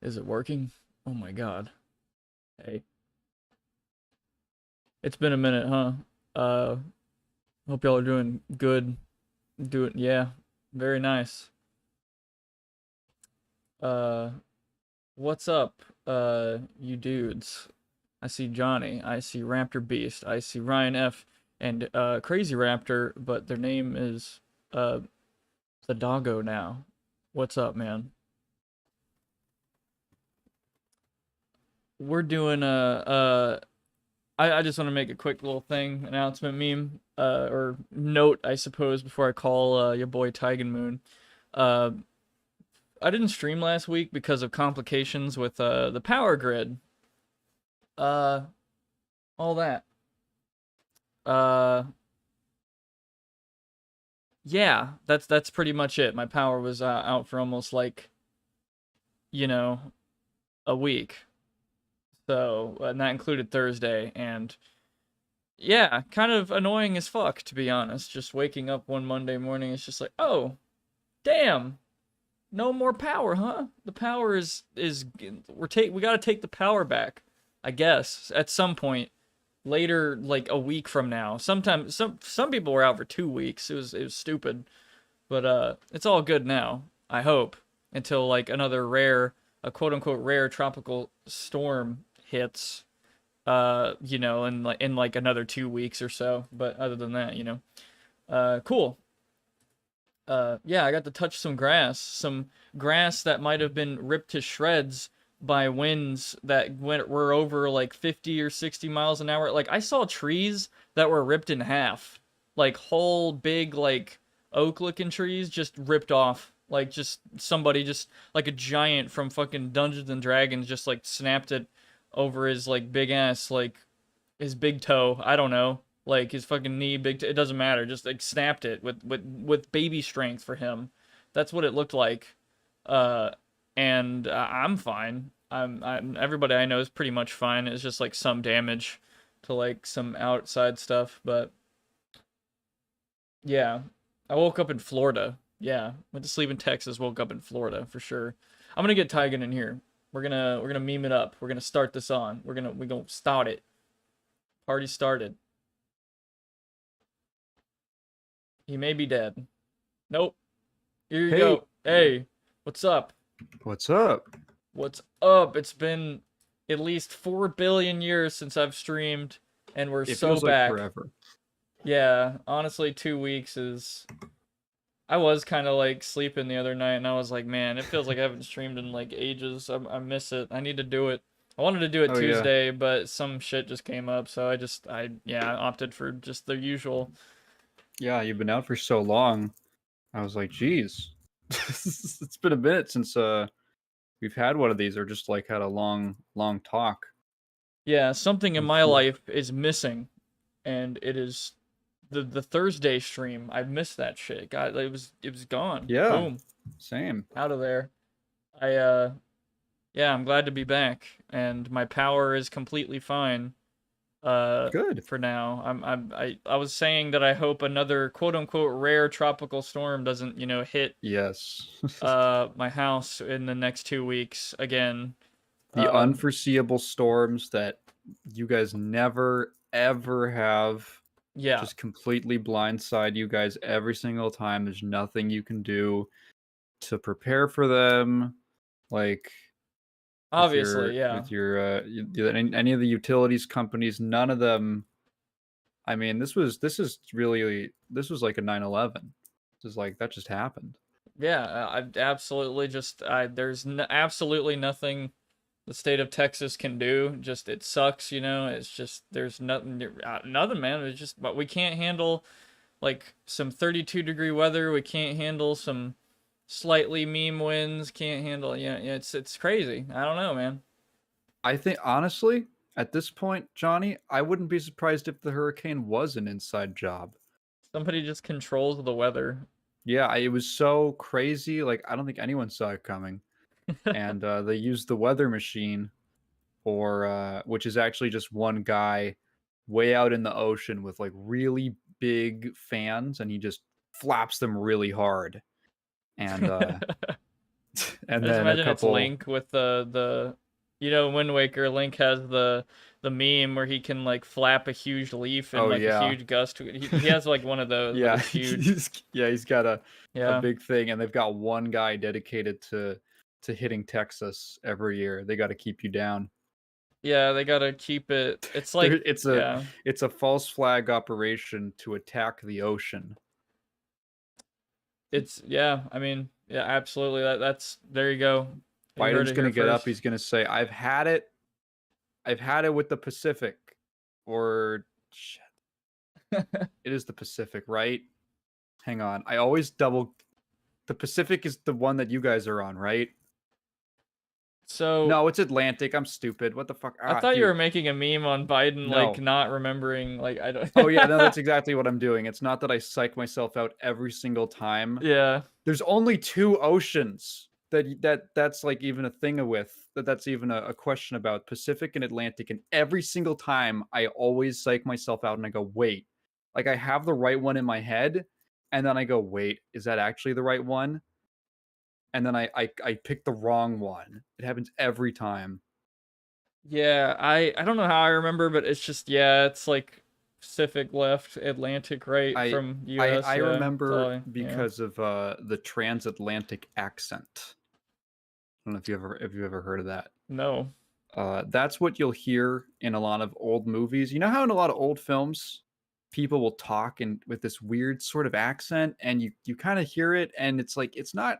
Is it working? Oh my god. Hey. It's been a minute, huh? Uh, hope y'all are doing good. Yeah, very nice. Uh, what's up, you dudes? I see Johnny, I see Raptor Beast, I see Ryan F, and, Crazy Raptor, but their name is, uh, the doggo now. What's up, man? We're doing I just want to make a quick little thing, announcement meme, or note, I suppose, before I call your boy Tigan Moon. Uh, I didn't stream last week because of complications with the power grid. Uh, all that. Uh, yeah, that's pretty much it. My power was out for almost like, you know, a week. So, and that included Thursday, and yeah, kind of annoying as fuck, to be honest. Just waking up one Monday morning, it's just like, oh, damn, no more power, huh? The power is we got to take the power back, I guess, at some point later, like a week from now. Sometimes some people were out for 2 weeks. It was stupid, but it's all good now. I hope until like another a quote unquote rare tropical storm hits. In like another 2 weeks or so. But other than that, cool. Yeah, I got to touch some grass that might have been ripped to shreds by winds that were over like 50 or 60 miles an hour. Like I saw trees that were ripped in half, like whole big like oak looking trees just ripped off. Like just somebody just like a giant from fucking Dungeons and Dragons just like snapped it over his like big ass like his big toe. I don't know, like his fucking knee, it doesn't matter. Just like snapped it with baby strength for him. That's what it looked like. Uh, and I'm fine. I'm everybody I know is pretty much fine. It's just like some damage to like some outside stuff, but yeah. I woke up in Florida. Yeah, went to sleep in Texas. Woke up in Florida for sure. I'm gonna get Tygan in here. We're gonna meme it up. We're gonna start this on. We're gonna start it. Party started. He may be dead. Nope. Here you Hey, go. Hey, what's up? what's up? What's up? It's been at least 4 billion years since I've streamed, and we're It so feels like back. forever. Yeah, honestly, 2 weeks is. I was kind of like sleeping the other night, and I was like, man, it feels like I haven't streamed in like ages. I miss it. I need to do it. I wanted to do it Oh yeah, Tuesday, but some shit just came up, so I opted for just the usual. yeah. You've been out for so long. I was like, geez, it's been a bit since we've had one of these, or just like had a long talk. Yeah, something in I'm my cool. life is missing, and it is the Thursday stream. I missed that shit. God, it was gone. Yeah, Boom, same. out of there. I yeah, I'm glad to be back, and my power is completely fine. Good. For now, I was saying that I hope another quote unquote rare tropical storm doesn't hit Yes. my house in the next 2 weeks again. The Uh, unforeseeable storms that you guys never ever have yeah, just completely blindside you guys every single time. There's nothing you can do to prepare for them. Like with your obviously, yeah. with your any of the utilities companies, none of them. I mean, this was like a 9/11. This is like that just happened. Yeah, I absolutely just there's absolutely nothing the state of Texas can do. Just it sucks, you know. It's just there's nothing, man. It's just but we can't handle like some 32-degree weather. We can't handle some slightly meme winds. Can't handle yeah. It's crazy. I don't know, man. I think honestly, at this point, Johnny, I wouldn't be surprised if the hurricane was an inside job. Somebody just controls the weather. Yeah, it was so crazy. Like I don't think anyone saw it coming. And they used the weather machine, or which is actually just one guy way out in the ocean with like really big fans, and he just flaps them really hard. And And I just then a imagine it's couple. Link with the you know, Wind Waker. Link has the meme where he can like flap a huge leaf and Oh like a yeah, huge gust. He has like one of those, but yeah. it's huge. He's got a Yeah, big thing, and they've got one guy dedicated to hitting Texas every year. They got to keep you down. yeah. They gotta keep it. It's There, like yeah, it's a false flag operation to attack the ocean. it's yeah. I mean, yeah, absolutely. That's there you go. You heard Biden's it gonna here get up. first. He's gonna say, "I've had it. I've had it with the Pacific." Or shit, it is the Pacific, right? Hang on. I always double. The Pacific is the one that you guys are on, right? So No, it's Atlantic. I'm stupid. What the fuck? I Ah, thought you were dude. making a meme on Biden like No. not remembering. Like I don't. Oh yeah, no, that's exactly what I'm doing. It's not that I psych myself out every single time. Yeah. There's only two oceans that's like even a thing with that's even a question about Pacific and Atlantic. And every single time I always psych myself out and I go, wait, like I have the right one in my head, and then I go, wait, is that actually the right one? And then I pick the wrong one. It happens every time. Yeah, I don't know how I remember, but it's just yeah, it's like Pacific left, Atlantic right I from US, I yeah. remember Totally. Yeah. because of the transatlantic accent. I don't know if you ever heard of that. No. That's what you'll hear in a lot of old movies. You know how in a lot of old films, people will talk and with this weird sort of accent, and you kind of hear it, and it's like it's not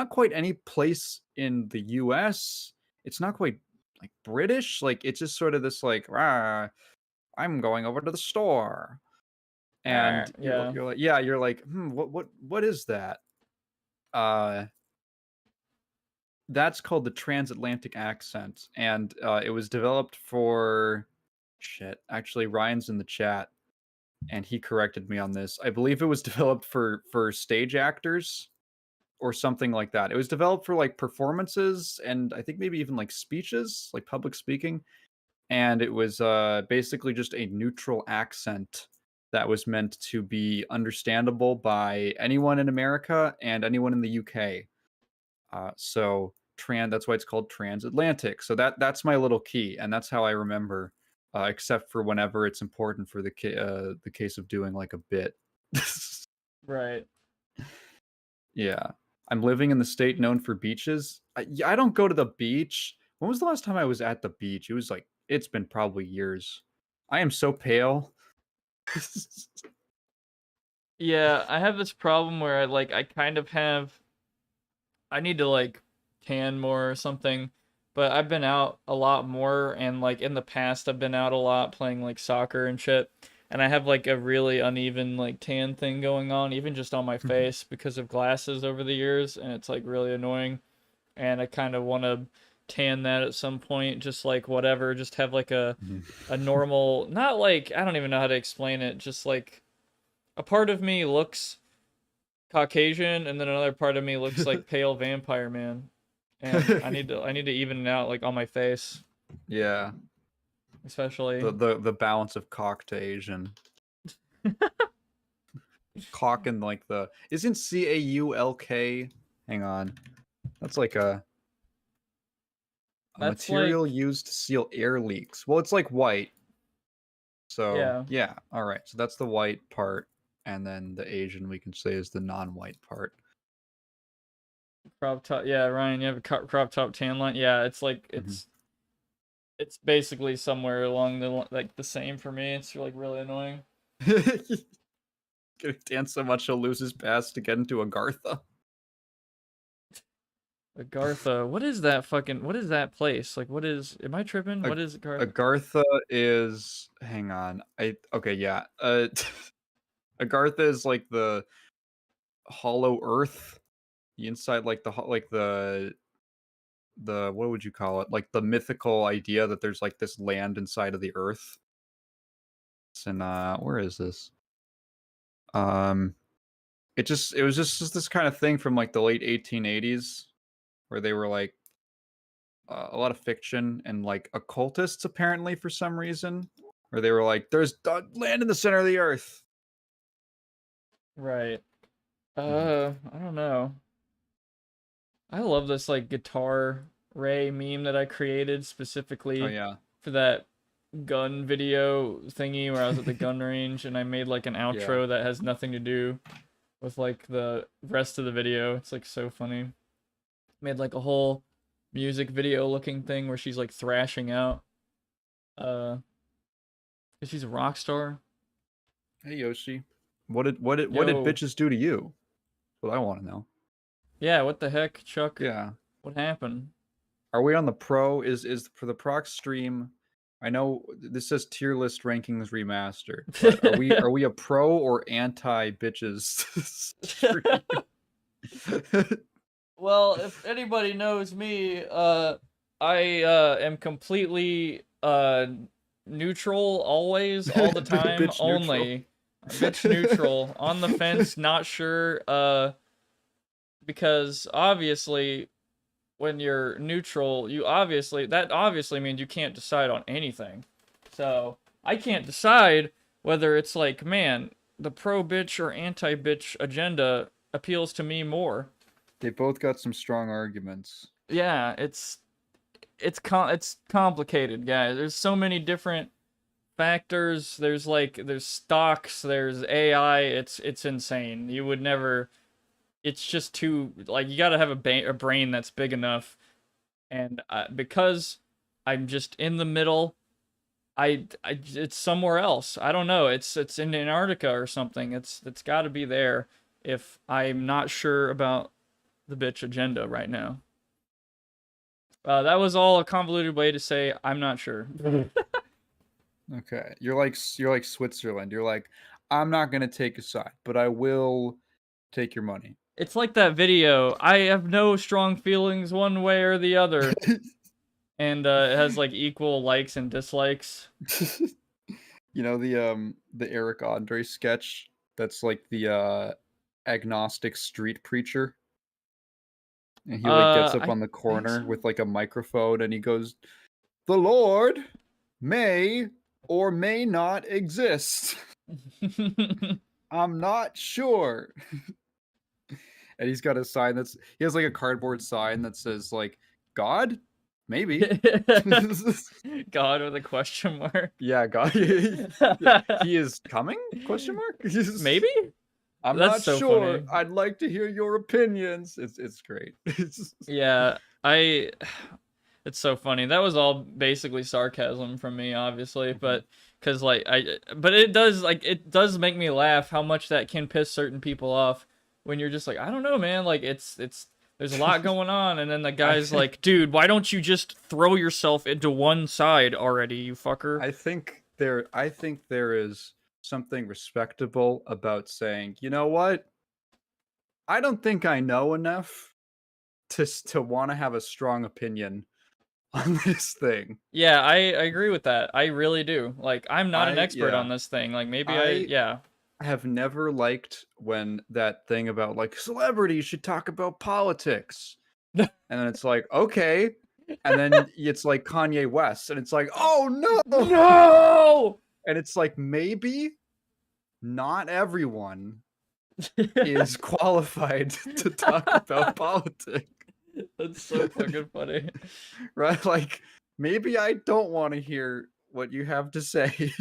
quite any place in the U.S. It's not quite like British. Like it's just sort of this like, ah, I'm going over to the store, and Yeah. you're like, yeah, you're like, what is that? Uh, that's called the transatlantic accent, and it was developed for shit. Actually, Ryan's in the chat, and he corrected me on this. I believe it was developed for stage actors or something like that. It was developed for like performances and I think maybe even like speeches, like public speaking. And it was basically just a neutral accent that was meant to be understandable by anyone in America and anyone in the UK. So that's why it's called transatlantic. So that's my little key, and that's how I remember. Except for whenever it's important for the case of doing like a bit. Right. Yeah, I'm living in the state known for beaches. I don't go to the beach. When was the last time I was at the beach? It was like it's been probably years. I am so pale. Yeah, I have this problem where I kind of have I need to like tan more or something. But I've been out a lot more and like in the past I've been out a lot playing like soccer and shit. And I have like a really uneven like tan thing going on, even just on my face because of glasses over the years, and it's like really annoying. And I kind of want to tan that at some point, just like whatever, just have like a normal, not like I don't even know how to explain it, just like a part of me looks Caucasian, and then another part of me looks like pale vampire man, and I need to even it out like on my face, Yeah, especially. the balance of cock to Asian. Caulk and like the isn't CAULK? Hang on, that's like a That's material like used to seal air leaks. Well, it's like white. So yeah, yeah, all right. So that's the white part, and then the Asian we can say is the non-white part. crop top. Yeah, Ryan, you have a crop top tan line. Yeah, it's like Mm-hmm. it's basically somewhere along the like the same for me. It's like really annoying. Gonna dance so much he'll lose his pass to get into Agartha. Agartha, what is that fucking? What is that place? Like, what is? Am I tripping? A- What is Agartha? Agartha is hang on. I okay, yeah. Agartha is like the hollow earth. The inside like like the what would you call it? Like the mythical idea that there's like this land inside of the earth. It's in where is this? Um it was just this kind of thing from like the late 1880s where they were like a lot of fiction and like occultists apparently for some reason where they were like there's land in the center of the earth. Right. Mhm. I don't know. I love this like guitar Ray meme that I created Oh specifically yeah, for that gun video thingy where I was at the gun range and I made like an yeah. outro that has nothing to do with like the rest of the video. It's like so funny. Made like a whole music video looking thing where she's like thrashing out. Uh, 'Cause she's a rock star. Hey Yoshi, what did Yo, bitches do to you? That's what I want to know. yeah, what the heck, Chuck? Yeah. What happened? Are we on the pro? Is for the proc stream? I know this says tier list rankings remastered, but are we a pro or anti bitches stream? Well, if anybody knows me, I am completely neutral always, all the time, Bitch neutral. only. Bitch neutral, on the fence, not sure, because obviously when you're neutral, that obviously means you can't decide on anything. So, I can't decide whether it's like, man, the pro bitch or anti bitch agenda appeals to me more. They both got some strong arguments. Yeah, it's complicated, guys. There's so many different factors. There's stocks, there's AI. It's insane. You would never. It's just too like you got to have a brain that's big enough. And because I'm just in the middle, it's somewhere else. I don't know. It's in Antarctica or something. It's got to be there. If I'm not sure about the bitch agenda right now. That was all a convoluted way to say I'm not sure. Okay, you're like Switzerland. You're like, I'm not gonna take a side, but I will take your money. It's like that video. I have no strong feelings one way or the other, and it has like equal likes and dislikes. You know the Eric Andre sketch that's like the agnostic street preacher, and he like gets up I on the think corner so. with like a microphone and he goes, "The Lord may or may not exist. I'm not sure." And he's got a sign he has like a cardboard sign that says like God, maybe. God with a question mark. Yeah, God. Yeah. He is coming? Question mark? Maybe? I'm That's not so sure. funny. I'd like to hear your opinions. It's great. Yeah, I it's so funny. That was all basically sarcasm from me, obviously, Mhm. but because but it does make me laugh how much that can piss certain people off when you're just like, I don't know, man. Like it's there's a lot going on, and then the I guy's like, dude, why don't you just throw yourself into one side already, you fucker? I think there is something respectable about saying, you know what? I don't think I know enough to want to have a strong opinion on this thing. Yeah, I agree with that. I really do. Like, I'm not an expert on Yeah. this thing. Like, maybe I yeah. have never liked when that thing about like celebrities should talk about politics. And then it's like, okay. And then it's like Kanye West, and it's like, oh no. No! And it's like, maybe not everyone is qualified to talk about politics. That's so fucking funny. Right? Like, maybe I don't want to hear what you have to say.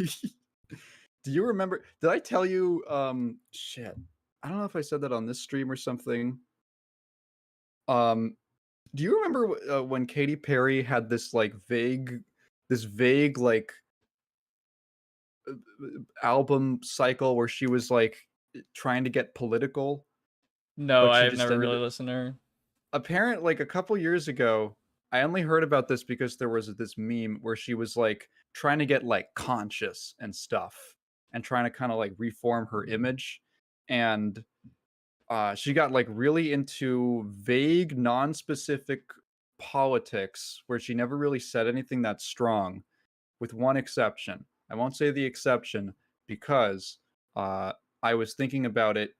Do you remember? Did I tell you? Shit. I don't know if I said that on this stream or something. Um, do you remember when Katy Perry had this vague like album cycle where she was like trying to get political, No, but she I've just never ended really it. listened to her. Apparently, like a couple years ago, I only heard about this because there was this meme where she was like trying to get like conscious and stuff and trying to kind of like reform her image. And she got like really into vague, non-specific politics where she never really said anything that strong, with one exception. I won't say the exception because I was thinking about it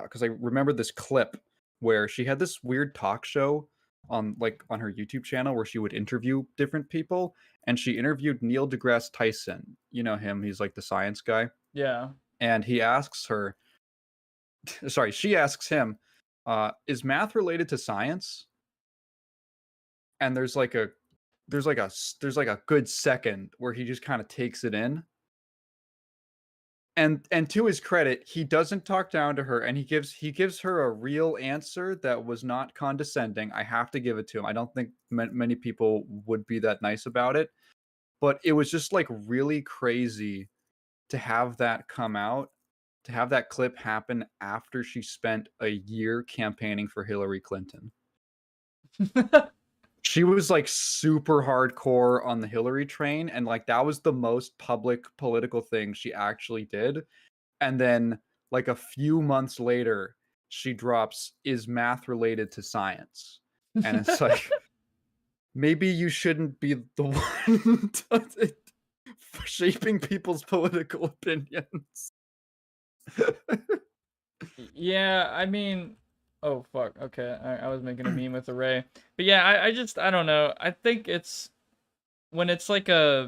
because I remember this clip where she had this weird talk show on her YouTube channel where she would interview different people, and she interviewed Neil deGrasse Tyson. You know him; he's like the science guy. Yeah. And he asks her, sorry, she asks him, Is math related to science? And there's like a good second where he just kind of takes it in. And to his credit, he doesn't talk down to her, and he gives her a real answer that was not condescending. I have to give it to him. I don't think many people would be that nice about it, but it was just like really crazy to have that come out, to have that clip happen after she spent a year campaigning for Hillary Clinton. She was like super hardcore on the Hillary train, and like that was the most public political thing she actually did. And then like a few months later, she drops, "Is math related to science?" And it's like, maybe you shouldn't be the one shaping people's political opinions. Yeah, I mean, oh fuck. Okay, I was making a meme with Array, but yeah, I don't know. I think it's when it's like I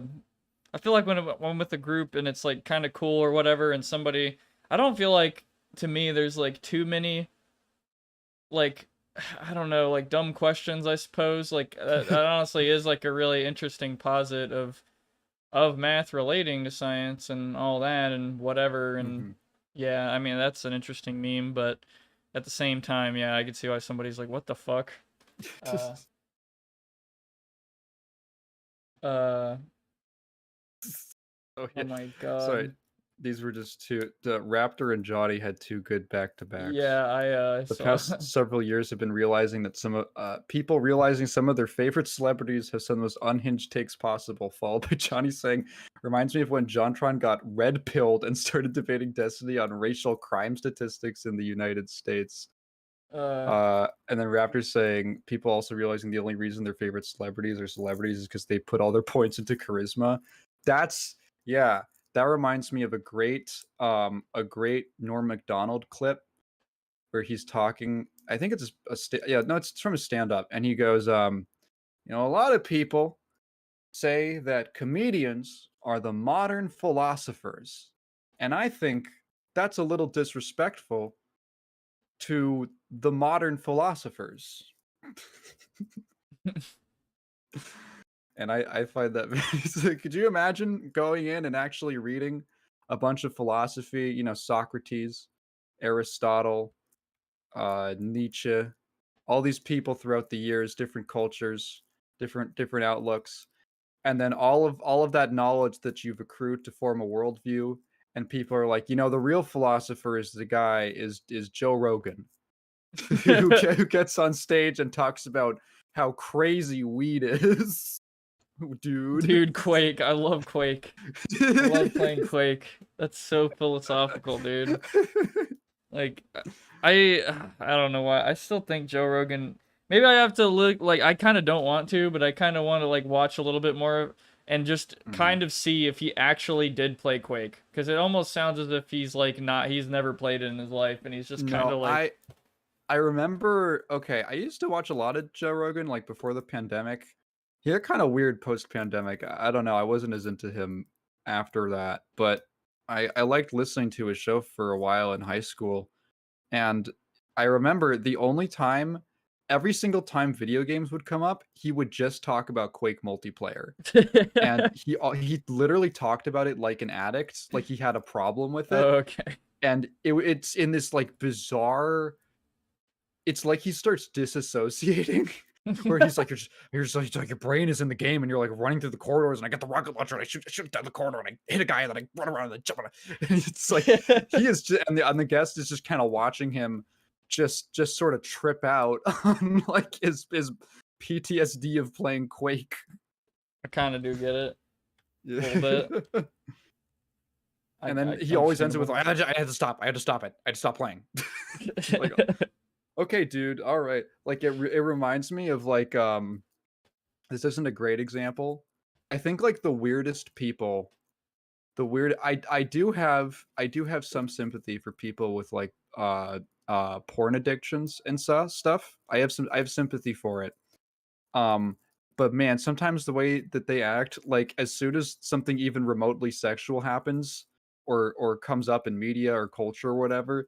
feel like when I'm with a group and it's like kind of cool or whatever, and somebody, I don't feel like to me there's like too many like I don't know like dumb questions. I suppose like that honestly is like a really interesting posit of math relating to science and all that and whatever and. Mm-hmm. Yeah, I mean that's an interesting meme, but at the same time, yeah, I could see why somebody's like, "What the fuck?" Uh, uh, Oh oh yeah, my sorry. god. These were just two. The Raptor and Jotty had two good back to backs. Yeah, I The saw. past several years have been realizing that people realizing some of their favorite celebrities have some of the most unhinged takes possible, followed by Johnny saying, "Reminds me of when JonTron got red pilled and started debating Destiny on racial crime statistics in the United States." uh, And then Raptor saying, "People also realizing the only reason their favorite celebrities are celebrities is because they put all their points into charisma." That's yeah. That reminds me of a great Norm Macdonald clip where he's talking. I think it's it's from a stand up, and he goes, a lot of people say that comedians are the modern philosophers, and I think that's a little disrespectful to the modern philosophers." And I find that could you imagine going in and actually reading a bunch of philosophy, Socrates, Aristotle, Nietzsche, all these people throughout the years, different cultures, different outlooks, and then all of that knowledge that you've accrued to form a worldview, and people are like, the real philosopher is the guy is Joe Rogan, who gets on stage and talks about how crazy weed is, dude. dude, Quake. I love Quake. I love playing Quake. That's so philosophical, dude. Like, I don't know why. I still think Joe Rogan. Maybe I have to look. Like, I kind of don't want to, but I kind of want to like watch a little bit more and just Mhm. kind of see if he actually did play Quake, because it almost sounds as if he's like not. He's never played it in his life, and he's just kind No, of like. I remember. Okay, I used to watch a lot of Joe Rogan like before the pandemic. He got kind of weird post pandemic. I don't know. I wasn't as into him after that, but I liked listening to his show for a while in high school. And I remember the only time, every single time video games would come up, he would just talk about Quake multiplayer. And he literally talked about it like an addict, like he had a problem with it. Okay. And it's in this like bizarre, it's like he starts disassociating. Where he's like, he's like, your brain is in the game, and you're like running through the corridors, and I get the rocket launcher, and I shoot it down the corridor, and I hit a guy, and then I run around and I jump on it. And it's like he is, just, and the guest is just kind of watching him, just sort of trip out on like his PTSD of playing Quake. I kind of do get it a Yeah. little bit. And then he always ends it with, Understandable. I had to stop. I had to stop it. I had to stop playing. Like, okay, dude. All right. Like it reminds me of like this isn't a great example. I think like the weirdest people, I do have some sympathy for people with like porn addictions and stuff. I have sympathy for it. Um but man, sometimes the way that they act, like as soon as something even remotely sexual happens or comes up in media or culture or whatever,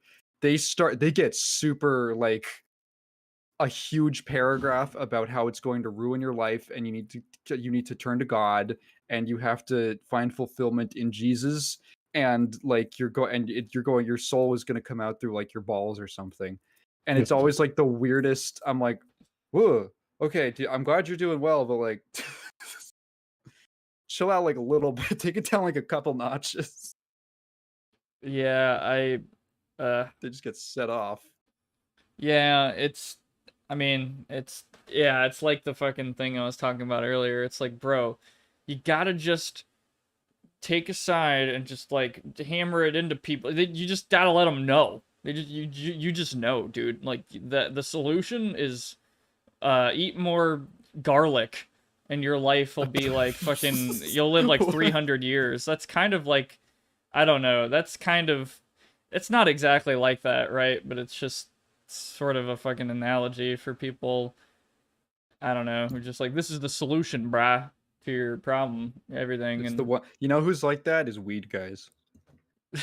they get super like a huge paragraph about how it's going to ruin your life and you need to turn to God and you have to find fulfillment in Jesus and like your soul is going to come out through like your balls or something. And it's always like the weirdest. I'm like, whoa, okay, I'm glad you're doing well, but like chill out like a little bit. Take it down like a couple notches. Yeah, They just get set off. yeah, I mean, it's like the fucking thing I was talking about earlier. It's like, bro, you gotta just take a side and just like hammer it into people. You just gotta let them know. You just know, dude. Like the solution is eat more garlic and your life will be like fucking you'll live like 300 years. That's kind of like I don't know. That's kind of it's not exactly like that, right? But it's just sort of a fucking analogy for people I don't know, who just like this is the solution, brah, to your problem, everything It's the and one. You know who's like that is weed guys.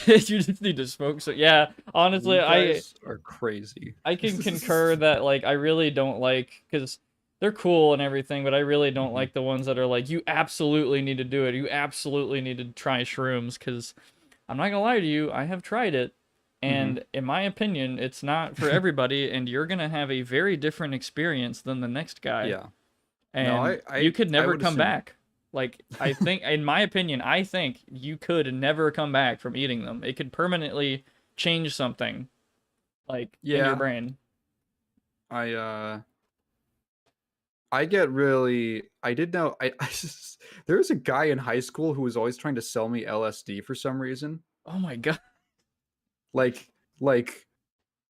you just need to smoke so yeah, honestly, Weed guys are crazy. I can concur that like I really don't like because they're cool and everything, but I really don't like the ones that are like you absolutely need to do it. You absolutely need to try shrooms because I'm not gonna lie to you, I have tried it, and in my opinion, it's not for everybody, and you're gonna have a very different experience than the next guy, Yeah. and No, I you could never would come assume. back. Like I think, in my opinion, I think you could never come back from eating them. It could permanently change something like in your Yeah, brain. I I get really. I did know. There was a guy in high school who was always trying to sell me LSD for some reason. Oh my god. Like like,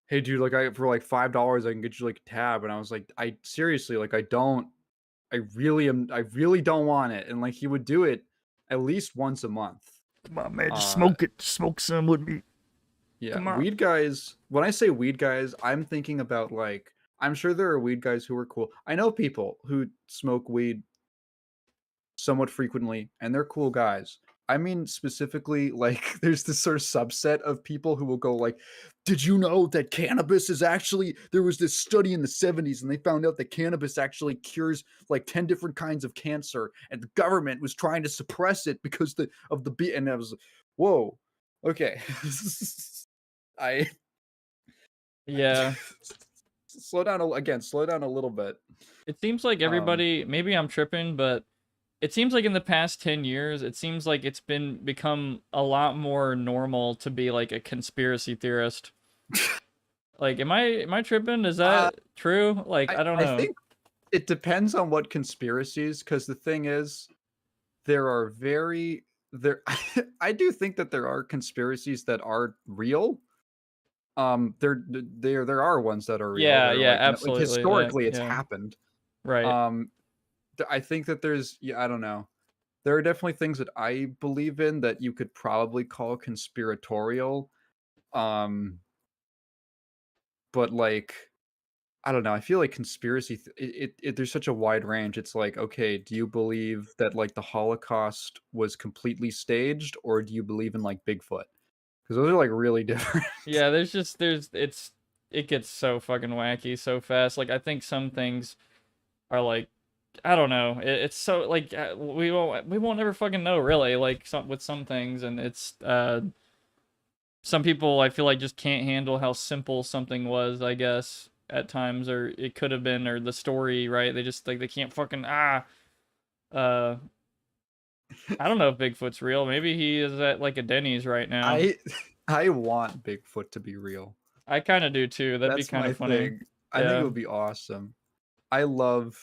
hey dude, like I for like $5 I can get you like a tab, and I was like, I seriously like I don't. I really don't want it, and like he would do it at least once a month. Come on, man, just Uh, smoke it. Smoke some with me. Yeah, Come on. weed guys. When I say weed guys, I'm thinking about like I'm sure there are weed guys who are cool. I know people who smoke weed somewhat frequently and they're cool guys. I mean specifically like there's this sort of subset of people who will go like, "Did you know that cannabis is actually there was this study in the 70s and they found out that cannabis actually cures like 10 different kinds of cancer and the government was trying to suppress it because of the beat." And I was, "Whoa. Okay." I Yeah. slow down a little bit. It seems like Um, everybody, maybe I'm tripping, but it seems like in the past 10 years, it seems like it's become a lot more normal to be like a conspiracy theorist. Like, am I tripping? Is uh, that true? Like, I don't I know. think it depends on what conspiracies, because the thing is, there are very there. I do think that there are conspiracies that are real. There are ones that are real. Yeah, They're yeah, like like absolutely. That, historically, it's yeah, happened. right. Um, I think that there's I don't know. There are definitely things that I believe in that you could probably call conspiratorial. Um, but like I don't know. I feel like conspiracy. There's such a wide range. It's like, okay, do you believe that like the Holocaust was completely staged, or do you believe in like Bigfoot? Because those are like really different. Yeah, it gets so fucking wacky so fast. Like, I think some things are like, I don't know. It's so like we won't ever fucking know really. Like with some things, and it's some people I feel like just can't handle how simple something was. I guess at times, or it could have been, or the story, right? They just like they can't fucking uh. I don't know if Bigfoot's real. Maybe he is at like a Denny's right now. I I want Bigfoot to be real. I kind of do too. That'd be That's kind my of funny. thing. I think it Yeah. would be awesome. I love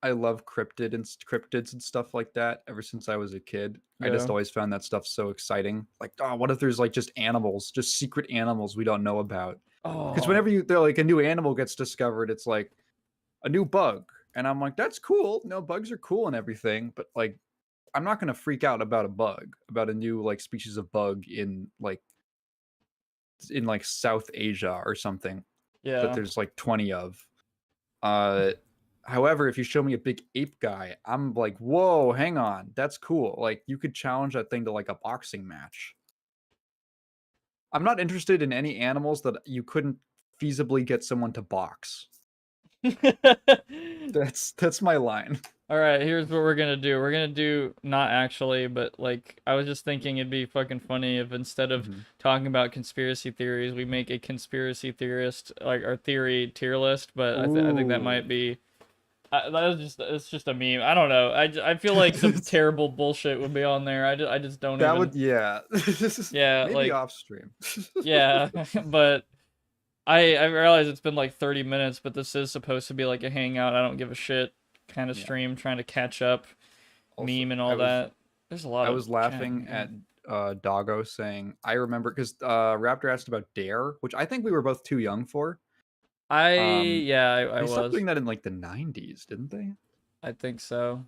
I love cryptids and stuff like that ever since I was a kid. I just Yeah. always found that stuff so exciting. Like, oh, what if there's like just animals, just secret animals we don't know about? Because Oh. whenever they're like a new animal gets discovered, it's like a new bug. And I'm like, that's cool. No, bugs are cool and everything, but like I'm not gonna freak out about a bug, about a new like species of bug in like South Asia or something that Yeah. there's like 20 of. Uh, However, if you show me a big ape guy, I'm like, whoa, hang on, that's cool. Like you could challenge that thing to like a boxing match. I'm not interested in any animals that you couldn't feasibly get someone to box. That's my line. All right, here's what we're gonna do. We're gonna do not actually, but like I was just thinking it'd be fucking funny if instead of talking about conspiracy theories, we make a conspiracy theorist like our theory tier list. But I think that might be that was just it's just a meme. I don't know. I feel like some terrible bullshit would be on there. I just don't That even. would yeah. Yeah, Maybe like off stream. yeah, but I realize it's been like 30 minutes, but this is supposed to be like a hangout. I don't give a shit kind of stream, trying to catch up, Also, meme and all that. There's a lot I of was laughing at Doggo saying, I remember because Raptor asked about Dare, which I think we were both too young for. I They stopped was. doing that in like the 90s, didn't they? I think so.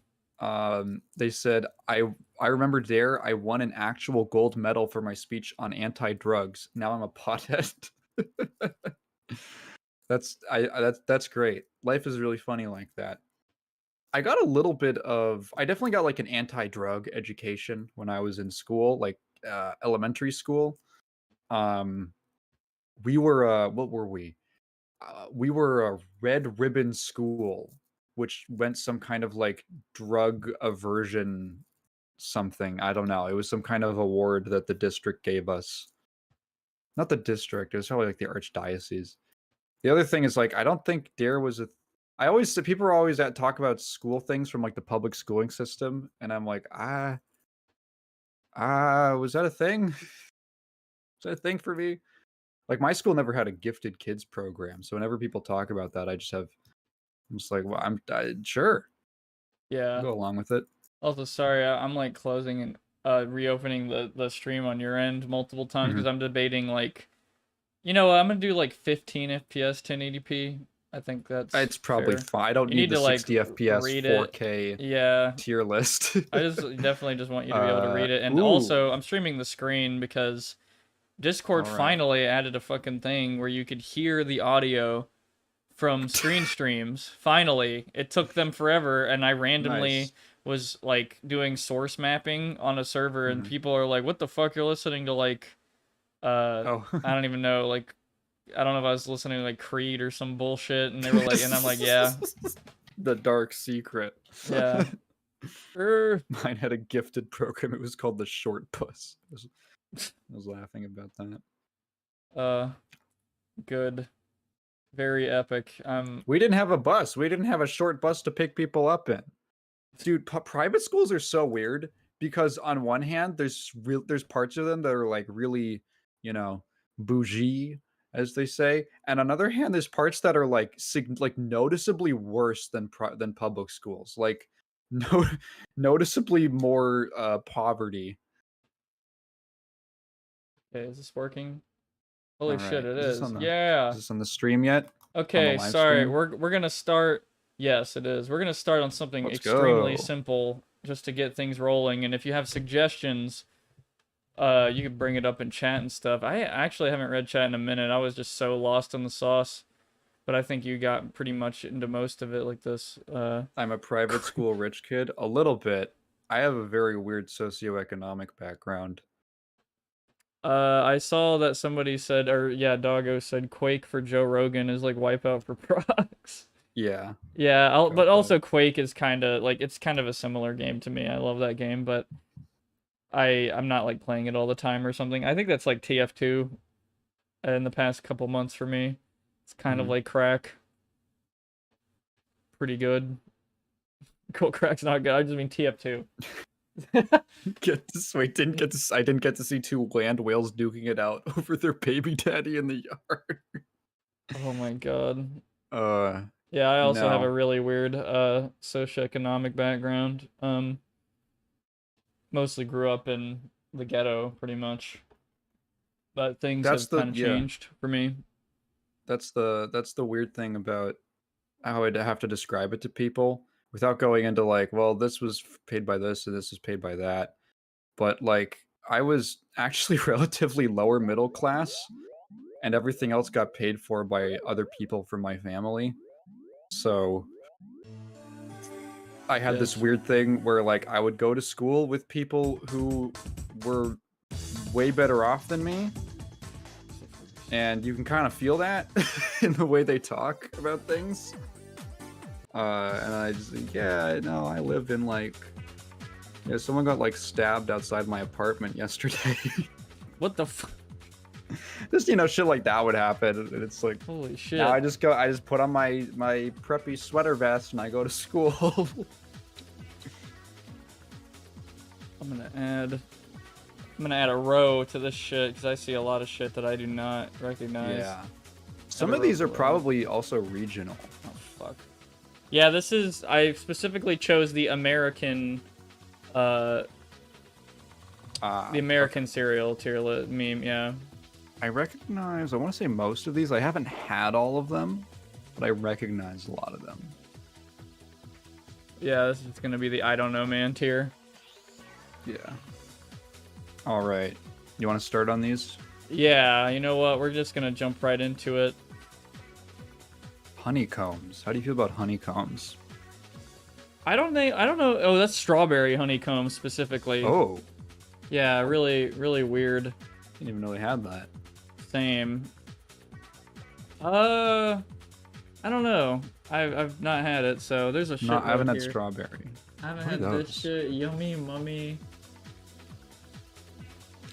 They said, I remember Dare. I won an actual gold medal for my speech on anti-drugs. Now I'm a pothead. That's great. Life is really funny like that. I got a little bit of I definitely got like an anti-drug education when I was in school, like elementary school. Um we were what were we? We were a red ribbon school, which meant some kind of like drug aversion something. I don't know. It was some kind of award that the district gave us. Not the district, it was probably like the archdiocese. The other thing is like I don't think Dare was a I always people are always at talk about school things from like the public schooling system, and I'm like, was that a thing? Was that a thing for me? Like my school never had a gifted kids program, so whenever people talk about that, I'm just like, well, sure, Yeah. I'll go along with it. Also, sorry, I'm like closing and reopening the stream on your end multiple times because I'm debating like, you know, I'm gonna do like 15 FPS 1080p. I think it's probably fair. fine. I don't need the to, 60 like, FPS read 4K tier list. I definitely just want you to be able to read it. And also, I'm streaming the screen because Discord finally added a fucking thing where you could hear the audio from screen streams. Finally. It took them forever, and I randomly was like doing source mapping on a server, and people are like, what the fuck, you're listening to like I don't even know, like I don't know if I was listening to like Creed or some bullshit, and they were like, and I'm like, yeah. The dark secret. Yeah. Mine had a gifted program. It was called the Short Bus. I was laughing about that. Good. Very epic. We didn't have a bus. We didn't have a short bus to pick people up in. Dude, private schools are so weird because on one hand, there's parts of them that are like really, you know, bougie, as they say, and on the other hand, there's parts that are like noticeably worse than public schools, like noticeably more poverty. Okay, is this working? Holy shit, it is. Is this on the stream yet? Okay, sorry. We're gonna start. Yes, it is. We're gonna start on something extremely simple just to get things rolling. And if you have suggestions, you can bring it up in chat and stuff. I actually haven't read chat in a minute. I was just so lost in the sauce. But I think you got pretty much into most of it like this. I'm a private school rich kid. A little bit. I have a very weird socioeconomic background. I saw that somebody said, or yeah, Doggo said Quake for Joe Rogan is like Wipeout for procs. Yeah. Yeah, but also Quake is kind of like, it's kind of a similar game to me. I love that game, but I'm not like playing it all the time or something. I think that's like TF2 in the past couple months for me. It's kind of like crack. Pretty good. Cool, crack's not good. I just mean TF2. I didn't get to see two land whales duking it out over their baby daddy in the yard. Oh my god. Yeah, I also have a really weird socioeconomic background. Mostly grew up in the ghetto pretty much. But things have kind of changed for me. That's the weird thing about how I'd have to describe it to people without going into like, well, this was paid by this and this was paid by that. But like I was actually relatively lower middle class and everything else got paid for by other people from my family. So I had this weird thing where like I would go to school with people who were way better off than me, and you can kind of feel that in the way they talk about things. And I just think, yeah, no, I live in like, yeah, someone got like stabbed outside my apartment yesterday. What the fuck? Just, you know, shit like that would happen, and it's like, Holy shit. now I just put on my preppy sweater vest and I go to school. I'm gonna add a row to this shit because I see a lot of shit that I do not recognize. Yeah. Some of these are probably also regional. Oh fuck. Yeah, this is. I specifically chose the American, the American cereal tier meme. Yeah. I recognize. I want to say most of these. I haven't had all of them, but I recognize a lot of them. Yeah, this is gonna be the I don't know man tier. Yeah. All right. You want to start on these? Yeah. You know what? We're just gonna jump right into it. Honeycombs. How do you feel about honeycombs? I don't know. Oh, that's strawberry honeycomb specifically. Oh. Yeah, really, really weird. Didn't even know they had that. Same. I don't know. I've not had it, so there's a shit. No, I haven't had here. strawberry. I haven't What had are this those? shit. Yummy mummy.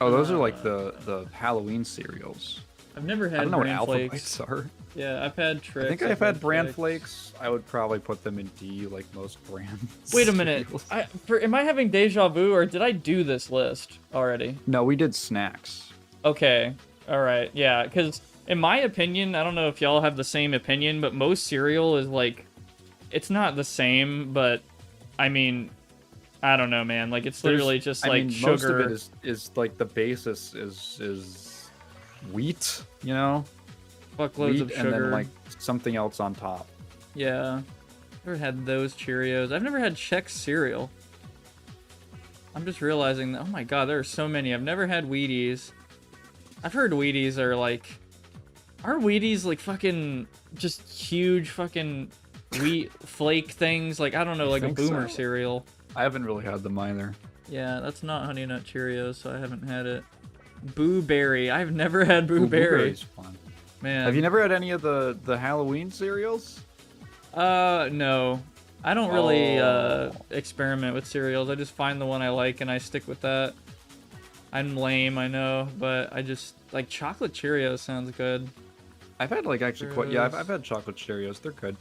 Oh, those are like the Halloween cereals. I've never I had don't know what bran Alpha flakes. Bites are. Yeah, I've had tricks. I think I've had bran Trix. flakes. I would probably put them in D, like most brands. Wait a minute. Am I having deja vu, or did I do this list already? No, we did snacks. Okay. All right. Yeah, because in my opinion, I don't know if y'all have the same opinion, but most cereal is like, it's not the same, but I mean, I don't know, man. Like it's literally just I like mean, sugar. most of it is like the basis is wheat, you know, Fuckloads wheat, of and sugar. then like something else on top. Yeah. Never had those Cheerios. I've never had Chex cereal. I'm just realizing that, oh my god, there are so many. I've never had Wheaties. I've heard Wheaties are like... Are Wheaties like fucking... just huge fucking wheat flake things? Like, I don't know, like a think boomer so. cereal. I haven't really had them either. Yeah, that's not Honey Nut Cheerios, so I haven't had it. Boo Berry. I've never had Boo Ooh, Berry. blueberries fun. Man. Have you never had any of the Halloween cereals? No. I don't really Oh. experiment with cereals. I just find the one I like and I stick with that. I'm lame, I know, but I just like chocolate Cheerios sounds good. I've had like actually quite, yeah, I've Cheerios. had chocolate Cheerios. They're good.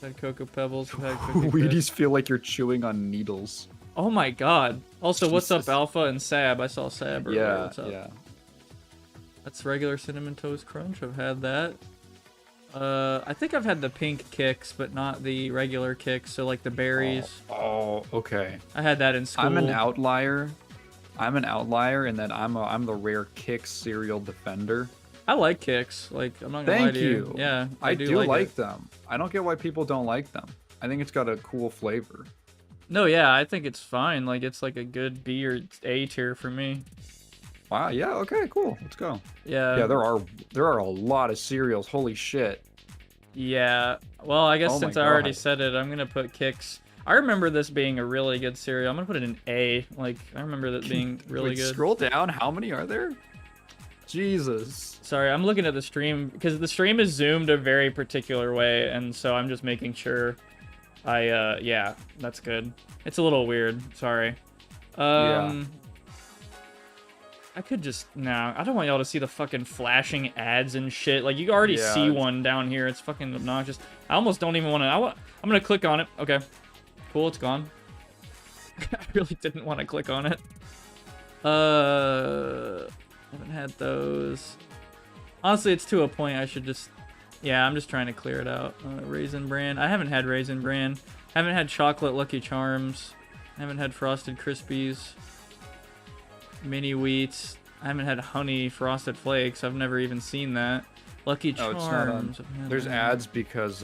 I've had Cocoa Pebbles, I've had Cookie Wheaties Crisp. feel like you're chewing on needles. Oh my god. Also, what's up Jesus. Alpha and Sab? I saw Sab earlier. Yeah, What's up? yeah. That's regular Cinnamon Toast Crunch. I've had that. I think I've had the pink kicks, but not the regular kicks, so like the berries. Oh, okay. I had that in school. I'm an outlier. I'm an outlier in that I'm the rare Kix cereal defender. I like kicks. Like, I'm not gonna lie Thank to you. Yeah, I do like like it. them. I don't get why people don't like them. I think it's got a cool flavor. No, yeah, I think it's fine. Like, it's like a good B or A tier for me. Wow. Yeah. Okay. Cool. Let's go. Yeah. Yeah. There are a lot of cereals. Holy shit. Yeah. Well, I guess Oh my since I already God. said it, I'm gonna put kicks. I remember this being a really good cereal. I'm gonna put it in A. Like, I remember that being really Wait, good. Scroll down. How many are there? Jesus. Sorry, I'm looking at the stream because the stream is zoomed a very particular way, and so I'm just making sure yeah, that's good. It's a little weird. Sorry. Yeah. I could just I don't want y'all to see the fucking flashing ads and shit. Like, you already Yeah, see it's- one down here. It's fucking obnoxious. I almost don't even want to. I'm gonna click on it. Okay, cool. It's gone. I really didn't want to click on it. Haven't had those. Honestly, it's to a point I should just. Yeah, I'm just trying to clear it out. Raisin Bran. I haven't had Raisin Bran. Haven't had chocolate Lucky Charms. Haven't had Frosted Krispies. Mini Wheats. I haven't had Honey Frosted Flakes. I've never even seen that. Lucky Oh, Charms. it's not on. I've had There's that. ads because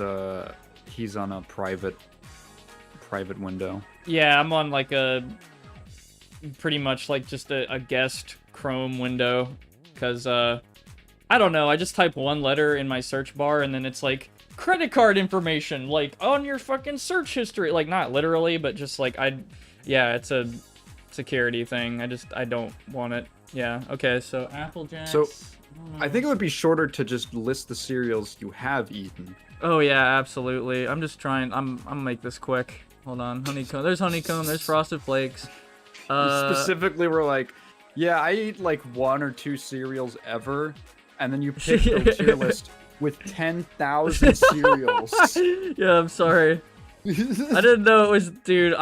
he's on a private window. Yeah, I'm on like a pretty much like just a guest Chrome window because I don't know, I just type one letter in my search bar and then it's like credit card information like on your fucking search history, like not literally but just like yeah, it's a security thing. I don't want it. Yeah. Okay. So Apple Jacks. So, I think it would be shorter to just list the cereals you have eaten. Oh yeah, absolutely. I'm just trying. I'm gonna make this quick. Hold on. Honeycomb. There's honeycomb. There's Frosted Flakes. You specifically were like, yeah, I eat like 1 or 2 cereals ever, and then you picked a tier list with 10,000 cereals. Yeah, I'm sorry. I didn't know it was, dude.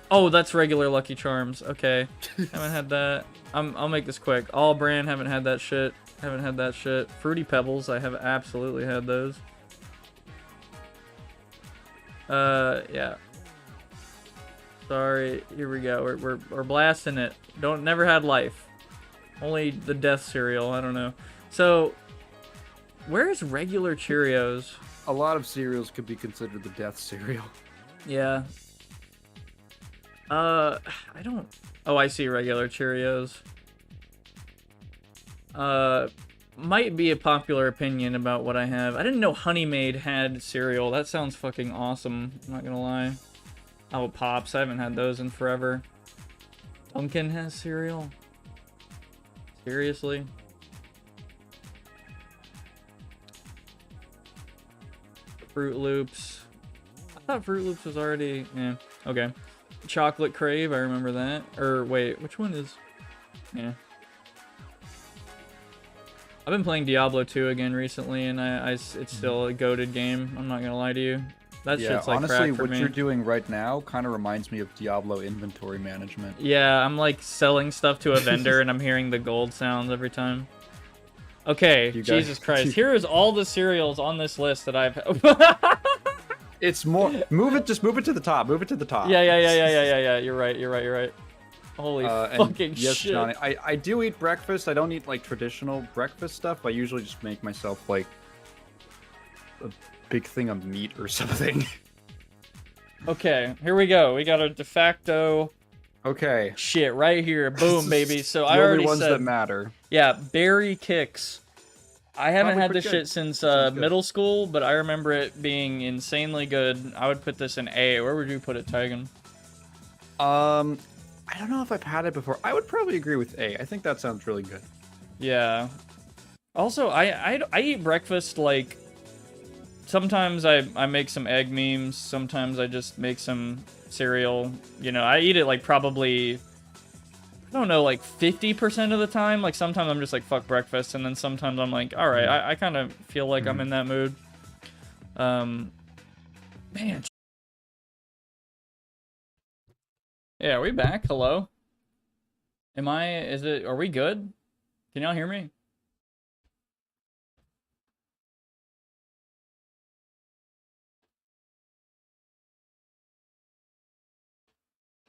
Oh, that's regular Lucky Charms. Okay, haven't had that. I'll make this quick. All brand, haven't had that shit. Haven't had that shit. Fruity Pebbles, I have absolutely had those. Yeah. Sorry, here we go. We're blasting it. Never had Life. Only the Death cereal. I don't know. So, where's regular Cheerios? A lot of cereals could be considered the death cereal. Yeah. I don't. Oh, I see regular Cheerios. Might be a popular opinion about what I have. I didn't know Honey Maid had cereal. That sounds fucking awesome. I'm not gonna lie. Oh, Pops. I haven't had those in forever. Dunkin' has cereal? Seriously? Fruit Loops. I thought Fruit Loops was already... Yeah, okay. Chocolate Crave, I remember that. Or, wait, which one is... Yeah. I've been playing Diablo 2 again recently, and it's still a goated game. I'm not gonna lie to you. That shit's like honestly, crack for what me. you're doing right now kind of reminds me of Diablo inventory management. Yeah, I'm like selling stuff to a vendor, and I'm hearing the gold sounds every time. Okay, Jesus Christ. Here is all the cereals on this list that I've... It's more... Just move it to the top. Move it to the top. Yeah. You're right. Holy fucking yes, shit. Johnny, I do eat breakfast. I don't eat, like, traditional breakfast stuff. I usually just make myself, like, a big thing of meat or something. Okay, here we go. We got a de facto... Okay. Shit, right here. Boom, baby. So I the already only ones said... that matter. Yeah, Berry Kicks. I haven't Probably had this pretty shit since middle school, but I remember it being insanely good. I would put this in A. Where would you put it, Tigan? I don't know if I've had it before. I would probably agree with A. I think that sounds really good. Yeah. Also, I eat breakfast, like... Sometimes I make some egg memes. Sometimes I just make some cereal. You know, I eat it, like, probably... I don't know, like 50% of the time. Like, sometimes I'm just like, fuck breakfast. And then sometimes I'm like, all right, I kind of feel like I'm in that mood. Man. Yeah, are we back? Hello? Are we good? Can y'all hear me?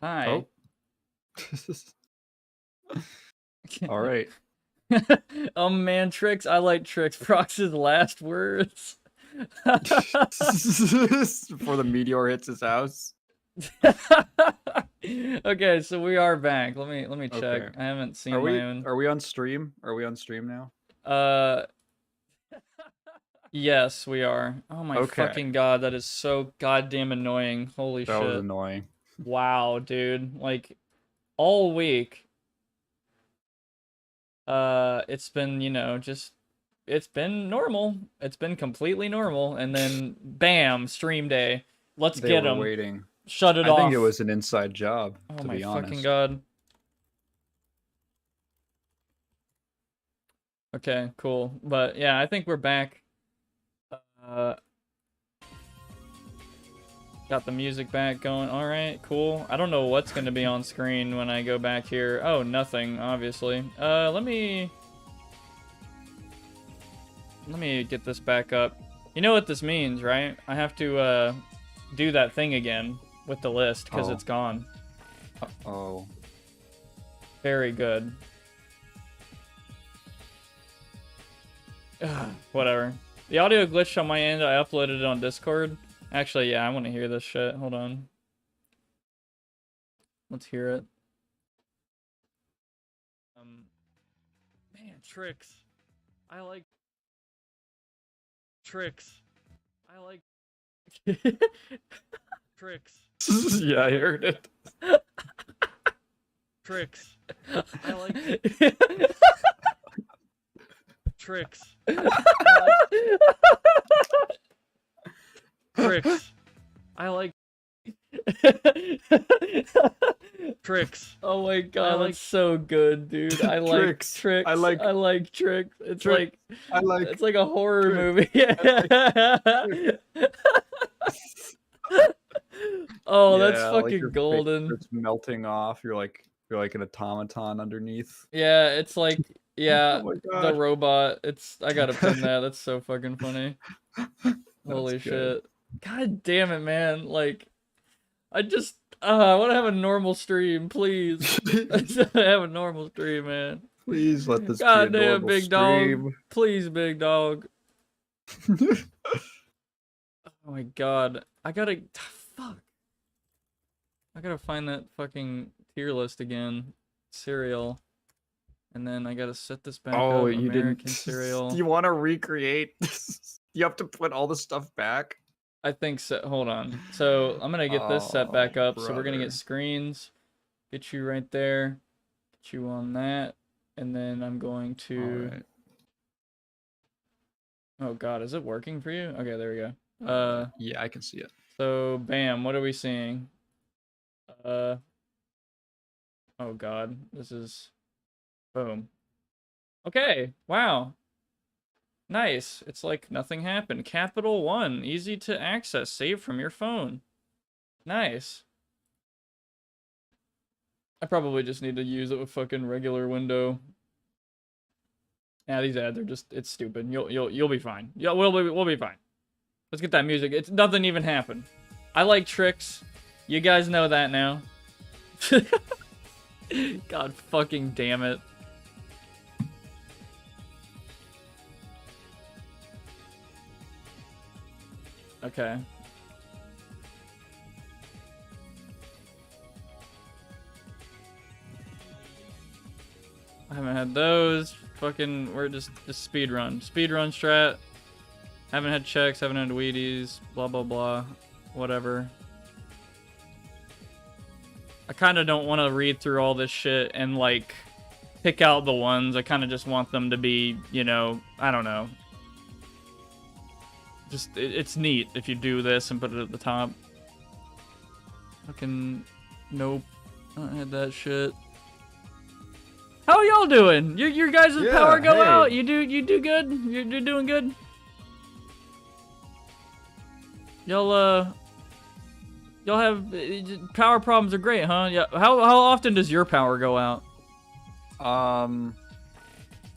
Hi. Oh. All right. Man, Tricks. I like Tricks. Prox's last words. Before the meteor hits his house. Okay, so we are back. Let me check. Okay. I haven't seen Are my own. Are we on stream? Are we on stream now? Yes, we are. Oh my fucking god, that is so goddamn annoying. Holy shit. That was annoying. Wow, dude. Like, all week, it's been, you know, it's been normal. It's been completely normal, and then, bam, stream day. Let's get them. Waiting. Shut it off. I think it was an inside job, to be honest. Oh my fucking god. Okay, cool. But, yeah, I think we're back. Got the music back going. Alright, cool. I don't know what's going to be on screen when I go back here. Oh, nothing, obviously. Let me get this back up. You know what this means, right? I have to, do that thing again with the list, because it's gone. Uh-oh. Very good. Whatever. The audio glitched on my end. I uploaded it on Discord. Actually, yeah, I want to hear this shit. Hold on. Let's hear it. Man, Tricks. I like... Tricks. I like... Tricks. Yeah, I heard it. Tricks. I like tricks. Tricks. I like tricks. Oh my god, that's so good, dude. I like Tricks. tricks. I like tricks. It's tricks. I like it's like a horror tricks. movie. Oh, that's Yeah, like fucking your face golden. starts melting off. You're like an automaton underneath. Yeah, it's like Oh my the god. robot. I gotta pin that. That's so fucking funny. Holy good. shit. God damn it, man. Like, I want to have a normal stream, please. I just wanna have a normal stream, man. Please let this God be a damn, normal big stream. dog. Please, big dog. Oh my god. Fuck. I gotta find that fucking tier list again. Cereal. And then I gotta set this back Oh, up. you American didn't. cereal. Do you want to recreate? You have to put all the stuff back. I think so. Hold on. So I'm gonna get this set back Oh, up. So we're gonna brother. get screens. Get you right there. Get you on that. And then I'm going to. Alright. Oh god, is it working for you? Okay, there we go. Yeah, I can see it. So bam, what are we seeing? Oh god, this is. Boom. Okay, wow. Nice. It's like nothing happened. Capital One, easy to access, save from your phone. Nice. I probably just need to use it with fucking regular window. Yeah, these ads are it's stupid. You'll be fine. Yeah, we'll be fine. Let's get that music. It's nothing even happened. I like tricks. You guys know that now. God fucking damn it. Okay. I haven't had those. Fucking, we're just speed run. Speed run strat. Haven't had checks, haven't had Wheaties, blah blah blah. Whatever. I kind of don't want to read through all this shit and like pick out the ones. I kind of just want them to be, you know, I don't know. Just, it's neat if you do this and put it at the top. Fucking, nope. I had that shit. How y'all doing? Your guys' power go out? You do good? You're doing good? Y'all have power problems are great, huh? Yeah. How often does your power go out?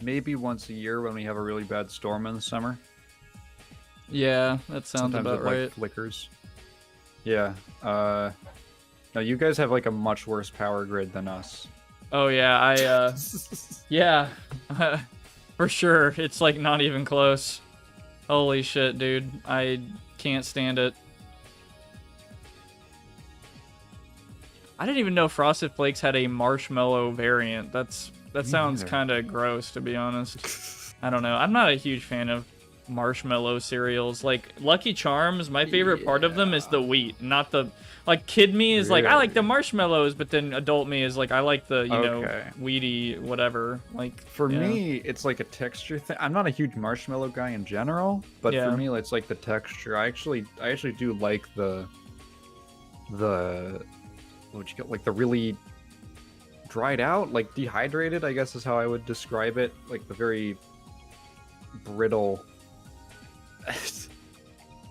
Maybe once a year when we have a really bad storm in the summer. Yeah, that sounds Sometimes about it, right. like, flickers. Yeah. No, you guys have like a much worse power grid than us. Oh yeah, yeah, for sure. It's like not even close. Holy shit, dude. I can't stand it. I didn't even know Frosted Flakes had a marshmallow variant. That sounds kind of gross, to be honest. I don't know. I'm not a huge fan of marshmallow cereals. Like Lucky Charms, my favorite part of them is the wheat, not the like Kid Me is like I like the marshmallows, but then adult me is like I like the you know wheaty whatever. Like for me, it's like a texture thing. I'm not a huge marshmallow guy in general, but for me, it's like the texture. I actually do like the what you get like the really dried out, like dehydrated, I guess is how I would describe it. Like the very brittle.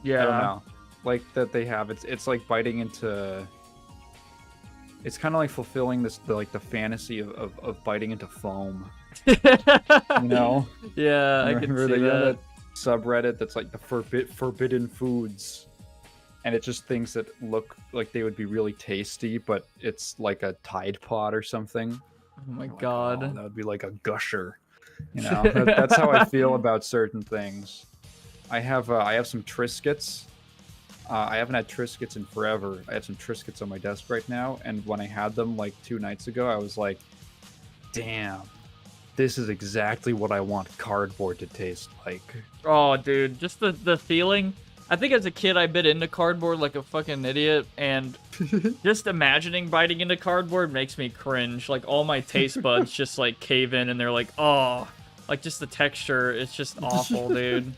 Yeah, I don't know. Like that they have. It's like biting into. It's kind of like fulfilling the fantasy of biting into foam. You know? Yeah, I can see that. Subreddit that's like the forbidden foods, and it's just things that look like they would be really tasty, but it's like a Tide Pod or something. Oh my god, that would be like a gusher. You know, that's how I feel about certain things. I have some Triscuits. I haven't had Triscuits in forever. I have some Triscuits on my desk right now, and when I had them like 2 nights ago, I was like, damn, this is exactly what I want cardboard to taste like. Oh, dude, just the feeling. I think as a kid I bit into cardboard like a fucking idiot, and just imagining biting into cardboard makes me cringe. Like all my taste buds just like cave in, and they're like, oh, like just the texture, it's just awful, dude.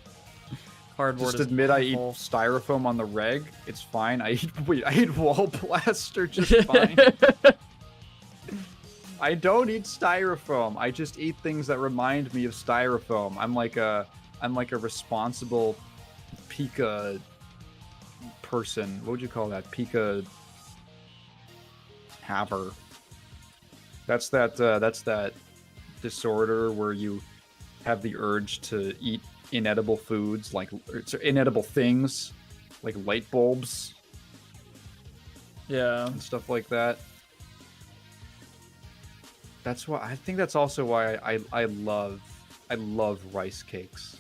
Cardboard Just is admit I eat awful. styrofoam on the reg. It's fine. I eat wall plaster just fine. I don't eat styrofoam. I just eat things that remind me of styrofoam. I'm like a responsible Pika person. What would you call that? Pika haver. That's that disorder where you have the urge to eat inedible foods, like inedible things, like light bulbs. Yeah. And stuff like that. That's why I think that's also why I love rice cakes.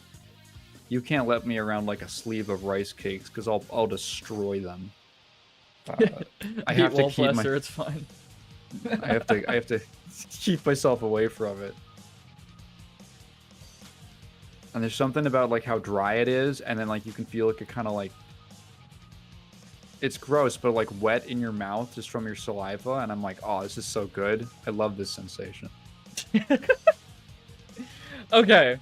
You can't let me around like a sleeve of rice cakes because I'll destroy them. I have to keep my. It's fine. I have to keep myself away from it. And there's something about like how dry it is, and then like you can feel like it kind of like. It's gross, but like wet in your mouth just from your saliva, and I'm like, oh, this is so good. I love this sensation. Okay,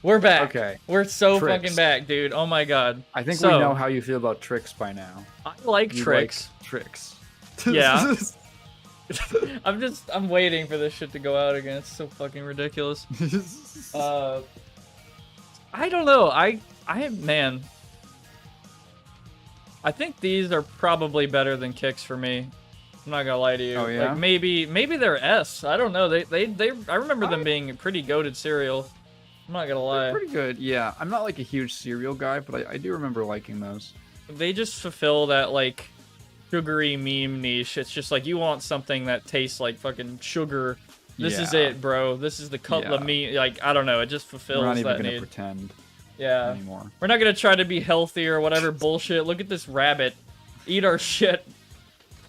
we're back. Okay, we're so Tricks. fucking back, dude. Oh my god. I think we know how you feel about tricks by now. I like You tricks. like tricks. Yeah. I'm waiting for this shit to go out again. It's so fucking ridiculous. I don't know. Man. I think these are probably better than kicks for me. I'm not gonna lie to you. Oh, yeah? Like maybe they're S. I don't know. I remember them being pretty goated cereal. I'm not gonna lie. They're pretty good. Yeah, I'm not like a huge cereal guy, but I do remember liking those. They just fulfill that like sugary meme niche. It's just like you want something that tastes like fucking sugar. This is it, bro. This is the cutlet meat. Like I don't know. It just fulfills We're not even that gonna need. pretend. Yeah. Anymore. We're not gonna try to be healthy or whatever bullshit. Look at this rabbit. Eat our shit.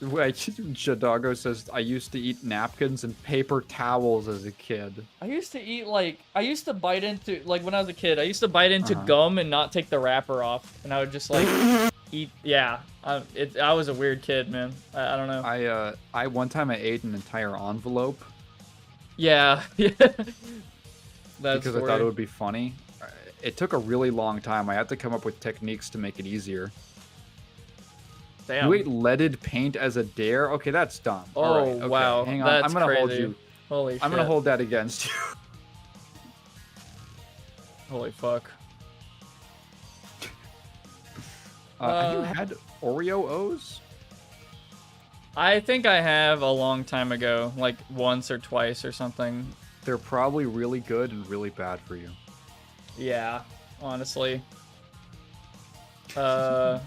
Wait, Jadago says, I used to eat napkins and paper towels as a kid. I used to bite into, like when I was a kid, I used to bite into gum and not take the wrapper off. And I would just like eat, yeah. I was a weird kid, man. I don't know. One time I ate an entire envelope. Yeah. That's because I thought it would be funny. It took a really long time. I had to come up with techniques to make it easier. Damn. You ate leaded paint as a dare? Okay, that's dumb. Oh, all right, okay, wow. Hang on. That's I'm going to hold crazy. you. Holy shit. I'm going to hold that against you. Holy fuck. Have you had Oreo O's? I think I have a long time ago, like once or twice or something. They're probably really good and really bad for you. Yeah, honestly. Honestly,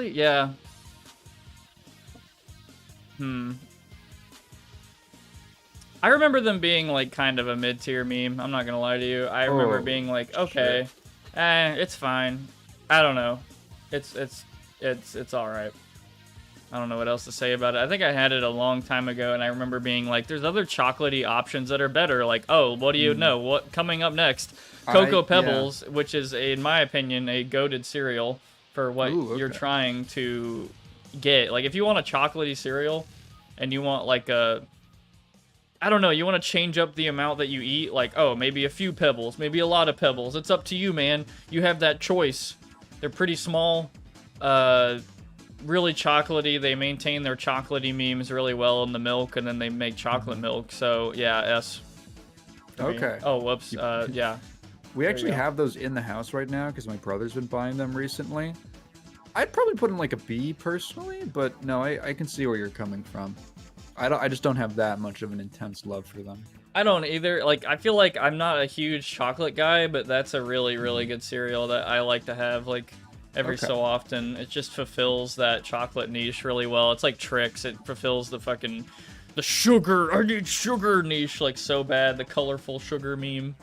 yeah. I remember them being like kind of a mid-tier meme. I'm not gonna lie to you. I remember being like, okay, it's fine. I don't know. It's all right. I don't know what else to say about it. I think I had it a long time ago, and I remember being like, there's other chocolatey options that are better. Like, oh, what do you know? What coming up next? Cocoa Pebbles, which is, in my opinion, a goated cereal for what you're trying to get. Like, if you want a chocolatey cereal, and you want like a, I don't know, you want to change up the amount that you eat. Like, oh, maybe a few Pebbles, maybe a lot of Pebbles. It's up to you, man. You have that choice. They're pretty small. Really chocolatey. They maintain their chocolatey memes really well in the milk, and then they make chocolate milk. So yeah, S. Okay. Oh, whoops. Yeah. We actually have those in the house right now because my brother's been buying them recently. I'd probably put them like a B personally, but no, I can see where you're coming from. I just don't have that much of an intense love for them. I don't either. Like, I feel like I'm not a huge chocolate guy, but that's a really, really good cereal that I like to have, like, every so often. It just fulfills that chocolate niche really well. It's like Trix. It fulfills the fucking, the sugar, I need sugar niche, like, so bad. The colorful sugar meme.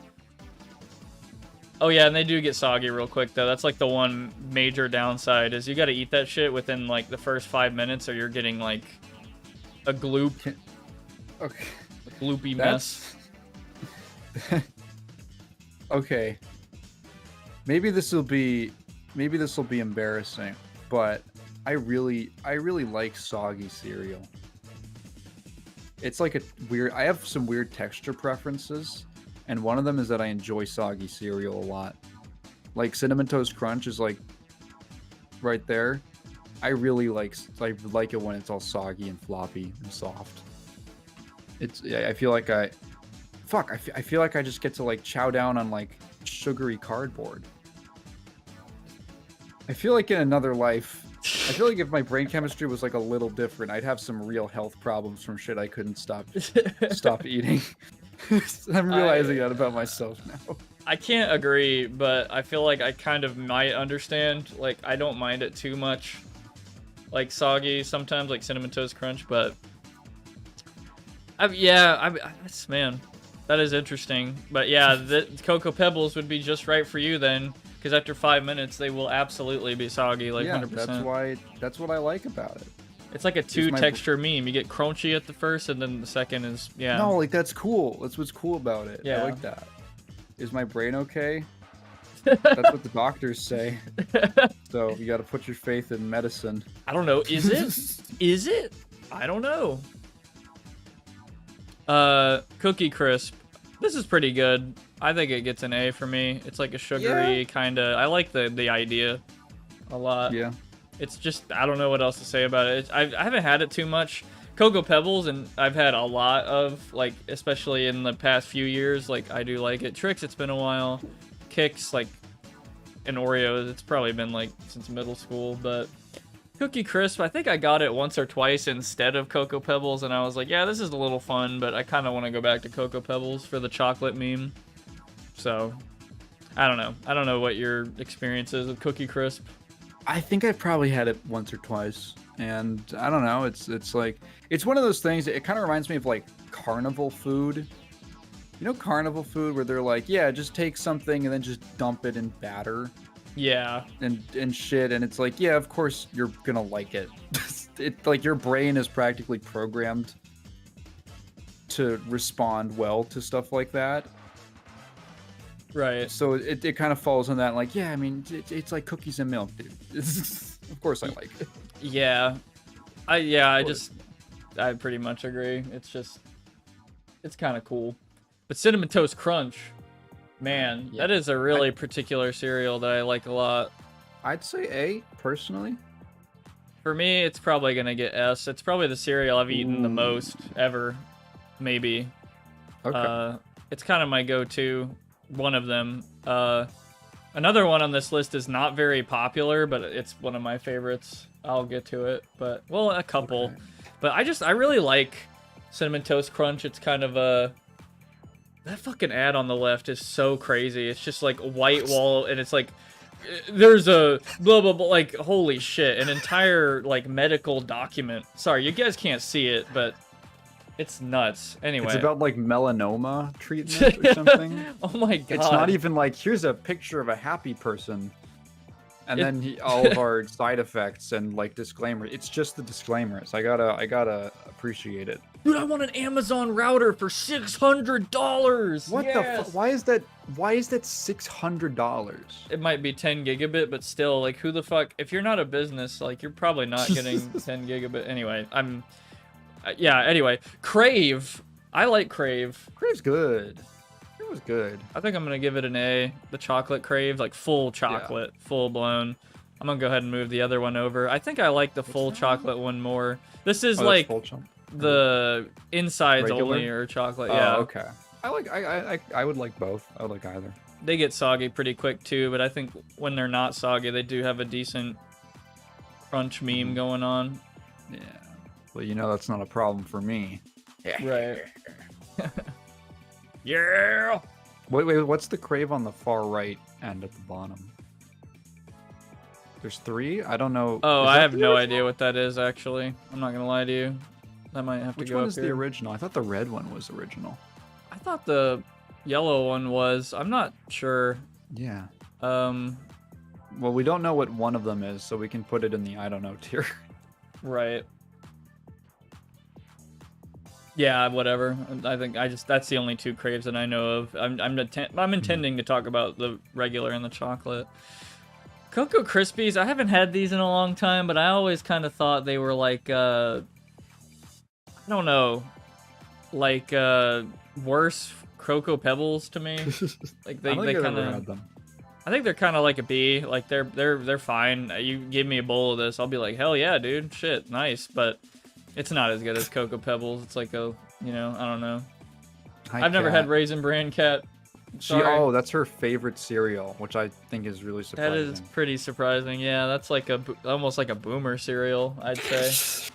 Oh, yeah, and they do get soggy real quick, though. That's, like, the one major downside is you gotta eat that shit within, like, the first 5 minutes or you're getting, like, a gloop. Okay. A gloopy mess. Okay. maybe this will be embarrassing, but I really like soggy cereal. It's like a weird. I have some weird texture preferences, and one of them is that I enjoy soggy cereal a lot. Like Cinnamon Toast Crunch is like right there. I really like it when it's all soggy and floppy and soft. I feel like I feel like I just get to like chow down on like sugary cardboard. I feel like in another life, I feel like if my brain chemistry was like a little different, I'd have some real health problems from shit I couldn't stop eating. I'm realizing that about myself now. I can't agree, but I feel like I kind of might understand. Like, I don't mind it too much. Like, soggy sometimes, like Cinnamon Toast Crunch, but... man, that is interesting. But yeah, the Cocoa Pebbles would be just right for you then, because after 5 minutes, they will absolutely be soggy, like 100%. That's what I like about it. It's like a two-texture meme. You get crunchy at the first, and then the second is, yeah. No, like, that's cool. That's what's cool about it. Yeah. I like that. Is my brain okay? That's what the doctors say. So you gotta put your faith in medicine. I don't know. Is it? Is it? I don't know. Cookie Crisp. This is pretty good. I think it gets an A for me. It's like a sugary kind of... I like the idea a lot. Yeah. It's just... I don't know what else to say about it. I haven't had it too much. Cocoa Pebbles, and I've had a lot of, like, especially in the past few years. Like, I do like it. Trix, it's been a while. Kix, like, and Oreos, it's probably been, like, since middle school. But Cookie Crisp, I think I got it once or twice instead of Cocoa Pebbles, and I was like, yeah, this is a little fun, but I kind of want to go back to Cocoa Pebbles for the chocolate meme. So, I don't know. I don't know what your experience is with Cookie Crisp. I think I probably had it once or twice, and I don't know. It's like, it's one of those things. It kind of reminds me of like carnival food. You know, carnival food where they're like, yeah, just take something and then just dump it in batter. Yeah. And shit, and it's like, yeah, of course you're gonna like it. It like your brain is practically programmed to respond well to stuff like that. Right. So it kind of falls on that, like, yeah, I mean, it's like cookies and milk, dude. Of course I like it. Yeah. I pretty much agree. It's just, it's kind of cool. But Cinnamon Toast Crunch, man, that is a really particular cereal that I like a lot. I'd say A, personally. For me, it's probably going to get S. It's probably the cereal I've eaten the most ever, maybe. Okay. It's kind of my go-to. One of them. Another one on this list is not very popular, but it's one of my favorites. I'll get to it, but well, a couple. Okay. But I really like Cinnamon Toast Crunch. It's kind of a... That fucking ad on the left is so crazy. It's just like white wall, and it's like there's a blah blah blah, like holy shit, an entire like medical document. Sorry, you guys can't see it, but it's nuts. Anyway, it's about like melanoma treatment or something. Oh my god! It's not even like, here's a picture of a happy person, and then all of our side effects and like disclaimers. It's just the disclaimers. I gotta appreciate it. Dude, I want an Amazon router for $600. What the fuck? Why is that $600? It might be 10 gigabit, but still, like, who the fuck? If you're not a business, like, you're probably not getting 10 gigabit. Anyway, yeah, anyway. Crave. I like Crave. Crave's good. It was good. I think I'm going to give it an A. The chocolate Crave, like, full chocolate, full blown. I'm going to go ahead and move the other one over. I think I like the full chocolate one more. This is, like... The insides only are chocolate. Yeah. Oh, okay. I would like both. I would like either. They get soggy pretty quick too, but I think when they're not soggy, they do have a decent crunch meme going on. Yeah. Well, you know that's not a problem for me. Right. Yeah. Wait. What's the Crave on the far right and at the bottom? There's 3. I don't know. Oh, I have no idea what that is actually. I'm not gonna lie to you. I might have to go up here. Which one is the original? I thought the red one was original. I thought the yellow one was. I'm not sure. Yeah. Well, we don't know what one of them is, so we can put it in the I don't know tier. Right. Yeah, whatever. I think that's the only two craves that I know of. I'm intending to talk about the regular and the chocolate. Cocoa Krispies, I haven't had these in a long time, but I always kind of thought they were like, I don't know, like worse Cocoa Pebbles to me. Like I don't they think I've kind ever of. had them. I think they're kind of like a B. Like they're fine. You give me a bowl of this, I'll be like, hell yeah, dude, shit, nice. But it's not as good as Cocoa Pebbles. It's like a, you know, I don't know. Hi, I've never had Cat. Raisin Bran Cat. She, Sorry. that's her favorite cereal, which I think is really That surprising. is pretty surprising. Yeah, that's like almost like a boomer cereal, I'd say.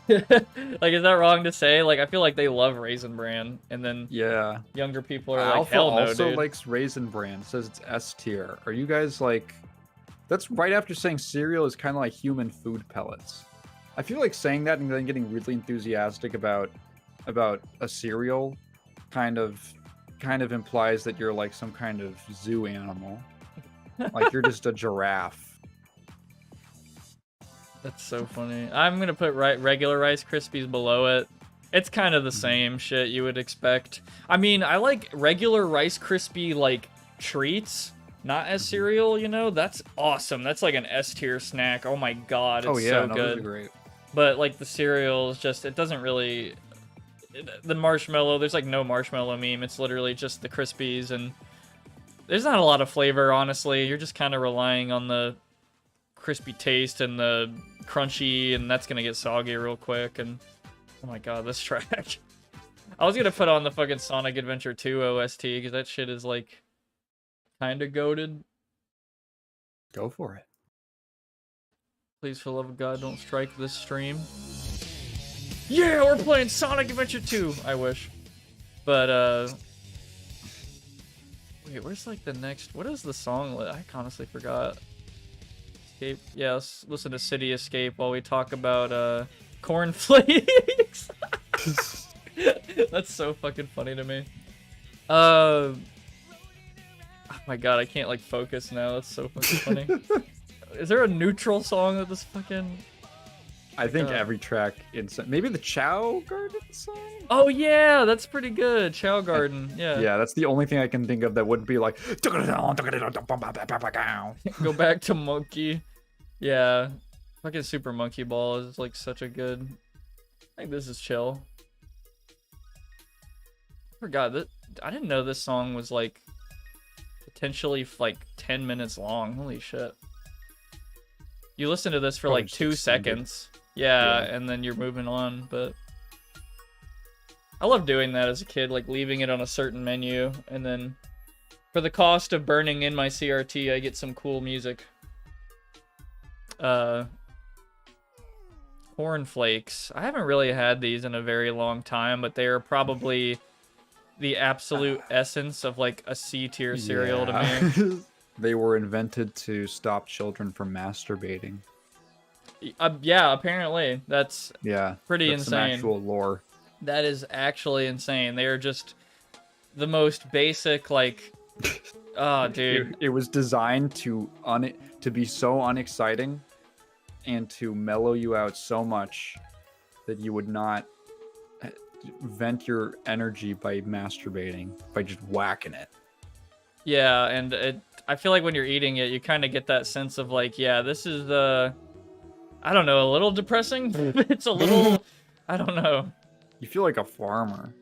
Like, is that wrong to say? Like, I feel like they love Raisin Bran, and then Yeah. younger people are like, Alpha hell no, also dude. likes Raisin Bran. Says it's S tier. Are you guys like? That's right after saying cereal is kind of like human food pellets. I feel like saying that and then getting really enthusiastic about a cereal kind of implies that you're like some kind of zoo animal. Like you're just a giraffe. That's so funny. I'm gonna put regular Rice Krispies below it. It's kind of the same shit you would expect. I mean, I like regular Rice Krispie like treats, not as cereal. You know, that's awesome. That's like an S tier snack. Oh my god, it's so no, good. those are great. But like the cereal is just, it doesn't really. The marshmallow, there's like no marshmallow meme. It's literally just the Krispies, and there's not a lot of flavor, honestly. You're just kind of relying on the crispy taste and the crunchy, and that's gonna get soggy real quick. And oh my god, this track. I was gonna put on the fucking Sonic Adventure 2 OST because that shit is like kind of goated. Go for it. Please, for the love of God, don't strike this stream. Yeah, we're playing Sonic Adventure 2. I wish, but wait, where's like the next? What is the song? I honestly forgot. Escape. Yeah, let's listen to City Escape while we talk about cornflakes. That's so fucking funny to me. Oh my god, I can't like focus now. That's so fucking funny. Is there a neutral song of this fucking? I think every track in maybe the Chow Garden song. Oh yeah, that's pretty good. Chow Garden. Yeah. Yeah, that's the only thing I can think of that wouldn't be like. Go back to Monkey. Yeah. Fucking Super Monkey Ball is like such a good. I think this is chill. I forgot that. I didn't know this song was like potentially like 10 minutes long. Holy shit. You listen to this for like 2 seconds. Yeah, and then you're moving on, but I love doing that as a kid, like leaving it on a certain menu, and then for the cost of burning in my CRT, I get some cool music. Cornflakes. I haven't really had these in a very long time, but they are probably the absolute essence of like a C tier cereal to me. They were invented to stop children from masturbating. Yeah, apparently. That's pretty that's insane. Some actual lore. That is actually insane. They are just the most basic, like, oh, dude. It was designed to be so unexciting and to mellow you out so much that you would not vent your energy by masturbating, by just whacking it. Yeah, and I feel like when you're eating it, you kind of get that sense of like, yeah, this is I don't know, a little depressing. It's a little, I don't know. You feel like a farmer.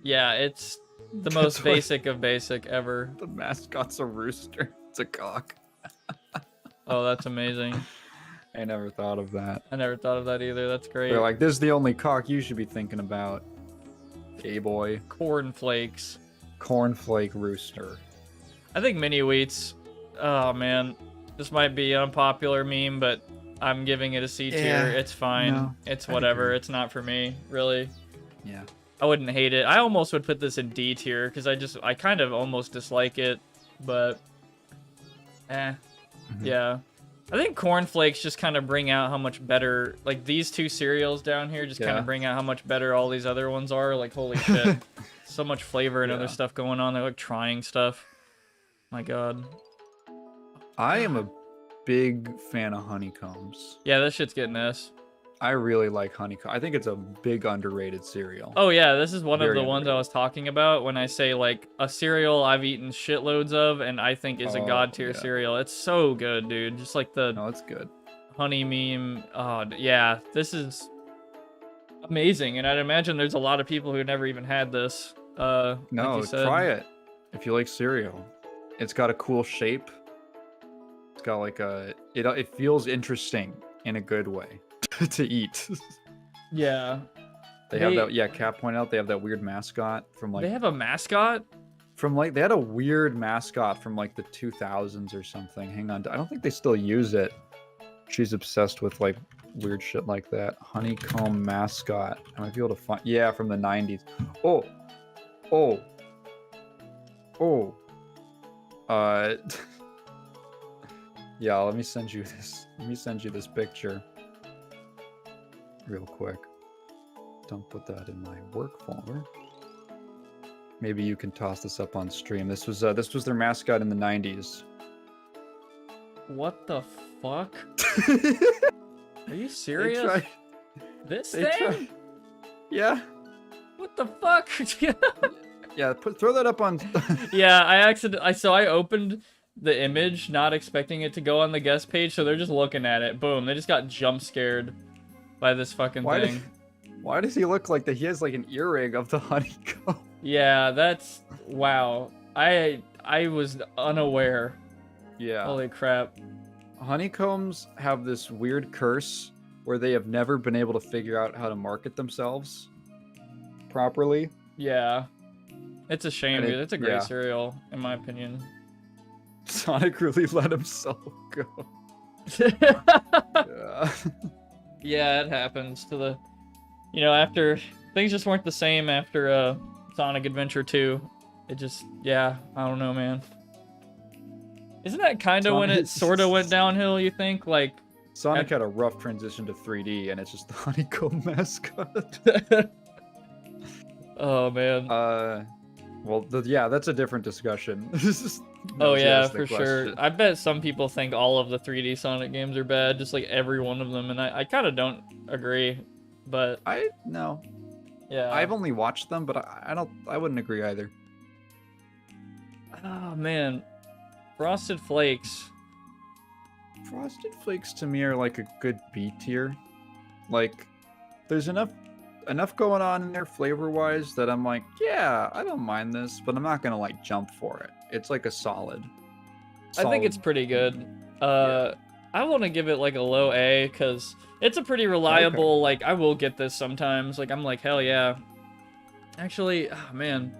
Yeah, it's the most basic of basic ever. The mascot's a rooster. It's a cock. Oh, that's amazing. I never thought of that. I never thought of that either. That's great. They're like, this is the only cock you should be thinking about. Gay boy. Cornflakes. Cornflake rooster. I think mini wheats. Oh man, this might be an unpopular meme, but I'm giving it a C tier. Yeah, It's fine. no, It's whatever. It's not for me, really. Yeah. I wouldn't hate it. I almost would put this in D tier because I kind of almost dislike it, but yeah. I think cornflakes just kind of bring out how much better, like these two cereals down here just kind of bring out how much better all these other ones are. Like, holy shit. So much flavor and other stuff going on. They're like trying stuff. My god. I am a big fan of honeycombs. Yeah, that shit's getting S. I really like honeycomb. I think it's a big underrated cereal. Oh yeah, this is one of Very the ones I underrated. was talking about when I say like a cereal I've eaten shitloads of and I think is a god tier yeah. cereal. It's so good, dude. Just like the No, it's good. honey meme. Oh yeah, this is amazing, and I'd imagine there's a lot of people who never even had this. Like No, you said. try it if you like cereal. It's got a cool shape. It's got like it feels interesting in a good way to eat. Yeah. They have that, yeah, Cat pointed out they have that weird mascot from like They have a mascot? they had a weird mascot from like the 2000s or something. Hang on, I don't think they still use it. She's obsessed with like weird shit like that. Honeycomb mascot. I might be able to find, yeah, from the 90s. Oh. Yeah, let me send you this picture real quick. Don't put that in my work folder. Maybe you can toss this up on stream. This was their mascot in the 90s. What the fuck? Are you serious? This thing? Yeah. What the fuck? Yeah, throw that up on. Yeah, I opened the image not expecting it to go on the guest page, so they're just looking at it. Boom, they just got jump scared by this fucking thing. Why does he look like that? He has like an earring of the honeycomb. Yeah, that's wow. I was unaware. Yeah. Holy crap. Honeycombs have this weird curse where they have never been able to figure out how to market themselves properly. Yeah. It's a shame, dude. It's a great yeah. cereal, in my opinion. Sonic really let himself go. Yeah. Yeah, it happens to the... You know, after... Things just weren't the same after Sonic Adventure 2. It just... Yeah, I don't know, man. Isn't that kind of when it sort of went downhill, you think? Like... Sonic had a rough transition to 3D, and it's just the honeycomb mascot. Oh, man. Well, yeah, that's a different discussion. Oh yeah, for sure. I bet some people think all of the 3D Sonic games are bad, just like every one of them, and I kind of don't agree, but... No. Yeah. I've only watched them, but I wouldn't agree either. Oh, man. Frosted Flakes. Frosted Flakes to me are like a good B tier. Like, there's enough going on in there flavor-wise that I'm like, yeah, I don't mind this, but I'm not gonna like jump for it. It's like a solid. I think it's pretty good. Yeah. I want to give it like a low A because it's a pretty reliable. Okay. Like I will get this sometimes. Like I'm like hell yeah. Actually, oh, man,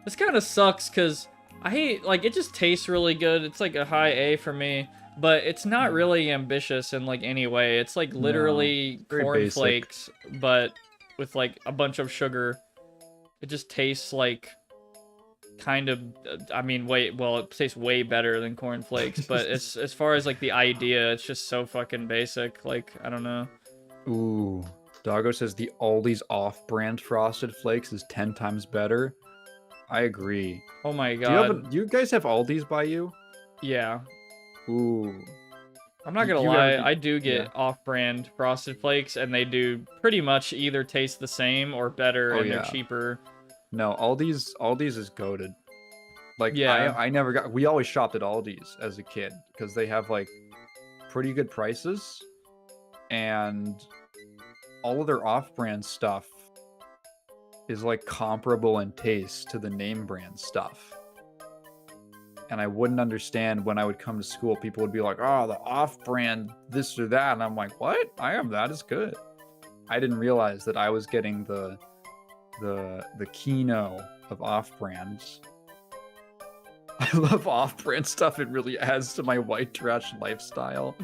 this kind of sucks because I hate like it just tastes really good. It's like a high A for me, but it's not really ambitious in like any way. It's like literally cornflakes, but with like a bunch of sugar. It just tastes like kind of I mean it tastes way better than cornflakes, but it's as far as like the idea, it's just so fucking basic. Like I don't know. Ooh. Doggo says the Aldi's off-brand Frosted Flakes is 10 times better. I agree. Oh my god. Do you guys have Aldi's by you? Yeah. Ooh. I'm not gonna lie, I do get off-brand Frosted Flakes, and they do pretty much either taste the same or better, and they're cheaper. No, Aldi's is goated. Like, yeah. we always shopped at Aldi's as a kid, because they have, like, pretty good prices, and all of their off-brand stuff is, like, comparable in taste to the name brand stuff. And I wouldn't understand when I would come to school, people would be like, oh, the off-brand this or that. And I'm like, what? That is good. I didn't realize that I was getting the Kino of off-brands. I love off-brand stuff. It really adds to my white trash lifestyle.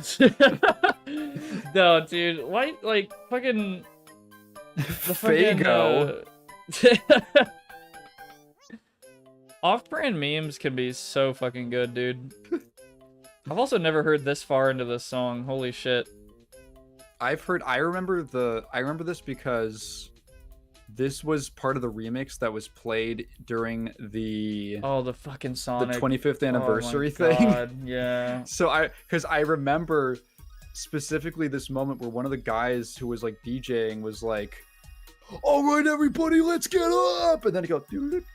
No, dude. White, like, fucking... The Fago. Off-brand memes can be so fucking good, dude. I've also never heard this far into this song. Holy shit. I remember this because this was part of the remix that was played during the fucking Sonic, the 25th anniversary thing. God, yeah. So because I remember specifically this moment where one of the guys who was like DJing was like, "All right, everybody, let's get up," and then he goes, "Let's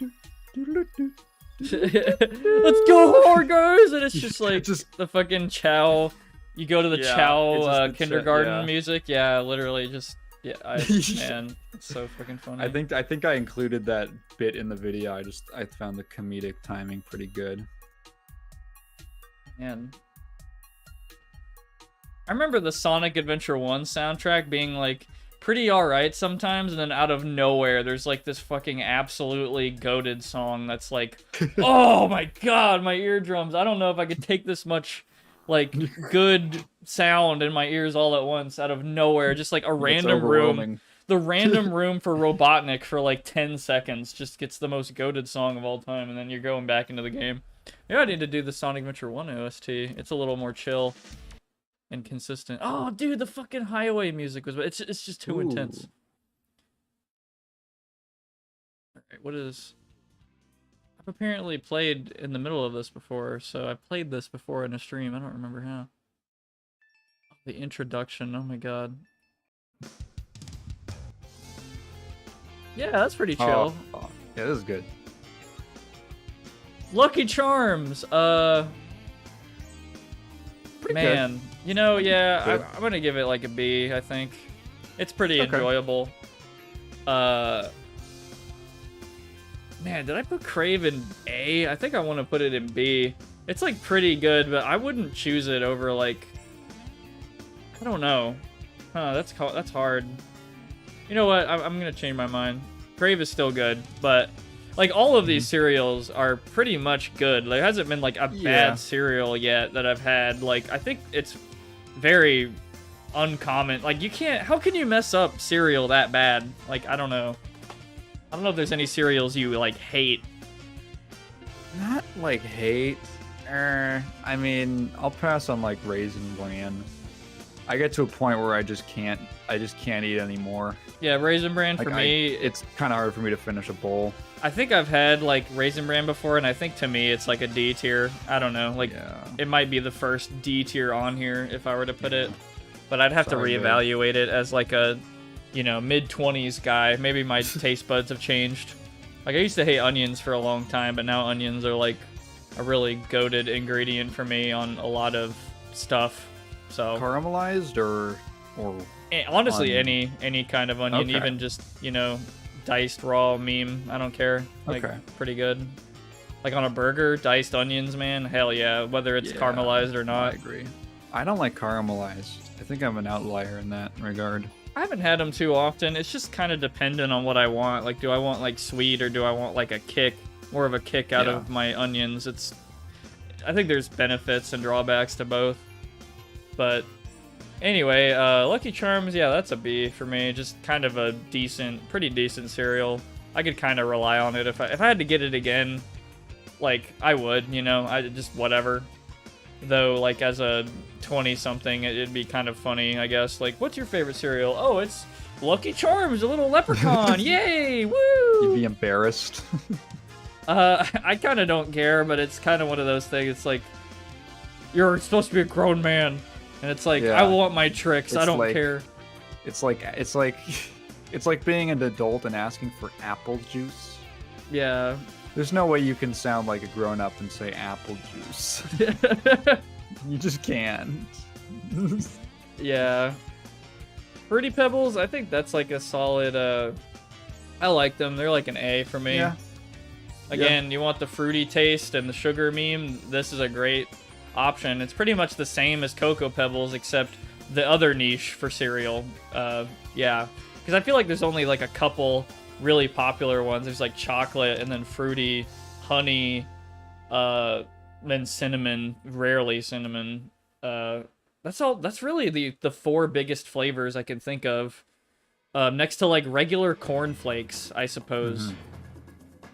go hard, guys!" And it's just like the fucking Chow. You go to the Chow kindergarten music. Yeah, literally just man, it's so fucking funny. I think I included that bit in the video. I found the comedic timing pretty good. Man. I remember the Sonic Adventure 1 soundtrack being like pretty alright sometimes, and then out of nowhere there's like this fucking absolutely goated song that's like, oh my god, my eardrums. I don't know if I could take this much like good sound in my ears all at once out of nowhere. Just like a random room. The random room for Robotnik for like 10 seconds just gets the most goated song of all time, and then you're going back into the game. Maybe I need to do the Sonic Adventure 1 OST. It's a little more chill and consistent. Oh, dude, the fucking highway music was... It's just too intense. Alright, what is... I've apparently played in the middle of this before, so I played this before in a stream. I don't remember how. Oh, the introduction, oh my god. Yeah, that's pretty chill. Yeah, this is good. Lucky Charms, pretty man, good. You know, yeah, I'm gonna give it like a B, I think. It's pretty enjoyable. Man, did I put Crave in A? I think I want to put it in B. It's like pretty good, but I wouldn't choose it over like, I don't know. Huh, that's hard. You know what? I'm gonna change my mind. Crave is still good, but like all of these cereals are pretty much good. There hasn't been like a bad cereal yet that I've had. Like I think it's very uncommon. Like you can't. How can you mess up cereal that bad? Like I don't know. I don't know if there's any cereals you like hate. Not like hate. I mean, I'll pass on like Raisin Bran. I get to a point where I just can't eat anymore. Yeah, Raisin Bran for me, it's kind of hard for me to finish a bowl. I think I've had like Raisin Bran before, and I think to me it's like a D tier. I don't know, like it might be the first D tier on here if I were to put it, but I'd have to reevaluate it as like a, you know, mid-20s guy. Maybe my taste buds have changed. Like I used to hate onions for a long time, but now onions are like a really goated ingredient for me on a lot of stuff. So caramelized or honestly any kind of onion, even just, you know, diced raw meme, I don't care. Like pretty good. Like on a burger, diced onions, man, hell yeah, whether it's caramelized or not. I agree. I don't like caramelized. I think I'm an outlier in that regard. I haven't had them too often. It's just kind of dependent on what I want. Like, do I want like sweet or do I want like a kick, more of a kick out of my onions? I think there's benefits and drawbacks to both. But anyway, Lucky Charms, yeah, that's a B for me. Just kind of a pretty decent cereal. I could kind of rely on it. If I had to get it again, like, I would, you know, I just whatever. Though, like, as a 20-something, it'd be kind of funny, I guess. Like, what's your favorite cereal? Oh, it's Lucky Charms, a little leprechaun. Yay! Woo! You'd be embarrassed. I kind of don't care, but it's kind of one of those things. It's like, you're supposed to be a grown man. And it's like, I want my tricks. I don't care. It's like being an adult and asking for apple juice. Yeah. There's no way you can sound like a grown-up and say apple juice. You just can't. Yeah. Fruity Pebbles, I think that's like a solid, I like them. They're like an A for me. Yeah. Again, you want the fruity taste and the sugar meme, this is a great option. It's pretty much the same as Cocoa Pebbles, except the other niche for cereal. Yeah, because I feel like there's only like a couple really popular ones. There's like chocolate and then fruity, honey, then cinnamon, rarely cinnamon. That's all. That's really the four biggest flavors I can think of. Next to like regular cornflakes, I suppose.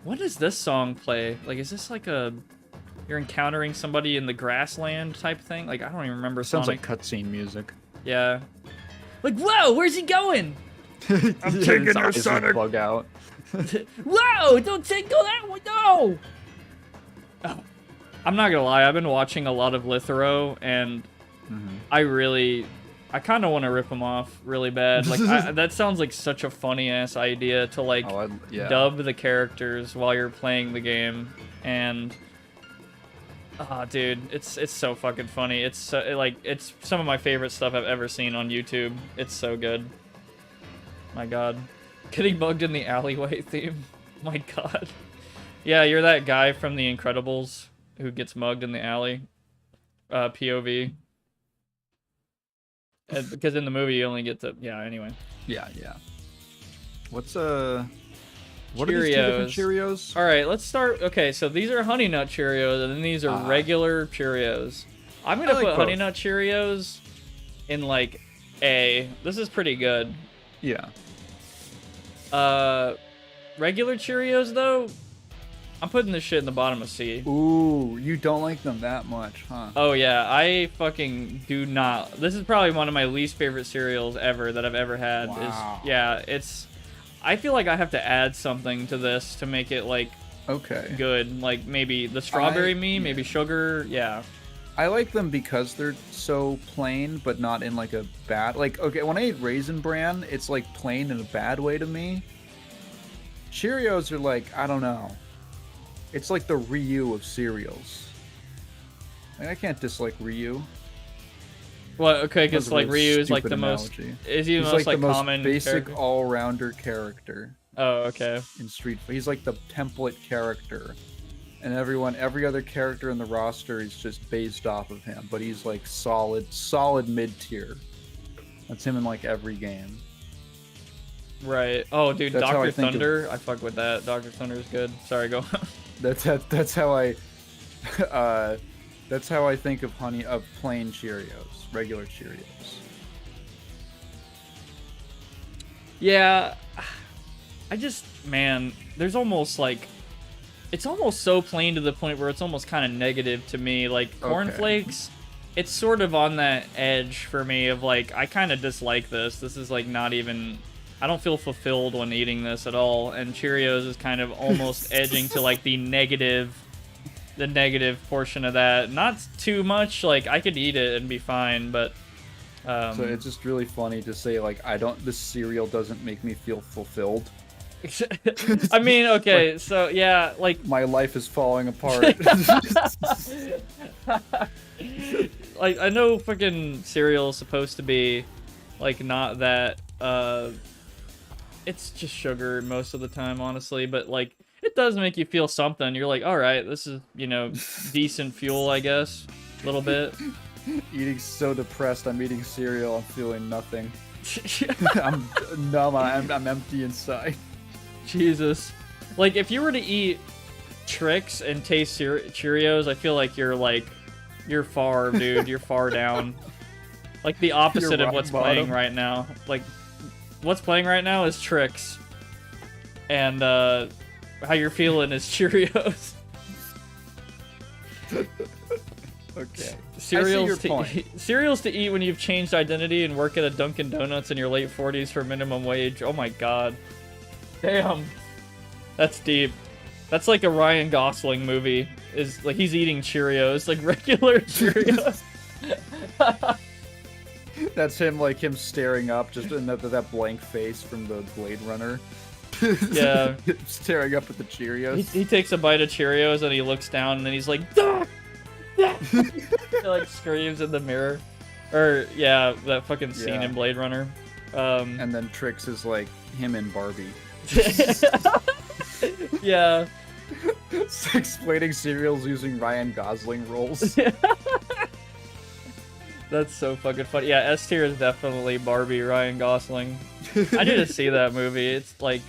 What does this song play? Like, is this like a... You're encountering somebody in the grassland type thing? Like, I don't even remember Sonic. Sounds like cutscene music. Yeah. Like, whoa, where's he going? I'm taking your Sonic. Bug out. Whoa, don't go that way, no! Oh. I'm not gonna lie, I've been watching a lot of Lithero, and I kind of want to rip him off really bad. Like that sounds like such a funny ass idea to like dub the characters while you're playing the game, and dude, it's so fucking funny. It's so, like it's some of my favorite stuff I've ever seen on YouTube. It's so good. My God, getting bugged in the alleyway theme. My God. Yeah, you're that guy from The Incredibles who gets mugged in the alley. POV. Because in the movie you only get to anyway. Yeah. What are these two different Cheerios? All right, let's start. Okay, so these are Honey Nut Cheerios, and then these are regular Cheerios. I'm gonna put both. Honey Nut Cheerios in like A. This is pretty good. Yeah. Regular Cheerios though, I'm putting this shit in the bottom of C. Ooh, you don't like them that much, huh? Oh yeah, I fucking do not. This is probably one of my least favorite cereals ever that I've ever had. Wow. I feel like I have to add something to this to make it like good. Like maybe the strawberry maybe sugar. Yeah. I like them because they're so plain, but not in like a bad. Like when I eat Raisin Bran, it's like plain in a bad way to me. Cheerios are like, I don't know. It's like the Ryu of cereals. Like, I can't dislike Ryu. Well, okay, because like Ryu is like the most. Is he the most like common basic all-rounder character? Oh, okay. In Street Fighter, he's like the template character, and every other character in the roster is just based off of him. But he's like solid mid-tier. That's him in like every game. Right. Oh, dude, Dr. Thunder. I fuck with that. Dr. Thunder is good. Sorry, go on. That's how I that's how I think of plain Cheerios, regular Cheerios. Yeah, man, there's almost like it's almost so plain to the point where it's almost kind of negative to me. Like cornflakes, it's sort of on that edge for me of like I kind of dislike this. This is like not even. I don't feel fulfilled when eating this at all, and Cheerios is kind of almost edging to like the negative portion of that. Not too much, like I could eat it and be fine, but so it's just really funny to say like this cereal doesn't make me feel fulfilled. I mean, okay, like, so yeah, like my life is falling apart. Like I know fucking cereal is supposed to be like not that it's just sugar most of the time, honestly, but like it does make you feel something. You're like, all right, this is, decent fuel, I guess, a little bit. Eating so depressed, I'm eating cereal, I'm feeling nothing. I'm numb, I'm empty inside. Jesus. Like if you were to eat Trix and taste Cheerios, I feel like you're far, dude. You're far down. Like the opposite of what's playing right now. Like what's playing right now is Trix, and how you're feeling is Cheerios. Okay. Cereals to eat when you've changed identity and work at a Dunkin' Donuts in your late 40s for minimum wage. Oh my God. Damn. That's deep. That's like a Ryan Gosling movie. Is like he's eating Cheerios, like regular Cheerios. That's him staring up, just in that blank face from the Blade Runner. Yeah. Staring up at the Cheerios. He takes a bite of Cheerios and he looks down and then he's like, "Duh! Duh!" He like screams in the mirror. Or yeah, that fucking scene in Blade Runner. And then Trix is like him and Barbie. Yeah. It's explaining cereals using Ryan Gosling roles. That's so fucking funny. Yeah, S tier is definitely Barbie, Ryan Gosling. I need to see that movie. It's like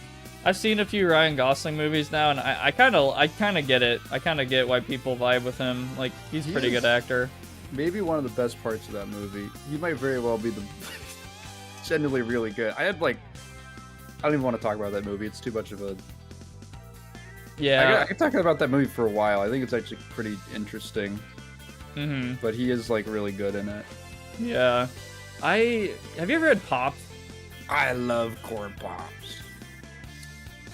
I've seen a few Ryan Gosling movies now, and I kind of get it. I kind of get why people vibe with him. Like he's a pretty good actor. Maybe one of the best parts of that movie. He might very well be genuinely really good. I don't even want to talk about that movie. It's too much of a. Yeah. I could talk about that movie for a while. I think it's actually pretty interesting. Mm-hmm. But he is like really good in it. Yeah. Have you ever had Pops? I love corn pops.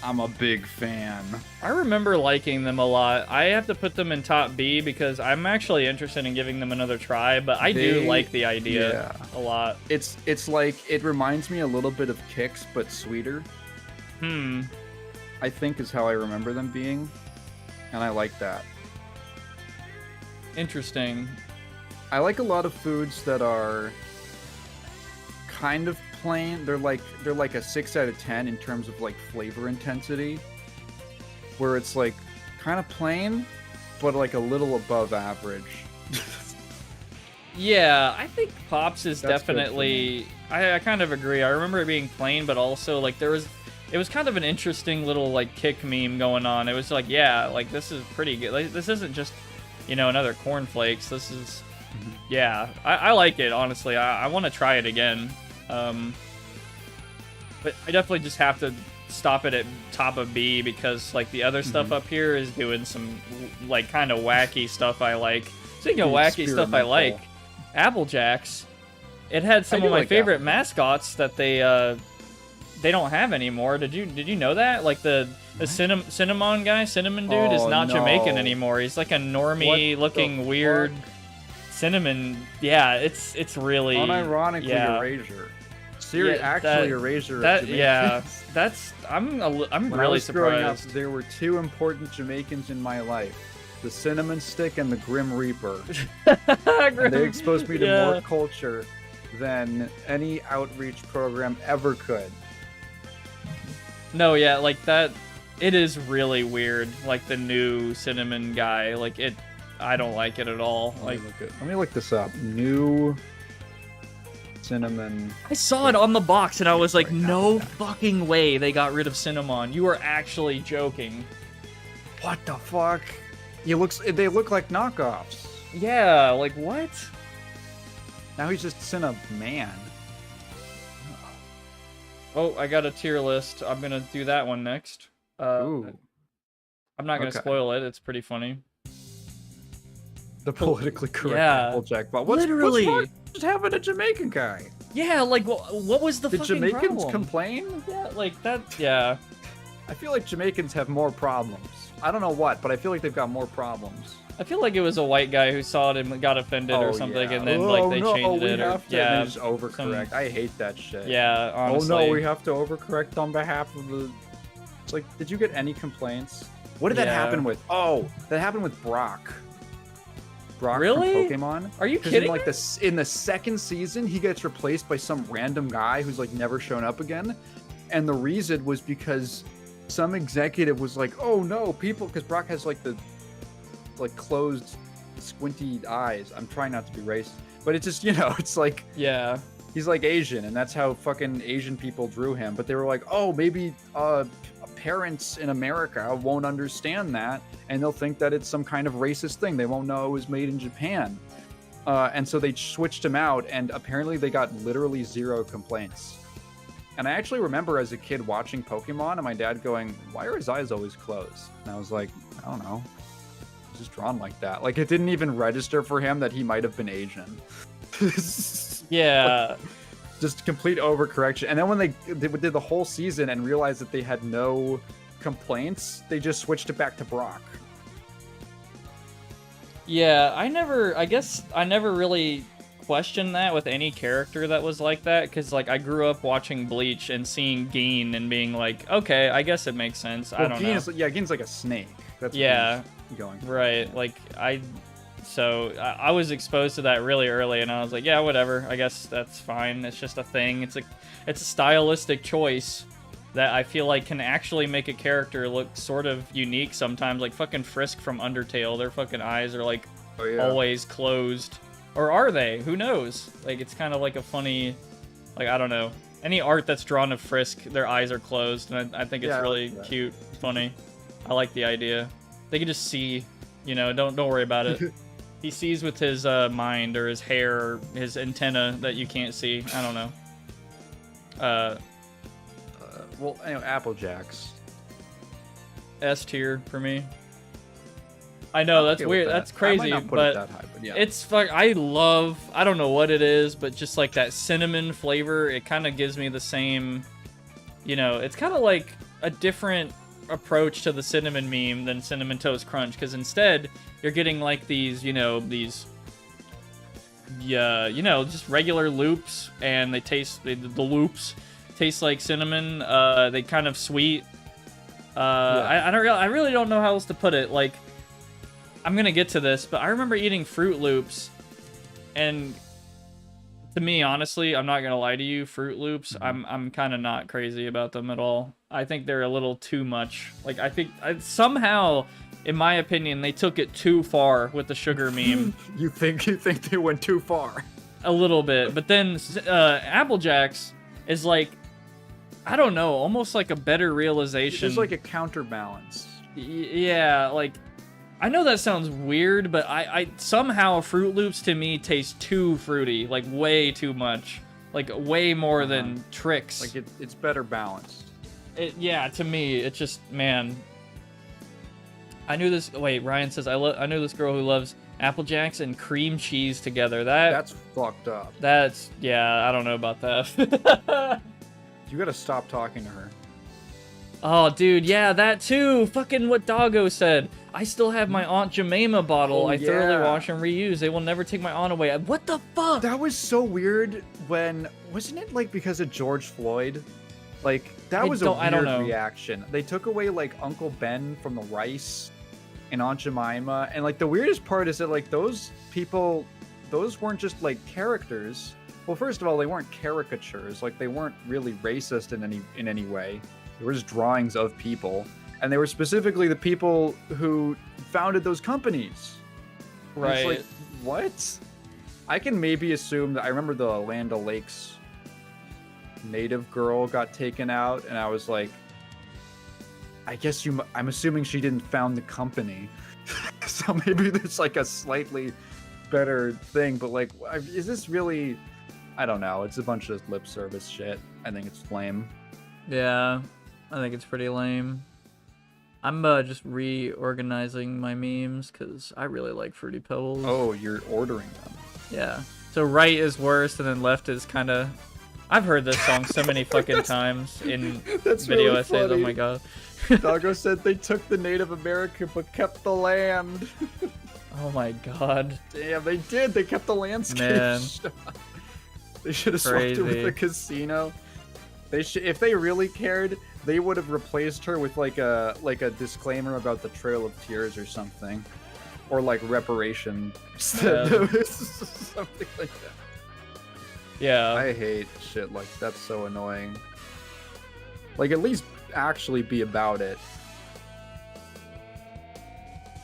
I'm a big fan. I remember liking them a lot. I have to put them in top B because I'm actually interested in giving them another try, but I do like the idea a lot. It's like, it reminds me a little bit of Kix, but sweeter. I think is how I remember them being, and I like that. Interesting. I like a lot of foods that are kind of plain. They're like a 6 out of 10 in terms of like flavor intensity, where it's like kind of plain, but like a little above average. Yeah, I think Pops is That's definitely. I kind of agree. I remember it being plain, but also like it was kind of an interesting little like kick meme going on. It was like, yeah, like this is pretty good. Like, this isn't just, you know, another cornflakes. This is, yeah, I like it, honestly. I want to try it again. But I definitely just have to stop it at top of B because like the other stuff up here is doing some like kind of wacky stuff I like. Speaking of wacky stuff I like, Apple Jacks. It had some of my favorite mascots that they don't have anymore. Did you know that? Like the cinnamon guy, cinnamon dude, is not Jamaican anymore. He's like a normie looking weird cinnamon. Yeah, it's really unironically Erasure. Actually Erasure. That's I'm really surprised. Up, there were two important Jamaicans in my life: the Cinnamon Stick and the Grim Reaper. And they exposed me to more culture than any outreach program ever could. No, yeah, like that. It is really weird. Like the new cinnamon guy. Like it. I don't like it at all. Like, let me look this up. New cinnamon. I saw it on the box and I was like, no fucking way they got rid of cinnamon. You are actually joking. What the fuck? They look like knockoffs. Yeah, like what? Now he's just Cinnamon. Oh, I got a tier list. I'm gonna do that one next. Ooh. I'm not gonna spoil it. It's pretty funny. The politically correct Applejack bot. What's wrong with having a Jamaican guy? Yeah, like what was the fucking problem? Did Jamaicans complain? Yeah, like that. Yeah. I feel like Jamaicans have more problems. I don't know what, but I feel like they've got more problems. I feel like it was a white guy who saw it and got offended or something, and then like they changed it. Or, they just overcorrect. I hate that shit. Yeah, honestly. Oh no, we have to overcorrect on behalf of the. It's like, did you get any complaints? What did that happen with? Oh, that happened with Brock. Brock from Pokemon. Are you kidding? In the second season, he gets replaced by some random guy who's like never shown up again, and the reason was because some executive was like, "Oh no, people," because Brock has like the closed, squinty eyes. I'm trying not to be racist, but it's just, you know, it's like, he's like Asian, and that's how fucking Asian people drew him. But they were like, "Oh, maybe parents in America won't understand that, and they'll think that it's some kind of racist thing. They won't know it was made in Japan." And so they switched him out, and apparently they got literally 0 complaints. And I actually remember as a kid watching Pokemon and my dad going, "Why are his eyes always closed?" And I was like, I don't know. He's just drawn like that. Like, it didn't even register for him that he might have been Asian. Yeah. Just complete overcorrection. And then when they did the whole season and realized that they had no complaints, they just switched it back to Brock. Yeah, I guess I never really questioned that with any character that was like that, because like I grew up watching Bleach and seeing Gin and being like, okay, I guess it makes sense. I don't know. Gin's like a snake. That's going for. Right. Like I was exposed to that really early, and I was like, yeah, whatever. I guess that's fine. It's just a thing. It's a stylistic choice that I feel like can actually make a character look sort of unique sometimes. Like fucking Frisk from Undertale, their fucking eyes are like always closed. Or are they? Who knows? Like, it's kind of like a funny, like, I don't know. Any art that's drawn of Frisk, their eyes are closed, and I think it's really cute, funny. I like the idea. They can just see, you know, don't worry about it. He sees with his mind or his hair or his antenna that you can't see. I don't know. Well, anyway, Applejacks. S tier for me. I know, that's weird. That's crazy, but, it's fuck. I don't know what it is, but just like that cinnamon flavor, it kind of gives me the same, you know, it's kind of like a different approach to the cinnamon meme than Cinnamon Toast Crunch, because instead you're getting like these, just regular loops, and they taste the loops taste like cinnamon. They kind of sweet. I really don't know how else to put it. Like, I'm gonna get to this, but I remember eating Fruit Loops, and to me, honestly, I'm not gonna lie to you, Fruit Loops, I'm kind of not crazy about them at all. I think they're a little too much. Like, I think somehow, in my opinion, they took it too far with the sugar meme. You think they went too far? A little bit, but then Apple Jacks is like, I don't know, almost like a better realization. There's like a counterbalance. Yeah, like, I know that sounds weird, but I somehow Fruit Loops to me taste too fruity, like way too much, like way more than Trix. Like it's better balanced. Yeah, to me, it's just, man. I knew this. Wait, Ryan says I knew this girl who loves Apple Jacks and cream cheese together. That's fucked up. That's, yeah, I don't know about that. You gotta stop talking to her. Oh, dude, yeah, that too. Fucking what Doggo said. I still have my Aunt Jemima bottle. I thoroughly wash and reuse. They will never take my aunt away. What the fuck? That was so weird when... Wasn't it, like, because of George Floyd? Like, that was a weird reaction. They took away, like, Uncle Ben from the rice and Aunt Jemima. And, like, the weirdest part is that, like, those people... Those weren't just, like, characters. Well, first of all, they weren't caricatures. Like, they weren't really racist in any way. They were just drawings of people. And they were specifically the people who founded those companies. Right. It's like, what? I can maybe assume that I remember the Land O'Lakes native girl got taken out, and I was like, I'm assuming she didn't found the company. So maybe there's like a slightly better thing, but like, is this really... I don't know. It's a bunch of lip service shit. I think it's lame. Yeah, I think it's pretty lame. I'm just reorganizing my memes because I really like Fruity Pebbles. Oh, you're ordering them. Yeah. So right is worst, and then left is kind of... I've heard this song so many fucking times in video really essays. funny. Oh my god. Doggo said they took the Native American but kept the land. Oh my god. Damn, they did. They kept the landscape. Man. They should have swapped it with the casino. If they really cared, they would have replaced her with like a disclaimer about the Trail of Tears or something, or like reparation. Yeah. Something like that. Yeah. I hate shit like that's so annoying. Like, at least actually be about it.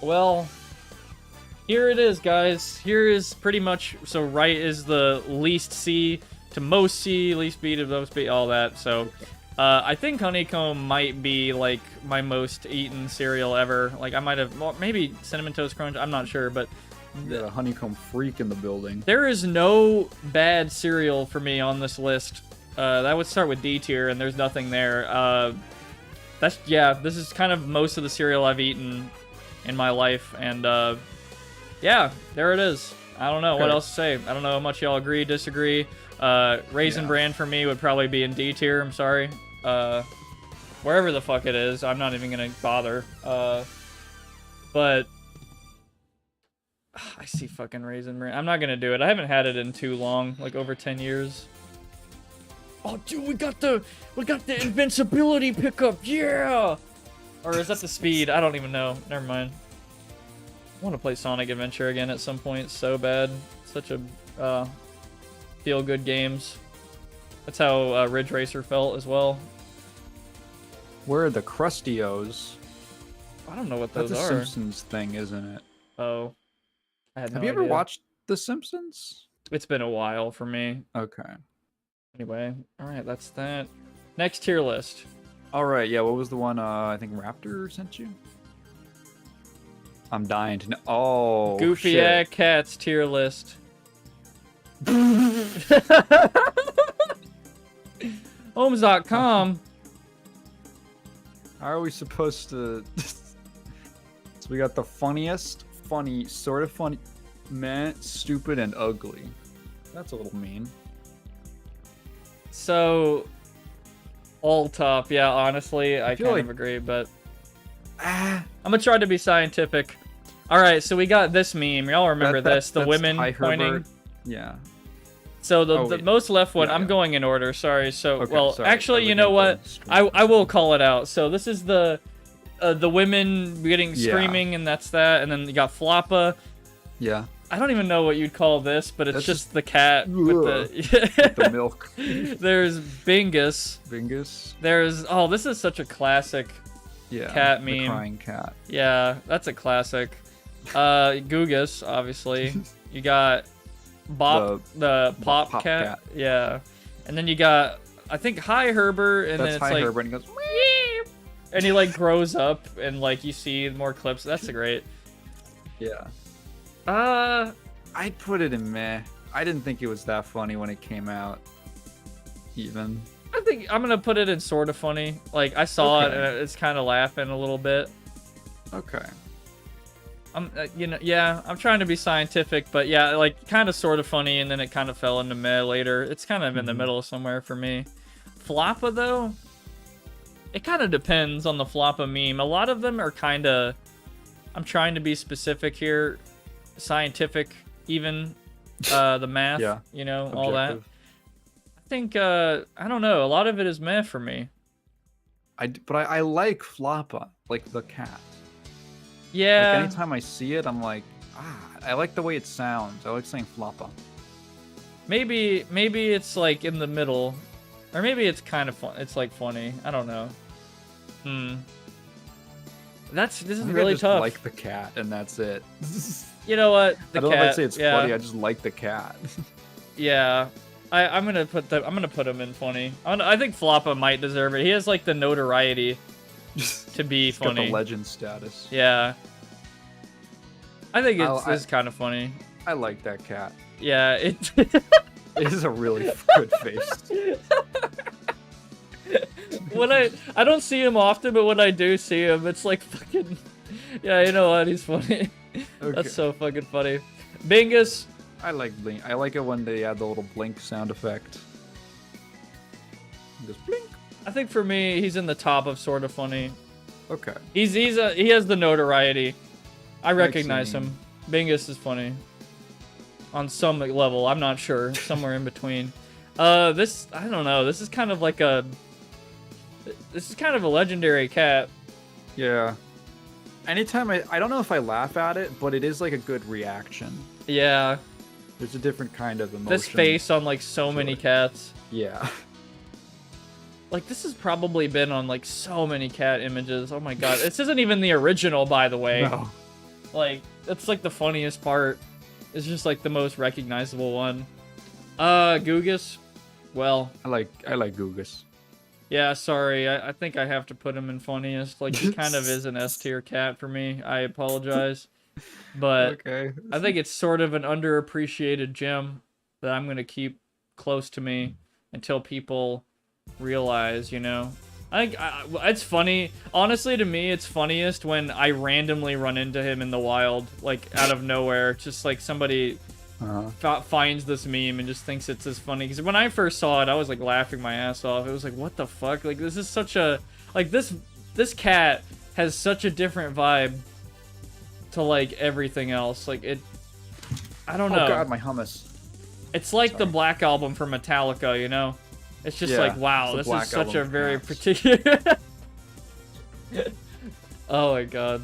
Well, here it is, guys. Here is pretty much... So right is the least C to most C, least B to most B, all that. So I think Honeycomb might be, like, my most eaten cereal ever. Like, I might have... Well, maybe Cinnamon Toast Crunch. I'm not sure, but... You got a Honeycomb freak in the building. There is no bad cereal for me on this list. That would start with D tier, and there's nothing there. This is kind of most of the cereal I've eaten in my life, and yeah, there it is. I don't know what else to say. I don't know how much y'all agree, disagree. Raisin Bran for me would probably be in D tier. I'm sorry. Wherever the fuck it is, I'm not even gonna bother. But I see fucking Raisin Bran. I'm not gonna do it. I haven't had it in too long, like over 10 years. Oh, dude, we got the invincibility pickup, yeah! Or is that the speed? I don't even know. Never mind. I want to play Sonic Adventure again at some point so bad. Such a feel-good games. That's how Ridge Racer felt as well. Where are the Crustios? I don't know what those are. That's a Simpsons thing, isn't it? Oh. I had no Have you ever idea. watched The Simpsons? It's been a while for me. Okay. Anyway, alright, that's that. Next tier list. Alright, yeah, what was the one I think Raptor sent you? I'm dying to know. Oh, Goofy shit. Cats tier list. Homes.com. How are we supposed to... So we got the funniest, funny, sort of funny, meh, stupid, and ugly. That's a little mean. So, All top, yeah, honestly, I feel kind like- of agree, but Ah, I'm gonna try to be scientific. All right, so we got this meme. Y'all remember this? The that's women Ty pointing. Herbert. Yeah. So the, Oh, the wait. most left one, Yeah, I'm yeah. going in order. Sorry. So Okay, well, sorry. I actually, was you know looking at what? the screen. I will call it out. So this is the women getting Yeah. screaming, and that's that. And then you got Floppa. Yeah. I don't even know what you'd call this, but it's That's just the cat with With the milk. There's Bingus. Bingus. There's this is such a classic. Yeah. Cat The meme. crying cat. Yeah, that's a classic. Gugus, obviously. You got Bop, the pop Pop cat. cat. Yeah. And then you got, I think, Hi Herbert, and That's then it's Ty like, Herbert, and he goes. and he like grows up, and like you see more clips. That's great. Yeah. Uh, I'd put it in meh. I didn't think it was that funny when it came out. Even. I think I'm gonna put it in sort of funny. Like I saw it, Okay. and it's kind of laughing a little bit. Okay. I'm, yeah, I'm trying to be scientific, but yeah, like kind of sort of funny, and then it kind of fell into meh later. It's kind of in the middle somewhere for me. Floppa though, it kind of depends on the Floppa meme. A lot of them are kind of, I'm trying to be specific here, scientific even, the math, Yeah. you know, all that. Objective. I think, I don't know, a lot of it is meh for me. But I like Floppa, like the cat. Yeah. Like anytime I see it, I'm like, I like the way it sounds. I like saying Floppa. Maybe it's like in the middle, or maybe it's kind of fun. It's like funny. I don't know. This is I think really I just tough. like the cat, and that's it. You know what? The I don't cat. know if I'd say it's yeah, funny. I just like the cat. yeah. I'm gonna put him in funny. I think Floppa might deserve it. He has like the notoriety to be He's got funny. the legend status. Yeah. I think I- it's kind of funny. I like that cat. Yeah. It. It is a really good face. When I don't see him often, but when I do see him, it's like fucking. Yeah, you know what? He's funny. Okay. That's so fucking funny. Bingus. I like blink. I like it when they add the little blink sound effect. Just blink. I think for me, he's in the top of sort of funny. Okay. He has the notoriety. I recognize seeing- him. Bingus is funny. On some level, I'm not sure. Somewhere in between. This I don't know. This is kind of like a. This is kind of a legendary cat. Yeah. Anytime I don't know if I laugh at it, but it is like a good reaction. Yeah. There's a different kind of emotion. This face on like so to many it. cats. Yeah. Like this has probably been on like so many cat images. Oh my god. This isn't even the original, by the way. No. Like that's like the funniest part. It's just like the most recognizable one. Gugus. Well, I like Gugus. yeah, sorry. I think I have to put him in funniest. Like he kind of is an S tier cat for me. I apologize. But Okay. I think it's sort of an underappreciated gem that I'm going to keep close to me until people realize, you know. I think it's funny. Honestly, to me, it's funniest when I randomly run into him in the wild, like out of nowhere. Just like somebody finds this meme and just thinks it's as funny. Because when I first saw it, I was like laughing my ass off. It was like, what the fuck? Like this is such a like this cat has such a different vibe to like everything else. Like it, I don't know. Oh god, my hummus. It's like the Sorry. Black Album from Metallica, you know? It's just Yeah, like, wow, it's this the Black is such Album a very cats. particular. Oh my god.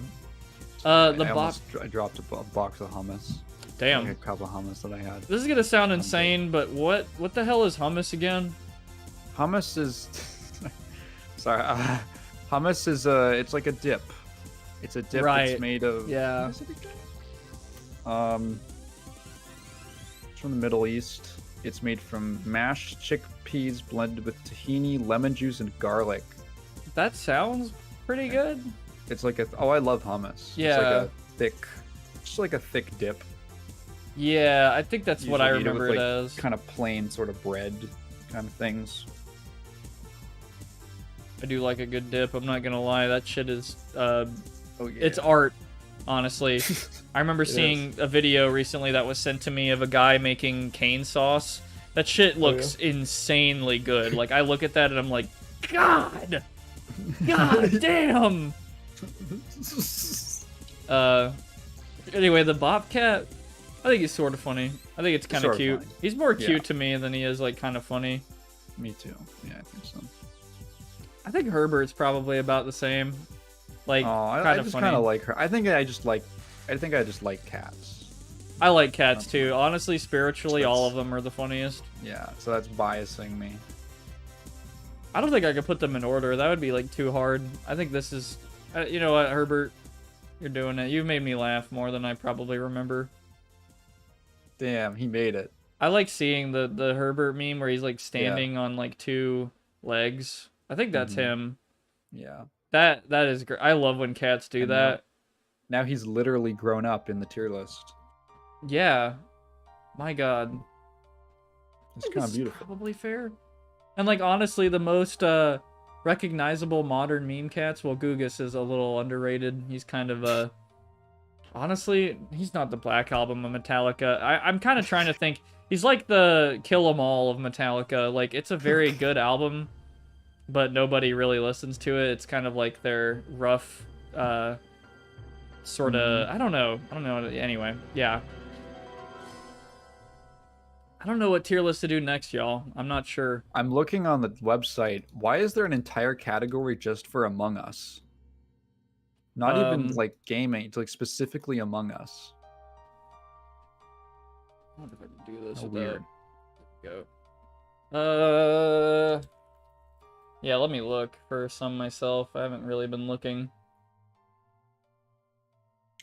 The box. I dropped a box of hummus. Damn. Like a cup of hummus that I had. This is gonna sound insane, but what the hell is hummus again? Hummus is. Sorry. Hummus is it's like a dip. It's a dip Right. that's made of. Yeah. What is it again? It's from the Middle East. It's made from mashed chickpeas blended with tahini, lemon juice, and garlic. That sounds pretty good. It's like I love hummus. Yeah. It's like a thick, just like a thick dip. Yeah, I think that's what I Usually eat remember with, it like, as. Kind of plain sort of bread kind of things. I do like a good dip. I'm not gonna lie. That shit is Oh yeah. it's art, honestly. I remember It seeing a video recently that was sent to me of a guy making cane sauce. That shit looks insanely good. Like I look at that and I'm like, God! God damn! Anyway, the Bobcat, I think he's sort of funny. I think it's kind of cute. He's more cute to me than he is, like, kind of funny. Me too. Yeah, I think so. I think Herbert's probably about the same. Like, I just kind of like her. I think I just like cats. I like cats too. Honestly, spiritually, all of them are the funniest. Yeah, so that's biasing me. I don't think I could put them in order. That would be like too hard. I think this is, you know what, Herbert, you're doing it. You made me laugh more than I probably remember. Damn, he made it. I like seeing the Herbert meme where he's like standing on like 2 legs. I think that's him. Yeah. That is great. I love when cats do that. Now he's literally grown up in the tier list. Yeah. My God. It's kind of beautiful. Probably fair. And like honestly, the most recognizable modern meme cats, well, Gugus is a little underrated. He's kind of honestly, he's not the Black Album of Metallica. I'm kind of trying to think. He's like the Kill 'Em All of Metallica. Like, it's a very good album, but nobody really listens to it. It's kind of like their rough, sort of... I don't know. Anyway, yeah. I don't know what tier list to do next, y'all. I'm not sure. I'm looking on the website. Why is there an entire category just for Among Us? Not even, like, gaming. It's, like, specifically Among Us. I wonder if I can do this. Weird. Go. Yeah, let me look for some myself. I haven't really been looking.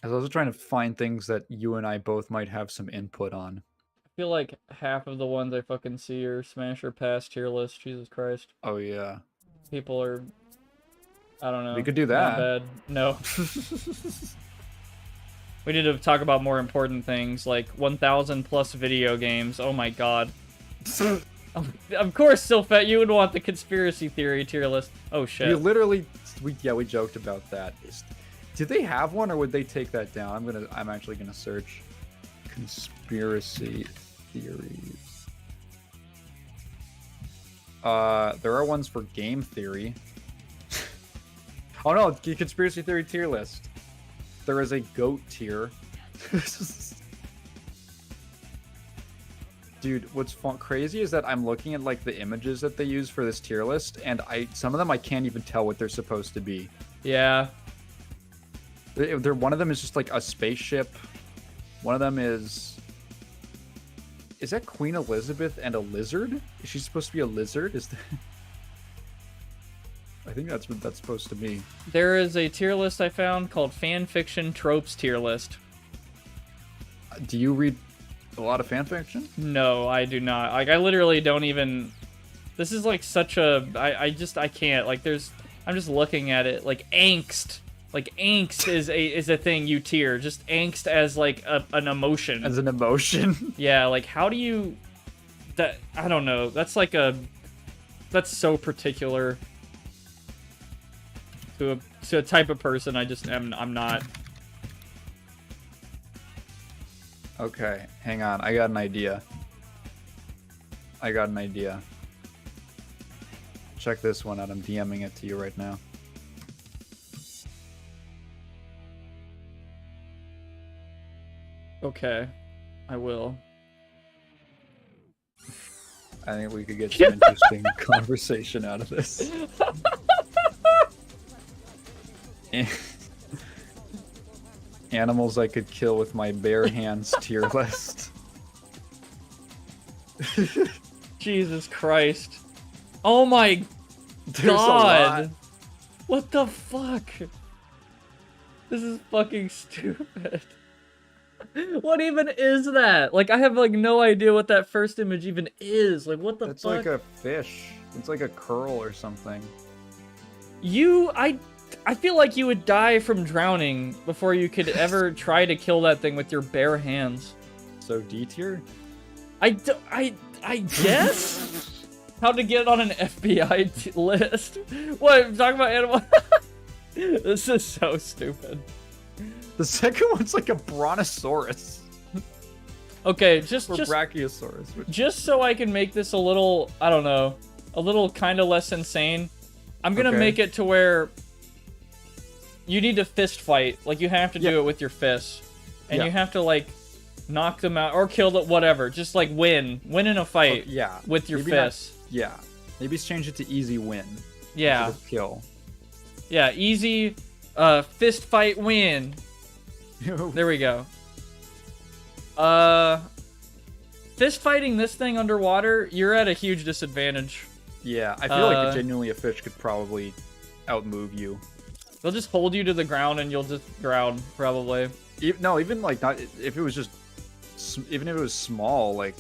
I was also trying to find things that you and I both might have some input on. I feel like half of the ones I fucking see are Smash or Pass tier list. Jesus Christ. Oh, yeah. People are... I don't know. We could do that. Not bad. No. We need to talk about more important things, like 1,000 plus video games. Oh my god. Of course, Silfet, you would want the conspiracy theory tier list. Oh shit. You literally... we joked about that. Did they have one, or would they take that down? I'm actually gonna search conspiracy theories. There are ones for game theory. Oh no, the conspiracy theory tier list. There is a goat tier. Dude, what's crazy is that I'm looking at like the images that they use for this tier list, and some of them I can't even tell what they're supposed to be. Yeah. One of them is just like a spaceship. One of them is that Queen Elizabeth and a lizard? Is she supposed to be a lizard? I think that's what that's supposed to be. There is a tier list I found called Fan Fiction Tropes tier list. Do you read a lot of fan fiction? No, I do not. Like, I literally don't even... This is like such a... I can't. Like, I'm just looking at it. Like, angst. Like, angst is a thing you tier. Just angst as, like, an emotion. As an emotion? Yeah, like, how do you... I don't know. That's like that's so particular to a type of person I'm not. Okay, hang on. I got an idea. Check this one out. I'm DMing it to you right now. Okay, I will. I think we could get some interesting conversation out of this. Animals I could kill with my bare hands tier list. Jesus Christ. Oh my god. What the fuck? This is fucking stupid. What even is that? Like, I have like no idea what that first image even is. Like, what the fuck? It's like a fish. It's like a curl or something. I feel like you would die from drowning before you could ever try to kill that thing with your bare hands. So D tier? I guess? How to get on an FBI list? What? I'm talking about animal? This is so stupid. The second one's like a brontosaurus. Okay, or brachiosaurus. Just so I can make this a little, I don't know, a little kind of less insane. I'm gonna Okay. make it to where you need to fist fight. Like, you have to do Yeah. it with your fists. And Yeah. you have to, like, knock them out or kill them, whatever. Just, like, win in a fight Yeah. with your Maybe not- fists. Yeah. Maybe change it to easy win. Yeah. Instead of kill. Yeah, easy fist fight win. There we go. Fist fighting this thing underwater, you're at a huge disadvantage. Yeah, I feel like genuinely a fish could probably outmove you. They'll just hold you to the ground and you'll just drown, probably. No, even like not if it was just, even if it was small, like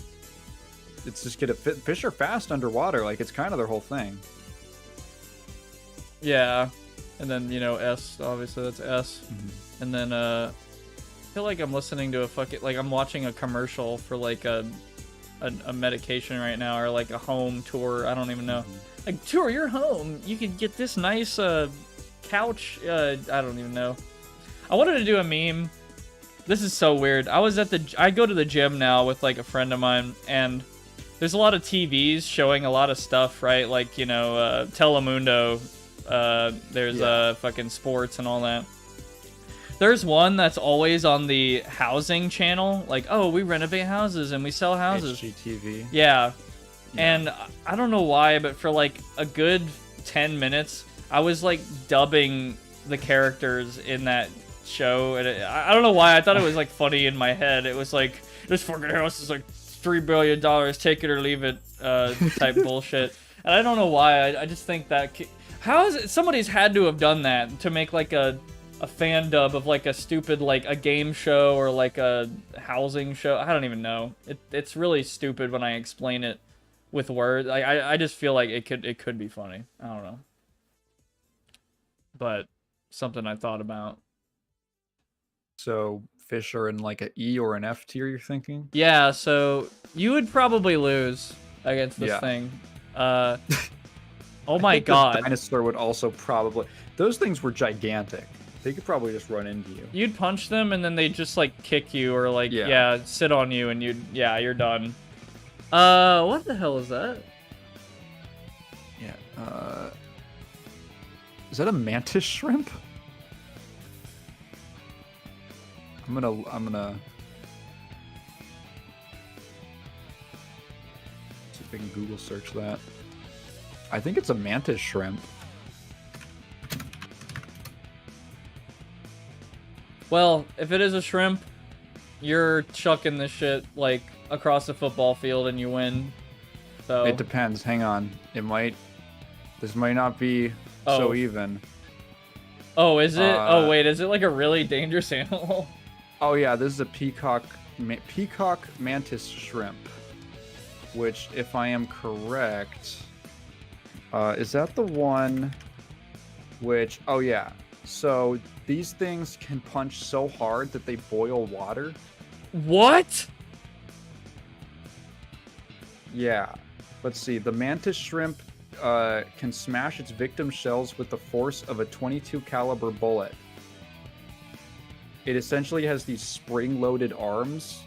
it's just get a fish are fast underwater. Like it's kind of their whole thing. Yeah, and then S, obviously that's S, and then I feel like I'm listening to I'm watching a commercial for like a medication right now, or like a home tour. I don't even know. Like, tour your home. You could get this nice couch. I don't even know. I wanted to do a meme. This is so weird. I go to the gym now with like a friend of mine, and there's a lot of TVs showing a lot of stuff, right? Like, Telemundo. There's fucking sports and all that. There's one that's always on the housing channel. Like, oh, we renovate houses and we sell houses. HGTV. Yeah. And I don't know why, but for like a good 10 minutes, I was like dubbing the characters in that show. And I don't know why. I thought it was like funny in my head. It was like, this fucking house is like $3 billion, take it or leave it type bullshit. And I don't know why. I just think that... How is it? Somebody's had to have done that to make like a fan dub of like a stupid like a game show or like a housing show. I don't even know. It's really stupid when I explain it with words. I just feel like it could be funny. I don't know. But something I thought about. So fish are in like an E or an F tier, you're thinking? Yeah, so you would probably lose against this thing. Oh my god. The dinosaur would also probably... Those things were gigantic. They could probably just run into you. You'd punch them and then they'd just like kick you or like sit on you and you're done. What the hell is that? Yeah. Is that a mantis shrimp? I'm gonna see if I can Google search that. I think it's a mantis shrimp. Well, if it is a shrimp, you're chucking this shit like across the football field and you win. So It depends. Hang on. This might not be so even. Oh, is it? Oh wait, is it like a really dangerous animal? Oh yeah, this is a peacock mantis shrimp, which, if I am correct, is that the one which... Oh yeah. So these things can punch so hard that they boil water. What? Yeah. Let's see. The mantis shrimp can smash its victim shells with the force of a .22 caliber bullet. It essentially has these spring-loaded arms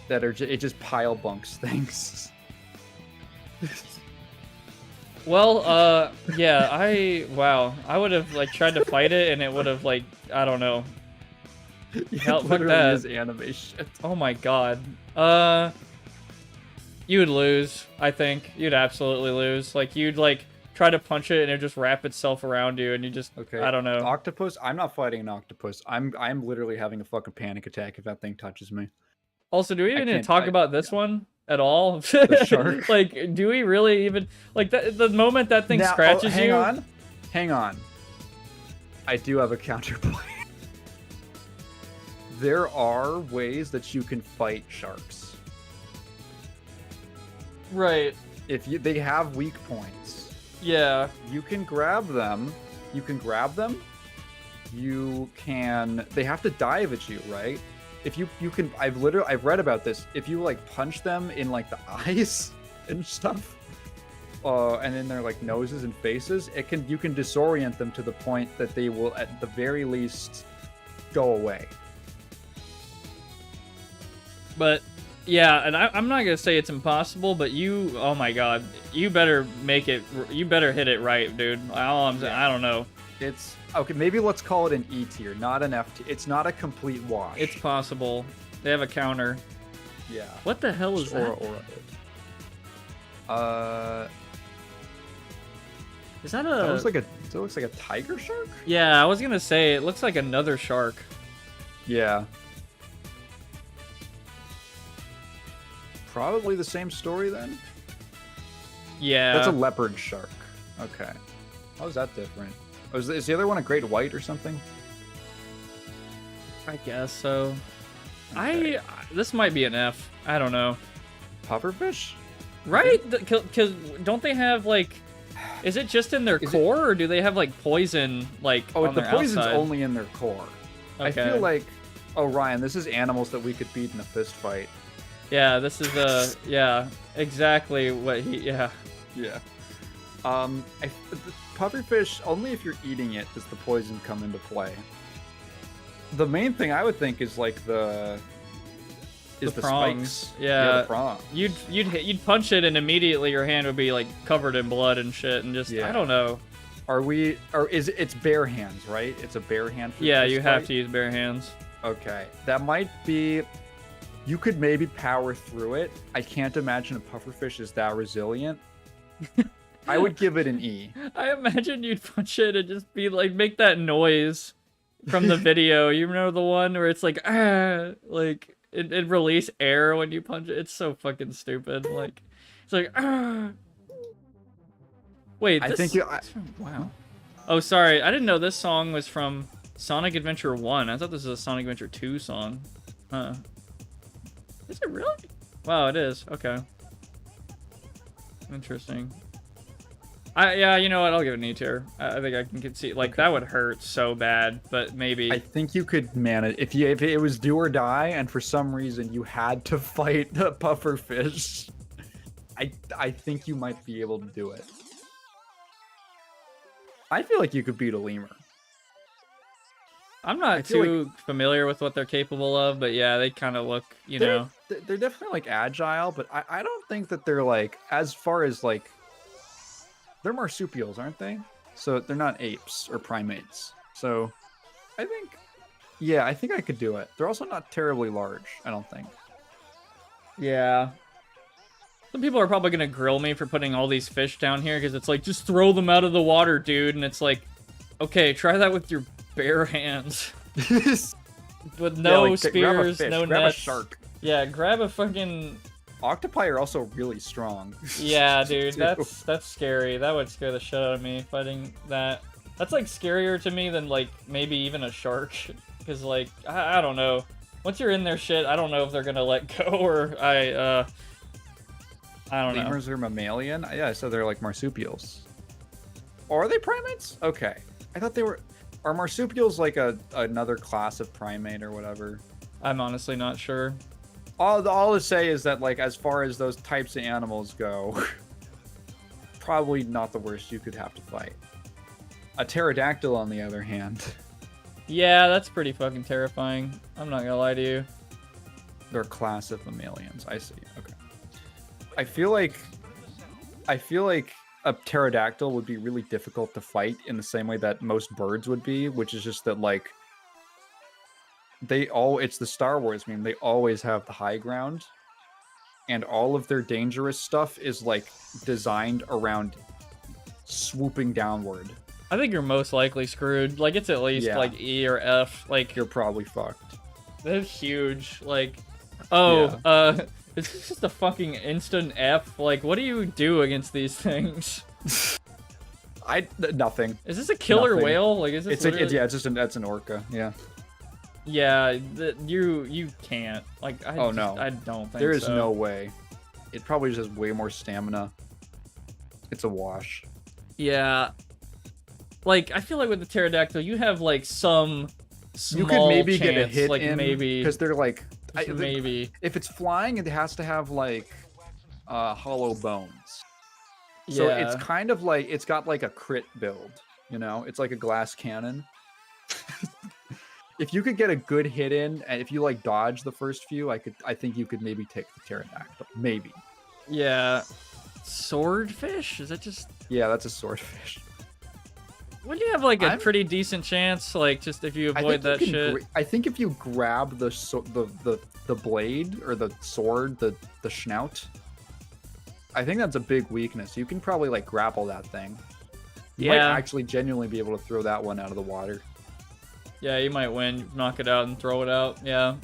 that are it just pile bunks things. Well, yeah, I would have like tried to fight it and it would have like, I don't know. Help, fuck that. Is animation. Oh my god. You would lose, I think. You'd absolutely lose. Like, you'd like try to punch it and it'd just wrap itself around you and you just, I don't know. Octopus? I'm not fighting an octopus. I'm literally having a fucking panic attack if that thing touches me. Also, do we even need to talk about this one at all? The shark? Like, do we really even... Like, the moment that thing scratches you... Hang on. I do have a counterpoint. There are ways that you can fight sharks. Right. They have weak points. Yeah. You can grab them. They have to dive at you, right? If you can, I've read about this. If you like punch them in like the eyes and stuff, and in their like noses and faces, you can disorient them to the point that they will at the very least go away. But Yeah, and I'm not gonna say it's impossible, but you, oh my god, you better make it. You better hit it right, dude. All I'm saying, I don't know. It's okay. Maybe let's call it an E tier, not an F tier. It's not a complete wash. It's possible. They have a counter. Yeah. What the hell is that? Is that a? That looks like a tiger shark. Yeah, I was gonna say it looks like another shark. Yeah. Probably the same story then. Yeah. That's a leopard shark. Okay. How is that different? Oh, is the other one a great white or something? I guess so. Okay. This might be an F. I don't know. Pufferfish? Right? Because don't they have like? Is it just in their core, or do they have like poison like? Oh, on the their poison's outside? only in their core. Okay. I feel like. Oh, Ryan, this is animals that we could beat in a fist fight. Yeah, this is yeah, exactly what he. Yeah. Yeah. The pufferfish, only if you're eating it does the poison come into play. The main thing I would think is like the prongs. spikes. Yeah, the prong. You'd punch it and immediately your hand would be like covered in blood and shit and just I don't know. It's bare hands, right? It's a bare hand. Yeah, you have to use bare hands. Okay, that might be. You could maybe power through it. I can't imagine a pufferfish is that resilient. I would give it an E. I imagine you'd punch it and just be like, make that noise from the video. You know the one where it's like, like it release air when you punch it. It's so fucking stupid. Like, it's like, Wait, wow. Oh, sorry. I didn't know this song was from Sonic Adventure 1. I thought this was a Sonic Adventure 2 song. Huh. Is it really? Wow, it is. Okay. Interesting. Yeah, you know what? I'll give it an E tier. I think I can see like that would hurt so bad, but maybe. I think you could manage if it was do or die, and for some reason you had to fight the pufferfish. I think you might be able to do it. I feel like you could beat a lemur. I'm not too familiar with what they're capable of, but yeah, they kind of look, you know. They're definitely like agile, but I don't think that they're like as far as like. They're marsupials, aren't they? So they're not apes or primates. So I think, yeah, I think I could do it. They're also not terribly large, I don't think. Yeah. Some people are probably going to grill me for putting all these fish down here because it's like, just throw them out of the water, dude. And it's like, okay, try that with your bare hands. With no spears, no nets. Grab a shark. Yeah, grab a fucking... Octopi are also really strong. Yeah, dude, that's scary. That would scare the shit out of me, fighting that. That's, like, scarier to me than, like, maybe even a shark. Because, like, I don't know. Once you're in their shit, I don't know if they're gonna let go, or I don't know. Lemurs are mammalian? Yeah, I said they're, like, marsupials. Or are they primates? Okay. I thought they were... Are marsupials, like, another class of primate or whatever? I'm honestly not sure. All to say is that, like, as far as those types of animals go, probably not the worst you could have to fight. A pterodactyl, on the other hand. Yeah, that's pretty fucking terrifying. I'm not gonna lie to you. They're a class of mammalians. I see. Okay. I feel like a pterodactyl would be really difficult to fight in the same way that most birds would be, which is just that, like, it's the Star Wars meme. They always have the high ground, and all of their dangerous stuff is like designed around swooping downward. I think you're most likely screwed. Like, it's at least like E or F. Like, you're probably fucked. They're huge. Like, it's just a fucking instant F. Like, what do you do against these things? Nothing. Is this a killer whale? Like, is this? That's an orca. Yeah. Yeah, you can't. Like, I don't think there is no way. It probably just has way more stamina. It's a wash. Yeah. Like, I feel like with the pterodactyl, you have like some small you could maybe chance, get a hit like in, maybe because they're like maybe if it's flying, it has to have like hollow bones. So it's kind of like it's got like a crit build. You know, it's like a glass cannon. if you could get a good hit in, and if you like dodge the first few, I think you could maybe take the pterodactyl. Maybe. Yeah. Swordfish? Is that just? Yeah, that's a swordfish. Wouldn't you have like a pretty decent chance, like just if you avoid that shit? I think if you grab the blade or the sword, the snout, I think that's a big weakness. You can probably like grapple that thing. You might actually genuinely be able to throw that one out of the water. Yeah, you might win. Knock it out and throw it out. Yeah.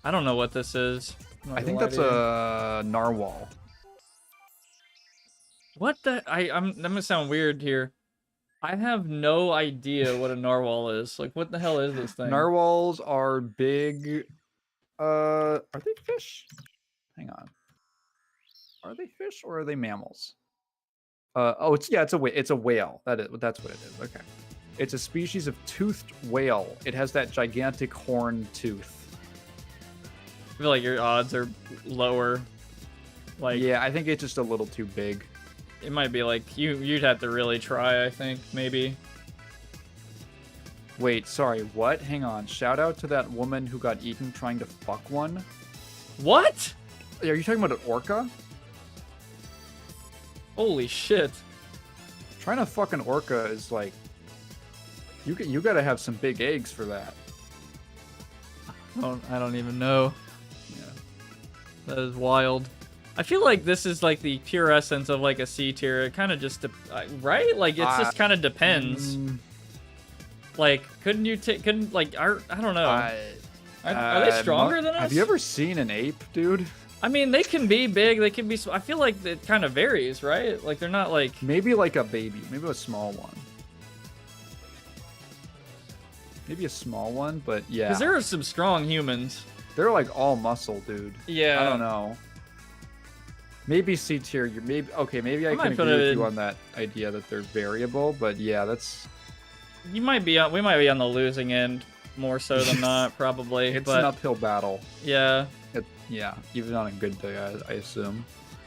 I don't know what this is. I think that's a narwhal. What the? I'm gonna sound weird here. I have no idea what a narwhal is. Like, what the hell is this thing? Narwhals are big. Are they fish? Hang on. Are they fish or are they mammals? Oh, it's a whale. That's what it is. Okay. It's a species of toothed whale. It has that gigantic horn tooth. I feel like your odds are lower. Like, yeah, I think it's just a little too big. It might be like you'd have to really try, I think, maybe. Wait, sorry, what? Hang on. Shout out to that woman who got eaten trying to fuck one. What? Are you talking about an orca? Holy shit. Trying to fuck an orca is like you gotta have some big eggs for that. I don't even know. Yeah. That is wild. I feel like this is like the pure essence of like a C tier. It kind of just, right? Like it's just kind of depends. Like, couldn't like, I don't know. Are they stronger than us? Have you ever seen an ape, dude? I mean, they can be big. They can be. I feel like it kind of varies, right? Like they're not like. Maybe like a baby. Maybe a small one. Maybe a small one, but yeah. Because there are some strong humans. They're like all muscle, dude. Yeah. I don't know. Maybe C tier. Maybe I can agree with you on that idea that they're variable, but yeah, that's. We might be on the losing end more so than not, probably. It's an uphill battle. Yeah. Yeah, even on a good day, I assume.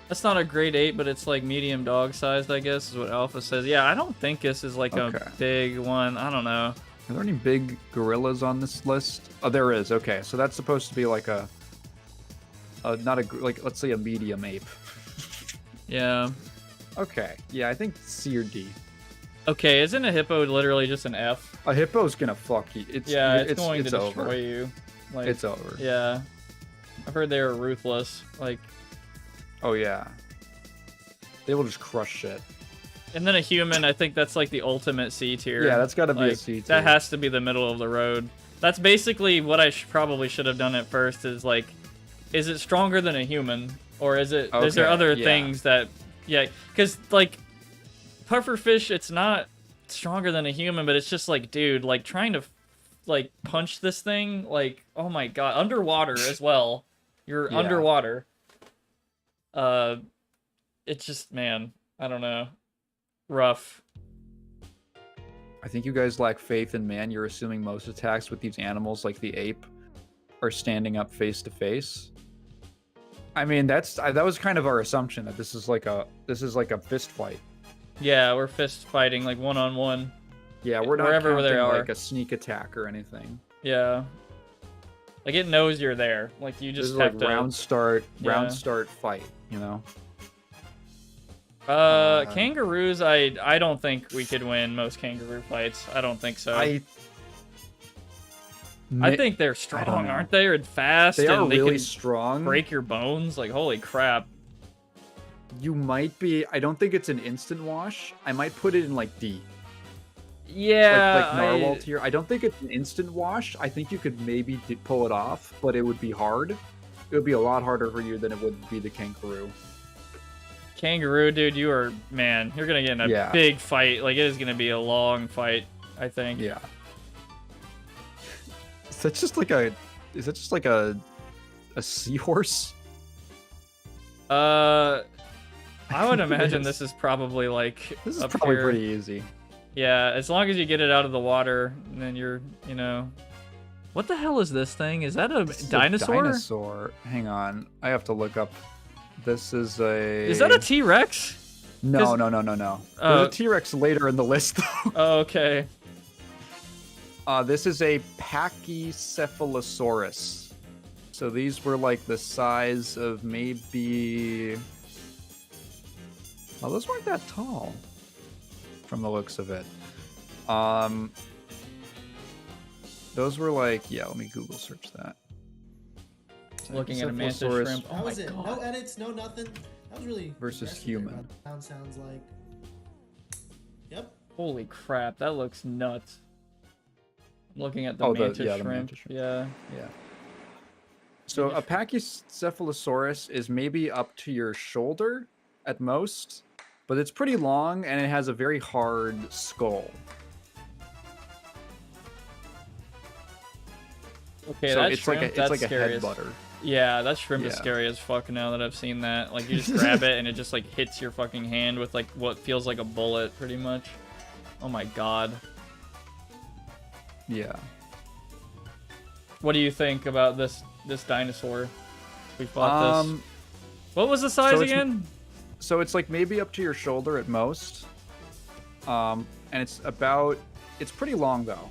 That's not a grade 8, but it's like medium dog sized, I guess, is what Alpha says. Yeah, I don't think this is like a big one. I don't know. Are there any big gorillas on this list? Oh, there is. Okay, so that's supposed to be like let's say a medium ape. Yeah. Okay. Yeah, I think C or D. Okay, isn't a hippo literally just an F? A hippo's gonna fuck you. It's going to destroy you. Like, it's over. Yeah. I've heard they were ruthless. Like. Oh yeah. They will just crush shit. And then a human, I think that's like the ultimate C tier. Yeah, that's gotta be a C tier. That has to be the middle of the road. That's basically what I probably should have done at first. Is like, is it stronger than a human, or is it? Okay, is there other things that? Yeah, because like, pufferfish, it's not stronger than a human, but it's just like, dude, like trying to, like punch this thing, like, oh my god, underwater as well. You're underwater. It's just, man, I don't know. Rough. I think you guys lack faith in man. You're assuming most attacks with these animals, like the ape, are standing up face to face. I mean, that was kind of our assumption that this is like a fist fight. Yeah, we're fist fighting like one-on-one. Yeah, we're not wherever they are, like a sneak attack or anything. Yeah. Like it knows you're there. Like you just have to round start fight, you know. Kangaroos, I don't think we could win most kangaroo fights. I don't think so. I think they're strong, aren't they? And fast. They are really can strong. Break your bones. Like holy crap. You might be. I don't think it's an instant wash. I might put it in like D. Yeah. Like narwhal tier. I don't think it's an instant wash. I think you could maybe pull it off, but it would be hard. It would be a lot harder for you than it would be the kangaroo. Kangaroo, dude, you're gonna get in a big fight. Like it is gonna be a long fight, I think. Yeah. Is that just like a seahorse? I would imagine this is probably like pretty easy. Yeah, as long as you get it out of the water, and then you're, what the hell is this thing? Is that a dinosaur? A dinosaur. Hang on, I have to look up. This is a. Is that a T-Rex? No. There's a T-Rex later in the list, though. Oh, okay. This is a Pachycephalosaurus. So these were like the size of maybe... Oh, those weren't that tall from the looks of it. Those were like, yeah, let me Google search that. Looking at a mantis Cephalosaurus shrimp. Oh How my was it? god. No edits, no nothing. That was really versus aggressive human. there, but sounds like. Yep. Holy crap, that looks nuts. I'm looking at the Oh, mantis the shrimp. mantis shrimp. Yeah. Yeah. So a Pachycephalosaurus is maybe up to your shoulder at most, but it's pretty long and it has a very hard skull. Okay, So that it's shrimp, like a, that's it's like a scary head as... butter. Yeah, that shrimp is Yeah. scary as fuck now that I've seen that. Like, you just grab it and it just, like, hits your fucking hand with, like, what feels like a bullet, pretty much. Oh my god. Yeah. What do you think about this dinosaur? We bought this. What was the size so it's- again? So it's like maybe up to your shoulder at most. And it's pretty long though.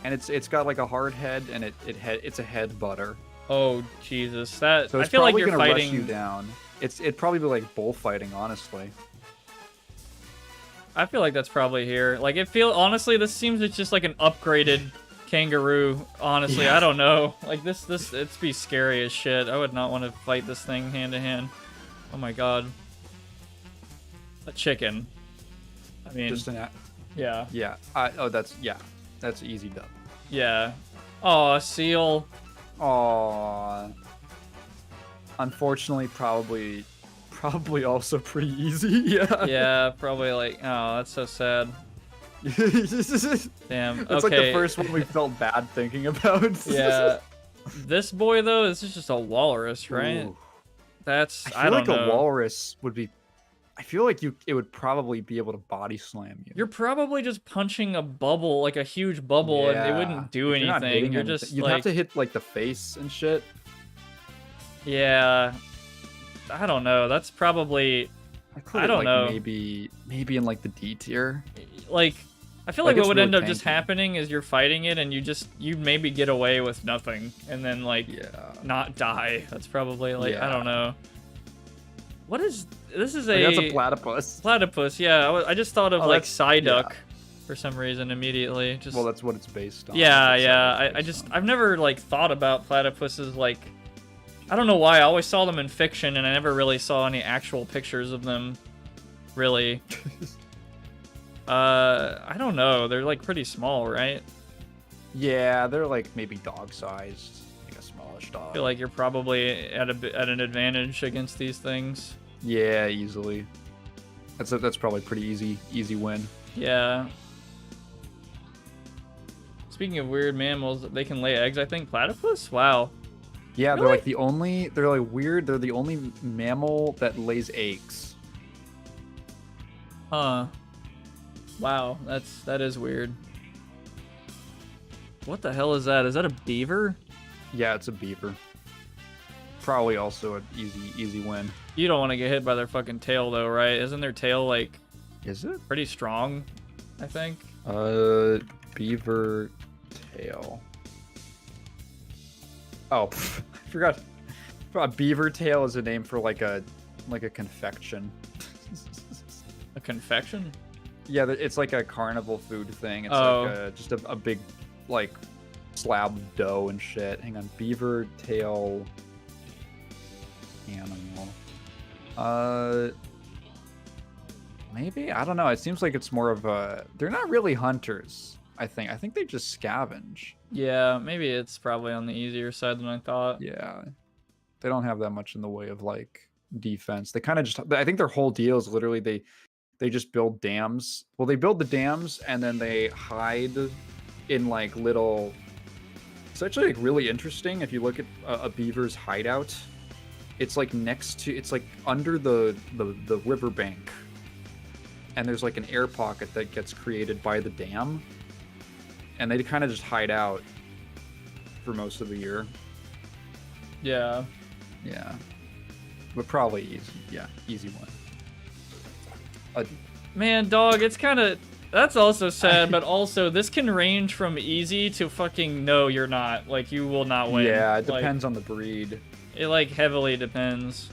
And it's got like a hard head and it's a head butter. Oh, Jesus. That, So I it's feel like probably you're gonna fighting... rush you down. It'd probably be like bullfighting, honestly. I feel like that's probably here. Like, honestly, this seems it's just like an upgraded kangaroo, honestly. Yeah. I don't know. Like, it'd be scary as shit. I would not want to fight this thing hand to hand. Oh my god. A chicken. I mean, Just an yeah. yeah. That's easy dub. Yeah. Oh, a seal. Aww. Unfortunately, probably also pretty easy. Yeah. Yeah, probably like, oh, that's so sad. Damn. It's like the Okay. first one we felt bad thinking about. Yeah. This boy, though, this is just a walrus, right? Ooh. That's, I I feel don't like know. a walrus would be. I feel like it would probably be able to body slam you. You're probably just punching a bubble, like a huge bubble, and it wouldn't do If you're not anything. hitting You're anything- just You'd like, have to hit like the face and shit. yeah. I don't know. That's probably put I it, don't like, know. Maybe in like the D tier. like. I feel Like, like what it's would really end up just tanky. happening is you're fighting it, and you maybe get away with nothing, and then like Yeah. not die. That's probably like I Yeah. don't know. What is this? Is Like, a that's a platypus. platypus? Yeah, I just thought of Oh, like that's- Psyduck yeah. for some reason immediately. Just Well, that's what it's based on. yeah, That's what yeah. it's based on. I've never like thought about platypuses like I don't know why. I always saw them in fiction, and I never really saw any actual pictures of them. Really. I don't know. They're like pretty small, right? Yeah, they're like maybe dog sized, like a smallish dog. I feel like you're probably at an advantage against these things. Yeah, easily. That's probably pretty easy win. Yeah. Speaking of weird mammals, they can lay eggs. I think platypus. Wow. Yeah, Really? they're like they're like weird. They're the only mammal that lays eggs. Huh. Wow. That is weird. What the hell is that? Is that a beaver? Yeah, it's a beaver. Probably also an easy win. You don't want to get hit by their fucking tail though, right? Isn't their tail like Is it? pretty strong? I think. Beaver tail. Oh, I forgot. A beaver tail is a name for like a confection. A confection? Yeah, it's like a carnival food thing. It's Oh. like just a big like slab of dough and shit. Hang on, beaver tail animal. Maybe, I don't know. It seems like it's more of a. They're not really hunters. I think they just scavenge. Yeah, maybe it's probably on the easier side than I thought. Yeah, they don't have that much in the way of like defense. They kind of just. I think their whole deal is literally they just build dams. Well, they build the dams and then they hide in like little. It's actually like really interesting if you look at a beaver's hideout. It's like next to. It's like under the riverbank. And there's like an air pocket that gets created by the dam. And they kind of just hide out for most of the year. Yeah. Yeah. But probably easy. Yeah, easy one. Man, dog, it's kind of That's also sad, but also this can range from easy to fucking no, you're not. Like, you will not win. Yeah, it Like, depends on the breed. it, like, heavily depends.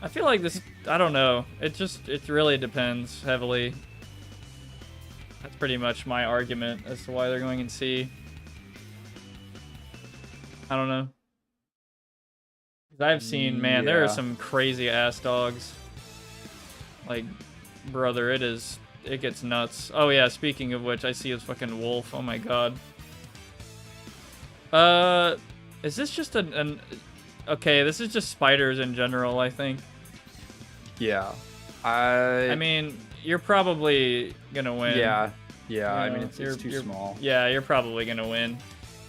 I feel like this, I don't know. It really depends heavily. That's pretty much my argument as to why they're going in C. I don't know. 'Cause I've seen, man, there are Yeah. some crazy ass dogs. Like, brother, it gets nuts. Oh yeah, speaking of which, I see a fucking wolf. Oh my god. Is this just an okay, this is just spiders in general, I think. Yeah. I mean, you're probably gonna win. Yeah. You I mean, know, it's too small. Yeah, you're probably gonna win.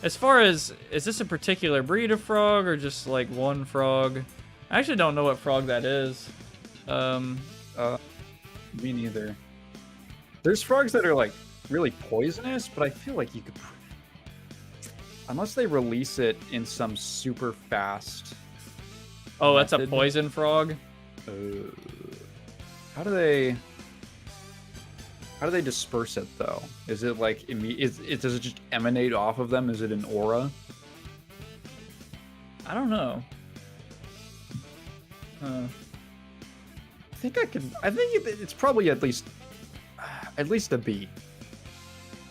As far as, is this a particular breed of frog or just like one frog? I actually don't know what frog that is. Me neither. There's frogs that are like really poisonous, but I feel like you could, unless they release it in some super fast. Oh, that's a method. poison frog? How do they disperse it though? Is it like does it just emanate off of them? Is it an aura? I don't know. I think it's probably at least a B.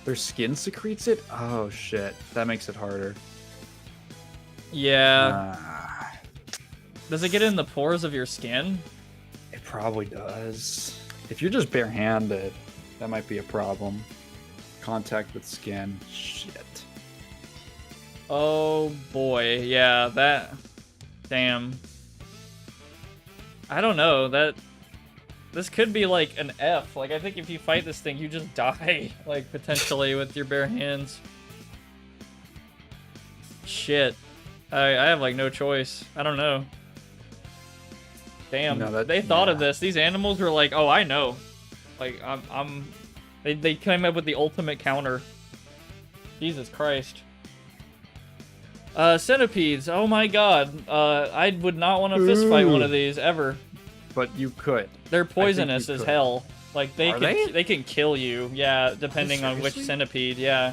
Their skin secretes it? Oh shit. That makes it harder. Yeah. Ah, Does it get in the pores of your skin? it probably does. If you're just barehanded, that might be a problem. Contact with skin. Shit. Oh boy, yeah, that. Damn. I don't know, this could be like an F. Like, I think if you fight this thing, you just die, like, potentially with your bare hands. Shit. I have, like, no choice. I don't know. Damn, No, they thought of yeah. this. These animals were like, oh, I know. Like, they came up with the ultimate counter. Jesus Christ. Centipedes. Oh my god. I would not want to fist fight one of these ever. But you could. They're poisonous as could. hell. Like, Are they? they can kill you. Yeah, depending on which seriously? centipede. Yeah.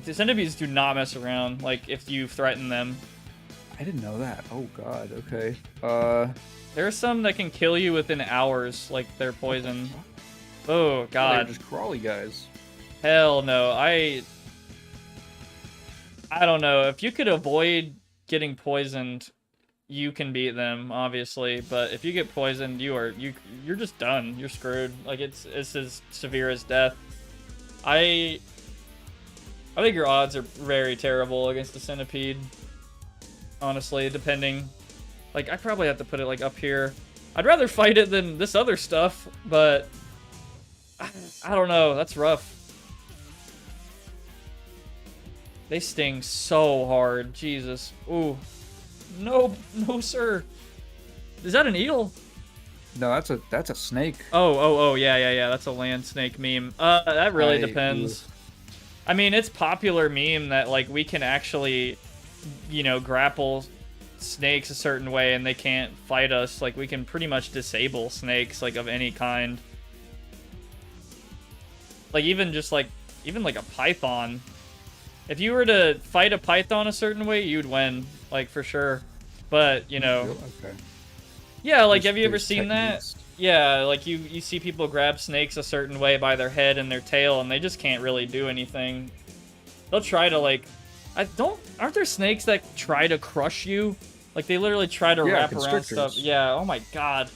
The centipedes do not mess around. Like, if you threaten them. I didn't know that. Oh god. Okay. There are some that can kill you within hours. Like, they're poison. Oh They're god. just crawly guys. Hell no. I don't know. If you could avoid getting poisoned, you can beat them, obviously. But if you get poisoned, you're just done. You're screwed. Like, it's as severe as death. I think your odds are very terrible against a centipede. Honestly, depending. Like, I probably have to put it like up here. I'd rather fight it than this other stuff, but I don't know. That's rough. They sting so hard. Jesus. Ooh. No, sir. Is that an eel? No, that's a snake. Oh, yeah. That's a land snake meme. That really depends. I mean, it's popular meme that, like, we can actually, you know, grapple snakes a certain way and they can't fight us. Like, we can pretty much disable snakes, like, of any kind. Like, even like a python. If you were to fight a python a certain way, you'd win, like, for sure. But, you know, Okay. yeah, like, There's- have you ever there's seen techniques. that? Yeah, like, you see people grab snakes a certain way by their head and their tail, and they just can't really do anything. They'll try to, like, aren't there snakes that try to crush you? Like, they literally try to Yeah, wrap around stuff. constrictors. Yeah, oh my god.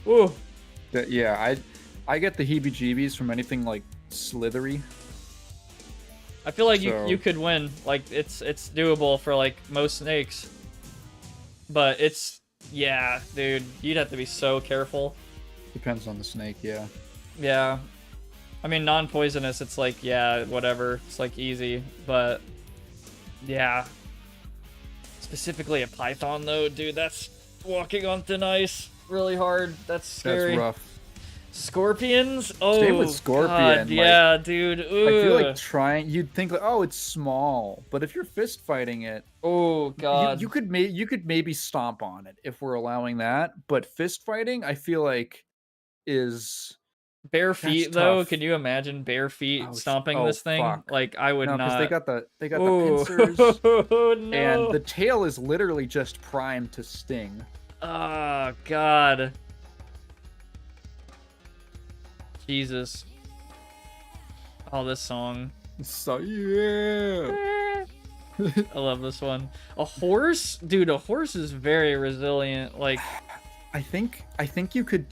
Ooh. Yeah, I get the heebie-jeebies from anything like slithery. I feel like So- you could win. Like, it's doable for, like, most snakes. But it's, yeah, dude, you'd have to be so careful. Depends on the snake, yeah. Yeah. I mean, non-poisonous, it's like, yeah, whatever. It's, like, easy. But, yeah. Specifically a python, though, dude, that's walking on thin ice really hard. That's scary. That's rough. Scorpions? Oh, Same with scorpion, God, like, yeah, dude. Ooh. I feel like you'd think like, oh, it's small, but if you're fist fighting it, Oh, God. you could maybe stomp on it if we're allowing that. But fist fighting, I feel like is Bare feet though. tough. Can you imagine bare feet Oh, stomping this thing? fuck. Like I would No, because not. they got the Ooh. pincers, No. and the tail is literally just primed to sting. Oh God. Jesus. Oh, this song. So yeah. I love this one. A horse, dude. A horse is very resilient. Like, I think you could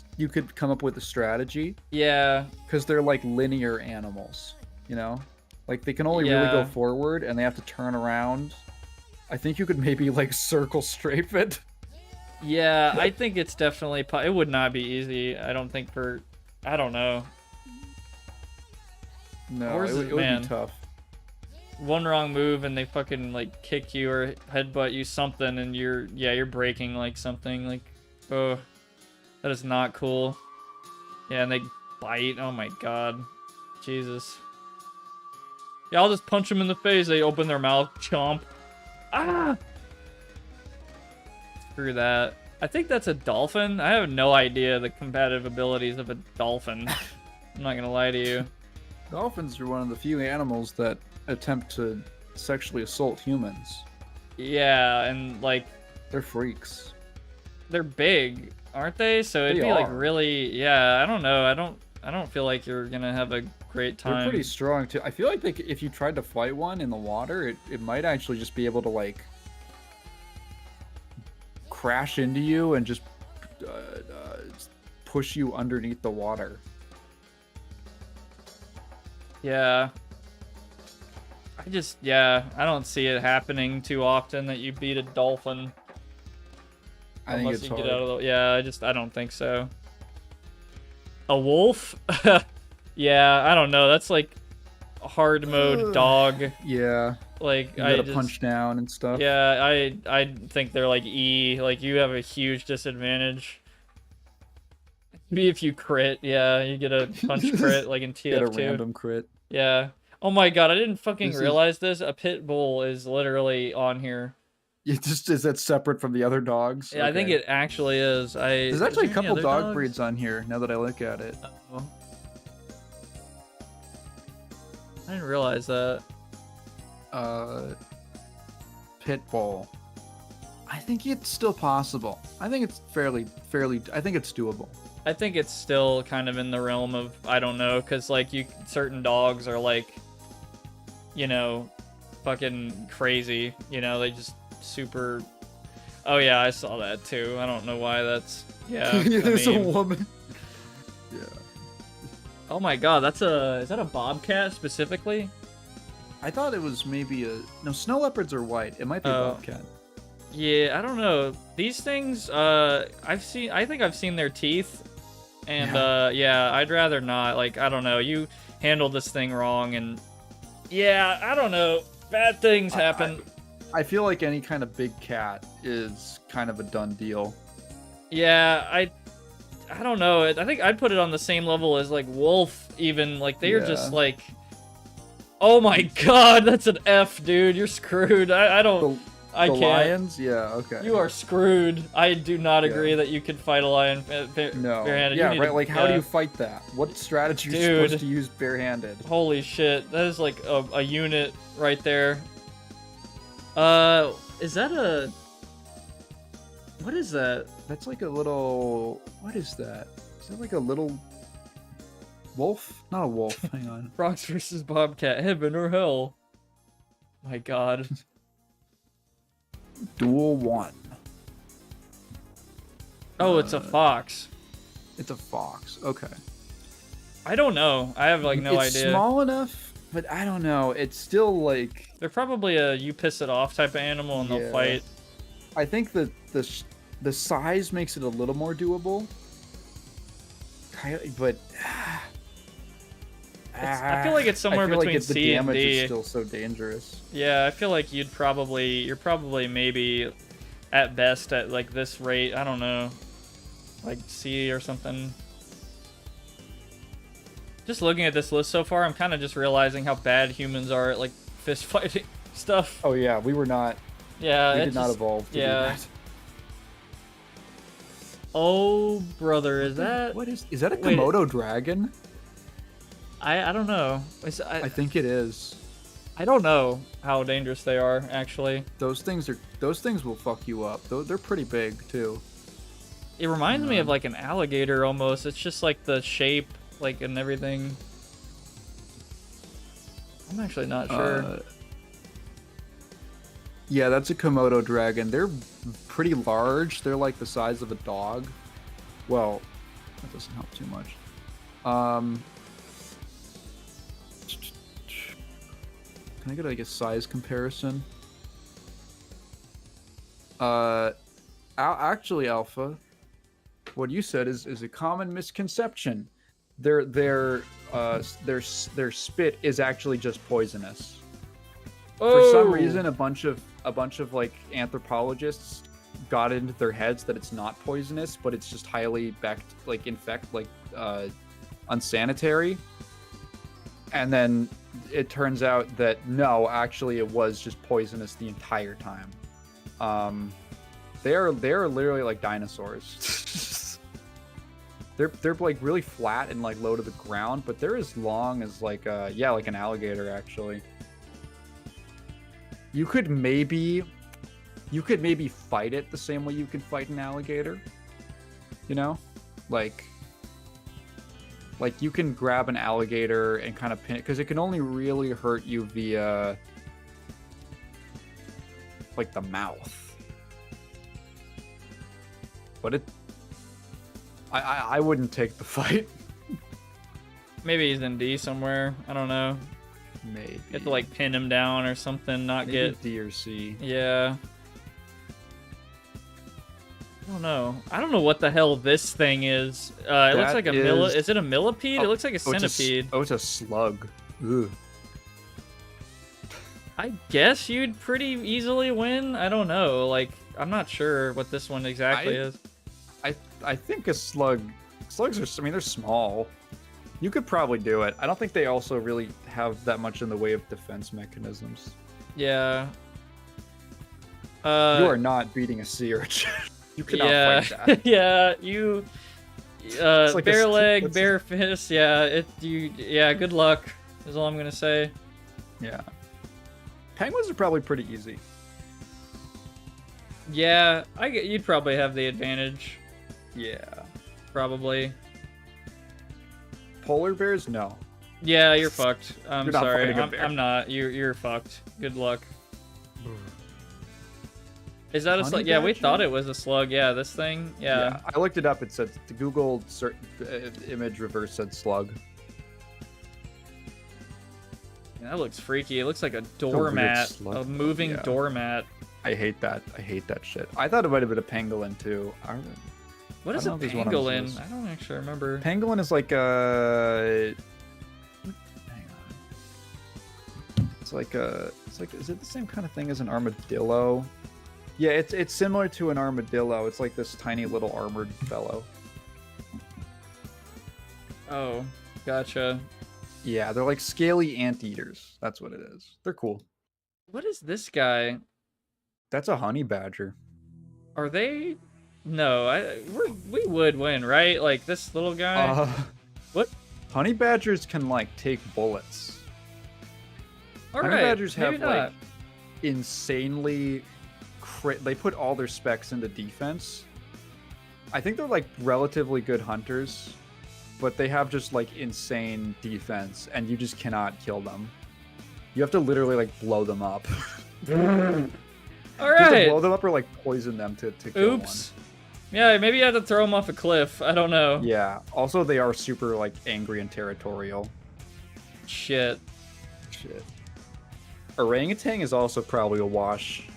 come up with a strategy yeah, because they're like linear animals, you know, like they can only really go Yeah. forward and they have to turn around. I think you could maybe like circle strafe it. yeah. I think it's definitely. It would not be easy. I don't think for. I don't know. No, Horses, it would man. be tough. One wrong move and they fucking like kick you or headbutt you something and you're breaking like something like. Oh, that is not cool. Yeah, and they bite. Oh my God, Jesus. Yeah, I'll just punch them in the face. They open their mouth, chomp. Ah! Screw that. I think that's a dolphin. I have no idea the combative abilities of a dolphin. I'm not gonna lie to you. Dolphins are one of the few animals that attempt to sexually assault humans. Yeah, and like They're freaks. they're big, aren't they? So it'd They be like are. really, yeah. I don't know. I don't feel like you're gonna have a great time. They're pretty strong too. I feel like if you tried to fight one in the water, it might actually just be able to like crash into you and just push you underneath the water. Yeah. I don't see it happening too often that you beat a dolphin. I think Unless it's you hard. get out of the, yeah, I don't think so. A wolf? Yeah, I don't know. That's like a hard mode dog. Yeah, Like you I gotta just, punch down and stuff. yeah, I think they're like E. Like you have a huge disadvantage. Maybe if you crit, yeah, you get a punch crit like in Get a TF2. random crit. Yeah. Oh my God, I didn't fucking This is- realize this. A pit bull is literally on here. It just is that separate from the other dogs? Yeah, I think Okay. it actually is. There's actually a is there any couple other dog dogs? breeds on here. Now that I look at it. Oh. I didn't realize that. Pit bull. I think it's still possible. I think it's fairly. I think it's doable. I think it's still kind of in the realm of I don't know, because like certain dogs are like, you know, fucking crazy. You know, they just super. Oh yeah, I saw that too. I don't know why that's yeah. There's I a mean, woman. Yeah. oh my God, is that a bobcat specifically? I thought it was maybe no. Snow leopards are white. It might be a Oh. bobcat. Yeah, I don't know. These things, I think I've seen their teeth, and yeah, I'd rather not. Like, I don't know. You handled this thing wrong, and yeah, I don't know. Bad things happen. I feel like any kind of big cat is kind of a done deal. Yeah, I don't know. I think I'd put it on the same level as like wolf. Even like they are just Yeah. like. Oh my God, that's an F, dude. You're screwed. I don't. I The can't. lions? Yeah, okay. You are screwed. I do not agree Yeah. that you could fight a lion No. barehanded. Yeah, You need right. to- Like, how do yeah. you fight that? What strategy are you Dude. supposed to use barehanded? Holy shit, that is like a unit right there. Is that a... What is that? That's like a little. What is that? Is that like a little wolf? Not a wolf. Hang on. Fox versus Bobcat, heaven or hell? My God. Duel 1. Oh, it's a fox. It's a fox. Okay. I don't know. I have like no it's idea. small enough, but I don't know. It's still like. They're probably a you piss it off type of animal and they'll Yeah. fight. I think the size makes it a little more doable. But I feel like it's somewhere I feel between like the C and damage D. is still so dangerous. Yeah, I feel like you're probably maybe at best at like this rate. I don't know, like C or something. Just looking at this list so far, I'm kind of just realizing how bad humans are at like fist fighting stuff. Oh yeah, we were not. Yeah, We it did not just- evolve to yeah. do Oh, brother, is that? What is that a Wait. Komodo dragon? I don't know. I think it is. I don't know how dangerous they are, actually. Those things will fuck you up. They're pretty big too. It reminds me of like an alligator almost. It's just like the shape, like, and everything. I'm actually not sure. Yeah, that's a Komodo dragon. They're pretty large. They're like the size of a dog. Well, that doesn't help too much. Can I get like a size comparison? Actually, Alpha, what you said is a common misconception. Their spit is actually just poisonous. For some reason, a bunch of like anthropologists got into their heads that it's not poisonous, but it's just highly unsanitary. And then it turns out that no, actually it was just poisonous the entire time. They're literally like dinosaurs. they're like really flat and like low to the ground, but they're as long as like like an alligator actually. You could maybe fight it the same way you could fight an alligator. You know? Like you can grab an alligator and kind of pin it, because it can only really hurt you via like the mouth. But I wouldn't take the fight. Maybe he's in D somewhere. I don't know. Maybe. You have to like pin him down or something, not Maybe get D or C. Yeah. I don't know. I don't know what the hell this thing is. It looks like a Is it a millipede? It looks like a centipede. It's a slug. Ugh. I guess you'd pretty easily win. I don't know. Like, I'm not sure what this one exactly is. I think a slug. Slugs are. I mean, they're small. You could probably do it. I don't think they also really have that much in the way of defense mechanisms. Yeah. You are not beating a sea urchin. You cannot fight that. Yeah, you. Like bare leg, bare fist. Yeah, Yeah, good luck. Is all I'm gonna say. Yeah. Penguins are probably pretty easy. Yeah, you'd probably have the advantage. Yeah. Probably. Polar bears, no. Yeah, you're fucked. I'm You're not sorry. fighting a bear. I'm not. You're fucked. Good luck. Is that a slug? Yeah, we thought it was a slug. Yeah, this thing. Yeah. I looked it up. It said the Google image reverse said slug. That looks freaky. It looks like a doormat, a moving doormat. I hate that. I hate that shit. I thought it might have been a pangolin too. What is a pangolin? I don't actually remember. Pangolin is like a. Hang on. It's like is it the same kind of thing as an armadillo? Yeah, it's similar to an armadillo. It's like this tiny little armored fellow. Oh, gotcha. Yeah, they're like scaly anteaters. That's what it is. They're cool. What is this guy? That's a honey badger. Are they? No, we would win, right? Like this little guy. What? Honey badgers can like take bullets. All honey right, badgers have maybe not. like insanely. They put all their specs into defense. I think they're like relatively good hunters, but they have just like insane defense, and you just cannot kill them. You have to literally like blow them up. All You have right. to blow them up or like poison them to kill one. Oops. Yeah, maybe you have to throw them off a cliff. I don't know. Yeah. Also, they are super like angry and territorial. Shit. Orangutan is also probably a wash.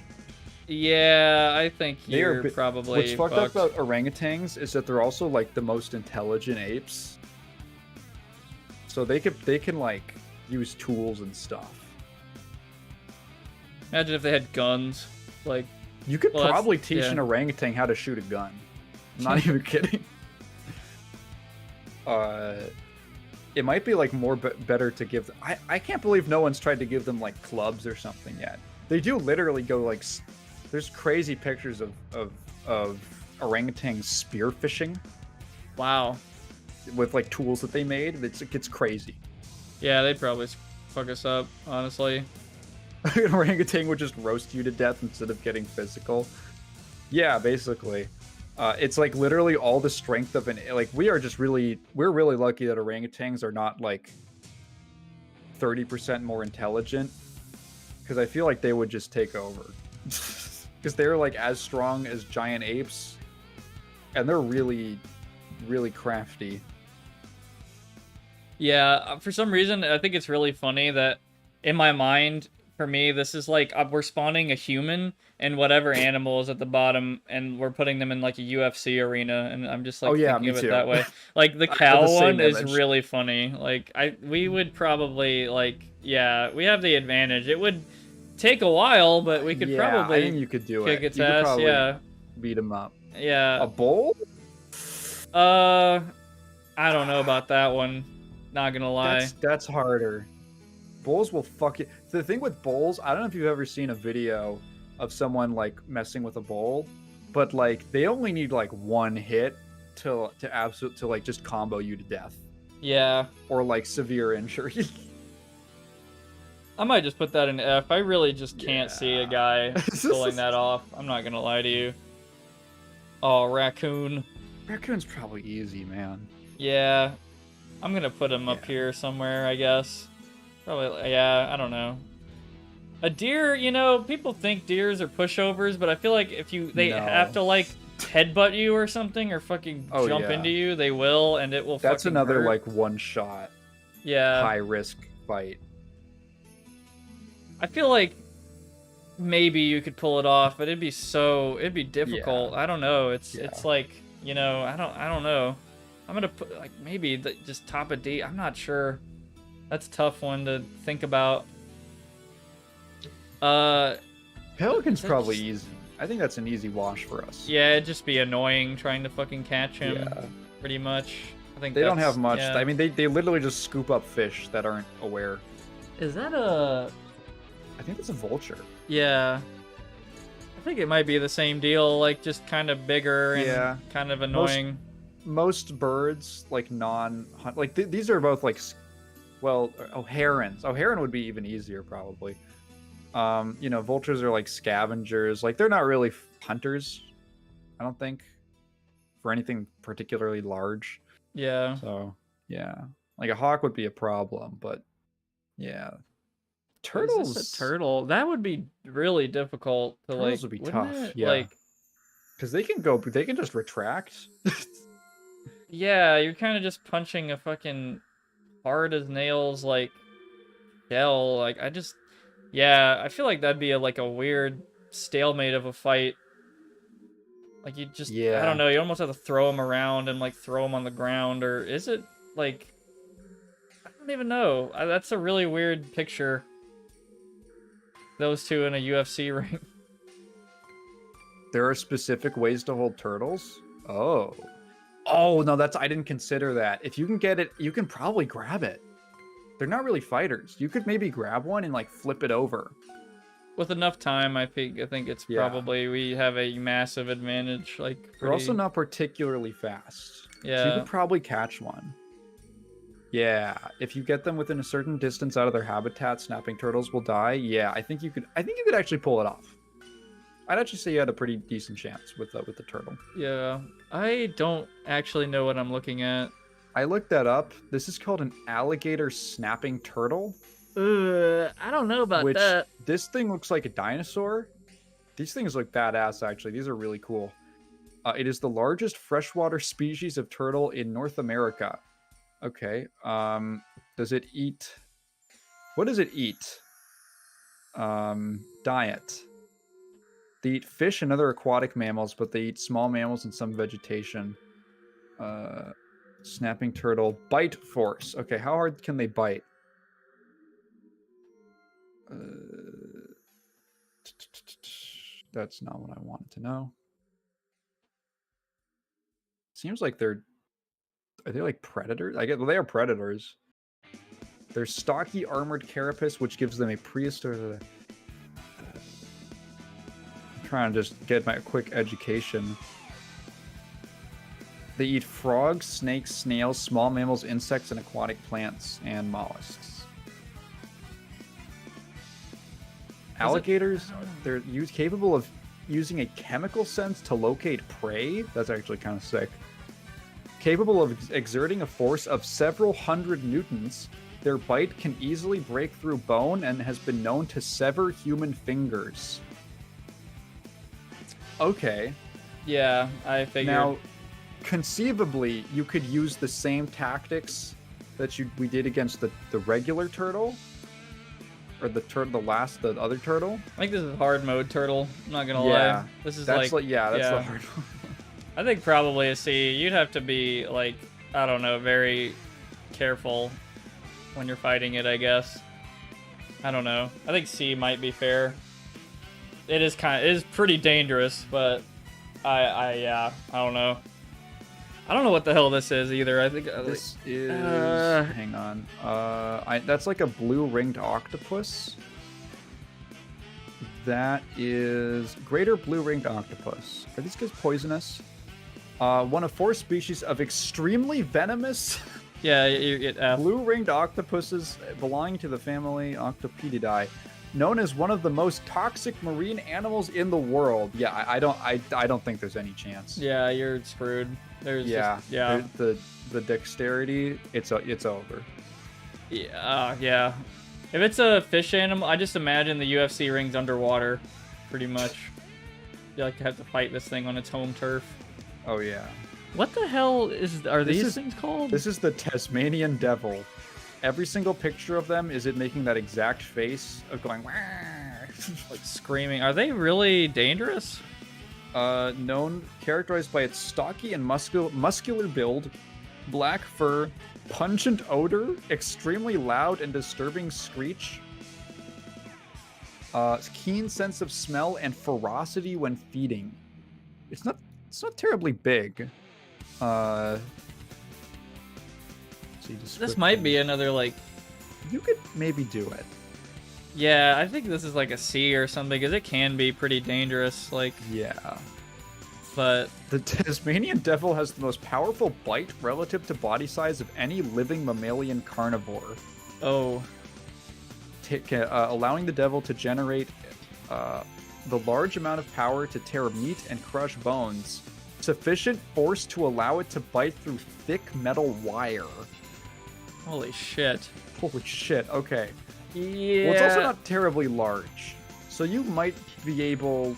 Yeah, I think you're probably What's fucked up about orangutans is that they're also like the most intelligent apes. So they can like use tools and stuff. Imagine if they had guns. Like, You could Well, probably teach yeah. an orangutan how to shoot a gun. I'm not even kidding. It might be like more better to give. I can't believe no one's tried to give them like clubs or something yet. They do literally go like. There's crazy pictures of orangutans spearfishing Wow. with like tools that they made. It gets crazy. Yeah, they'd probably fuck us up, honestly. An orangutan would just roast you to death instead of getting physical. Yeah, basically. It's like literally all the strength of an like we're really lucky that orangutans are not like 30% more intelligent, because I feel like they would just take over. Because they're like as strong as giant apes, and they're really, really crafty. Yeah, for some reason, I think it's really funny that in my mind, for me, this is like we're spawning a human and whatever animal is at the bottom, and we're putting them in like a UFC arena, and I'm just like thinking of it that way. Like the cow one is really funny. Like we would probably like, yeah, we have the advantage. It would take a while, but we could probably I think you could do kick it. its ass. Yeah, beat him up. Yeah. A bull? I don't know about that one. Not gonna lie. That's harder. Bulls will fuck you. The thing with bulls, I don't know if you've ever seen a video of someone like messing with a bull, but like they only need like one hit to like just combo you to death. Yeah. Or like severe injury. I might just put that in F. I really just can't see a guy pulling that off. I'm not gonna lie to you. Oh, raccoon. Raccoon's probably easy, man. Yeah. I'm gonna put him up here somewhere, I guess. Probably, yeah, I don't know. A deer, you know, people think deers are pushovers, but I feel like if they have to, like, headbutt you or something, or fucking jump into you, they will, and it will That's fucking another, hurt. like, one-shot, high-risk fight. I feel like maybe you could pull it off, but it'd be difficult. Yeah. I don't know. It's like, you know, I don't know. I'm gonna put like maybe just top a D. I'm not sure. That's a tough one to think about. Pelican's probably easy. I think that's an easy wash for us. Yeah, it'd just be annoying trying to fucking catch him. Yeah. Pretty much. I think they don't have much. Yeah. I mean, they literally just scoop up fish that aren't aware. Is that a? I think it's a vulture. Yeah. I think it might be the same deal, like just kind of bigger and kind of annoying. Most birds, like non-hunt, like these are both like, well, herons. Heron would be even easier probably. You know, vultures are like scavengers. Like they're not really hunters, I don't think, for anything particularly large. Yeah. So yeah, like a hawk would be a problem, but yeah. Turtles. Is this a turtle? That would be really difficult to turtles like. Would be wouldn't tough. It? Yeah. Like, because they can just retract. Yeah, you're kind of just punching a fucking hard as nails like shell. Like I feel like that'd be like a weird stalemate of a fight. Like you just, I don't know, you almost have to throw them around and like throw them on the ground, or is it like, I don't even know. That's a really weird picture. Those two in a UFC ring. There are specific ways to hold turtles? Oh, no, I didn't consider that. If you can get it, you can probably grab it. They're not really fighters. You could maybe grab one and like flip it over. With enough time, I think it's probably, we have a massive advantage. Like They're also not particularly fast. Yeah. So you could probably catch one. Yeah, if you get them within a certain distance out of their habitat, snapping turtles will die. Yeah, I think you could actually pull it off. I'd actually say you had a pretty decent chance with the turtle. Yeah, I don't actually know what I'm looking at. I looked that up. This is called an alligator snapping turtle. I don't know about that. This thing looks like a dinosaur. These things look badass, actually. These are really cool. It is the largest freshwater species of turtle in North America. Okay. Does it eat? What does it eat? Diet. They eat fish and other aquatic mammals, but they eat small mammals and some vegetation. Snapping turtle. Bite force. Okay, how hard can they bite? That's not what I wanted to know. Seems like are they like predators? Well, they are predators. They're stocky armored carapace, which gives them a prehistoric... I'm trying to just get my quick education. They eat frogs, snakes, snails, small mammals, insects, and aquatic plants and mollusks. Alligators, they're capable of using a chemical sense to locate prey. That's actually kind of sick. Capable of exerting a force of several hundred newtons, their bite can easily break through bone and has been known to sever human fingers. Okay. Yeah, I figured. Now, conceivably, you could use the same tactics that we did against the regular turtle, or the other turtle. I think this is hard mode turtle. I'm not gonna Yeah, lie. This is that's like the hard one. I think probably a C. You'd have to be like, I don't know, very careful when you're fighting it, I guess. I don't know. I think C might be fair. It is pretty dangerous, but I don't know. I don't know what the hell this is either. I think This is hang on. That's like a blue ringed octopus. That is greater blue ringed octopus. Are these guys poisonous? One of 4 species of extremely venomous yeah, you get F. blue ringed octopuses belonging to the family Octopididae, known as one of the most toxic marine animals in the world. Yeah, I don't think there's any chance. Yeah, you're screwed. There's the dexterity, it's over. Yeah. If it's a fish animal, I just imagine the UFC rings underwater, pretty much. You like to have to fight this thing on its home turf. Oh yeah. What the hell are these things called? This is the Tasmanian devil. Every single picture of them is it making that exact face of going like screaming. Are they really dangerous? Characterized by its stocky and muscular build, black fur, pungent odor, extremely loud and disturbing screech, keen sense of smell, and ferocity when feeding. It's not terribly big. This might be another like. You could maybe do it. Yeah, I think this is like a C or something because it can be pretty dangerous. Like. Yeah. But the Tasmanian devil has the most powerful bite relative to body size of any living mammalian carnivore. Oh. Allowing the devil to generate the large amount of power to tear meat and crush bones. Sufficient force to allow it to bite through thick metal wire. Holy shit. Holy shit, okay. Yeah. Well, it's also not terribly large. So you might be able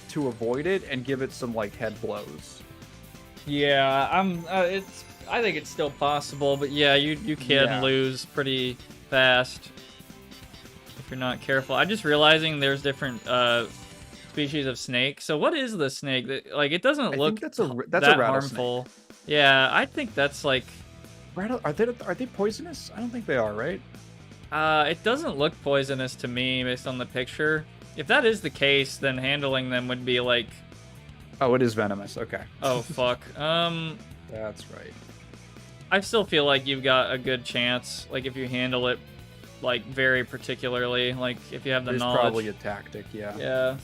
to avoid it and give it some, like, head blows. Yeah, I think it's still possible, but yeah, you can lose pretty fast if you're not careful. I'm just realizing there's different species of snake. So what is the snake? Like, it doesn't look that's that a harmful. Yeah, I think that's like. Are they poisonous? I don't think they are, right? It doesn't look poisonous to me based on the picture. If that is the case, then handling them would be like. Oh, it is venomous. Okay. Oh fuck. That's right. I still feel like you've got a good chance. Like if you handle it, like very particularly, like if you have the knowledge. It's probably a tactic. Yeah. Yeah.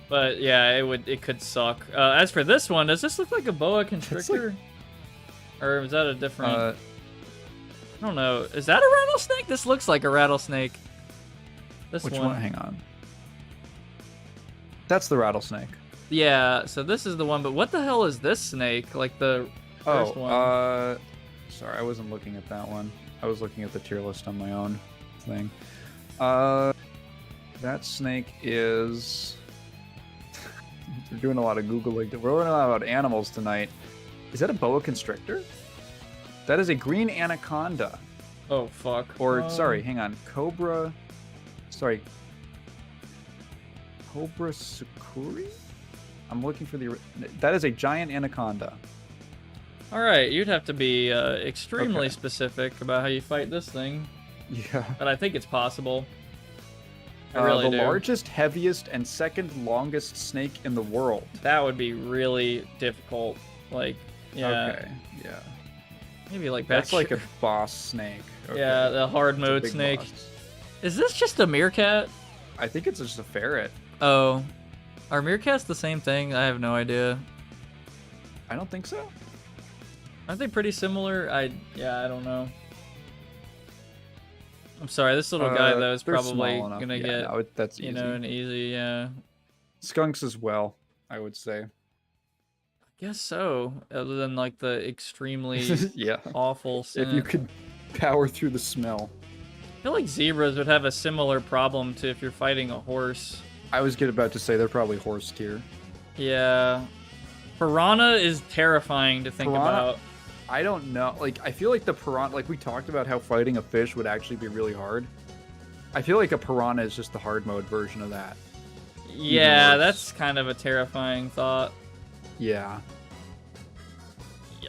But yeah, it could suck. As for this one, does this look like a boa constrictor? Or is that a different? I don't know. Is that a rattlesnake? This looks like a rattlesnake. Which one? Hang on. That's the rattlesnake. Yeah. So this is the one. But what the hell is this snake? Like the first one. Sorry, I wasn't looking at that one. I was looking at the tier list on my own thing. That snake is. We're doing a lot of Googling. We're learning a lot about animals tonight. Is that a boa constrictor? That is a green anaconda. Oh, fuck. Or, sorry, hang on. Cobra... Sorry. Cobra sucuri? I'm looking for the... That is a giant anaconda. Alright, you'd have to be extremely specific about how you fight this thing. Yeah. But I think it's possible. I really do. The largest, heaviest, and second longest snake in the world. That would be really difficult. Like, yeah. Okay, yeah. Maybe like that's like a boss snake. Okay. Yeah, the hard mode snake. Boss. Is this just a meerkat? I think it's just a ferret. Oh. Are meerkats the same thing? I have no idea. I don't think so. Aren't they pretty similar? Yeah, I don't know. I'm sorry, this little guy though is they're probably small enough. gonna Yeah, get no, that's you easy. know, an easy, yeah. Skunks as well, I would say. Guess so. Other than like the extremely Yeah. awful scent. If you could power through the smell. I feel like zebras would have a similar problem to if you're fighting a horse. I was about to say they're probably horse tier. Yeah. Piranha is terrifying to think about. I don't know. Like, I feel like the piranha, like we talked about how fighting a fish would actually be really hard. I feel like a piranha is just the hard mode version of that. Yeah, that's kind of a terrifying thought. Yeah.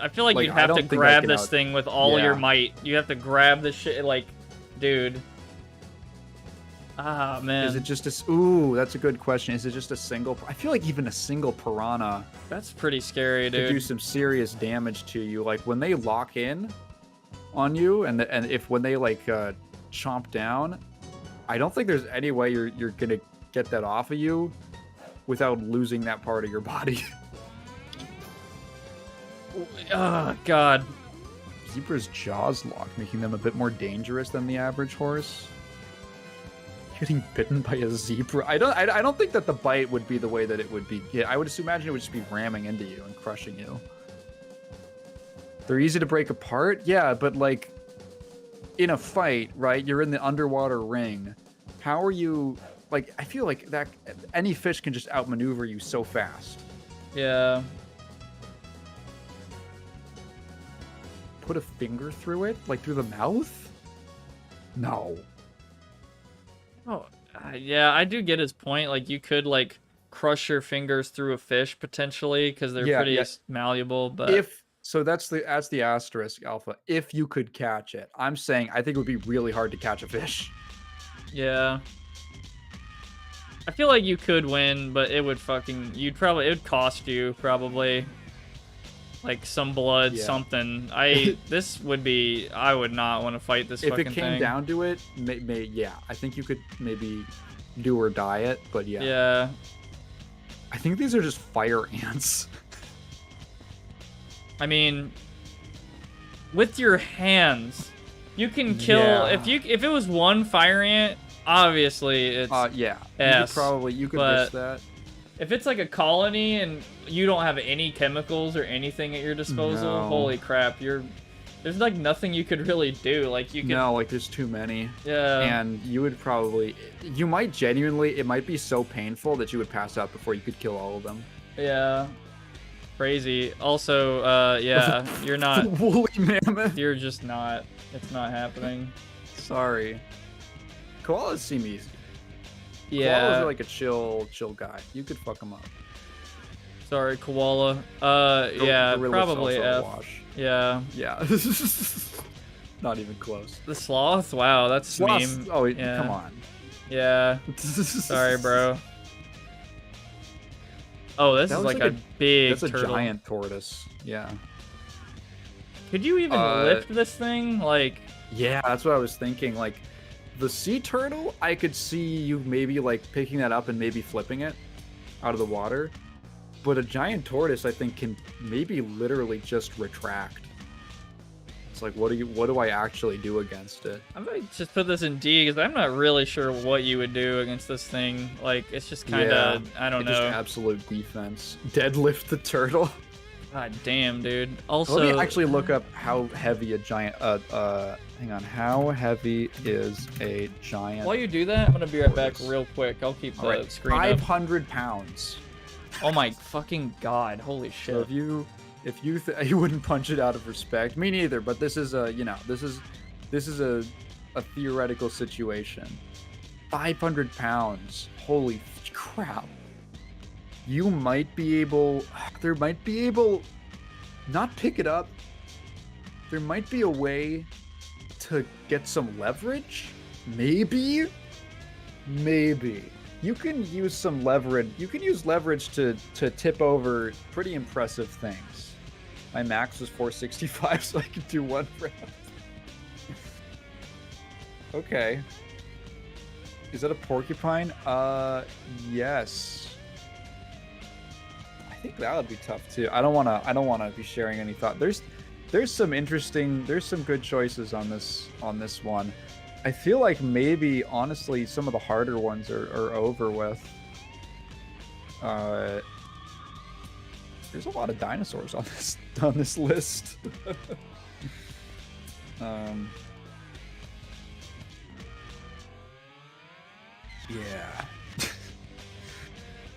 I feel like you'd I have don't to think I grab can this thing with all your Yeah. might. You have to grab the shit, like, dude. Ah, man. Is it just a... Ooh, that's a good question. Is it just a single... I feel like even a single piranha That's pretty scary, could do dude. some serious damage to you. Like, when they lock in on you, and when they, like, chomp down, I don't think there's any way you're gonna get that off of you without losing that part of your body. Oh, God. Zebra's jaws lock, making them a bit more dangerous than the average horse. Getting bitten by a zebra. I don't think that the bite would be the way that it would be. Yeah, I would imagine it would just be ramming into you and crushing you. They're easy to break apart, yeah, but like in a fight, right? You're in the underwater ring. How are you? Like, I feel like that any fish can just outmaneuver you so fast. Yeah. Put a finger through it, like through the mouth? No. Oh, yeah, I do get his point. Like, you could, like, crush your fingers through a fish, potentially, because they're pretty malleable, but... So that's the asterisk, Alpha. If you could catch it. I'm saying I think it would be really hard to catch a fish. Yeah. I feel like you could win, but it would it would cost you, probably. Like, some blood, something. I would not want to fight this fucking thing. If it came down to it, yeah. I think you could maybe do or die it, but yeah. Yeah. I think these are just fire ants. I mean, with your hands, you can kill... If it was one fire ant, obviously it's yeah. S, You could risk that. If it's like a colony and you don't have any chemicals or anything at your disposal, holy crap, there's like nothing you could really do. Like you could... No, like there's too many. Yeah. And you might genuinely, it might be so painful that you would pass out before you could kill all of them. Yeah. Crazy. Also, yeah, you're not... Woolly mammoth. You're just not... It's not happening. Sorry. Koalas seem easy. Yeah. Koalas are like a chill guy. You could fuck them up. Sorry, koala. Yeah, probably F. Yeah. Yeah. Not even close. The sloth? Wow, that's meme. Oh, yeah. Come on. Yeah. Sorry, bro. Oh, this is like a big turtle. That's a giant tortoise. Yeah. Could you even lift this thing? Like... Yeah, that's what I was thinking. Like, the sea turtle, I could see you maybe, like, picking that up and maybe flipping it out of the water. But a giant tortoise, I think, can maybe literally just retract. It's like, what do I actually do against it? I might just put this in D, because I'm not really sure what you would do against this thing. Like, it's just kind of, I don't know. Just absolute defense. Deadlift the turtle. God damn, dude. Also... Let me actually look up how heavy a giant, hang on, how heavy is a giant... While you do that, I'm going to be right back real quick. I'll keep the screen up. 500 pounds. Oh my fucking god, holy shit. So if you wouldn't punch it out of respect, me neither, but this is a, this is a theoretical situation. 500 pounds, holy crap. You might be able, not pick it up. There might be a way to get some leverage, maybe. You can use some leverage. You can use leverage to tip over pretty impressive things. My max was 465, so I could do one round. Okay. Is that a porcupine? Yes. I think that would be tough too. I don't wanna be sharing any thought. there's some good choices on this one. I feel like maybe honestly some of the harder ones are over with. There's a lot of dinosaurs on this list. Yeah.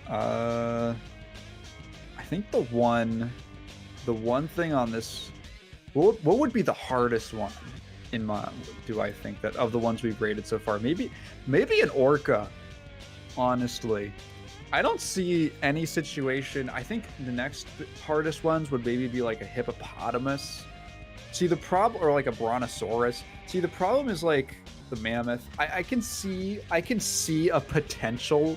I think the one thing on this, what would be the hardest one in my, do I think, that of the ones we've rated so far? Maybe an orca, honestly. I don't see any situation. I think the next hardest ones would maybe be like a hippopotamus. See the problem, or like a brontosaurus. See the problem is like the mammoth. I can see a potential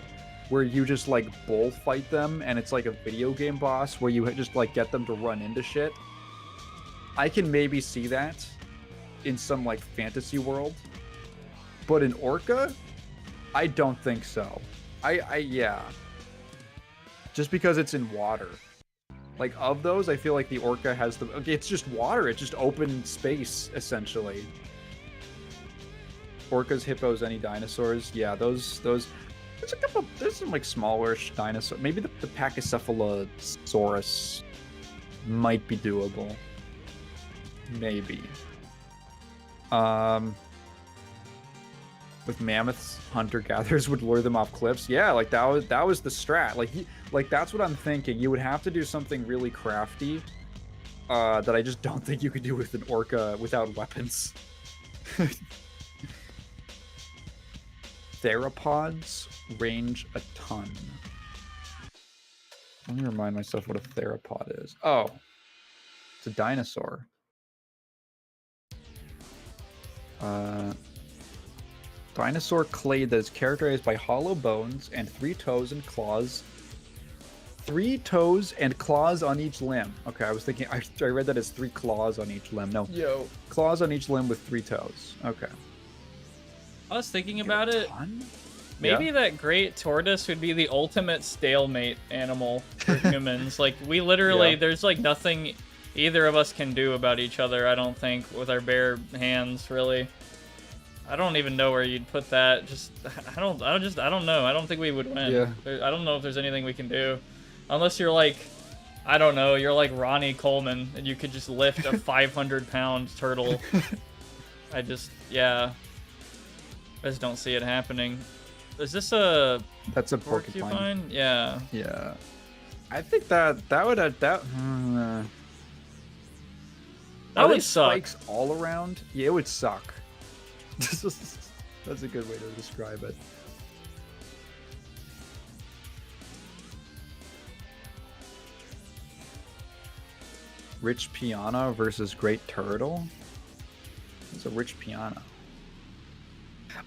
where you just like bullfight them and it's like a video game boss where you just like get them to run into shit. I can maybe see that in some like fantasy world, but an orca, I don't think so. Yeah. Just because it's in water. Like, of those, I feel like the orca has the... Okay, it's just water. It's just open space, essentially. Orcas, hippos, any dinosaurs. Yeah, those... There's a couple... There's some, like, smallerish dinosaurs. Maybe the Pachycephalosaurus might be doable. Maybe. With mammoths, hunter-gatherers would lure them off cliffs. Yeah, like that was the strat. Like that's what I'm thinking. You would have to do something really crafty that I just don't think you could do with an orca without weapons. Theropods range a ton. Let me remind myself what a theropod is. Oh, it's a dinosaur. Dinosaur clade that is characterized by hollow bones and 3 toes and claws. 3 toes and claws on each limb. Okay, I was thinking, I read that as 3 claws on each limb. No, claws on each limb with 3 toes. Okay. I was thinking about it. Maybe that great tortoise would be the ultimate stalemate animal for humans. Like, we literally, there's like nothing either of us can do about each other, I don't think, with our bare hands, really. I don't even know where you'd put that. I don't know. I don't think we would win. Yeah. I don't know if there's anything we can do. Unless you're like, I don't know, you're like Ronnie Coleman and you could just lift a 500-pound turtle. I just don't see it happening. Is this a... That's a porcupine. Yeah. Yeah. I think that would that would suck. Spikes all around. Yeah, it would suck. That's a good way to describe it. Rich piana versus great turtle? It's a rich piana.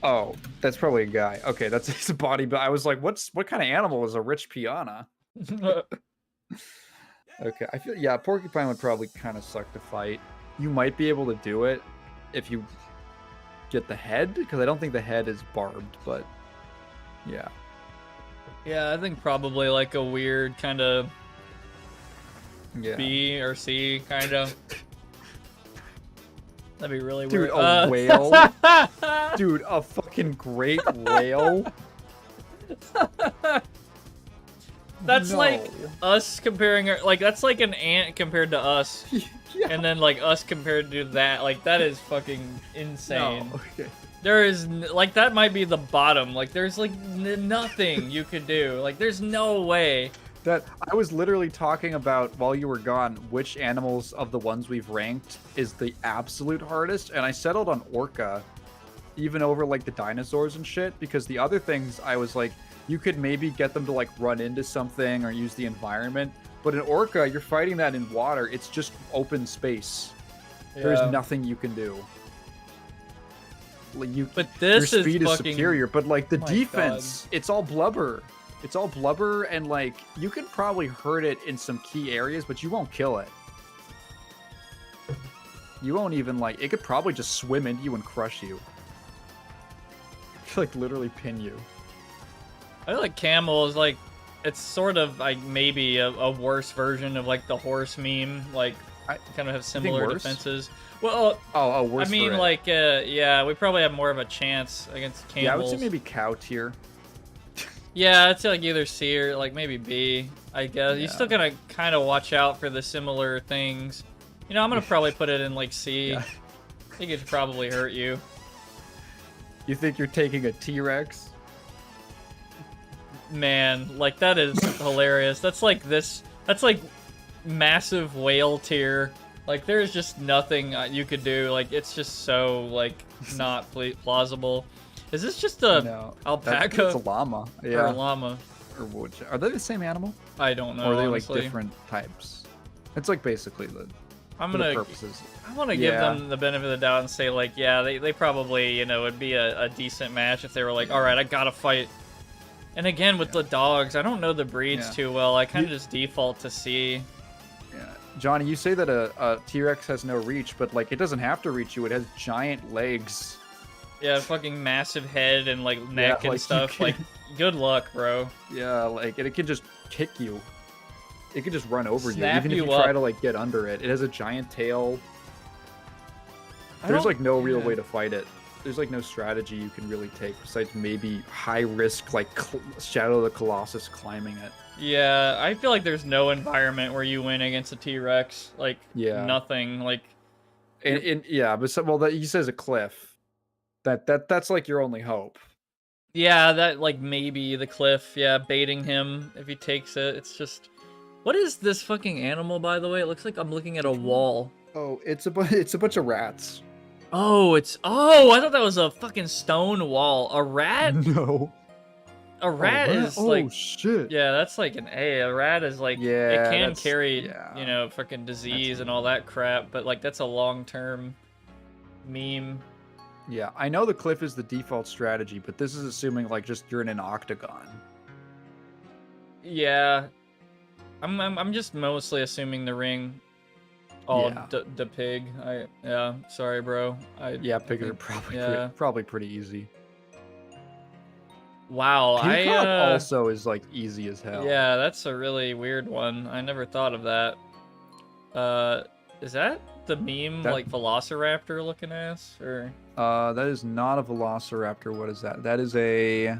Oh, that's probably a guy. Okay, that's his body, but I was like, what kind of animal is a rich piana? Okay, I feel, porcupine would probably kind of suck to fight. You might be able to do it if you get the head, because I don't think the head is barbed, but yeah. Yeah, I think probably like a weird kind of B or C kind of. That'd be really weird. Dude, a whale? Dude, a fucking great whale? That's like us comparing, like, that's like an ant compared to us. Yeah. And then, like, us compared to that. Like, that is fucking insane. No, okay. There is, like, that might be the bottom. Like, there's, like, nothing you could do. Like, there's no way. That I was literally talking about while you were gone, which animals of the ones we've ranked is the absolute hardest, and I settled on orca, even over, like, the dinosaurs and shit, because the other things I was like, you could maybe get them to, like, run into something or use the environment. But in orca, you're fighting that in water. It's just open space. Yeah. There's nothing you can do. Like, but this your speed is fucking... superior. But, like, the defense, it's all blubber. It's all blubber, and, like, you can probably hurt it in some key areas, but you won't kill it. You won't even, like... It could probably just swim into you and crush you. Like, literally pin you. I feel like camel is, like... It's sort of, like, maybe a worse version of, like, the horse meme. Like, kind of have think similar worse? defenses. Well, Oh, worse. I mean, for it. like, yeah, we probably have more of a chance against camels. Yeah, I would say maybe cow tier. Yeah, I'd say like either C or like maybe B, I guess. You Yeah. still gotta kind of watch out for the similar things. You know, I'm gonna probably put it in like C. Yeah. I think it'd probably hurt you. You think you're taking a T-Rex? Man, like that is hilarious. That's like that's like massive whale tier. Like there's just nothing you could do. Like it's just so like not plausible. Is this just a No. alpaca It's a llama. or Yeah. a llama? Or which, are they the same animal? I don't know. Or are they honestly. like different types? It's like basically I'm for the gonna purposes. I want to give Yeah. them the benefit of the doubt and say like, yeah, they probably, you know, it'd be a decent match if they were like, all right, I gotta fight. And again with the dogs, I don't know the breeds Yeah. too well. I kind of just default to C. Yeah. Johnny, you say that a T-Rex has no reach, but like it doesn't have to reach you. It has giant legs. Yeah, fucking massive head and like neck like, and you stuff. can- Like, good luck, bro. Yeah, like and it can just kick you. It can just run over Snap you, even if you you try up. to like get under it. It has a giant tail. I There's don't- like no real yeah. way to fight it. There's like no strategy you can really take besides maybe high risk like Shadow of the Colossus climbing it. Yeah, I feel like there's no environment where you win against a T-Rex. Like, Yeah. nothing. Like, And yeah, but well, that he says a cliff. That's like your only hope. yeah, that like maybe the cliff. Yeah, baiting him if he takes it. It's just, what is this fucking animal? By the way, it looks like I'm looking at a wall. Oh, it's a bunch of rats. Oh, I thought that was a fucking stone wall. A rat? No. A rat is oh like, shit. yeah, that's like an A. A rat is like, Yeah, it can that's- carry, yeah. you know, fucking disease That's- and all that crap, but like that's a long-term meme. Yeah, I know the cliff is the default strategy, but this is assuming like just you're in an octagon. Yeah, I'm just mostly assuming the ring. Oh, Yeah. the pig. Yeah, sorry, bro. Yeah, pigs are think- probably yeah. probably pretty easy. Wow, Peacock also is like easy as hell. yeah, that's a really weird one. I never thought of that. Is that the meme That- like Velociraptor looking ass or? That is not a Velociraptor. What is that? That is a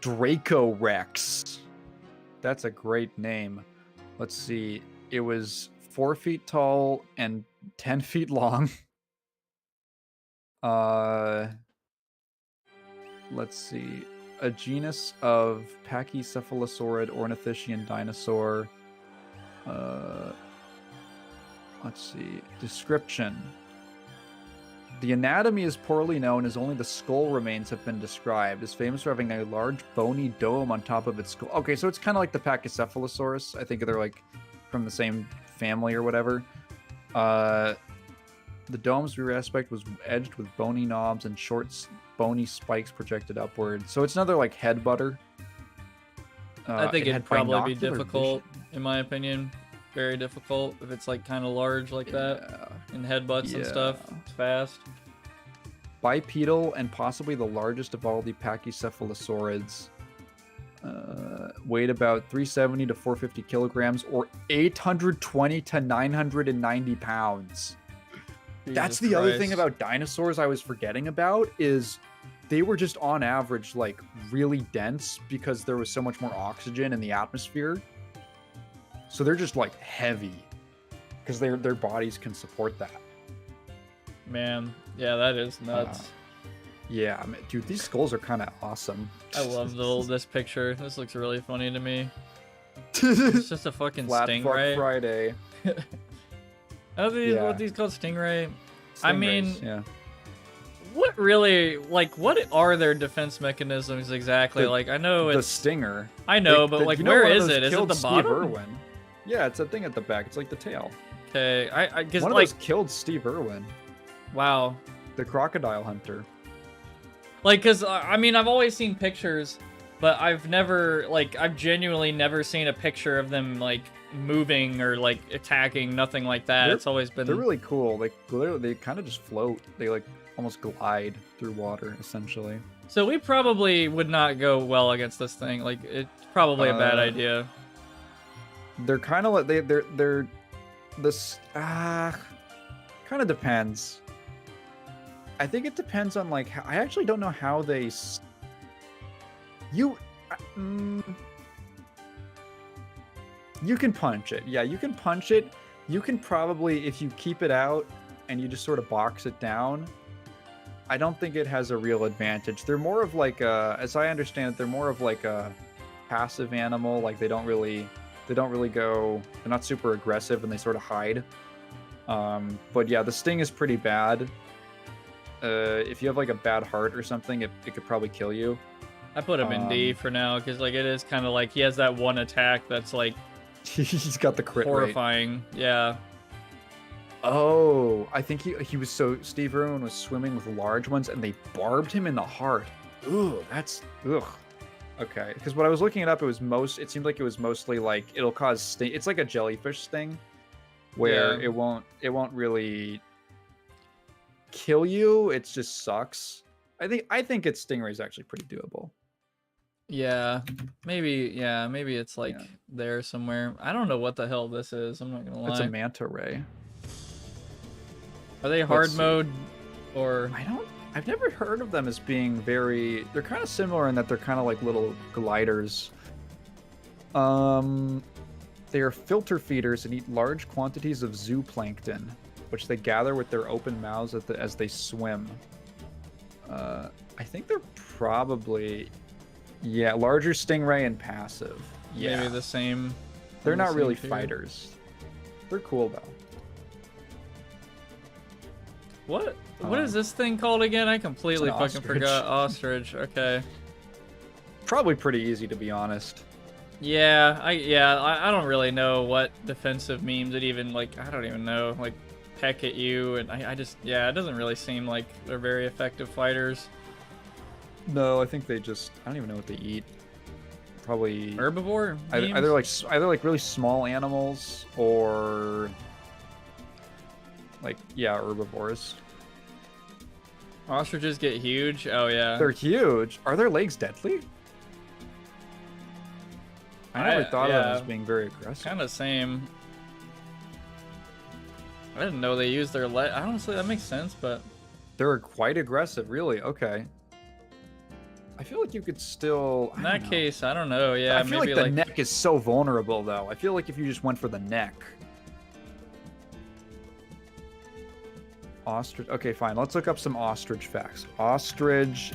Dracorex. That's a great name. Let's see. It was 4 feet tall and 10 feet long. Let's see. A genus of Pachycephalosaurid ornithischian dinosaur. Let's see. Description. The anatomy is poorly known as only the skull remains have been described. It's famous for having a large bony dome on top of its skull. Okay, so it's kind of like the Pachycephalosaurus. I think they're like from the same family or whatever. The dome's rear aspect was edged with bony knobs and short bony spikes projected upward. So it's another like head butter. I think it it'd had probably be binocular difficult, vision. in my opinion. Very difficult if it's like kind of large like that and headbutts and stuff. Yeah. It's fast. Bipedal and possibly the largest of all the Pachycephalosaurids. Weighed about 370 to 450 kilograms or 820 to 990 pounds. That's Jesus the other thing Christ. about dinosaurs I was forgetting about is they were just on average like really dense because there was so much more oxygen in the atmosphere. So they're just like heavy because their bodies can support that. Man, yeah, that is nuts. Yeah, I mean, dude, these skulls are kind of awesome. I love this picture. This looks really funny to me. It's just a fucking Flat stingray. Fuck Friday. Are these, Yeah. what are these called? Stingray? I mean, Stingrays, yeah. what really, like, what are their defense mechanisms exactly? The- like, I know The it's, stinger. I know, but like, you know where one of is those it? Is it killed the Steve bottom? Irwin. Yeah, it's a thing at the back. It's like the tail. Okay, I guess One of like, those killed Steve Irwin, wow. the crocodile hunter. Like, cause I mean, I've always seen pictures, but I've never, like, I've genuinely never seen a picture of them like moving or like attacking. Nothing like that. They're- It's always been. They're really cool. They kind of just float. They like almost glide through water, essentially. So we probably would not go well against this thing. Like, it's probably a bad idea. They're kind of like they're This kind of depends. I think it depends on like I actually don't know how they you can punch it. Yeah, you can punch it. You can probably, if you keep it out and you just sort of box it down, I don't think it has a real advantage. They're more of like as I understand it, they're more of like a passive animal. Like they don't really go, they're not super aggressive and they sort of hide. But yeah, the sting is pretty bad. If you have like a bad heart or something, it could probably kill you. I put him in D for now because like it is kind of like he has that one attack that's like he's got the crit horrifying. rate. Yeah. Oh, I think he was Steve Irwin was swimming with large ones and they barbed him in the heart. Ugh, that's ugh. Okay, because when I was looking it up, it seemed like it was mostly like it'll cause sting. It's like a jellyfish sting, where it won't really kill you. It just sucks. I think its stingray is actually pretty doable. Yeah, maybe it's like there somewhere. I don't know what the hell this is. I'm not gonna lie. It's a manta ray. Are they hard mode or? I've never heard of them as being very. They're kind of similar in that they're kind of like little gliders. They are filter feeders and eat large quantities of zooplankton, which they gather with their open mouths as they swim. I think they're probably, larger stingray and passive. Yeah, Maybe the same. They're not really tier. fighters. They're cool though. What is this thing called again? I completely fucking ostrich. forgot. Ostrich. Okay. Probably pretty easy to be honest. Yeah, I don't really know what defensive memes it even like. I don't even know like peck at you, and I just it doesn't really seem like they're very effective fighters. No, I think they just I don't even know what they eat. Probably Herbivore. either like really small animals or like herbivores. Ostriches get huge. Oh yeah. They're huge. Are their legs deadly? I never thought of them as being very aggressive. Kind of same. I didn't know they used their leg. Honestly, that makes sense, but they're quite aggressive, really. Okay. I feel like you could still. In that case, I don't know. Yeah, I feel maybe like the neck is so vulnerable, though. I feel like if you just went for the neck. Ostrich. Okay, fine. Let's look up some ostrich facts. Ostrich.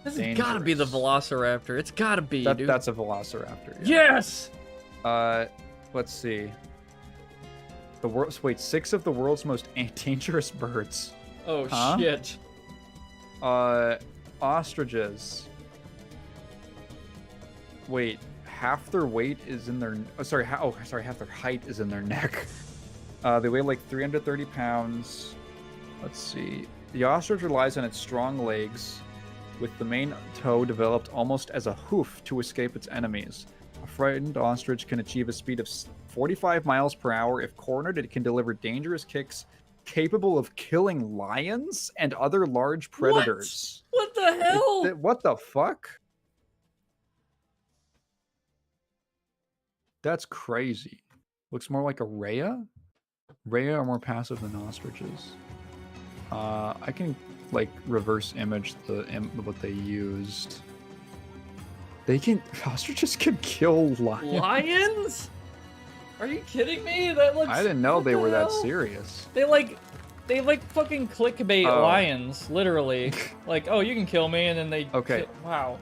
This has got to be the Velociraptor. It's got to be, dude. That's a Velociraptor. Yeah. Yes. Let's see. Wait, 6 of the world's most dangerous birds. Oh shit. Ostriches. Wait, half their weight is in their. Half their height is in their neck. They weigh like 330 pounds. Let's see. The ostrich relies on its strong legs, with the main toe developed almost as a hoof to escape its enemies. A frightened ostrich can achieve a speed of 45 miles per hour. If cornered, it can deliver dangerous kicks capable of killing lions and other large predators. What the hell? What the fuck? That's crazy. Looks more like a rhea. Rhea are more passive than ostriches. I can like reverse image what they used. Ostriches can kill lions. Lions? Are you kidding me? That looks. I didn't know they were that hell? serious. They like fucking clickbait lions, literally. Like, oh, you can kill me, and then they. Okay. Wow.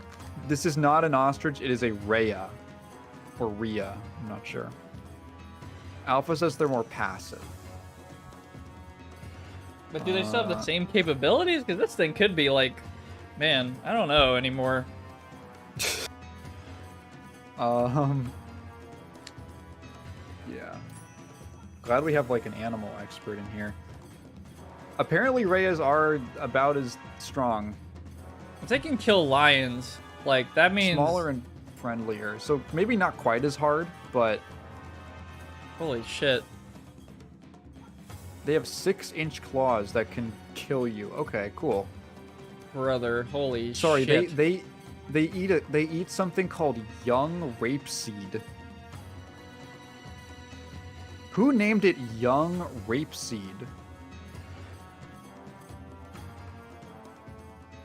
This is not an ostrich. It is a rhea, or rhea. I'm not sure. Alpha says they're more passive. But do they still have the same capabilities? Because this thing could be like, man, I don't know anymore. Yeah. Glad we have like an animal expert in here. Apparently rheas are about as strong. If they can kill lions, like that means smaller and friendlier. So maybe not quite as hard, but holy shit. They have 6-inch claws that can kill you. Okay, cool. Brother, holy Sorry, shit. they eat something called young rapeseed. Who named it young rapeseed?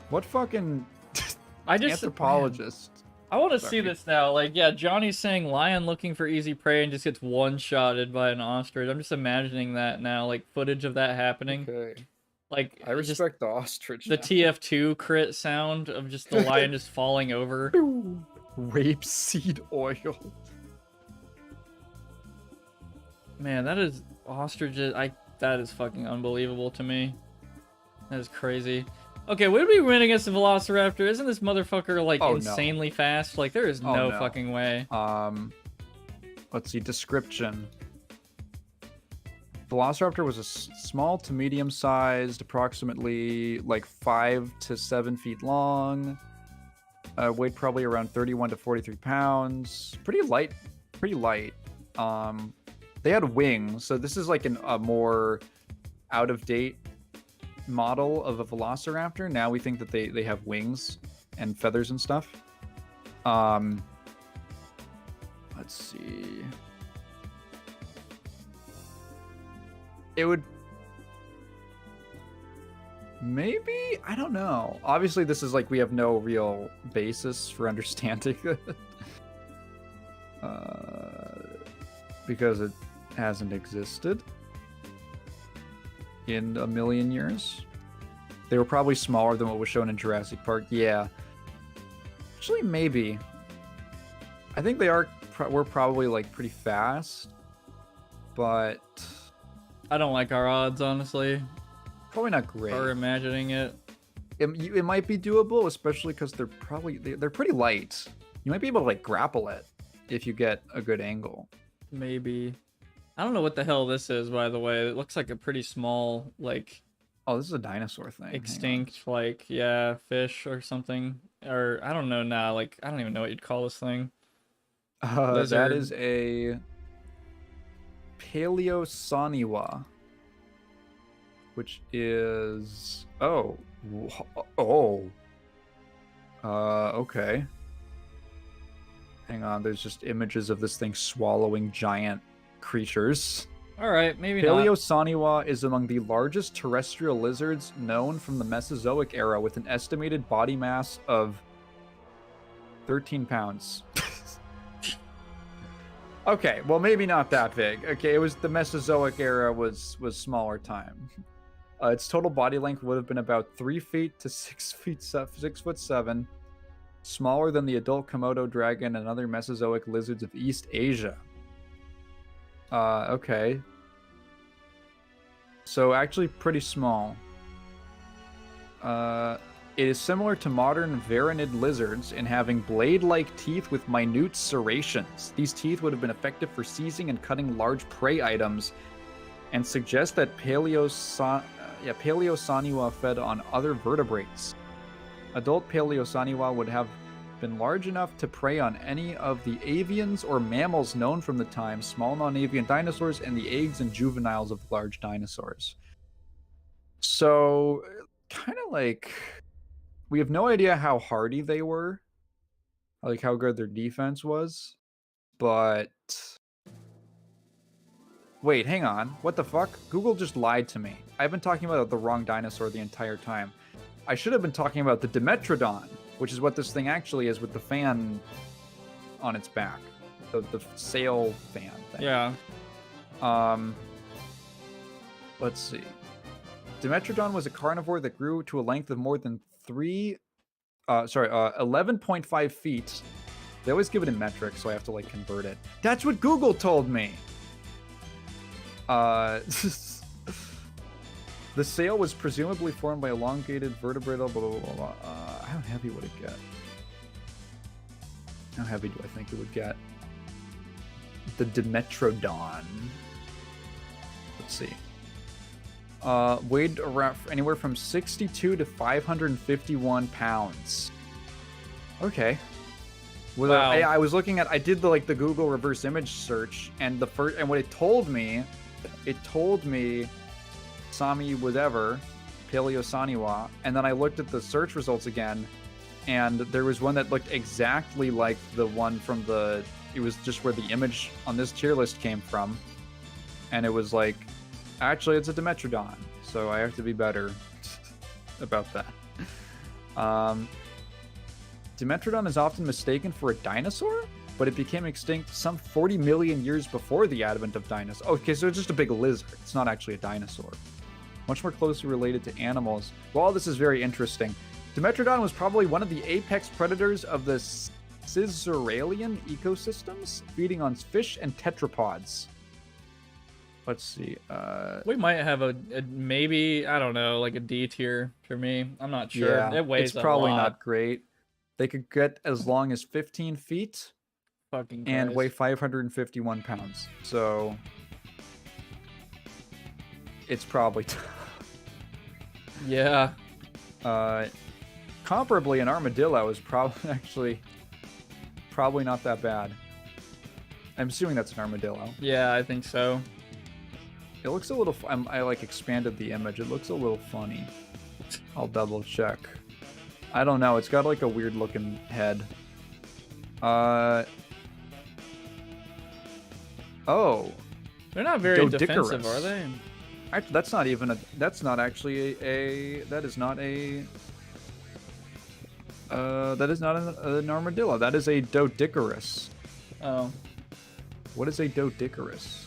What fucking I just anthropologist? I want to Sorry. see this now. Like, yeah, Johnny's saying lion looking for easy prey and just gets one-shotted by an ostrich. I'm just imagining that now, like footage of that happening. Okay. Like, I respect the ostrich. the now. TF2 crit sound of just the lion just falling over. Rapeseed oil. Man, that is ostriches. That is fucking unbelievable to me. That is crazy. Okay, would we win against the Velociraptor? Isn't this motherfucker like insanely fast? Like, there is no fucking way. Let's see, description. Velociraptor was a small to medium-sized, approximately like 5 to 7 feet long. Weighed probably around 31 to 43 pounds. Pretty light. They had wings, so this is like a more out-of-date model of a Velociraptor. Now we think that they have wings and feathers and stuff. Let's see. It would maybe, I don't know. Obviously this is like we have no real basis for understanding because it hasn't existed in a million years. They were probably smaller than what was shown in Jurassic Park. Yeah. Actually, maybe. I think they were probably like pretty fast, but I don't like our odds, honestly. Probably not great. Or imagining it. It might be doable, especially because they're pretty light. You might be able to like grapple it if you get a good angle. Maybe. I don't know what the hell this is, by the way. It looks like a pretty small, like... Oh, this is a dinosaur thing. Extinct, like, yeah, fish or something. Or, I don't know now, like, I don't even know what you'd call this thing. That is a Paleosaniwa, which is... okay. Hang on, there's just images of this thing swallowing giant creatures. Alright, maybe not. Paleosaniwa is among the largest terrestrial lizards known from the Mesozoic era, with an estimated body mass of 13 pounds. Okay, well, maybe not that big. Okay, it was the Mesozoic era was smaller time. Its total body length would have been about 3 feet to 6'7", smaller than the adult Komodo dragon and other Mesozoic lizards of East Asia. Okay. So actually pretty small. It is similar to modern varanid lizards in having blade-like teeth with minute serrations. These teeth would have been effective for seizing and cutting large prey items, and suggest that Paleosaniwa fed on other vertebrates. Adult Paleosaniwa would have been large enough to prey on any of the avians or mammals known from the time, small non-avian dinosaurs, and the eggs and juveniles of large dinosaurs. So, kind of like, we have no idea how hardy they were, like how good their defense was, but... Wait, hang on. What the fuck? Google just lied to me. I've been talking about the wrong dinosaur the entire time. I should have been talking about the Dimetrodon, which is what this thing actually is with the fan on its back. The sail fan thing. Yeah. Let's see. Dimetrodon was a carnivore that grew to a length of more than 11.5 feet. They always give it in metric, so I have to like convert it. That's what Google told me. The sail was presumably formed by elongated vertebrate, blah, blah, blah, blah. How heavy would it get? How heavy do I think it would get? The Dimetrodon. Let's see. Weighed around anywhere from 62 to 551 pounds. Okay. Wow. I was looking at, I did the Google reverse image search, and what it told me Sami whatever, Paleosaniwa, and then I looked at the search results again, and there was one that looked exactly like the one from it was just where the image on this tier list came from, and it was like, actually, it's a Dimetrodon, so I have to be better about that. Dimetrodon is often mistaken for a dinosaur, but it became extinct some 40 million years before the advent of dinosaurs. Okay, so it's just a big lizard. It's not actually a dinosaur. Much more closely related to animals. Well, this is very interesting. Dimetrodon was probably one of the apex predators of the Scissoralian ecosystems, feeding on fish and tetrapods. Let's see. We might have a maybe, I don't know, like a D tier for me. I'm not sure. Yeah, It weighs it's probably a lot. not great. They could get as long as 15 feet Fucking and Christ. weigh 551 pounds. So it's probably Yeah. comparably, an armadillo is probably not that bad. I'm assuming that's an armadillo. Yeah, I think so. It looks a little. I like expanded the image. It looks a little funny. I'll double check. I don't know. It's got like a weird looking head. Oh. They're not very Dodicarus. defensive, are they? Actually, that's not even a. That's not actually a. That is not a. That is not an armadillo. That is a Dodicarus. Oh. What is a Dodicarus?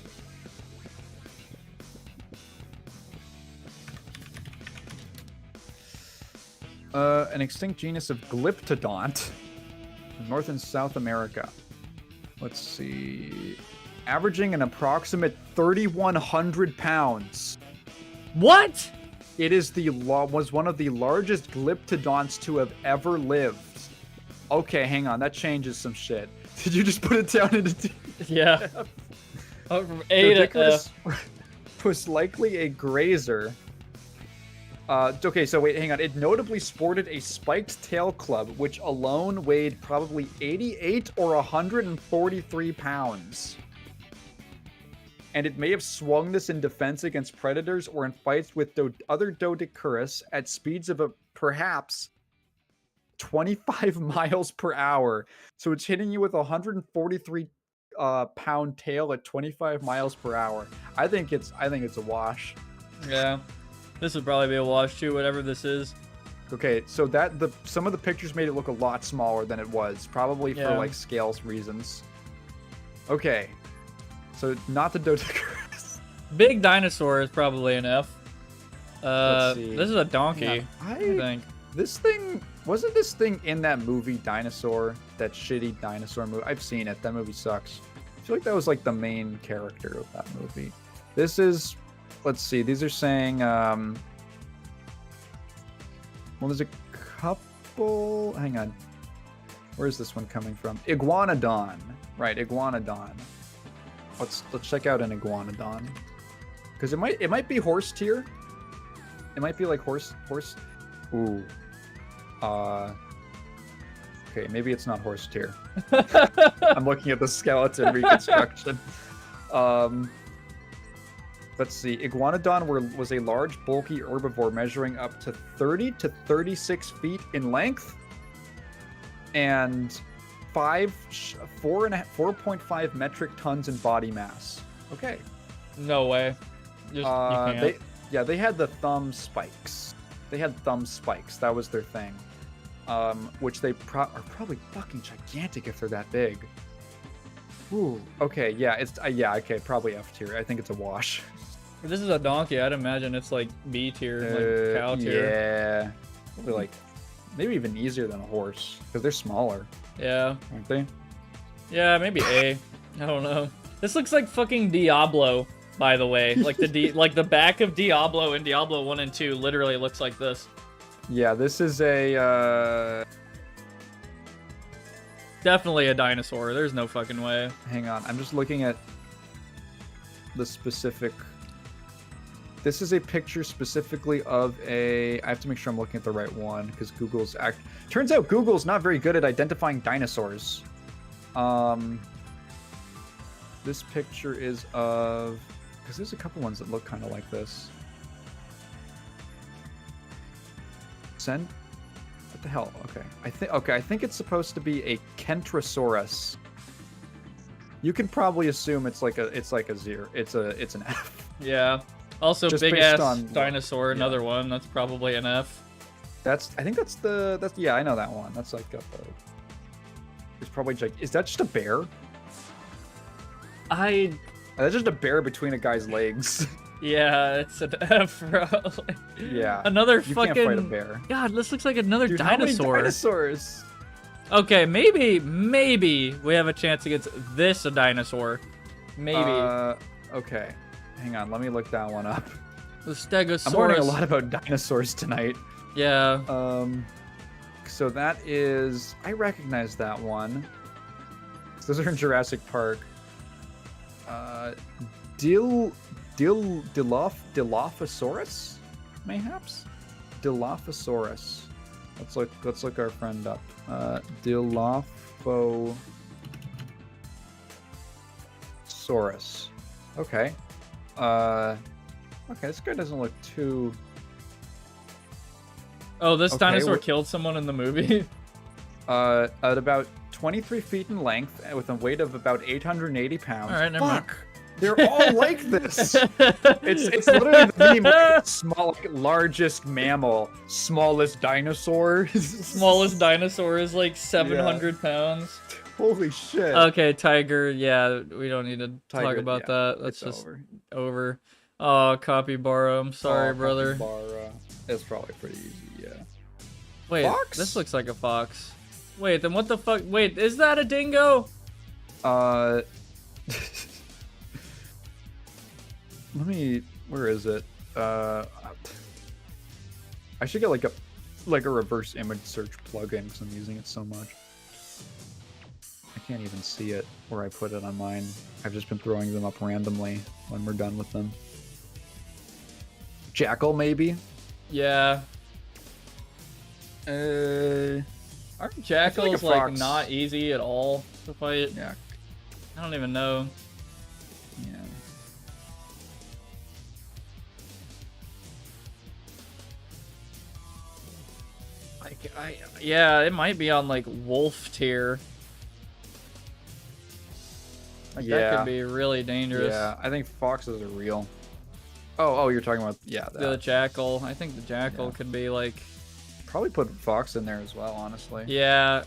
An extinct genus of Glyptodont in North and South America. Let's see. Averaging an approximate 3,100 pounds. What? It is was one of the largest Glyptodonts to have ever lived. Okay, hang on. That changes some shit. Did you just put it down into D? Yeah. Oh, from A to F. Dodicarus was likely a grazer. Okay, so wait, hang on. It notably sported a spiked tail club, which alone weighed probably 88 or 143 pounds. And it may have swung this in defense against predators or in fights with other Dodicarus at speeds of perhaps 25 miles per hour. So it's hitting you with a 143 pound tail at 25 miles per hour. I think it's a wash. Yeah. This would probably be a wash too, whatever this is. Okay, so some of the pictures made it look a lot smaller than it was, probably for like scales reasons. Okay, so not the Dodicarus. Big dinosaur is probably an F. Let's see. This is a donkey, Yeah, I think. Wasn't this thing in that movie Dinosaur? That shitty dinosaur movie? I've seen it. That movie sucks. I feel like that was like the main character of that movie. This is, let's see. These are saying, well, there's a couple. Hang on. Where's this one coming from? Iguanodon. Right, Iguanodon. Let's check out an Iguanodon. Because it might be horse tier. It might be like horse. Ooh. Okay, maybe it's not horse tier. I'm looking at the skeleton reconstruction. Let's see. Iguanodon was a large, bulky herbivore measuring up to 30 to 36 feet in length and 4.5 metric tons in body mass. Okay. No way. Just, you can't. They had the thumb spikes. That was their thing. Which they are probably fucking gigantic if they're that big. Ooh. Okay, yeah, okay, probably F tier. I think it's a wash. If this is a donkey, I'd imagine it's like B tier, like cow tier. Yeah. Probably like maybe even easier than a horse because they're smaller, Yeah. aren't they? Yeah, maybe A. I don't know. This looks like fucking Diablo, by the way. Like like the back of Diablo in Diablo 1 and 2 literally looks like this. Yeah, this is a Definitely a dinosaur. There's no fucking way. hang on, I'm just looking at the specific. This is a picture specifically of a. I have to make sure I'm looking at the right one because turns out Google's not very good at identifying dinosaurs. This picture is of, because there's a couple ones that look kind of like this. What the hell? Okay, I think it's supposed to be a Kentrosaurus. you can probably assume it's like a zero. It's an F. Yeah. Also, Just big based ass on- dinosaur, yeah. another one. That's probably an F. I think that's yeah, I know that one. That's like it's probably like, is that just a bear? That's just a bear between a guy's legs. Yeah, it's an F, bro. Yeah. Another You fucking. can't fight a bear. God, this looks like another Dude, how many dinosaur. dinosaurs? Okay, maybe we have a chance against this a dinosaur. Maybe. Okay. Hang on, let me look that one up. The Stegosaurus. I'm learning a lot about dinosaurs tonight. Yeah. So that is, I recognize that one. Those are in Jurassic Park. Dilophosaurus, mayhaps. Dilophosaurus. Let's look our friend up. Dilophosaurus. Okay. Okay, this guy doesn't look too. Oh, this Okay, dinosaur we're- killed someone in the movie. At about 23 feet in length, with a weight of about 880 pounds. All right, never mind. Fuck! They're all like this. It's literally the meme, small, like, largest mammal, smallest dinosaur. Smallest dinosaur is like 700 pounds. Holy shit. Okay, tiger. Yeah, we don't need to talk Tiger, about yeah, that. That's it's just over. over. Oh, capybara. I'm sorry, Oh, brother. capybara. It's probably pretty easy, yeah. Wait, Fox? this looks like a fox. Wait, then what the fuck? Wait, is that a dingo? Let me. Where is it? I should get like a reverse image search plugin because I'm using it so much. I can't even see it where I put it on mine. I've just been throwing them up randomly when we're done with them. Jackal, maybe? Yeah. Aren't jackals like fox. not easy at all to fight? Yeah. I don't even know. Yeah. Yeah, it might be on like wolf tier. Like that Yeah. could be really dangerous. Yeah, I think foxes are real. Oh, you're talking about, yeah, The that. jackal. I think the jackal Yeah. could be like. Probably put fox in there as well, honestly. Yeah.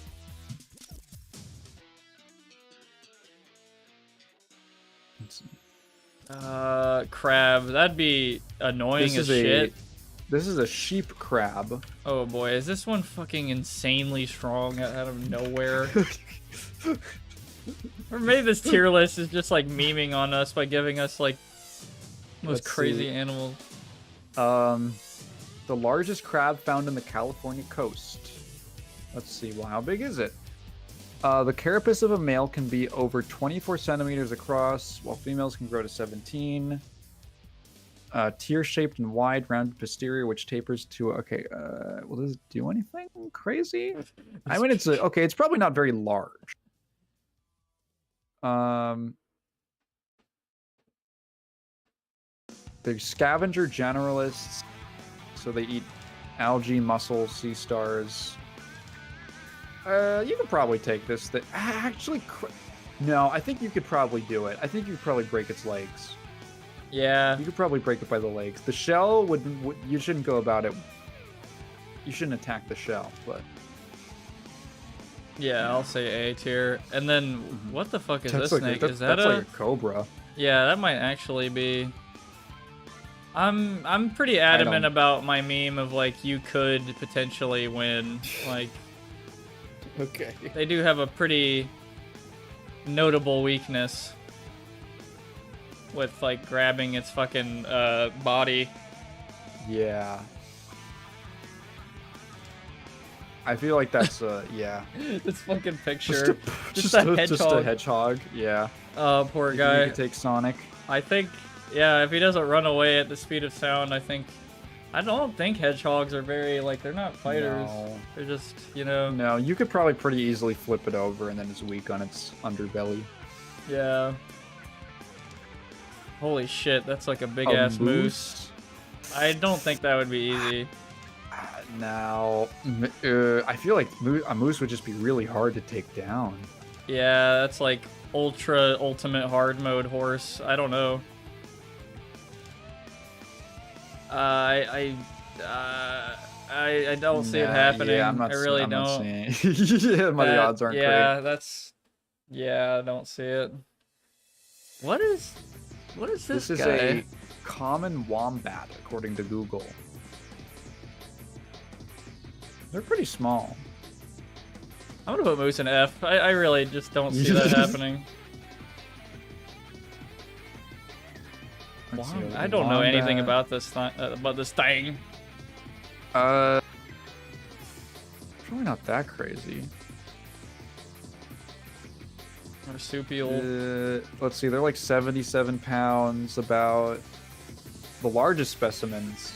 Crab. That'd be annoying as shit. This is a sheep crab. Oh boy, is this one fucking insanely strong out of nowhere? Or maybe this tier list is just like memeing on us by giving us like most Let's crazy see. animals. The largest crab found in the California coast. Let's see, well, how big is it? The carapace of a male can be over 24 centimeters across, while females can grow to 17. Tear-shaped and wide, rounded posterior, which tapers to. Okay, well, does it do anything crazy? I mean, okay. It's probably not very large. They're scavenger generalists, so they eat algae, mussels, sea stars. You could probably take this. Actually, no, I think you could probably do it. I think you could probably break its legs. Yeah. You could probably break it by the legs. The shell would you shouldn't go about it. You shouldn't attack the shell, but Yeah, I'll say A tier. And then what the fuck is this like snake? that's Is that like a cobra. Yeah, that might actually be. I'm pretty adamant about my meme of like you could potentially win. Like Okay. they do have a pretty notable weakness with like grabbing its fucking body. Yeah. I feel like that's yeah. This fucking picture. Just a a hedgehog. hedgehog. Yeah. Oh, poor You guy. could take Sonic. I think, yeah, if he doesn't run away at the speed of sound, I don't think hedgehogs are very, like, they're not fighters. No. They're just, you know. No, you could probably pretty easily flip it over and then it's weak on its underbelly. Yeah. Holy shit, that's like a big ass moose. I don't think that would be easy. Now, I feel like a moose would just be really hard to take down. Yeah, that's like ultra ultimate hard mode horse. I don't know. I don't see it happening. Yeah, I'm not, I really I'm don't. Not seeing it. Yeah, the odds aren't great. Yeah, I don't see it. What is this This is guy? a common wombat, according to Google. They're pretty small. I'm gonna put Moose in F. I really just don't see that happening. I don't know anything about this thing. Probably not that crazy. Marsupial. Let's see, they're like 77 pounds, about the largest specimens.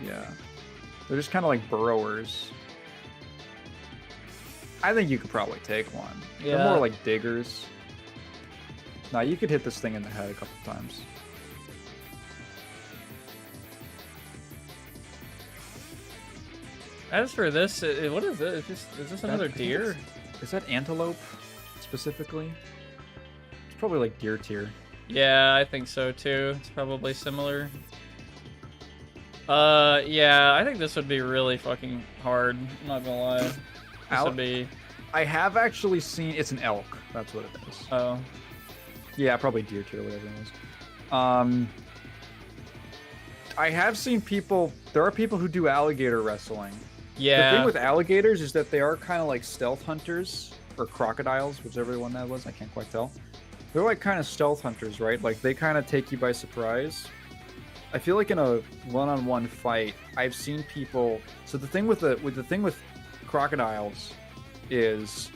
Yeah. They're just kind of like burrowers. I think you could probably take one. Yeah. They're more like diggers. Nah, you could hit this thing in the head a couple times. As for this, what is this? Is this another deer? Is that antelope specifically? It's probably like deer tier. Yeah, I think so too. It's probably similar. Yeah, I think this would be really fucking hard. I'm not gonna lie. This would be. I have actually seen. It's an elk. That's what it is. Oh. Yeah, probably deer tier, whatever it is. I have seen people. There are people who do alligator wrestling. Yeah. The thing with alligators is that they are kind of like stealth hunters, or crocodiles, whichever one that was. I can't quite tell. They're like kind of stealth hunters, right? Like they kind of take you by surprise. I feel like in a one-on-one fight, I've seen people. So the thing with crocodiles is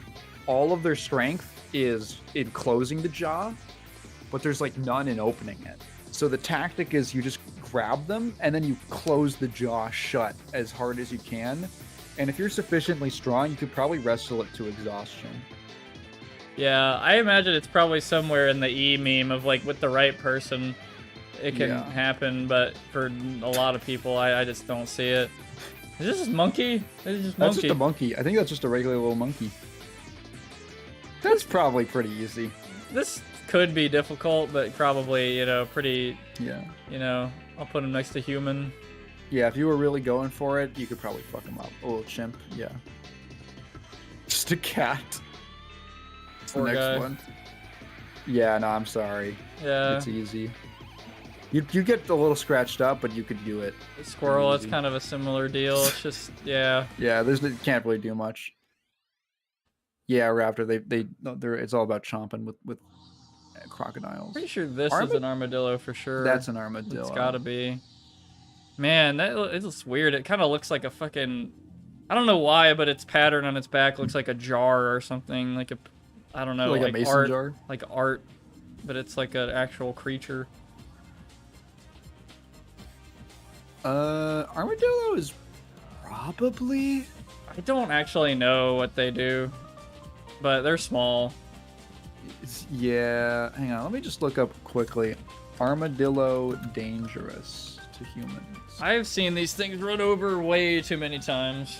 all of their strength is in closing the jaw, but there's like none in opening it. So the tactic is you just grab them and then you close the jaw shut as hard as you can. And if you're sufficiently strong, you could probably wrestle it to exhaustion. Yeah, I imagine it's probably somewhere in the E meme of like with the right person, it can happen, but for a lot of people, I just don't see it. Is this just monkey? Is just That's just a monkey. I think that's just a regular little monkey. That's probably pretty easy. This could be difficult, but probably, pretty... Yeah. I'll put him next to human. Yeah, if you were really going for it, you could probably fuck him up. A little chimp, yeah. Just a cat. Poor the next guy. one. Yeah, no, I'm sorry. Yeah. It's easy. You get a little scratched up, but you could do it. Squirrel, it's kind of a similar deal. It's just, yeah. Yeah, you can't really do much. Yeah, Raptor, it's all about chomping with crocodiles. Pretty sure this is an armadillo for sure. That's an armadillo. It's gotta be. Man, it's weird. It kind of looks like a fucking... I don't know why, but its pattern on its back looks like a jar or something. Like a... I don't know. Like a mason art, jar? Like art. But it's like an actual creature. Armadillo is probably... I don't actually know what they do. But they're small. Yeah, hang on. Let me just look up quickly. Armadillo dangerous to humans. I've seen these things run over way too many times.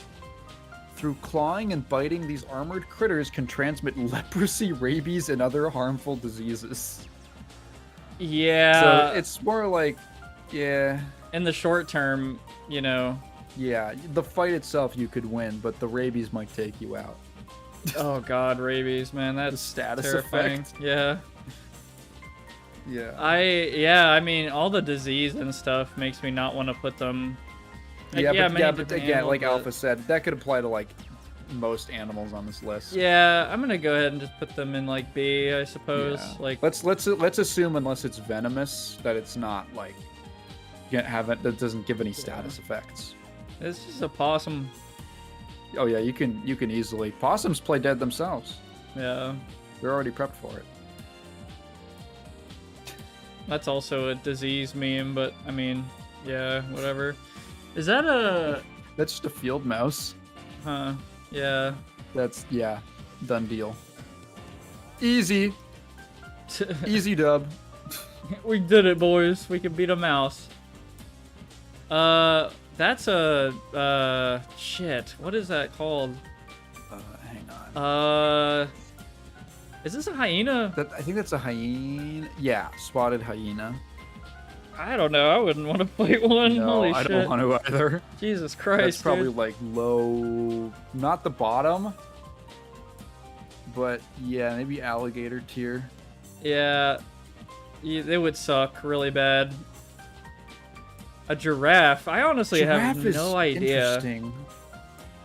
Through clawing and biting, these armored critters can transmit leprosy, rabies, and other harmful diseases. Yeah. So it's more like, yeah. In the short term, Yeah, the fight itself you could win, but the rabies might take you out. Oh god, rabies, man, that's the status terrifying. effect. Yeah. Yeah. I mean, all the disease and stuff makes me not want to put them. But again, like Alpha said, that could apply to like most animals on this list. Yeah, I'm gonna go ahead and just put them in like B, I suppose. Yeah. Like let's assume unless it's venomous that it's not like that doesn't give any status effects. It's just a possum. Oh yeah, you can easily. Possums play dead themselves. Yeah. They're already prepped for it. That's also a disease meme, but I mean, yeah, whatever. Is that a... That's just a field mouse. Huh. Yeah. Yeah, done deal. Easy. Easy dub. We did it, boys. We can beat a mouse. That's a, shit. What is that called? Hang on. Is this a hyena? I think that's a hyena. Yeah, spotted hyena. I don't know. I wouldn't want to fight one. No, Holy I shit. don't want to either. Jesus Christ, That's probably dude. like low, not the bottom, but yeah, maybe alligator tier. Yeah, it would suck really bad. A giraffe? I honestly have no idea. Interesting.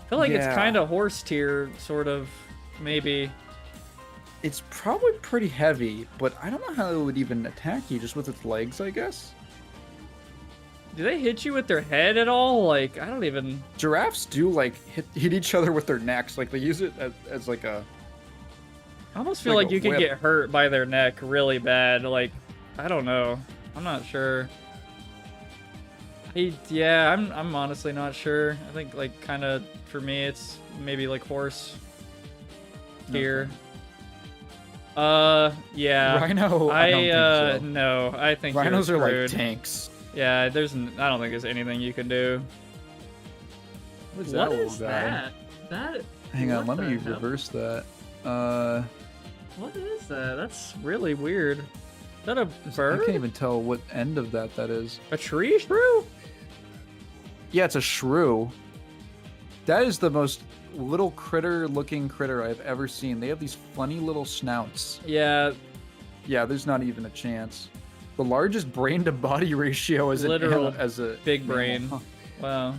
I feel like it's Yeah. kind of horse tier, sort of, maybe. It's probably pretty heavy, but I don't know how it would even attack you, just with its legs, I guess. Do they hit you with their head at all? Like, I don't even... Giraffes do, like, hit each other with their necks. Like, they use it as like a... I almost feel like like a you could whip. get hurt by their neck really bad. Like, I don't know. I'm not sure. Yeah, I'm honestly not sure. I think, like, kind of, for me, it's maybe, like, horse tier. Yeah. Rhino, I don't think so. No, I think Rhinos you're are like screwed. tanks. Yeah, I don't think there's anything you can do. What is that What little is guy? that? Hang on, What let me the hell? reverse that. What is that? That's really weird. Is that a I bird? can't even tell what end of that is. A tree shrew? Yeah, it's a shrew. That is the most little critter-looking critter I've ever seen. They have these funny little snouts. Yeah, Yeah, there's not even a chance. The largest brain-to-body ratio is Literal as a big mammal. brain. Huh. wow.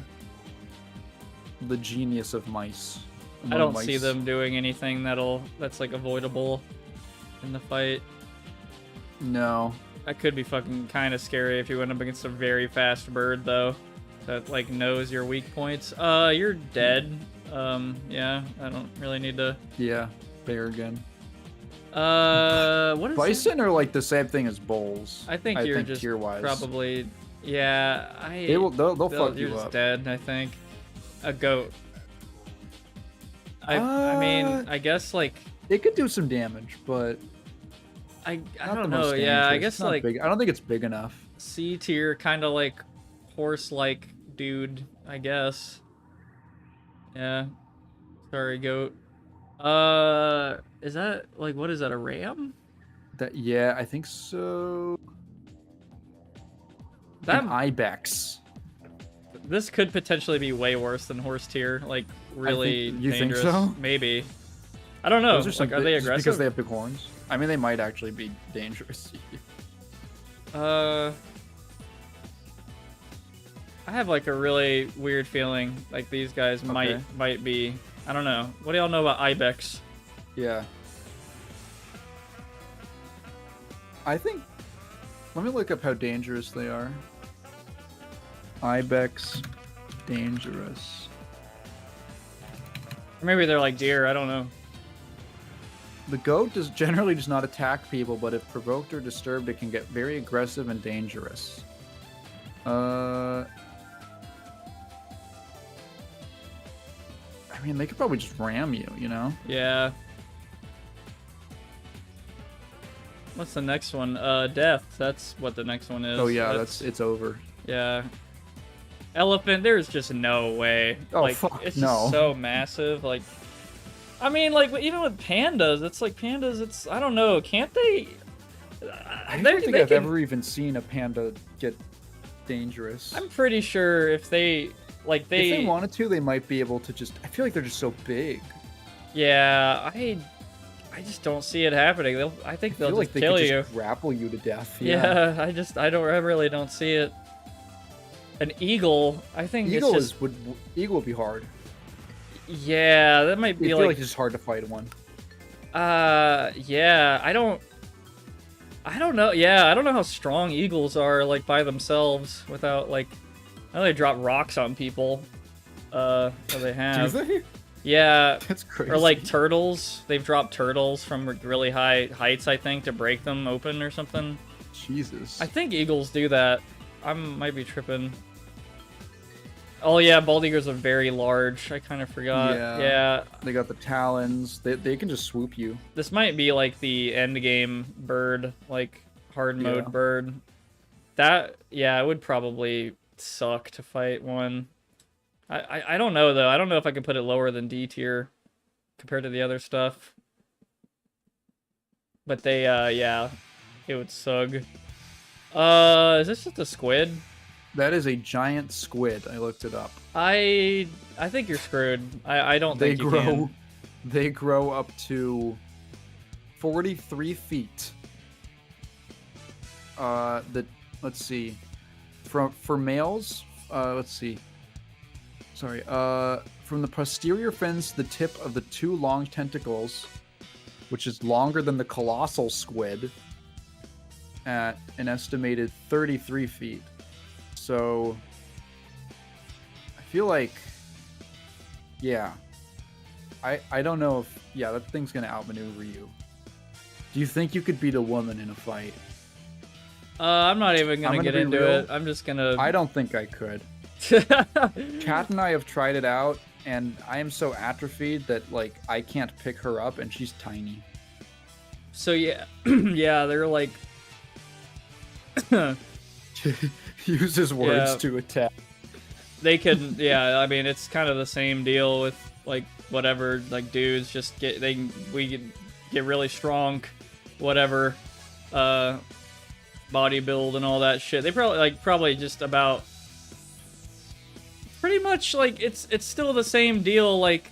The genius of mice. I Among don't see mice. them doing anything that's like avoidable in the fight. No. That could be fucking kind of scary if you went up against a very fast bird though, that like knows your weak points. You're dead. Yeah, I don't really need to. Yeah, bear again. What is Bison are like the same thing as bulls. I think you're just tier-wise. probably. Yeah, They'll fuck you're you just up. dead. I think. A goat. I mean, I guess like It could do some damage, but I not don't the most know. Yeah, I dangerous. guess It's not like big. I don't think it's big enough. C tier, kind of like horse-like dude. I guess. Yeah. Sorry, goat. Is that like what is that? A ram? Yeah, I think so. That An ibex. this could potentially be way worse than horse tier. Like really you think dangerous. so? Maybe. I don't know. Those are, some Like, are they just aggressive? because they have big horns? I mean, they might actually be dangerous. I have like a really weird feeling like these guys Okay. might be. I don't know. What do y'all know about ibex? Yeah. I think. Let me look up how dangerous they are. Ibex, dangerous. Or maybe they're like deer. I don't know. The goat generally does not attack people, but if provoked or disturbed, it can get very aggressive and dangerous. I mean, they could probably just ram you, you know? Yeah. What's the next one? Death. That's what the next one is. Oh yeah, it's over. Yeah. Elephant, there's just no way. Oh, like, fuck, it's no. just so massive. Like, I mean, like, even with pandas, it's like pandas, it's, I don't know, can't they? I don't think I've ever even seen a panda get dangerous. I'm pretty sure if they, like, If they wanted to, they might be able to just. I feel like they're just so big. Yeah, I just don't see it happening. I think I they'll feel just like they kill could you. just grapple you to death. Yeah, I really don't see it. An eagle, I think Eagle it's just, eagle would be hard. yeah, that might I be feel like, like it's just hard to fight one. yeah, I don't know. Yeah, I don't know how strong eagles are like by themselves without like, I know they drop rocks on people. Or they have. Do they? Yeah, That's crazy. or like turtles. They've dropped turtles from really high heights, I think, to break them open or something. Jesus. I think eagles do that. I might be tripping. Oh yeah, bald eagles are very large. I kind of forgot. Yeah. Yeah, They got the talons. They can just swoop you. this might be like the end game bird, like hard mode Yeah. bird. That, yeah, it would probably suck to fight one. I don't know though. I don't know if I could put it lower than D tier compared to the other stuff. But they, yeah, it would sug. Is this just a squid? That is a giant squid. I looked it up. I think you're screwed. I don't think you can. They grow up to 43 feet. Let's see. For males, let's see. Sorry. From the posterior fins to the tip of the two long tentacles, which is longer than the colossal squid, at an estimated 33 feet. So, I feel like, yeah. I don't know if, yeah, that thing's going to outmaneuver you. Do you think you could beat a woman in a fight? I'm not even going to get into real. it. I'm just going to... I don't think I could. Kat and I have tried it out, and I am so atrophied that, like, I can't pick her up, and she's tiny. So, yeah. Yeah, they're like... Uses words to attack. They can, yeah, I mean, it's kind of the same deal with, like, whatever, like, dudes just we get really strong, whatever, body build and all that shit. They probably just about, pretty much, like, it's still the same deal, like,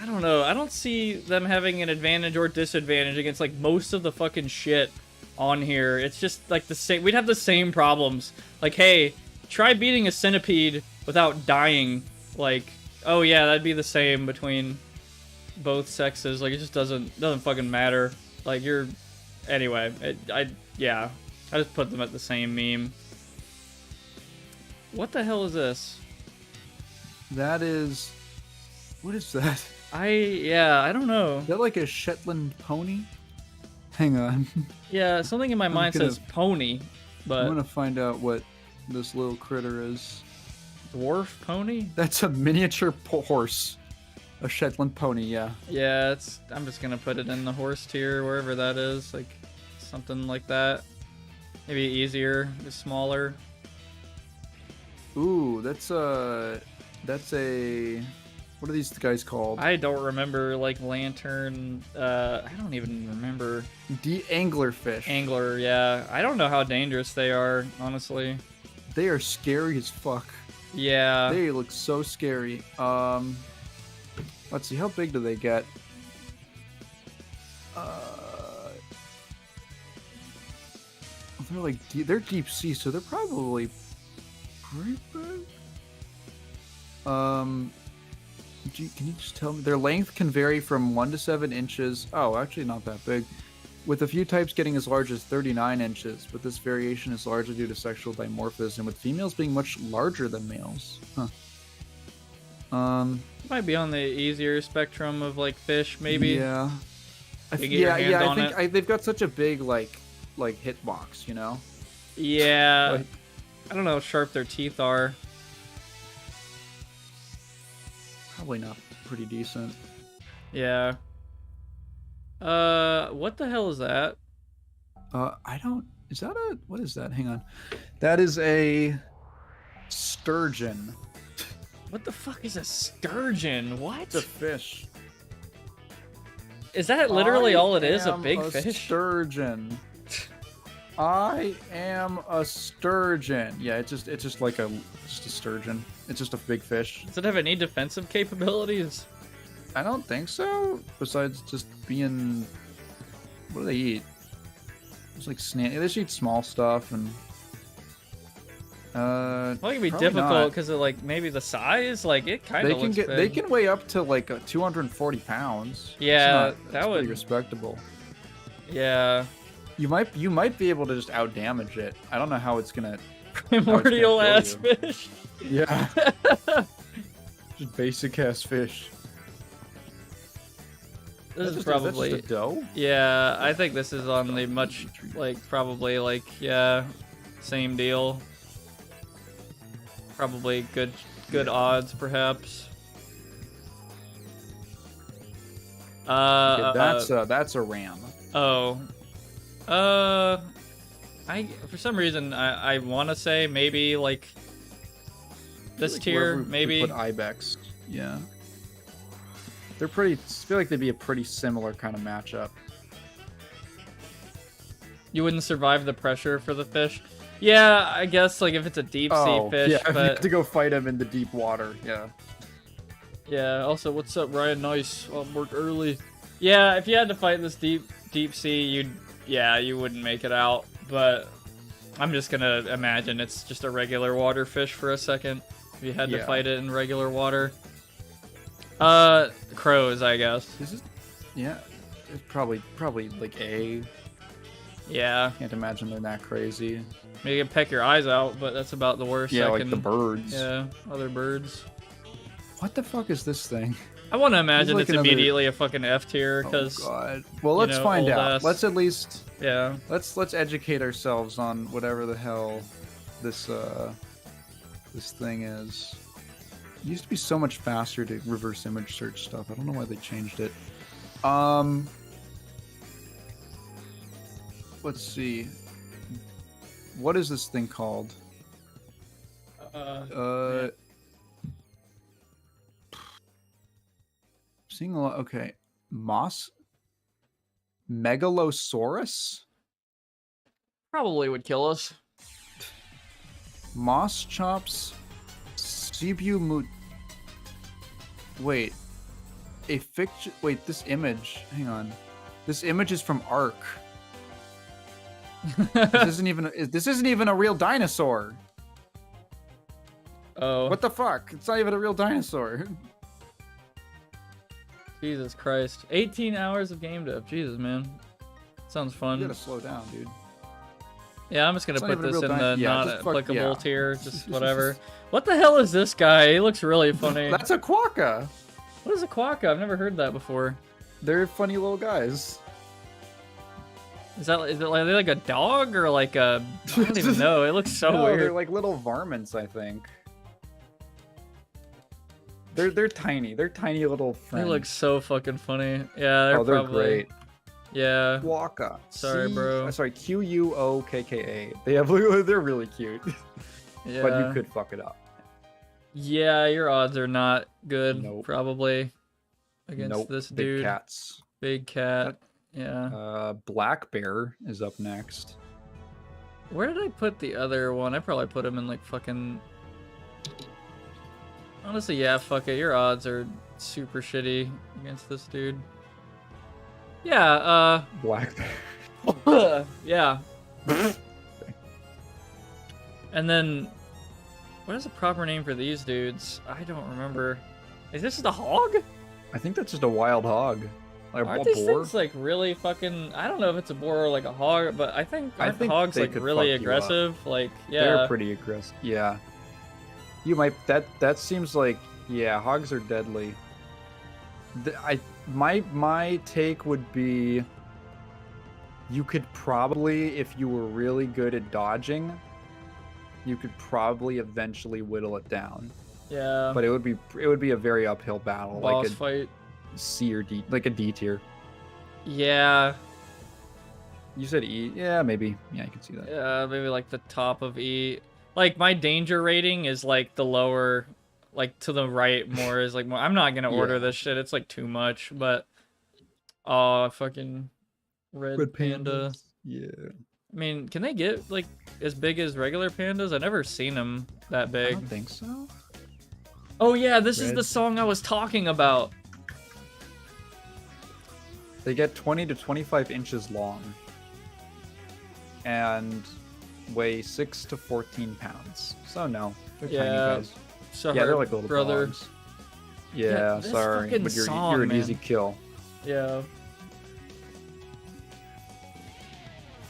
I don't know, I don't see them having an advantage or disadvantage against, like, most of the fucking shit on here. It's just, like, the same, we'd have the same problems. Like, hey, try beating a centipede without dying. Like, oh yeah, that'd be the same between both sexes. Like, it just doesn't fucking matter. Like, you're... Anyway, yeah. I just put them at the same meme. What the hell is this? That is... What is that? Yeah, I don't know. Is that like a Shetland pony? Hang on. Yeah, something in my mind says pony, but... I'm gonna find out what this little critter is. Dwarf pony? That's a miniature horse. A Shetland pony, yeah. Yeah, I'm just gonna put it in the horse tier, wherever that is. Like, something like that. Maybe easier, just smaller. Ooh, that's a... What are these guys called? I don't remember, like, lantern, I don't even remember. Anglerfish. Angler, yeah. I don't know how dangerous they are, honestly. They are scary as fuck. Yeah. They look so scary. Let's see, how big do they get? They're like, they're deep sea, so they're probably pretty big. Can you just tell me? Their length can vary from 1 to 7 inches. Oh, actually not that big. With a few types getting as large as 39 inches, but this variation is largely due to sexual dimorphism, with females being much larger than males. Huh. Might be on the easier spectrum of, like, fish, maybe. Yeah. I think they've got such a big, like hitbox, you know? Yeah. Like, I don't know how sharp their teeth are. probably not pretty decent. Yeah. What the hell is that? Is that what is that? Hang on. That is a sturgeon. What the fuck is a sturgeon? What? It's a fish. Is that literally all it is? A big fish? Sturgeon. I am a sturgeon. Yeah, it's just like a sturgeon. It's just a big fish. Does it have any defensive capabilities? I don't think so. Besides just being, what do they eat? It's like snack. They just eat small stuff and. Well, it can be difficult because of like maybe the size. Like it kind of looks big. They can weigh up to like 240 pounds. Yeah, that's pretty respectable. Yeah. You might be able to just out damage it. I don't know how it's gonna. Primordial ass fish. Yeah. Just basic ass fish. This is probably that's just a dough. Yeah, I think this is on the much like probably like yeah, same deal. Probably good odds perhaps. That's a ram. Oh. For some reason I want to say maybe like this tier maybe. We put ibex. Yeah. They're pretty. I feel like they'd be a pretty similar kind of matchup. You wouldn't survive the pressure for the fish. Yeah, I guess like if it's a deep sea fish, yeah, if you but have to go fight him in the deep water. Yeah. yeah. Also, what's up, Ryan? Nice. Work early. Yeah, if you had to fight this deep sea, you wouldn't make it out. But I'm just gonna imagine it's just a regular water fish for a second. If you had to fight it in regular water. Crows, I guess. Is it? Yeah, it's probably like A. Yeah. Can't imagine they're that crazy. Maybe you can peck your eyes out, but that's about the worst. Yeah, I like can... the birds. Yeah, other birds. What the fuck is this thing? I want to imagine like it's another... immediately a fucking F tier because. Oh god. Well, let's find out. Ass. Let's at least. Yeah. Let's educate ourselves on whatever the hell this this thing is. It used to be so much faster to reverse image search stuff. I don't know why they changed it. Let's see. What is this thing called? Seeing a lot. Okay, Megalosaurus. Probably would kill us. Moss chops. Cebu moot. Wait. A fiction. Wait, this image. Hang on. This image is from Ark. This isn't even a real dinosaur. Oh. What the fuck? It's not even a real dinosaur. Jesus Christ. 18 hours of game dev. Jesus, man. Sounds fun. You gotta slow down, dude. Yeah, I'm just gonna put this in the not applicable yeah. tier. Just whatever. What the hell is this guy? He looks really funny. That's a quokka. What is a quokka? I've never heard that before. They're funny little guys. Is it like a dog or like a? I don't even know. It looks so weird. They're like little varmints, I think. They're tiny. They're tiny little friends. They look so fucking funny. Yeah, they're probably great. Yeah. Quokka. Sorry, bro. Sorry, Quokka. They're really cute. Yeah. But you could fuck it up. Yeah, your odds are not good. Nope. Probably against this dude. Big cats. Big cat. Yeah. Black bear is up next. Where did I put the other one? I probably put him in like fucking. Honestly, yeah, fuck it. Your odds are super shitty against this dude. Yeah, Black bear. yeah. And then, what is the proper name for these dudes? I don't remember. Is this the hog? I think that's just a wild hog. Like Aren't a these boar? things like really fucking? I don't know if it's a boar or like a hog, but I think hogs they like could really fuck you up. aggressive. Like, yeah. They're pretty aggressive. Yeah. You might that seems like hogs are deadly. My take would be you could probably, if you were really good at dodging, you could probably eventually whittle it down. Yeah. But it would be a very uphill battle, Boss like a fight. C or D, like a D tier. Yeah. You said E. Yeah, maybe. Yeah, you can see that. Yeah, maybe like the top of E. Like my danger rating is like the lower, like to the right more is like more. I'm not gonna order this shit. It's like too much. But fucking red panda. Yeah. I mean, can they get like as big as regular pandas? I've never seen them that big. I don't think so. Oh yeah, this is the song I was talking about. They get 20 to 25 inches long and weigh 6 to 14 pounds. So no, they're tiny guys. Sorry, yeah, they're like little brother. dogs. Yeah, this sorry, fucking but you're song, an man. easy kill. Yeah.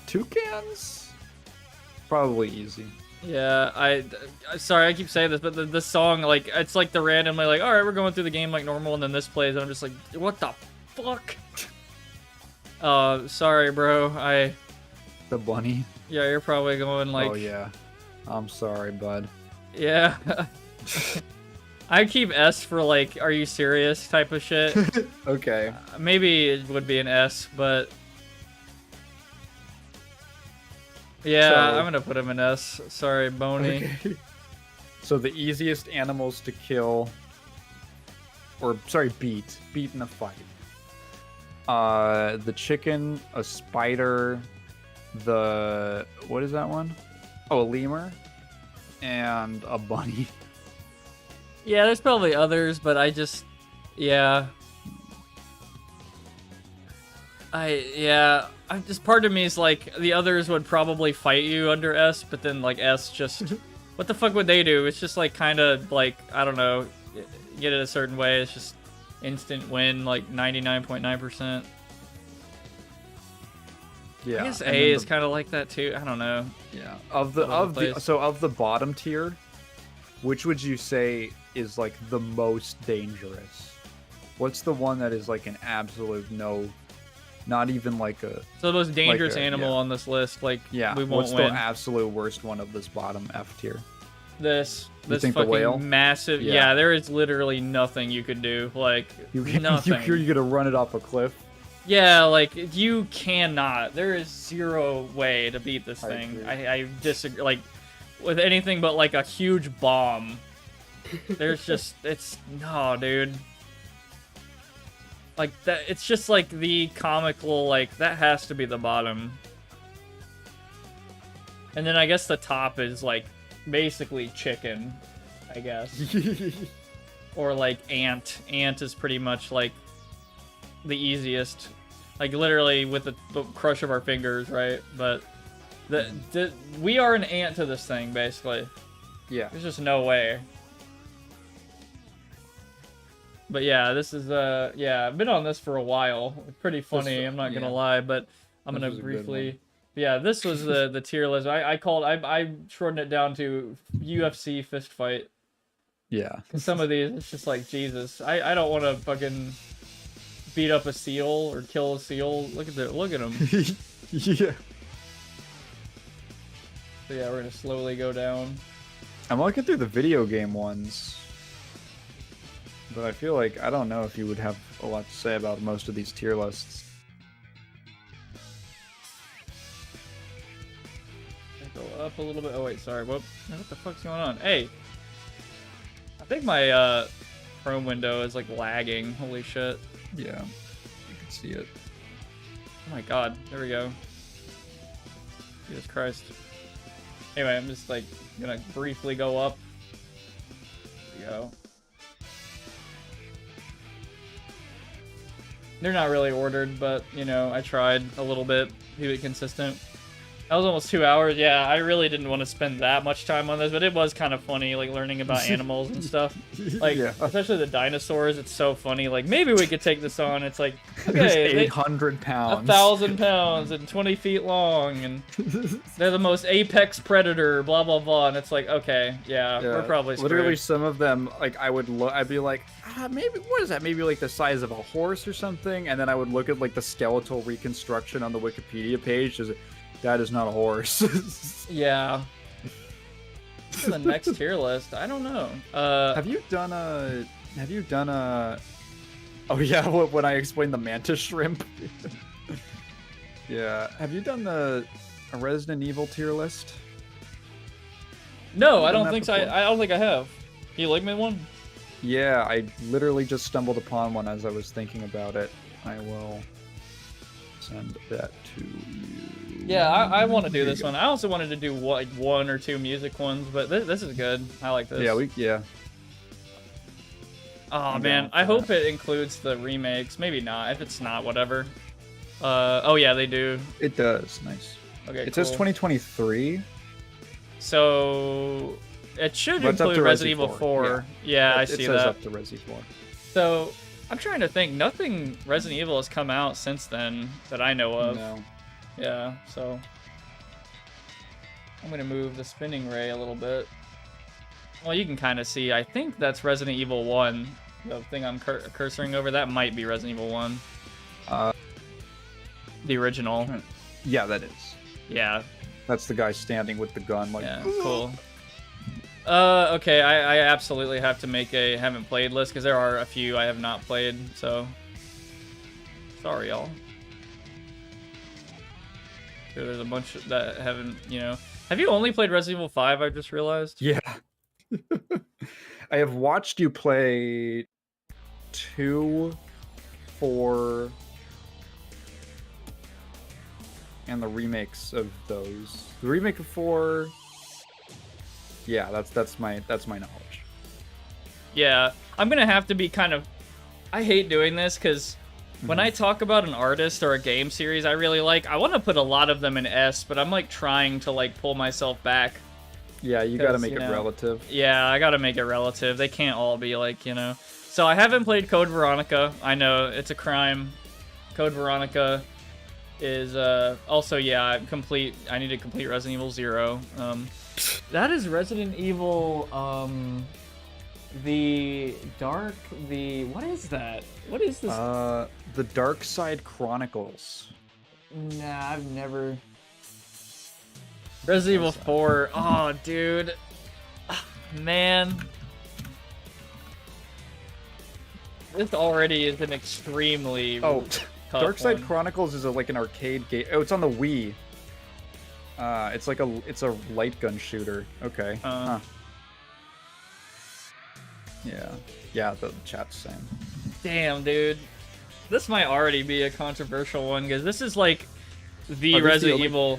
Toucans? Probably easy. Yeah, sorry, I keep saying this, but the song, like, it's like the randomly, like, all right, we're going through the game like normal, and then this plays, and I'm just like, what the fuck? Sorry, bro. The bunny. Yeah, you're probably going like. Oh yeah. I'm sorry, bud. Yeah. I keep S for like, are you serious type of shit. Okay. Maybe it would be an S, but. Yeah, So- I'm gonna put him in S. Sorry, Boney. Okay. So the easiest animals to kill, or sorry, beat in a fight. The chicken, a spider, what is that one? Oh, a lemur and a bunny. Yeah, there's probably others, but yeah. I'm just, part of me is like, the others would probably fight you under S, but then like S just, what the fuck would they do? It's just like kind of like, I don't know, get it a certain way. It's just instant win, like 99.9%. Yeah, I guess A is kind of like that too. I don't know. Yeah. Of the bottom tier, which would you say is like the most dangerous? What's the one that is like an absolute no, not even like a... So the most dangerous animal on this list, like, we won't what's win. the absolute worst one of this bottom F tier? This think fucking the whale? massive... Yeah. There is literally nothing you could do. Like, nothing. You're gonna run it off a cliff? Yeah, like, you cannot. There is zero way to beat this thing. I disagree. Like, with anything but, like, a huge bomb. There's just... No, dude. Like, that, it's just, like, the comical, like, that has to be the bottom. And then I guess the top is, like, basically chicken, I guess. Or, like, ant. Ant is pretty much, like, the easiest. Like, literally with the crush of our fingers, right? But we are an ant to this thing, basically. Yeah. There's just no way. But yeah, this is I've been on this for a while. Pretty funny, I'm not gonna lie, but I'm gonna briefly. Yeah, this was the tier list. I shortened it down to UFC fist fight. Yeah. Some of these, it's just like, Jesus, I don't want to fucking beat up a seal or kill a seal. Look at him. Yeah. So yeah, we're gonna slowly go down. I'm looking through the video game ones. But I feel like, I don't know if you would have a lot to say about most of these tier lists. Go up a little bit. Oh wait, sorry. What the fuck's going on? Hey, I think my Chrome window is like lagging. Holy shit. Yeah, you can see it. Oh my god. There we go. Jesus Christ. Anyway, I'm just like gonna briefly go up. There we go. They're not really ordered, but, you know, I tried a little bit. Keep it consistent. That was almost 2 hours. Yeah, I really didn't want to spend that much time on this, but it was kind of funny, like, learning about animals and stuff. Like, especially the dinosaurs, it's so funny. Like, maybe we could take this on. It's like, okay, 800 pounds. 1,000 pounds and 20 feet long, and they're the most apex predator, blah, blah, blah. And it's like, okay, yeah. We're probably screwed. Literally, some of them, like, I'd be like, maybe, what is that? Maybe, like, the size of a horse or something? And then I would look at, like, the skeletal reconstruction on the Wikipedia page. That is not a horse. Yeah. The next tier list, I don't know. Have you done a? Oh yeah, when I explained the mantis shrimp. Yeah. Have you done a Resident Evil tier list? No, I don't think so. I don't think I have. Can you link me one? Yeah, I literally just stumbled upon one as I was thinking about it. I will send that to you. Yeah, I want to do this one. I also wanted to do like 1 or 2 music ones, but this is good. I like this. Yeah. Oh man, I hope it includes the remakes. Maybe not. If it's not, whatever. Oh yeah, they do. It does. Nice. Okay. It says 2023. So it should include Resident Evil 4. Yeah, I see that. It says up to Resi 4. So I'm trying to think. Nothing Resident Evil has come out since then that I know of. No. Yeah, so I'm gonna move the spinning ray a little bit. Well, you can kind of see. I think that's Resident Evil 1. The thing I'm cursoring over, that might be Resident Evil 1. The original. Yeah, that is. Yeah. That's the guy standing with the gun. Like, yeah, cool. Okay, I absolutely have to make a haven't played list because there are a few I have not played. So sorry, y'all. There's a bunch that haven't, you know. Have you only played Resident Evil 5, I just realized? Yeah. I have watched you play 2, 4, and the remakes of those. The remake of 4. Yeah, that's my knowledge. Yeah, I'm gonna have to be kind of. I hate doing this because when I talk about an artist or a game series I really like, I want to put a lot of them in S, but I'm like trying to like pull myself back. Yeah, you gotta make you it know, relative. Yeah, I gotta make it relative. They can't all be like, So I haven't played Code Veronica. I know, it's a crime. Code Veronica is, also, yeah, I need to complete Resident Evil 0. That is Resident Evil, what is that? What is this? The Dark Side Chronicles. Nah, I've never... Resident Evil 4. Oh, dude. Man. This already is an extremely tough Dark Side one. Chronicles is like an arcade game. Oh, it's on the Wii. It's like it's a light gun shooter. Okay. Yeah, the chat's saying. Damn, dude. This might already be a controversial one, because this is like the Are these Resident the only- Evil...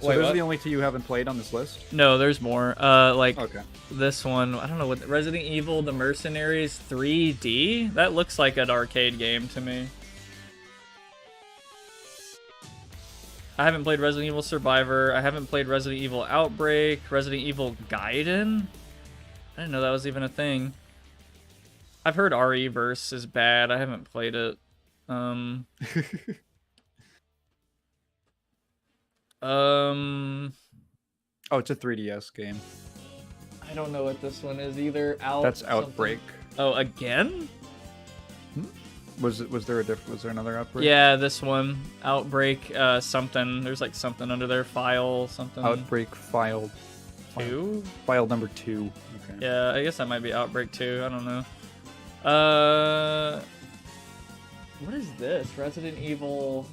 So Wait, those what? are the only two you haven't played on this list? No, there's more. Like, Okay. this one, I don't know what... Resident Evil The Mercenaries 3D? That looks like an arcade game to me. I haven't played Resident Evil Survivor. I haven't played Resident Evil Outbreak. Resident Evil Gaiden? I didn't know that was even a thing. I've heard RE-verse is bad. I haven't played it. Oh, it's a 3DS game. I don't know what this one is either. That's Outbreak. Oh, again? Was there another Outbreak? Yeah, this one. Outbreak, something. There's like something under there. File, something. Outbreak file 2? File number 2. Okay. Yeah, I guess that might be Outbreak 2. I don't know. What is this? Resident Evil...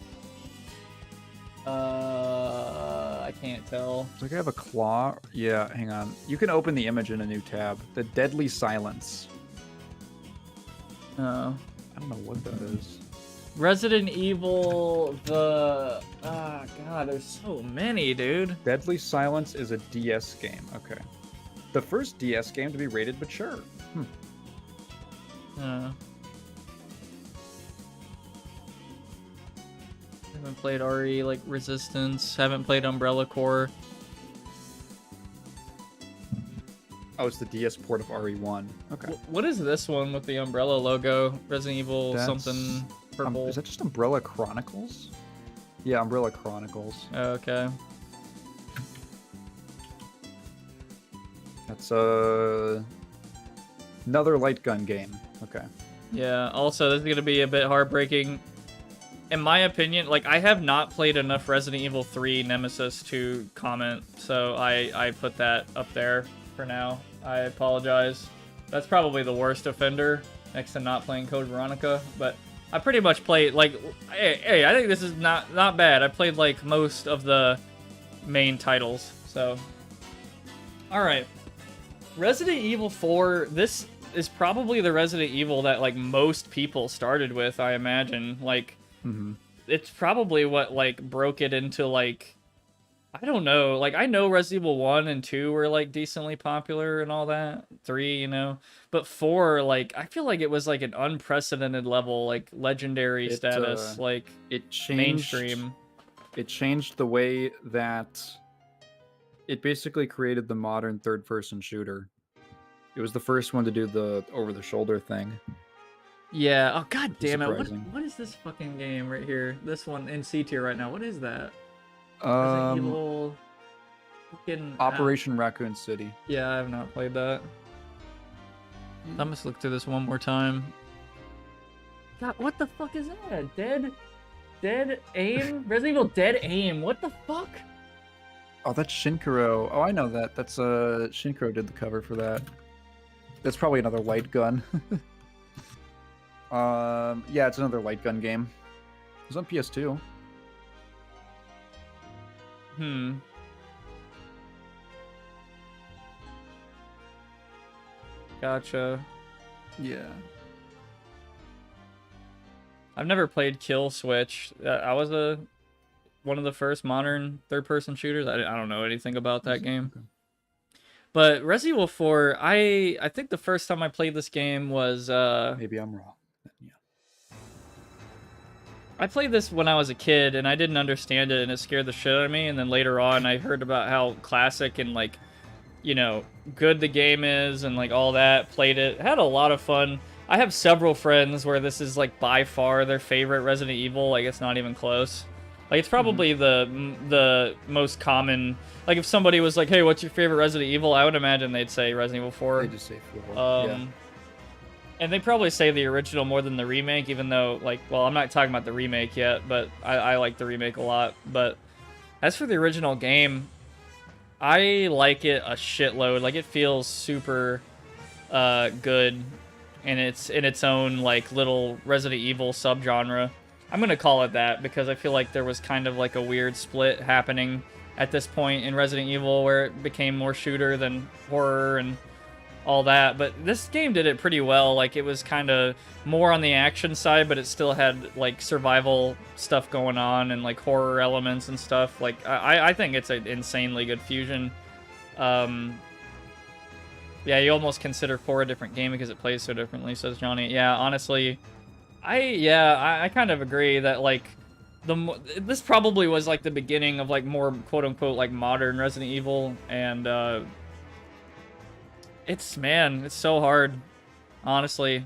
I can't tell. It's like I have a claw. Yeah, hang on. You can open the image in a new tab. The Deadly Silence. Oh. I don't know what that is. Resident Evil, the... Ah, God, there's so many, dude. Deadly Silence is a DS game. Okay. The first DS game to be rated mature. Haven't played RE, like, Resistance. Haven't played Umbrella Corps. Oh, it's the DS port of RE1. Okay. What is this one with the Umbrella logo? Resident Evil something purple. Is that just Umbrella Chronicles? Yeah, Umbrella Chronicles. Okay. That's another light gun game. Okay. Yeah, also, this is going to be a bit heartbreaking. In my opinion, like, I have not played enough Resident Evil 3 Nemesis to comment, so I put that up there for now. I apologize. That's probably the worst offender, next to not playing Code Veronica, but I pretty much played, like, hey, I think this is not bad. I played, like, most of the main titles, so. Alright. Resident Evil 4, this is probably the Resident Evil that, like, most people started with, I imagine. Like, it's probably what, like, broke it into, like, I don't know. Like, I know Resident Evil 1 and 2 were, like, decently popular and all that. 3, you know. But 4, like, I feel like it was, like, an unprecedented level, like, legendary status, like, it changed, mainstream. It changed the way that it basically created the modern third-person shooter. It was the first one to do the over-the-shoulder thing. Yeah. Oh, god damn it. Surprising. What is this fucking game right here? This one in C tier right now. What is that? Resident Evil... Fucking... Operation Raccoon City. Yeah, I have not played that. I must look through this one more time. God, what the fuck is that? Dead Aim? Resident Evil Dead Aim. What the fuck? Oh, that's Shinkaro. Oh, I know that. That's Shinkaro did the cover for that. That's probably another light gun. Yeah, it's another light gun game. It was on PS2. Gotcha. Yeah. I've never played Kill Switch. I was a one of the first modern third-person shooters. I don't know anything about that game. Okay. But Resident Evil 4, I think the first time I played this game was Maybe I'm wrong. Yeah. I played this when I was a kid and I didn't understand it and it scared the shit out of me, and then later on I heard about how classic and like, you know, good the game is and like all that, played it, had a lot of fun. I have several friends where this is like by far their favorite Resident Evil, like it's not even close. Like it's probably the most common, like if somebody was like, "Hey, what's your favorite Resident Evil?" I would imagine they'd say Resident Evil 4. They just say 4. Yeah. And they probably say the original more than the remake, even though, like, well, I'm not talking about the remake yet, but I like the remake a lot. But as for the original game, I like it a shitload. Like, it feels super good, and it's in its own, like, little Resident Evil subgenre. I'm gonna call it that because I feel like there was kind of like a weird split happening at this point in Resident Evil where it became more shooter than horror and all that. But this game did it pretty well. Like, it was kind of more on the action side, but it still had like survival stuff going on and like horror elements and stuff. Like, I think it's an insanely good fusion. Yeah, you almost consider 4 a different game because it plays so differently, says Johnny. Yeah, honestly, I kind of agree that like this probably was like the beginning of like more quote unquote like modern Resident Evil, and it's so hard. Honestly,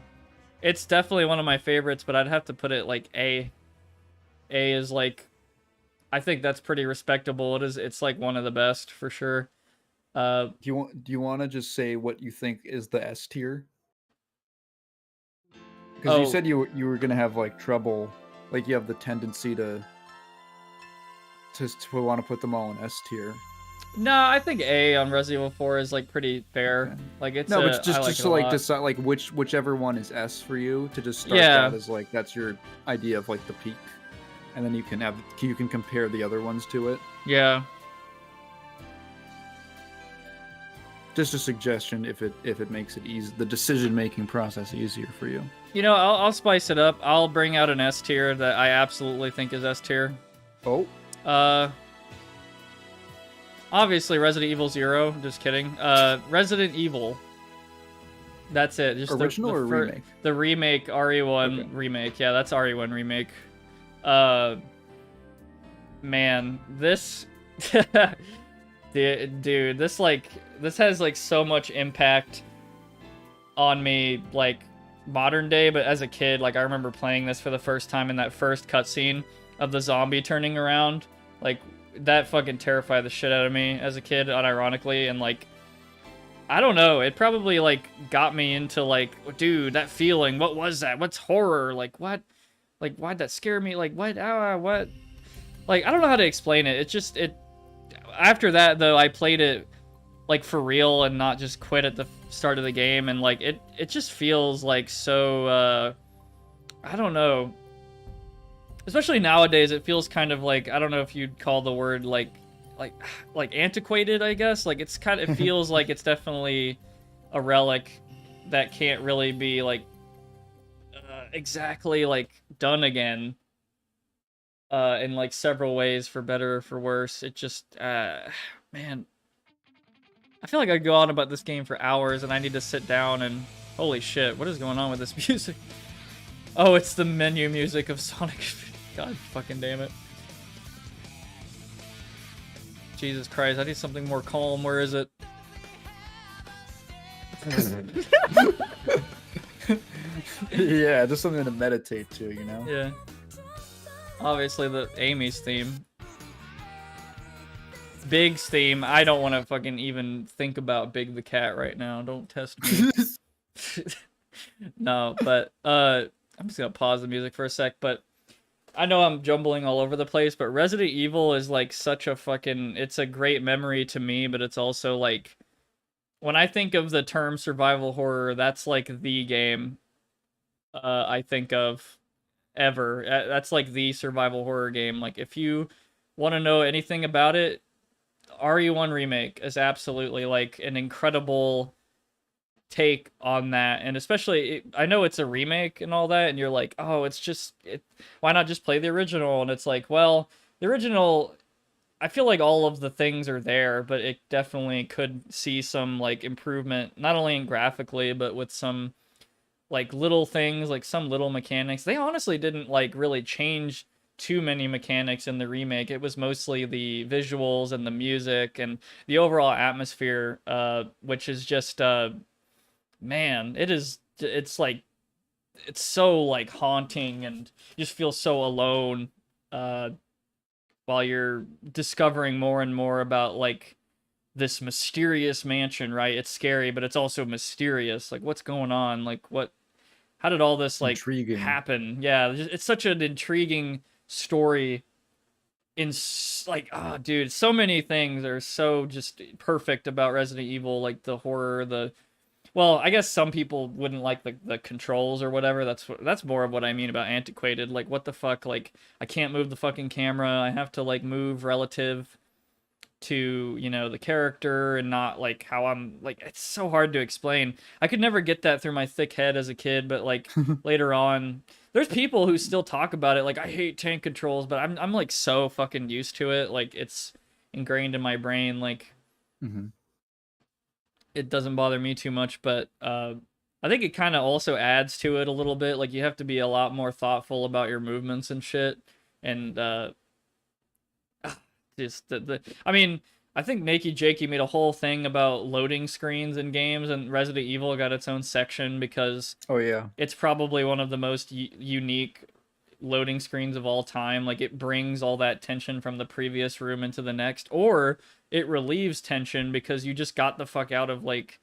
it's definitely one of my favorites, but I'd have to put it like A. A is like, I think that's pretty respectable. It's like one of the best for sure. Do you want to just say what you think is the S tier? Because you said you were gonna have like trouble, like you have the tendency to want to put them all in S tier. No, I think A on Resident Evil 4 is like pretty fair. Okay. Like it's but just to like decide like whichever one is S for you, to just start that as like that's your idea of like the peak, and then you can compare the other ones to it. Yeah. Just a suggestion if it makes it easy, the decision-making process easier for you. You know, I'll spice it up. I'll bring out an S tier that I absolutely think is S tier. Oh. Obviously Resident Evil 0. Just kidding. Resident Evil. That's it. Just original or remake? The remake, RE1 remake. Yeah, that's RE1 remake. Man, this... Dude, this has like so much impact on me, like modern day, but as a kid, like I remember playing this for the first time in that first cutscene of the zombie turning around. Like that fucking terrified the shit out of me as a kid, unironically, and like I don't know, it probably like got me into like, dude, that feeling, what was that? What's horror? Like what? Like why'd that scare me? Like what? What? Like I don't know how to explain it. After that, though, I played it, like, for real and not just quit at the start of the game, and, like, it just feels, like, so, I don't know. Especially nowadays, it feels kind of like, I don't know if you'd call the word, like antiquated, I guess. Like, it feels like it's definitely a relic that can't really be, like, exactly, like, done again. In like several ways, for better or for worse. It just, man, I feel like I go on about this game for hours, and I need to sit down and, holy shit, what is going on with this music? Oh, it's the menu music of Sonic. God fucking damn it. Jesus Christ, I need something more calm. Where is it? Yeah, just something to meditate to, you know? Yeah. Obviously, the Amy's theme. Big's theme. I don't want to fucking even think about Big the Cat right now. Don't test me. No, but I'm just gonna pause the music for a sec. But I know I'm jumbling all over the place, but Resident Evil is like such a fucking... It's a great memory to me, but it's also like... When I think of the term survival horror, that's like the game I think of ever. That's like the survival horror game. Like if you want to know anything about it, RE1 Remake is absolutely like an incredible take on that. And especially, I know it's a remake and all that, and you're like, oh, why not just play the original? And it's like, well, the original, I feel like all of the things are there, but it definitely could see some like improvement, not only in graphically, but with some like little things, like some little mechanics. They honestly didn't like really change too many mechanics in the remake. It was mostly the visuals and the music and the overall atmosphere, which is just man, it's like it's so like haunting, and you just feel so alone while you're discovering more and more about like this mysterious mansion, right? It's scary, but it's also mysterious. Like, what's going on? Like, how did all this like Intriguing. happen? Yeah, it's such an intriguing story. Like, oh, dude, so many things are so just perfect about Resident Evil, like the horror, well, I guess some people wouldn't like the controls or whatever. That's more of what I mean about antiquated. Like, what the fuck? Like, I can't move the fucking camera. I have to like move relative to, the character, and not like how I'm like, it's so hard to explain. I could never get that through my thick head as a kid, but like later on, there's people who still talk about it like, I hate tank controls, but I'm like so fucking used to it. Like, it's ingrained in my brain. Like, it doesn't bother me too much, but I think it kind of also adds to it a little bit. Like, you have to be a lot more thoughtful about your movements and shit, and just I mean, I think Nakey Jakey made a whole thing about loading screens in games, and Resident Evil got its own section because Oh yeah. it's probably one of the most unique loading screens of all time. Like, it brings all that tension from the previous room into the next, or it relieves tension because you just got the fuck out of like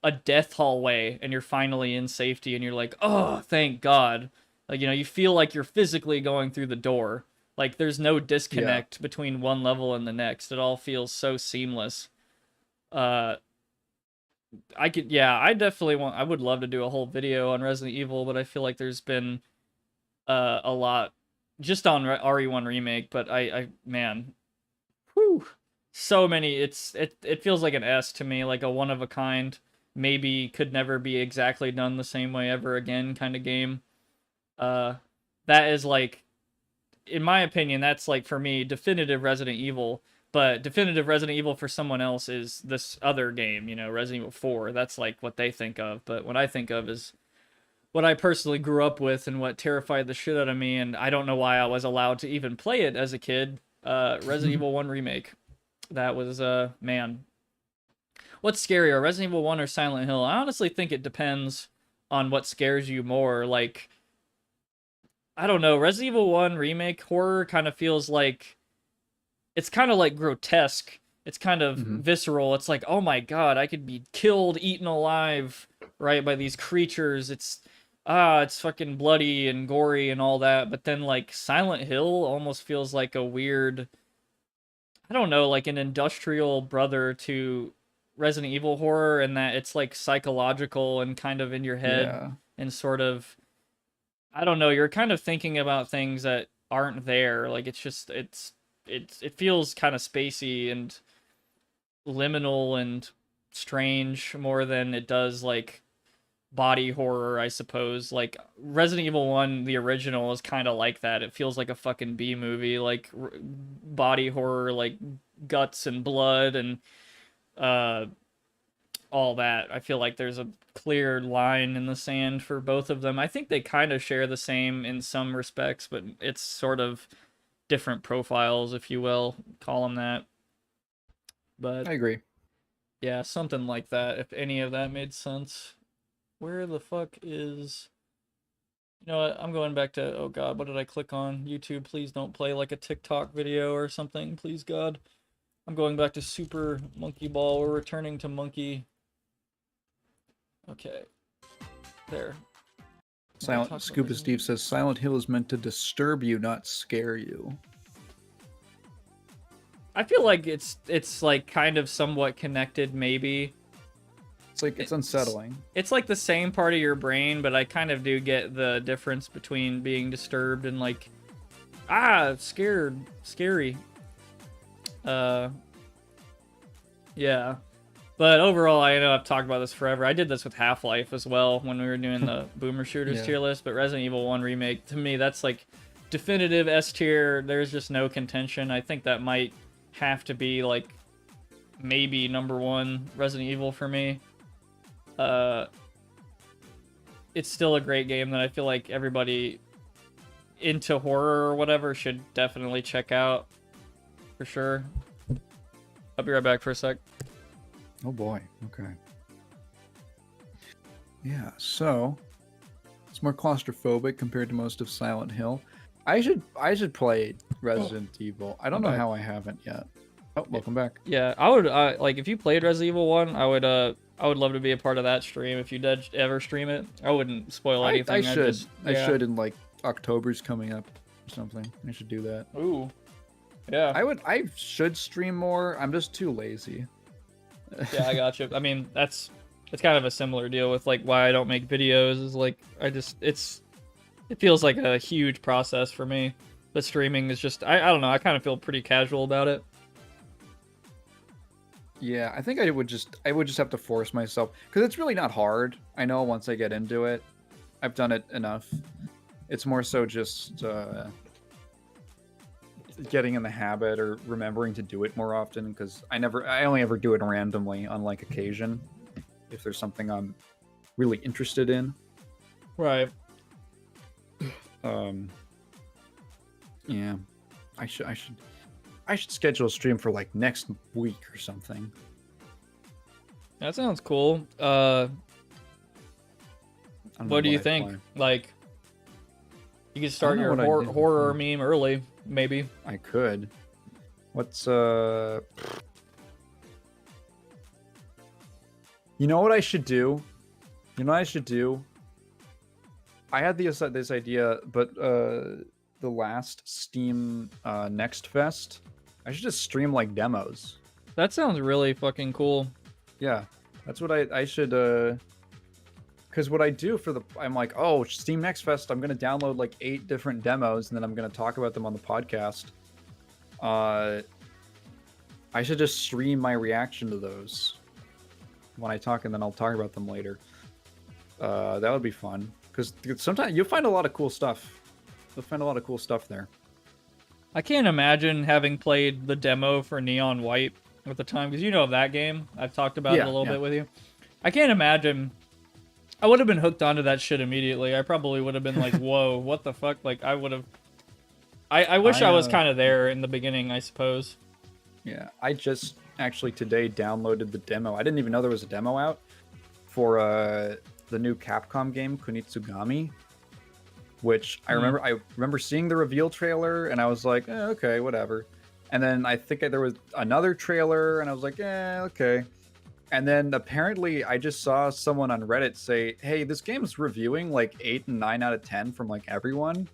a death hallway and you're finally in safety, and you're like, oh, thank God. Like, you feel like you're physically going through the door. Like, there's no disconnect between one level and the next. It all feels so seamless. I would love to do a whole video on Resident Evil, but I feel like there's been a lot just on RE1 Remake, but man, whew, so many. It feels like an S to me, like a one of a kind, maybe could never be exactly done the same way ever again kind of game. That is like, in my opinion, that's like, for me, definitive Resident Evil. But definitive Resident Evil for someone else is this other game, Resident Evil 4. That's like what they think of. But what I think of is what I personally grew up with and what terrified the shit out of me. And I don't know why I was allowed to even play it as a kid. Resident Evil 1 Remake. That was, man. What's scarier, Resident Evil 1 or Silent Hill? I honestly think it depends on what scares you more. Like, I don't know, Resident Evil 1 Remake horror kind of feels like, it's kind of like grotesque. It's kind of visceral. It's like, oh my God, I could be killed, eaten alive, right, by these creatures. It's fucking bloody and gory and all that. But then like Silent Hill almost feels like a weird, I don't know, like an industrial brother to Resident Evil horror, in that it's like psychological and kind of in your head and sort of, I don't know, you're kind of thinking about things that aren't there. Like, it's just, it feels kind of spacey and liminal and strange more than it does like body horror, I suppose. Like, Resident Evil 1, the original, is kind of like that. It feels like a fucking B movie, like body horror, like guts and blood and all that. I feel like there's a clear line in the sand for both of them. I think they kind of share the same in some respects, but it's sort of different profiles, if you will, call them that. But I agree. Yeah, something like that, if any of that made sense. Where the fuck is... You know what? I'm going back to... Oh God, what did I click on? YouTube, please don't play like a TikTok video or something. Please, God. I'm going back to Super Monkey Ball. We're returning to Monkey. Okay. There. Scuba Steve says Silent Hill is meant to disturb you, not scare you. I feel like it's like kind of somewhat connected, maybe. It's like it's unsettling. It's like the same part of your brain, but I kind of do get the difference between being disturbed and like, scared, scary. Yeah. But overall, I know I've talked about this forever. I did this with Half-Life as well when we were doing the Boomer Shooters tier list. But Resident Evil 1 Remake, to me, that's like definitive S tier. There's just no contention. I think that might have to be like maybe number 1 Resident Evil for me. It's still a great game that I feel like everybody into horror or whatever should definitely check out for sure. I'll be right back for a sec. Oh boy. Okay. Yeah. So it's more claustrophobic compared to most of Silent Hill. I should play Resident Evil. I don't know how I haven't yet. Oh, welcome back. Yeah, I would like if you played Resident Evil 1, I would love to be a part of that stream if you did ever stream it. I wouldn't spoil anything. I should. I should in like October's coming up or something. I should do that. Ooh. Yeah. I should stream more. I'm just too lazy. Yeah, I got you. I mean, it's kind of a similar deal with like why I don't make videos is like it feels like a huge process for me. But streaming is just I don't know, I kind of feel pretty casual about it. Yeah, I think I would just have to force myself because it's really not hard. I know once I get into it, I've done it enough. It's more so just getting in the habit or remembering to do it more often because I only ever do it randomly on like occasion if there's something I'm really interested in. Right. Yeah, I should schedule a stream for like next week or something. That sounds cool. What do you think? Play. Like, you could start your horror meme early, maybe. I could. What's You know what I should do? You know what I should do? I had this idea, but the last Steam Next Fest, I should just stream like demos. That sounds really fucking cool. Yeah, that's what I should. Because what I do I'm like, oh, Steam Next Fest, I'm gonna download like 8 different demos, and then I'm gonna talk about them on the podcast. I should just stream my reaction to those when I talk, and then I'll talk about them later. That would be fun because sometimes you'll find a lot of cool stuff. You'll find a lot of cool stuff there. I can't imagine having played the demo for Neon White at the time, because you know of that game. I've talked about it a little bit with you. I can't imagine. I would have been hooked onto that shit immediately. I probably would have been like, whoa, what the fuck? Like, I would have... I wish I was kind of there in the beginning, I suppose. Yeah, I just actually today downloaded the demo. I didn't even know there was a demo out for the new Capcom game, Kunitsugami, which I remember seeing the reveal trailer, and I was like, okay, whatever. And then I think there was another trailer, and I was like, okay. And then apparently I just saw someone on Reddit say, hey, this game's reviewing like 8 and 9 out of 10 from like everyone.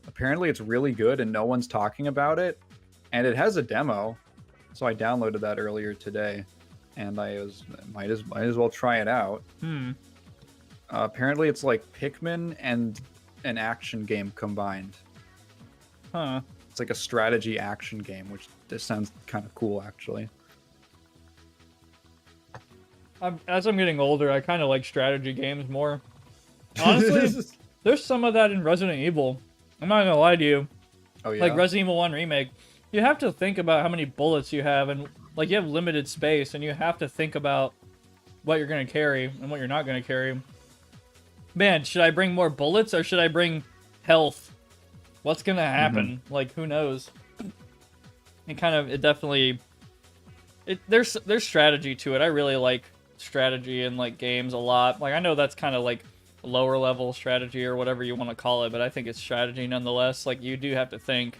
Apparently it's really good and no one's talking about it. And it has a demo. So I downloaded that earlier today. And might as well try it out. Apparently it's like Pikmin and an action game combined. Huh. It's like a strategy action game, which this sounds kind of cool actually. As I'm getting older, I kind of like strategy games more. Honestly, there's some of that in Resident Evil. I'm not gonna lie to you. Oh yeah. Like Resident Evil 1 Remake, you have to think about how many bullets you have, and like you have limited space, and you have to think about what you're gonna carry and what you're not gonna carry. Man, should I bring more bullets or should I bring health? What's gonna happen? Like, who knows? It definitely. There's strategy to it. I really like strategy in like games a lot. Like, I know that's kind of like lower level strategy or whatever you want to call it, but I think it's strategy nonetheless. Like, you do have to think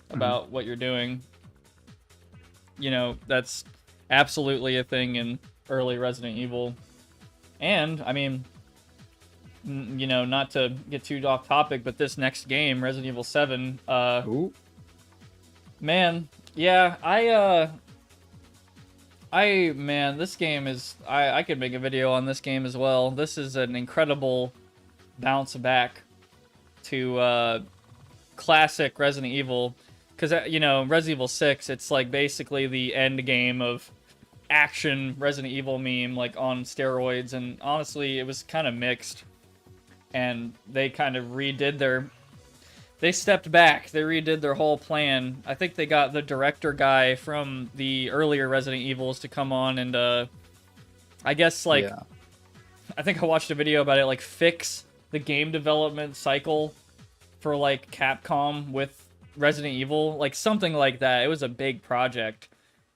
about what you're doing. You know, that's absolutely a thing in early Resident Evil. And I mean, you know, not to get too off topic, but this next game, Resident Evil 7, man, yeah, man, this game is... I could make a video on this game as well. This is an incredible bounce back to classic Resident Evil. Because, you know, Resident Evil 6, it's like basically the end game of action Resident Evil meme, like on steroids. And honestly, it was kind of mixed. And they kind of redid they stepped back. They redid their whole plan. I think they got the director guy from the earlier Resident Evils to come on and, I guess, like, Yeah. I think I watched a video about it, like, fix the game development cycle for, like, Capcom with Resident Evil. Like, something like that. It was a big project.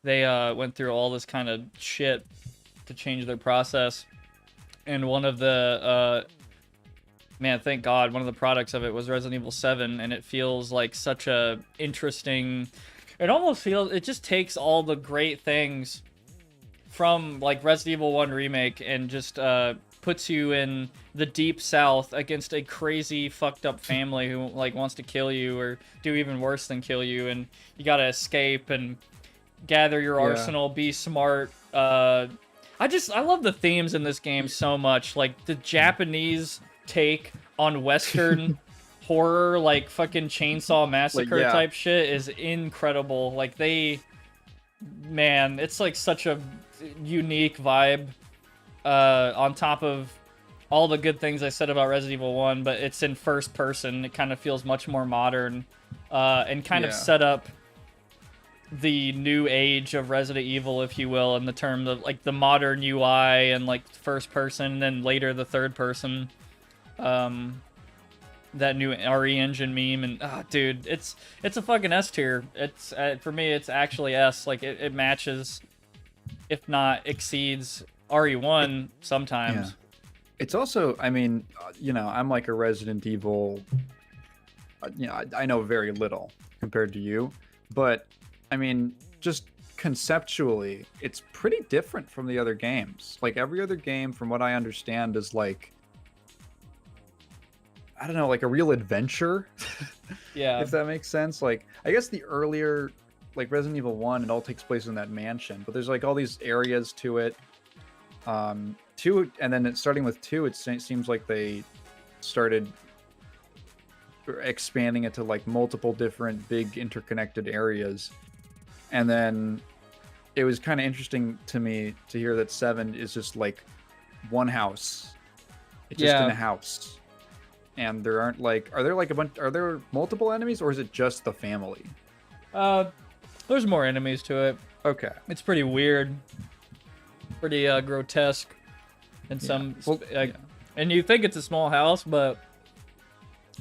They, went through all this kind of shit to change their process. And one of the, man, thank God, one of the products of it was Resident Evil 7, and it feels like such a interesting... It almost feels... It just takes all the great things from, like, Resident Evil 1 Remake and just, puts you in the deep south against a crazy, fucked up family who, like, wants to kill you or do even worse than kill you, and you gotta escape and gather your arsenal, be smart, I love the themes in this game so much. Like, the Japanese take on Western horror, like fucking Chainsaw Massacre type shit is incredible. Like, man, it's like such a unique vibe, on top of all the good things I said about Resident Evil 1, but it's in first person. It kind of feels much more modern, and kind of set up the new age of Resident Evil, if you will, in the term of like the modern UI and like first person, and then later the third person. That new RE Engine meme, and dude, it's a fucking S tier. It's for me, it's actually S. Like it matches, if not exceeds RE1 sometimes. Yeah. It's also, I mean, I'm like a Resident Evil. I know very little compared to you, but I mean, just conceptually, it's pretty different from the other games. Like, every other game, from what I understand, is like, I don't know, like a real adventure. Yeah. If that makes sense. Like, I guess the earlier, like Resident Evil 1, it all takes place in that mansion, but there's like all these areas to it. 2, and then starting with 2, it seems like they started expanding it to like multiple different big interconnected areas. And then it was kind of interesting to me to hear that 7 is just like one house. It's just in a house. And there aren't like, are there multiple enemies, or is it just the family? There's more enemies to it. Okay. It's pretty weird. Pretty grotesque. And some, and you think it's a small house, but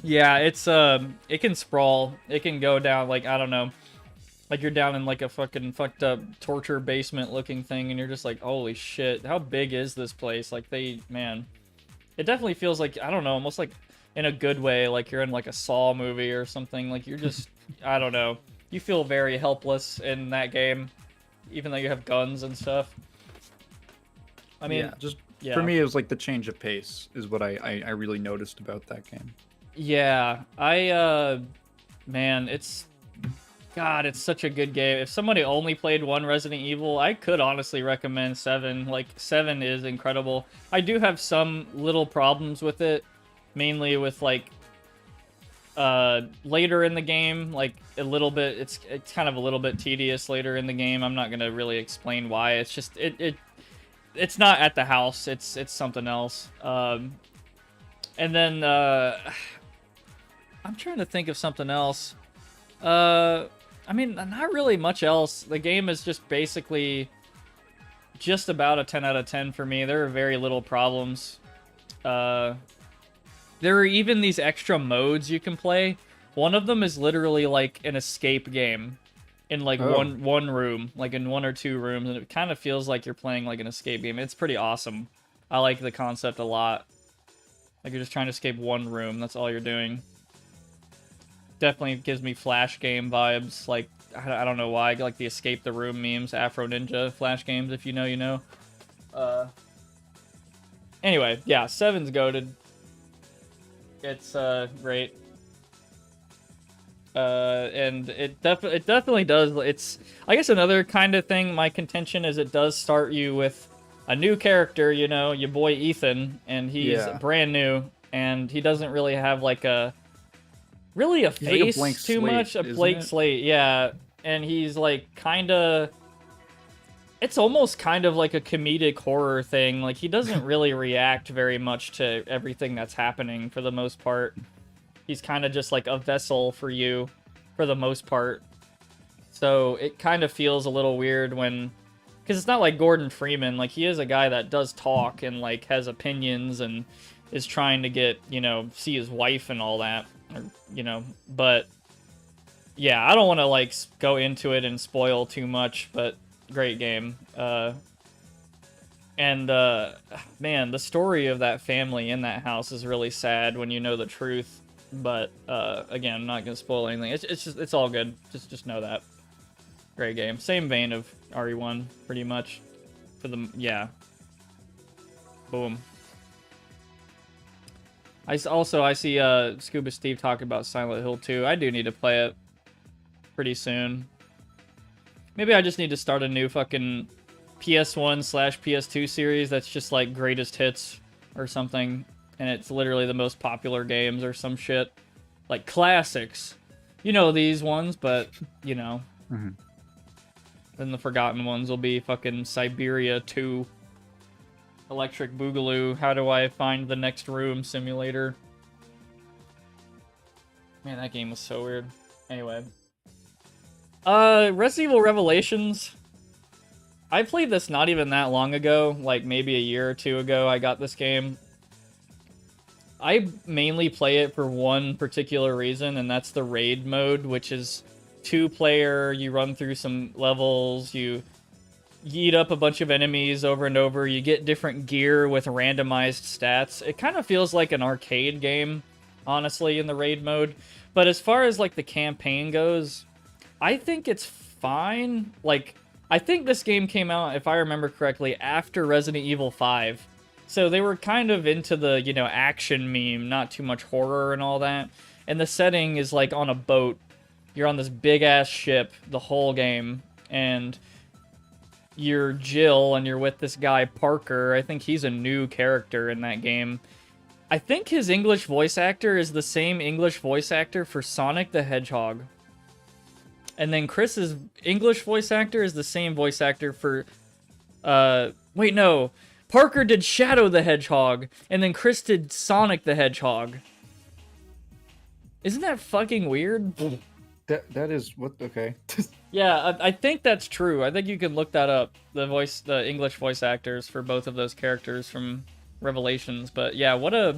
yeah, it's, it can sprawl. It can go down, like, I don't know. Like, you're down in, like, a fucking fucked up torture basement-looking thing, and you're just like, holy shit, how big is this place? Like, man. It definitely feels like, I don't know, almost like, in a good way, like you're in, like, a Saw movie or something. Like, you're just, I don't know. You feel very helpless in that game, even though you have guns and stuff. I mean... For me, it was, like, the change of pace is what I really noticed about that game. Yeah, man, God, it's such a good game. If somebody only played one Resident Evil, I could honestly recommend 7. Like, 7 is incredible. I do have some little problems with it, mainly with, like, later in the game, like, a little bit, it's kind of a little bit tedious later in the game. I'm not gonna really explain why. It's just, it's not at the house. It's something else. And then, I'm trying to think of something else. I mean, not really much else. The game is just basically just about a 10 out of 10 for me. There are very little problems. There are even these extra modes you can play. One of them is literally like an escape game in like one room, like in 1 or 2 rooms, and it kind of feels like you're playing like an escape game. It's pretty awesome. I like the concept a lot. Like, you're just trying to escape one room. That's all you're doing. Definitely gives me Flash game vibes. Like, I don't know why. Like the Escape the Room memes, Afro Ninja Flash games, if you know, you know. Anyway, yeah, 7's goated. It's great. And it definitely does. It's, I guess, another kind of thing. My contention is it does start you with a new character, you know, your boy Ethan, and he's brand new, and he doesn't really have like a face like too much, a blank slate, yeah. And he's like kind of, it's almost kind of like a comedic horror thing. Like, he doesn't really react very much to everything that's happening for the most part. He's kind of just like a vessel for you for the most part. So it kind of feels a little weird when, because it's not like Gordon Freeman. Like, he is a guy that does talk and like has opinions and is trying to get, you know, see his wife and all that, or, you know, but yeah, I don't want to like go into it and spoil too much, but great game. And man, the story of that family in that house is really sad when you know the truth. But again, I'm not gonna spoil anything. It's all good. Just know that. Great game. Same vein of RE1, pretty much. For the boom. I see Scuba Steve talking about Silent Hill 2. I do need to play it pretty soon. Maybe I just need to start a new fucking PS1/PS2 series that's just like greatest hits or something, and it's literally the most popular games or some shit. Like classics. You know these ones, but you know. Mm-hmm. Then the forgotten ones will be fucking Siberia 2, Electric Boogaloo, How Do I Find the Next Room Simulator. Man, that game was so weird. Anyway. Resident Evil Revelations. I played this not even that long ago, like maybe a year or two ago I got this game. I mainly play it for one particular reason, and that's the raid mode, which is 2-player, you run through some levels, you eat up a bunch of enemies over and over, you get different gear with randomized stats. It kind of feels like an arcade game, honestly, in the raid mode. But as far as like the campaign goes, I think it's fine. Like, I think this game came out, if I remember correctly, after Resident Evil 5. So they were kind of into the, you know, action meme, not too much horror and all that. And the setting is like on a boat. You're on this big-ass ship the whole game, and you're Jill, and you're with this guy, Parker. I think he's a new character in that game. I think his English voice actor is the same English voice actor for Sonic the Hedgehog. And then Chris's English voice actor is the same voice actor for... wait, no. Parker did Shadow the Hedgehog, and then Chris did Sonic the Hedgehog. Isn't that fucking weird? That is what. Okay. Yeah, I think that's true. I think you can look that up. The English voice actors for both of those characters from Revelations. But yeah, what a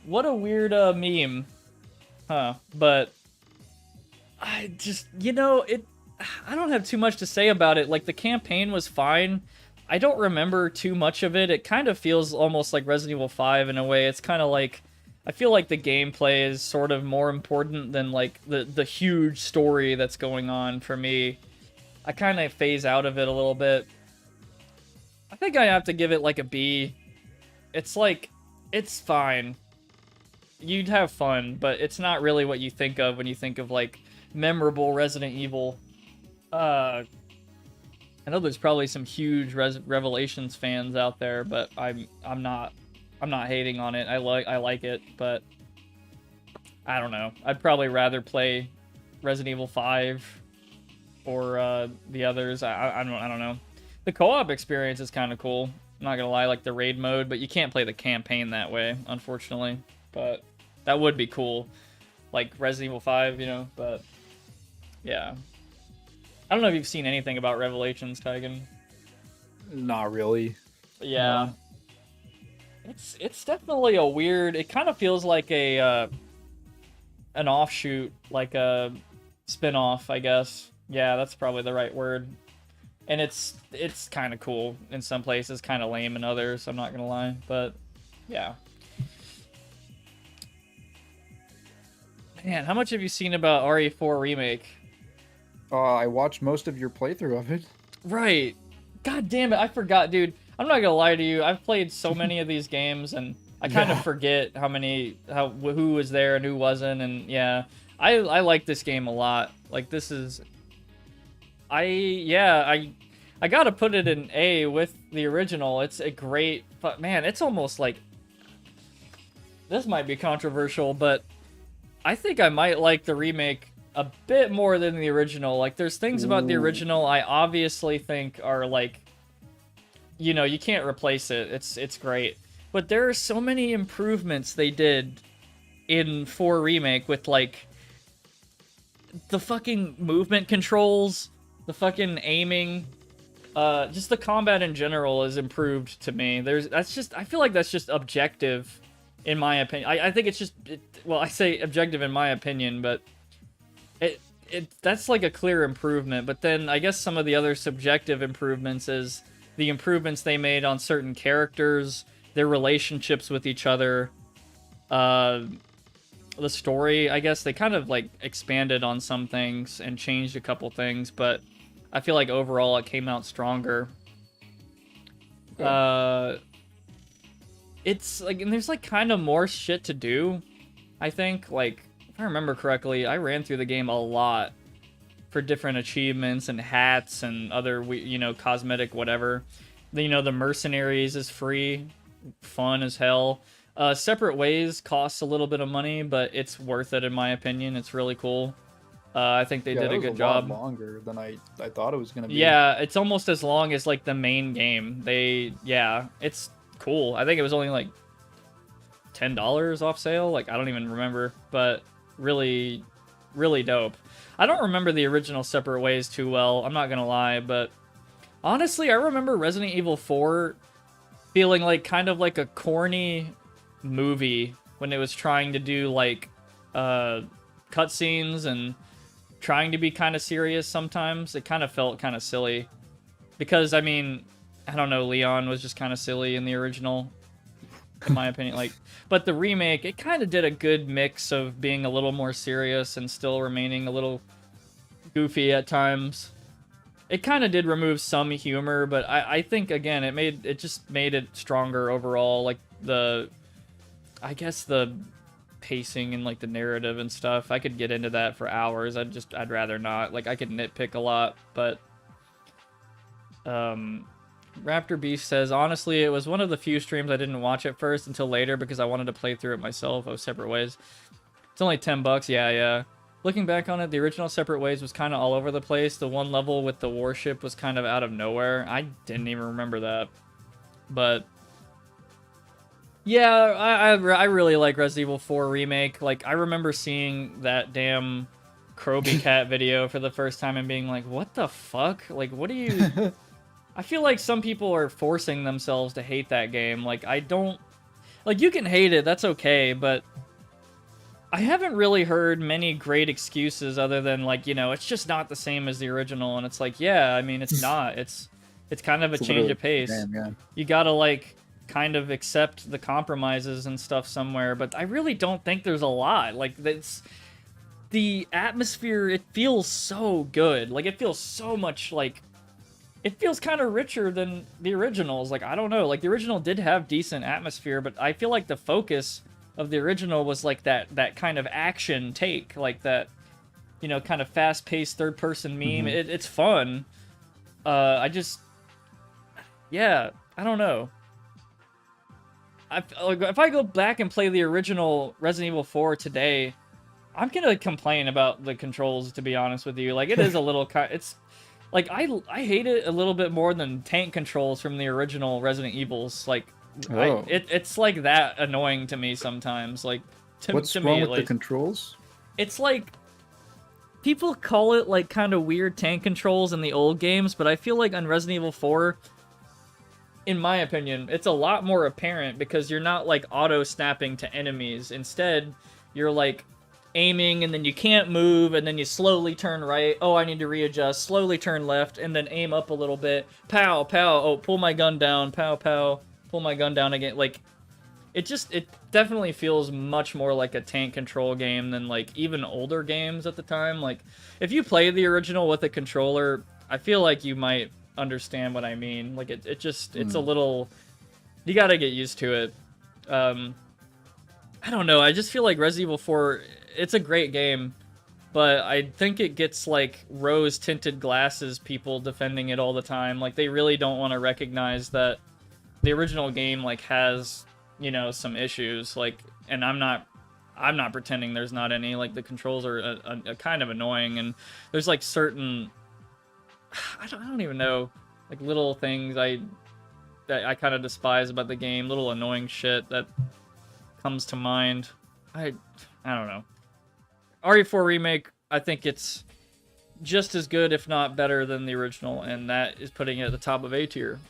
weird meme, huh? But I just, you know, I don't have too much to say about it. Like, the campaign was fine. I don't remember too much of it. It kind of feels almost like Resident Evil 5 in a way. It's kind of like, I feel like the gameplay is sort of more important than like the huge story that's going on for me. I kind of phase out of it a little bit. I think I have to give it like a B. It's like, it's fine. You'd have fun, but it's not really what you think of when you think of like memorable Resident Evil. I know there's probably some huge Revelations fans out there, but I'm not hating on it. I like it, but I don't know. I'd probably rather play Resident Evil 5 or the others. I don't know. The co-op experience is kind of cool. I'm not gonna lie, like the raid mode, but you can't play the campaign that way, unfortunately. But that would be cool, like Resident Evil 5, you know. But yeah, I don't know if you've seen anything about Revelations, Tigan. Not really. But yeah. No. It's definitely a weird. It kind of feels like an offshoot, like a spin-off, I guess. Yeah, that's probably the right word. And it's kind of cool in some places, kind of lame in others. I'm not gonna lie, but yeah. Man, how much have you seen about RE4 Remake? I watched most of your playthrough of it. Right. God damn it, I forgot, dude. I'm not gonna lie to you. I've played so many of these games, and I kind of forget who was there and who wasn't. And yeah, I like this game a lot. Like, this is, I gotta put it in A with the original. It's a great, man. It's almost like, this might be controversial, but I think I might like the remake a bit more than the original. Like, there's things about the original I obviously think are like, you know, you can't replace it. It's great. But there are so many improvements they did in 4 Remake with, like, the fucking movement controls, the fucking aiming, just the combat in general is improved to me. I feel like that's just objective, in my opinion. I think it's just, well, I say objective in my opinion, but that's like a clear improvement. But then I guess some of the other subjective improvements is the improvements they made on certain characters, their relationships with each other, the story. I guess they kind of like expanded on some things and changed a couple things, but I feel like overall it came out stronger. It's like, and there's like kind of more shit to do. I think, like, if I remember correctly, I ran through the game a lot for different achievements and hats and other, you know, cosmetic whatever. You know, the mercenaries is free, fun as hell. Separate Ways costs a little bit of money, but it's worth it in my opinion. It's really cool. I think they did a good job. Lot longer than I thought it was gonna be. Yeah, it's almost as long as like the main game. Yeah, it's cool. I think it was only like $10 off sale. Like, I don't even remember, but really, really dope. I don't remember the original Separate Ways too well, I'm not gonna lie, but honestly, I remember Resident Evil 4 feeling like kind of like a corny movie when it was trying to do like cutscenes and trying to be kind of serious sometimes. It kind of felt kind of silly. Because, I mean, I don't know, Leon was just kind of silly in the original, in my opinion. Like, but the remake, it kind of did a good mix of being a little more serious and still remaining a little goofy at times. It kind of did remove some humor, but I think, again, it just made it stronger overall. Like, I guess the pacing and like the narrative and stuff, I could get into that for hours. I'd rather not. Like, I could nitpick a lot, but Raptor Beast says, honestly, it was one of the few streams I didn't watch at first until later because I wanted to play through it myself. Oh, Separate Ways. It's only $10. Yeah. Looking back on it, the original Separate Ways was kind of all over the place. The one level with the warship was kind of out of nowhere. I didn't even remember that. But yeah, I really like Resident Evil 4 Remake. Like, I remember seeing that damn Kroby Cat video for the first time and being like, what the fuck? Like, what do you... I feel like some people are forcing themselves to hate that game. Like, I don't... Like, you can hate it, that's okay, but I haven't really heard many great excuses other than, like, you know, it's just not the same as the original. And it's like, yeah, I mean, it's not. It's kind of a change of pace. Damn, yeah. You gotta, like, kind of accept the compromises and stuff somewhere, but I really don't think there's a lot. Like, the atmosphere, it feels so good. Like, it feels so much, like, it feels kind of richer than the originals. Like, I don't know. Like, the original did have decent atmosphere, but I feel like the focus of the original was, like, that kind of action take. Like, that, you know, kind of fast-paced third-person meme. It's fun. Yeah, I don't know. If I go back and play the original Resident Evil 4 today, I'm gonna complain about the controls, to be honest with you. Like, it is a little... It's... Like, I hate it a little bit more than tank controls from the original Resident Evils. Like, it's like that annoying to me sometimes. Like, what's wrong with the controls? It's like, people call it like kind of weird tank controls in the old games, but I feel like on Resident Evil 4, in my opinion, it's a lot more apparent because you're not like auto snapping to enemies. Instead, you're like aiming and then you can't move and then you slowly turn right. Oh, I need to readjust. Slowly turn left and then aim up a little bit. Pow, pow. Oh, pull my gun down. Pow, pow. Pull my gun down again. Like, it definitely feels much more like a tank control game than like even older games at the time. Like, if you play the original with a controller, I feel like you might understand what I mean. Like, it's a little... You gotta get used to it. I don't know. I just feel like Resident Evil 4... It's a great game, but I think it gets, like, rose-tinted glasses people defending it all the time. Like, they really don't want to recognize that the original game, like, has, you know, some issues. Like, and I'm not pretending there's not any. Like, the controls are a kind of annoying, and there's, like, certain... I don't even know, like, little things that I kind of despise about the game. Little annoying shit that comes to mind. I don't know. RE4 Remake, I think it's just as good, if not better, than the original, and that is putting it at the top of A tier.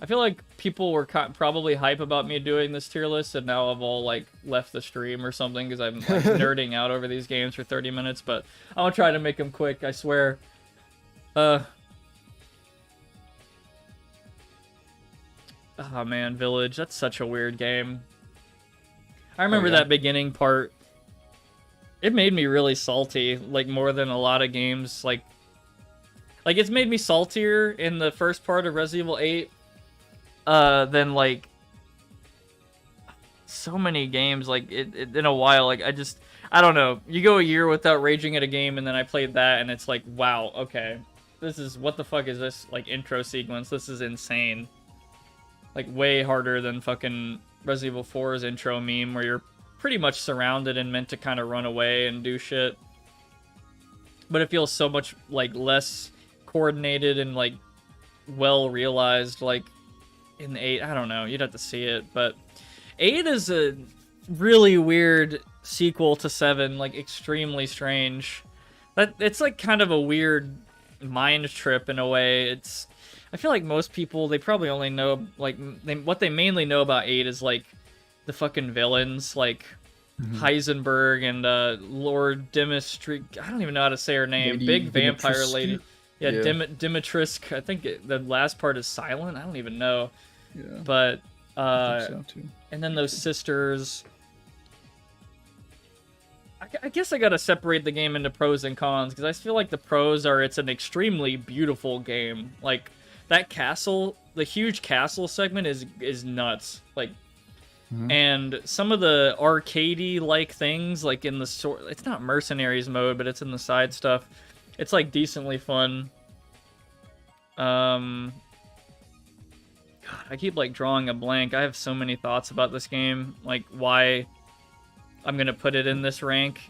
I feel like people were probably hype about me doing this tier list, and now I've all like left the stream or something because I'm like nerding out over these games for 30 minutes. But I'll try to make them quick. I swear. Oh man, Village. That's such a weird game. I remember that beginning part. It made me really salty, like more than a lot of games. Like it's made me saltier in the first part of Resident Evil 8. Than like so many games like it in a while. Like I don't know, you go a year without raging at a game, and then I played that and it's like, wow, okay, this is, what the fuck is this like intro sequence? This is insane. Like way harder than fucking Resident Evil 4's intro meme, where you're pretty much surrounded and meant to kind of run away and do shit, but it feels so much like less coordinated and like well realized. Like in 8, I don't know, you'd have to see it, but 8 is a really weird sequel to 7, like extremely strange. It's like kind of a weird mind trip in a way. I feel like most people, they probably only know, like, what they mainly know about 8 is like the fucking villains, like Heisenberg and Lord Dimitri. I don't even know how to say her name. Big vampire lady. Yeah, Dimitrisk. I think the last part is silent. I don't even know. Yeah, but I think so too. And then those sisters. I guess I gotta separate the game into pros and cons, because I feel like the pros are it's an extremely beautiful game. Like that castle, the huge castle segment is nuts. Like, and some of the arcadey like things, like in the it's not mercenaries mode, but it's in the side stuff. It's like decently fun. God, I keep like drawing a blank. I have so many thoughts about this game, like why I'm gonna put it in this rank.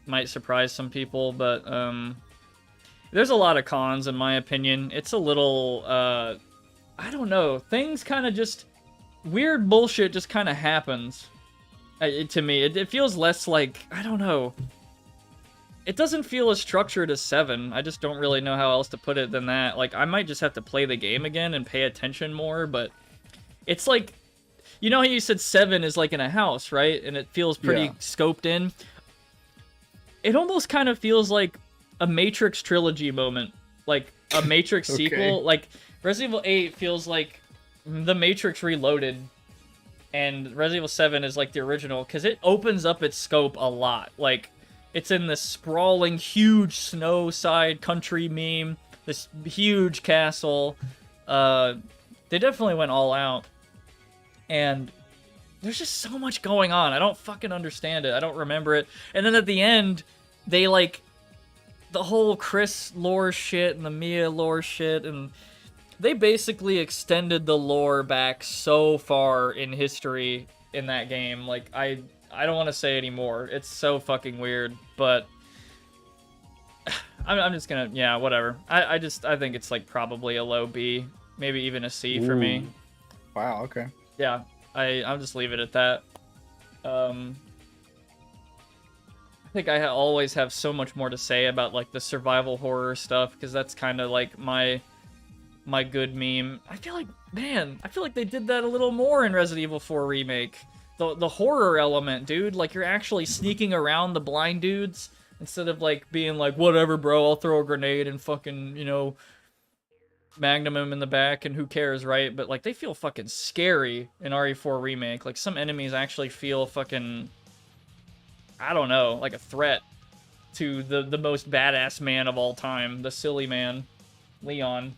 Might surprise some people, but there's a lot of cons in my opinion. It's a little I don't know, things kind of just weird bullshit just kind of happens to me. It feels less like, I don't know, it doesn't feel as structured as 7. I just don't really know how else to put it than that. Like, I might just have to play the game again and pay attention more, but it's like, you know how you said 7 is like in a house, right? And it feels pretty scoped in. It almost kind of feels like a Matrix trilogy moment. Like, a Matrix sequel. Like, Resident Evil 8 feels like the Matrix Reloaded, and Resident Evil 7 is like the original, because it opens up its scope a lot. Like, it's in this sprawling, huge snow-side country meme, this huge castle. They definitely went all out. And there's just so much going on. I don't fucking understand it. I don't remember it. And then at the end, they, like, the whole Chris lore shit and the Mia lore shit, and they basically extended the lore back so far in history in that game. Like, I don't want to say anymore. It's so fucking weird, but I'm just gonna, yeah, whatever. I think it's like probably a low B, maybe even a C for me. Wow, okay. Yeah, I'll just leave it at that. I think I always have so much more to say about like the survival horror stuff, because that's kind of like my good meme. I feel like, man, they did that a little more in Resident Evil 4 Remake. The horror element, dude. Like, you're actually sneaking around the blind dudes instead of like being like, whatever, bro, I'll throw a grenade and fucking, you know, magnum him in the back and who cares, right? But like, they feel fucking scary in RE4 Remake. Like, some enemies actually feel fucking, I don't know, like a threat to the most badass man of all time, the silly man, Leon.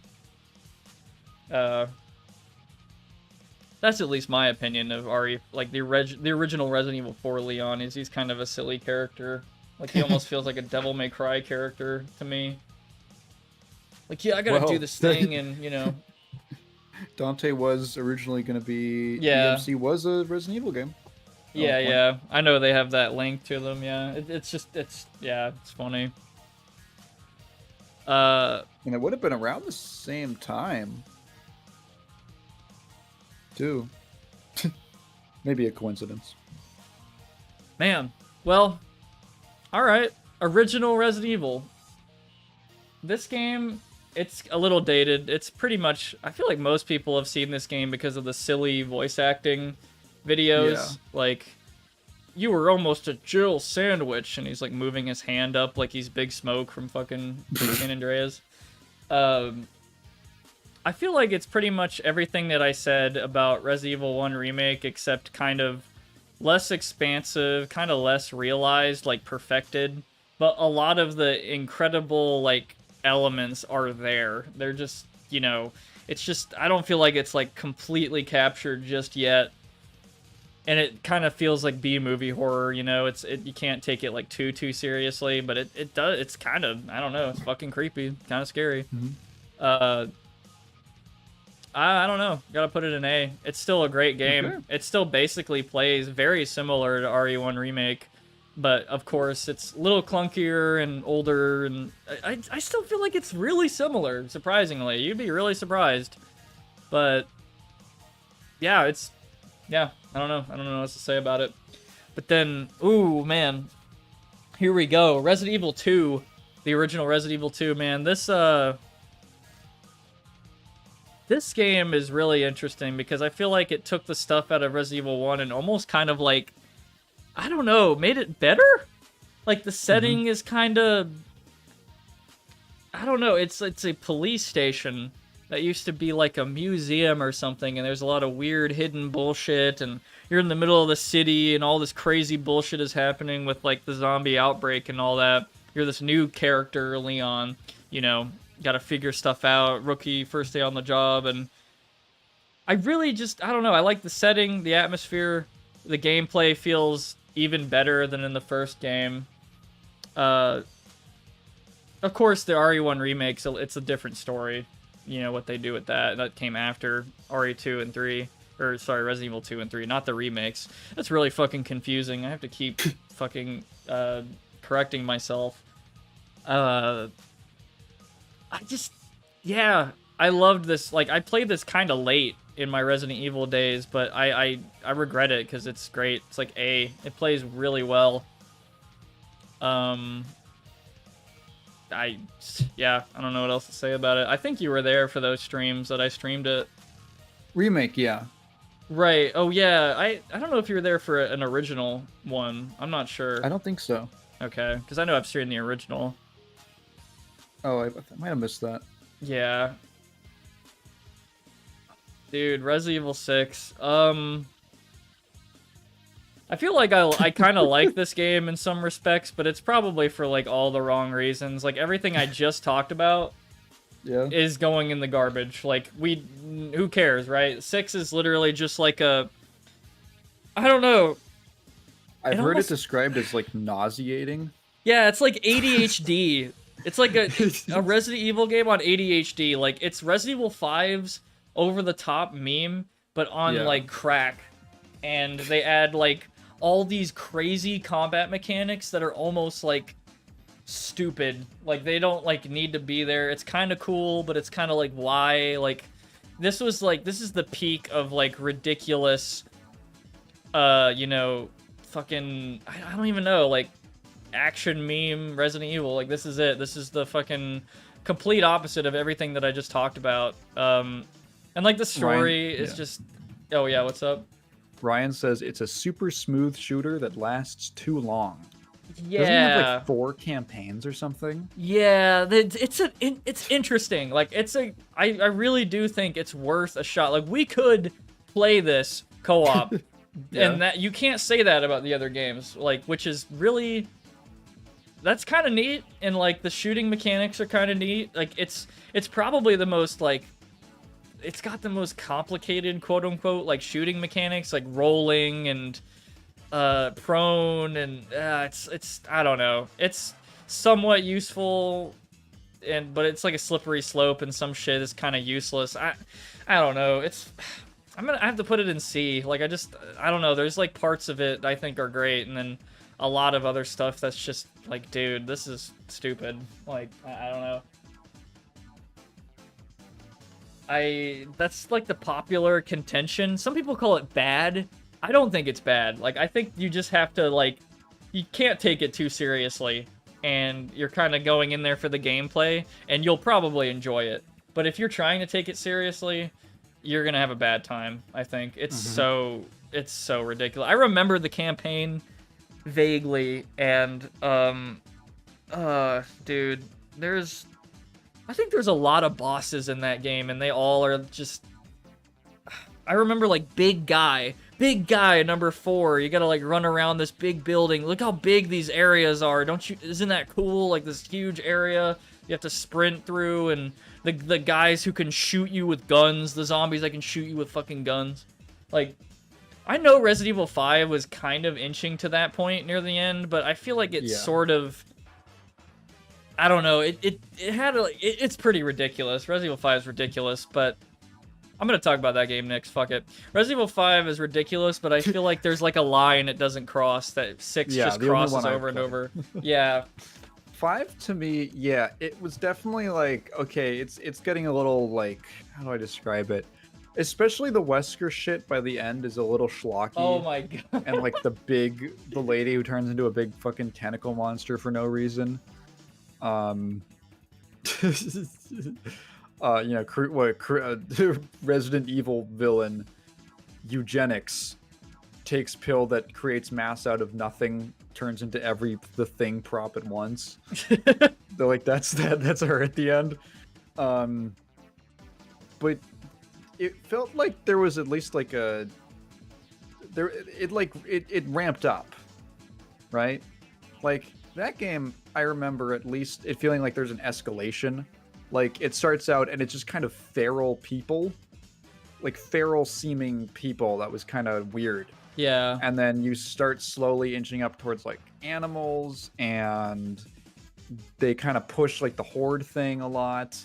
That's at least my opinion of RE, like the original Resident Evil 4 Leon. He's kind of a silly character. Like, he almost feels like a Devil May Cry character to me. Like, yeah, I gotta do this thing, and, you know. Dante was originally going to be... Yeah. DMC was a Resident Evil game. Yeah. I know they have that link to them, yeah. It's funny. And it would have been around the same time, too. Maybe a coincidence. Man, well, all right. Original Resident Evil. This game, it's a little dated. It's pretty much, I feel like most people have seen this game because of the silly voice acting videos. Yeah. Like, you were almost a Jill sandwich, and he's like moving his hand up like he's Big Smoke from fucking San Andreas. I feel like it's pretty much everything that I said about Resident Evil 1 Remake, except kind of less expansive, kind of less realized, like perfected. But a lot of the incredible, like, elements are there. They're just, you know, it's just, I don't feel like it's, like, completely captured just yet. And it kind of feels like B-movie horror, you know? You can't take it, like, too seriously, but it does, it's kind of, I don't know, it's fucking creepy, kind of scary. Mm-hmm. I don't know. Gotta put it in A. It's still a great game. Okay. It still basically plays very similar to RE1 Remake, but of course it's a little clunkier and older, and I still feel like it's really similar, surprisingly. You'd be really surprised. But yeah, I don't know. I don't know what else to say about it. But then, ooh, man. Here we go. Resident Evil 2. The original Resident Evil 2, man. This game is really interesting because I feel like it took the stuff out of Resident Evil 1 and almost kind of like, I don't know, made it better? Like the setting is kind of, I don't know, it's a police station that used to be like a museum or something, and there's a lot of weird hidden bullshit, and you're in the middle of the city and all this crazy bullshit is happening with like the zombie outbreak and all that. You're this new character, Leon, you know, got to figure stuff out, rookie, first day on the job, and I really just, I don't know, I like the setting, the atmosphere, the gameplay feels even better than in the first game. Of course, the RE1 remake, so it's a different story, you know, what they do with that. That came after RE2 and 3, or sorry, Resident Evil 2 and 3, not the remakes. That's really fucking confusing. I have to keep fucking correcting myself. Yeah, I loved this. Like, I played this kind of late in my Resident Evil days, but I regret it because it's great. It's like A. It plays really well. I don't know what else to say about it. I think you were there for those streams that I streamed it. Remake, yeah. Right. Oh, yeah. I don't know if you were there for an original one. I'm not sure. I don't think so. Okay, because I know I've streamed the original. Oh, I might have missed that. Yeah. Dude, Resident Evil 6. I feel like I kind of like this game in some respects, but it's probably for like all the wrong reasons. Like everything I just talked about is going in the garbage. Like who cares, right? 6 is literally just like I don't know. I've heard it described as like nauseating. Yeah, it's like ADHD. It's like a Resident Evil game on ADHD. Like, it's Resident Evil 5's over-the-top meme, but on, like, crack. And they add, like, all these crazy combat mechanics that are almost, like, stupid. Like, they don't, like, need to be there. It's kind of cool, but it's kind of, like, why? Like, this is the peak of, like, ridiculous, you know, fucking, I don't even know, like, action meme Resident Evil. Like, this is it. This is the fucking complete opposite of everything that I just talked about. And like the story is just, oh yeah, what's up? Ryan says it's a super smooth shooter that lasts too long. Yeah. Doesn't it have like 4 campaigns or something? Yeah, it's interesting. Like I really do think it's worth a shot. Like we could play this co-op, and that you can't say that about the other games. Like, which is really. That's kind of neat, and like the shooting mechanics are kind of neat. Like it's probably the most like, it's got the most complicated quote unquote like shooting mechanics, like rolling and prone, and it's I don't know. It's somewhat useful, but it's like a slippery slope, and some shit is kind of useless. I don't know. I have to put it in C. Like I don't know. There's like parts of it I think are great, and then a lot of other stuff that's just like, dude, this is stupid. Like, I don't know. That's like the popular contention. Some people call it bad. I don't think it's bad. Like, I think you just have to like you can't take it too seriously, and you're kind of going in there for the gameplay, and you'll probably enjoy it. But if you're trying to take it seriously, you're gonna have a bad time. I think it's so ridiculous. I remember the campaign vaguely, and dude, I think there's a lot of bosses in that game, and they all are just. I remember like big guy number 4. You gotta like run around this big building. Look how big these areas are. Isn't that cool? Like this huge area you have to sprint through, and the guys who can shoot you with guns, the zombies that can shoot you with fucking guns. Like, I know Resident Evil 5 was kind of inching to that point near the end, but I feel like it's sort of, I don't know, it's pretty ridiculous. Resident Evil 5 is ridiculous, but I'm gonna talk about that game next. Fuck it. Resident Evil 5 is ridiculous, but I feel like there's like a line it doesn't cross that 6 just crosses over and over. Yeah. 5 to me, yeah, it was definitely like, okay, it's getting a little like, how do I describe it? Especially the Wesker shit by the end is a little schlocky. Oh my god. And like the lady who turns into a big fucking tentacle monster for no reason. Resident Evil villain Eugenics takes pill that creates mass out of nothing, turns into the thing prop at once. They're like, that's her at the end. But it felt like there was at least like it ramped up, right? Like that game, I remember at least it feeling like there's an escalation. Like, it starts out and it's just kind of feral people. Like, feral-seeming people. That was kind of weird. Yeah. And then you start slowly inching up towards, like, animals, and they kind of push, like, the horde thing a lot.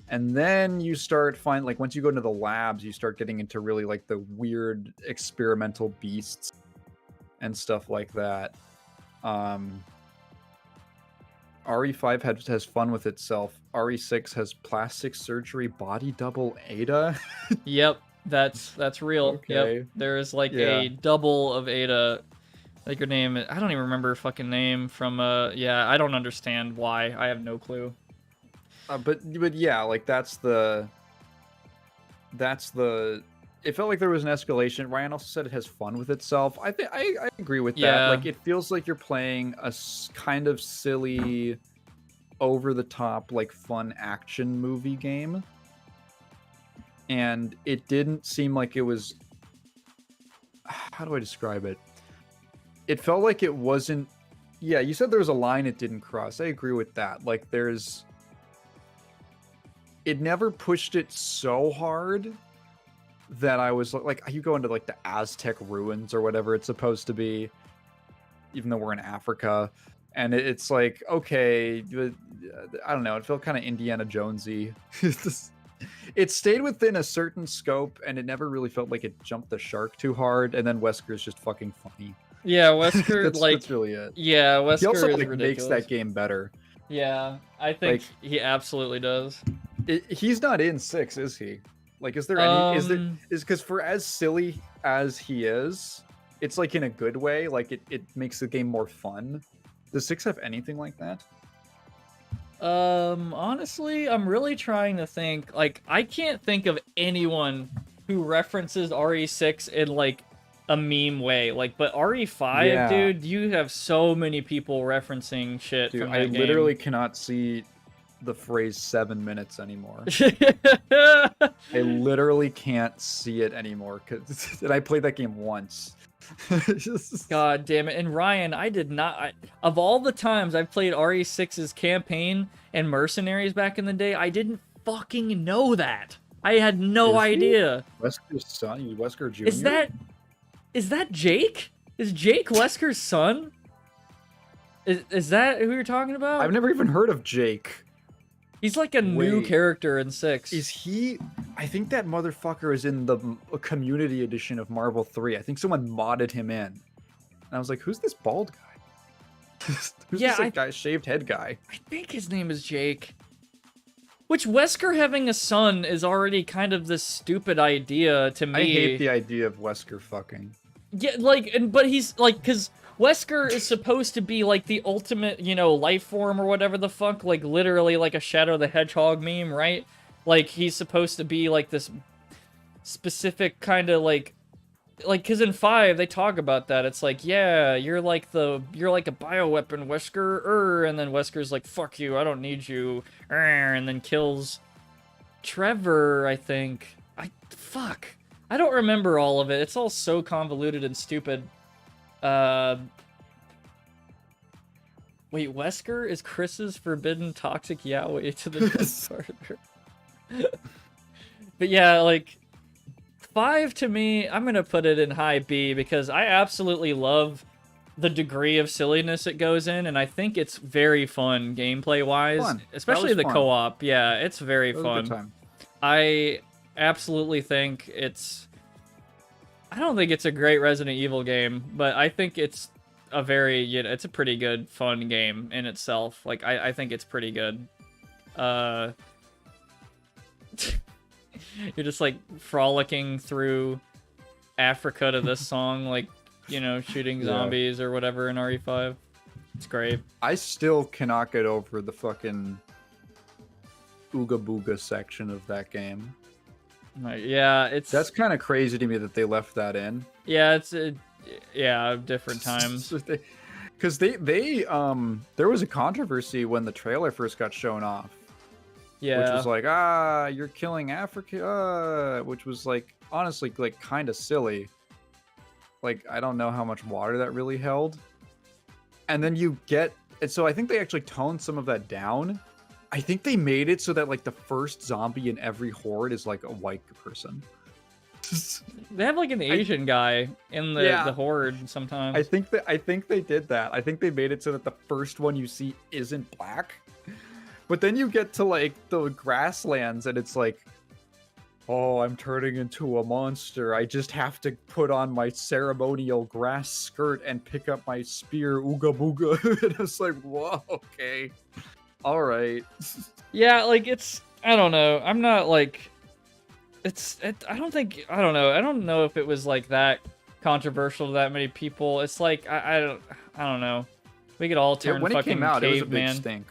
And then you start finding, like, once you go into the labs, you start getting into really, like, the weird experimental beasts and stuff like that. RE5 has fun with itself. RE6 has plastic surgery body double Ada. Yep, that's real. Okay. Yep, there is like a double of Ada. Like her name, I don't even remember her fucking name from. Yeah, I don't understand why. I have no clue. But yeah, like that's the. It felt like there was an escalation. Ryan also said it has fun with itself. I think I agree with that. Like it feels like you're playing a kind of silly, over the top, like fun action movie game. And it didn't seem like it was. How do I describe it? It felt like it wasn't. Yeah, you said there was a line it didn't cross. I agree with that. Like it never pushed it so hard that I was like, you go into like the Aztec ruins or whatever it's supposed to be, even though we're in Africa, and it's like, okay, I don't know, it felt kind of Indiana Jonesy. It stayed within a certain scope, and it never really felt like it jumped the shark too hard. And then Wesker's just fucking funny. Yeah, Wesker, that's really it. Yeah, Wesker he also is like ridiculous. makes that game better. Yeah, I think he absolutely does. He's not in 6, is he? Like, is there any? Is because for as silly as he is, it's like in a good way. Like it makes the game more fun. Does 6 have anything like that? Honestly, I'm really trying to think. Like, I can't think of anyone who references RE6 in like a meme way. Like, but RE5, dude, you have so many people referencing shit. Dude, from I that game. literally cannot see the phrase 7 minutes anymore. I literally can't see it anymore, and I played that game once. God damn it. And Ryan, I did not, of all the times I've played RE6's campaign and Mercenaries back in the day, I didn't fucking know that. I had no idea. Wesker's son? Wesker Jr.? Is that Jake? Is Jake Wesker's son? Is that who you're talking about? I've never even heard of Jake. He's like a new character in 6. Is he? I think that motherfucker is in the community edition of Marvel 3. I think someone modded him in. And I was like, who's this bald guy? Who's this guy, shaved head guy? I think his name is Jake. Which, Wesker having a son is already kind of this stupid idea to me. I hate the idea of Wesker fucking. Yeah, like, but he's, like, because Wesker is supposed to be like the ultimate, you know, life form or whatever the fuck, like literally like a Shadow the Hedgehog meme, right? Like he's supposed to be like this specific kind of like because in 5 they talk about that. It's like, yeah, you're like a bioweapon, Wesker, and then Wesker's like, fuck you, I don't need you, and then kills Trevor, I think. Fuck. I don't remember all of it. It's all so convoluted and stupid. Wait, Wesker is Chris's forbidden toxic yaoi to the death partner. But yeah, like 5 to me, I'm gonna put it in high B because I absolutely love the degree of silliness it goes in, and I think it's very fun gameplay wise, especially the co-op. Yeah, it's very fun. I absolutely think it's. I don't think it's a great Resident Evil game, but I think it's a very, you know, it's a pretty good fun game in itself. Like I think it's pretty good. You're just like frolicking through Africa to this song, like, you know, shooting zombies or whatever in RE5. It's great. I still cannot get over the fucking Ooga Booga section of that game. Yeah, that's kind of crazy to me that they left that in. Yeah, it's different times. Because they there was a controversy when the trailer first got shown off. Yeah. Which was like, you're killing Africa, which was like, honestly, like kind of silly. Like, I don't know how much water that really held. And then and so I think they actually toned some of that down. I think they made it so that like the first zombie in every horde is like a white person. They have like an Asian guy in the horde sometimes. I think they did that. I think they made it so that the first one you see isn't black. But then you get to like the grasslands and it's like, oh, I'm turning into a monster. I just have to put on my ceremonial grass skirt and pick up my spear, ooga booga. And it's like, whoa, okay. All right. Yeah, like I don't know. I'm not like, I don't know if it was like that controversial to that many people. It's like, I don't know. We could all turn when fucking it came out, caveman. it was a big stink.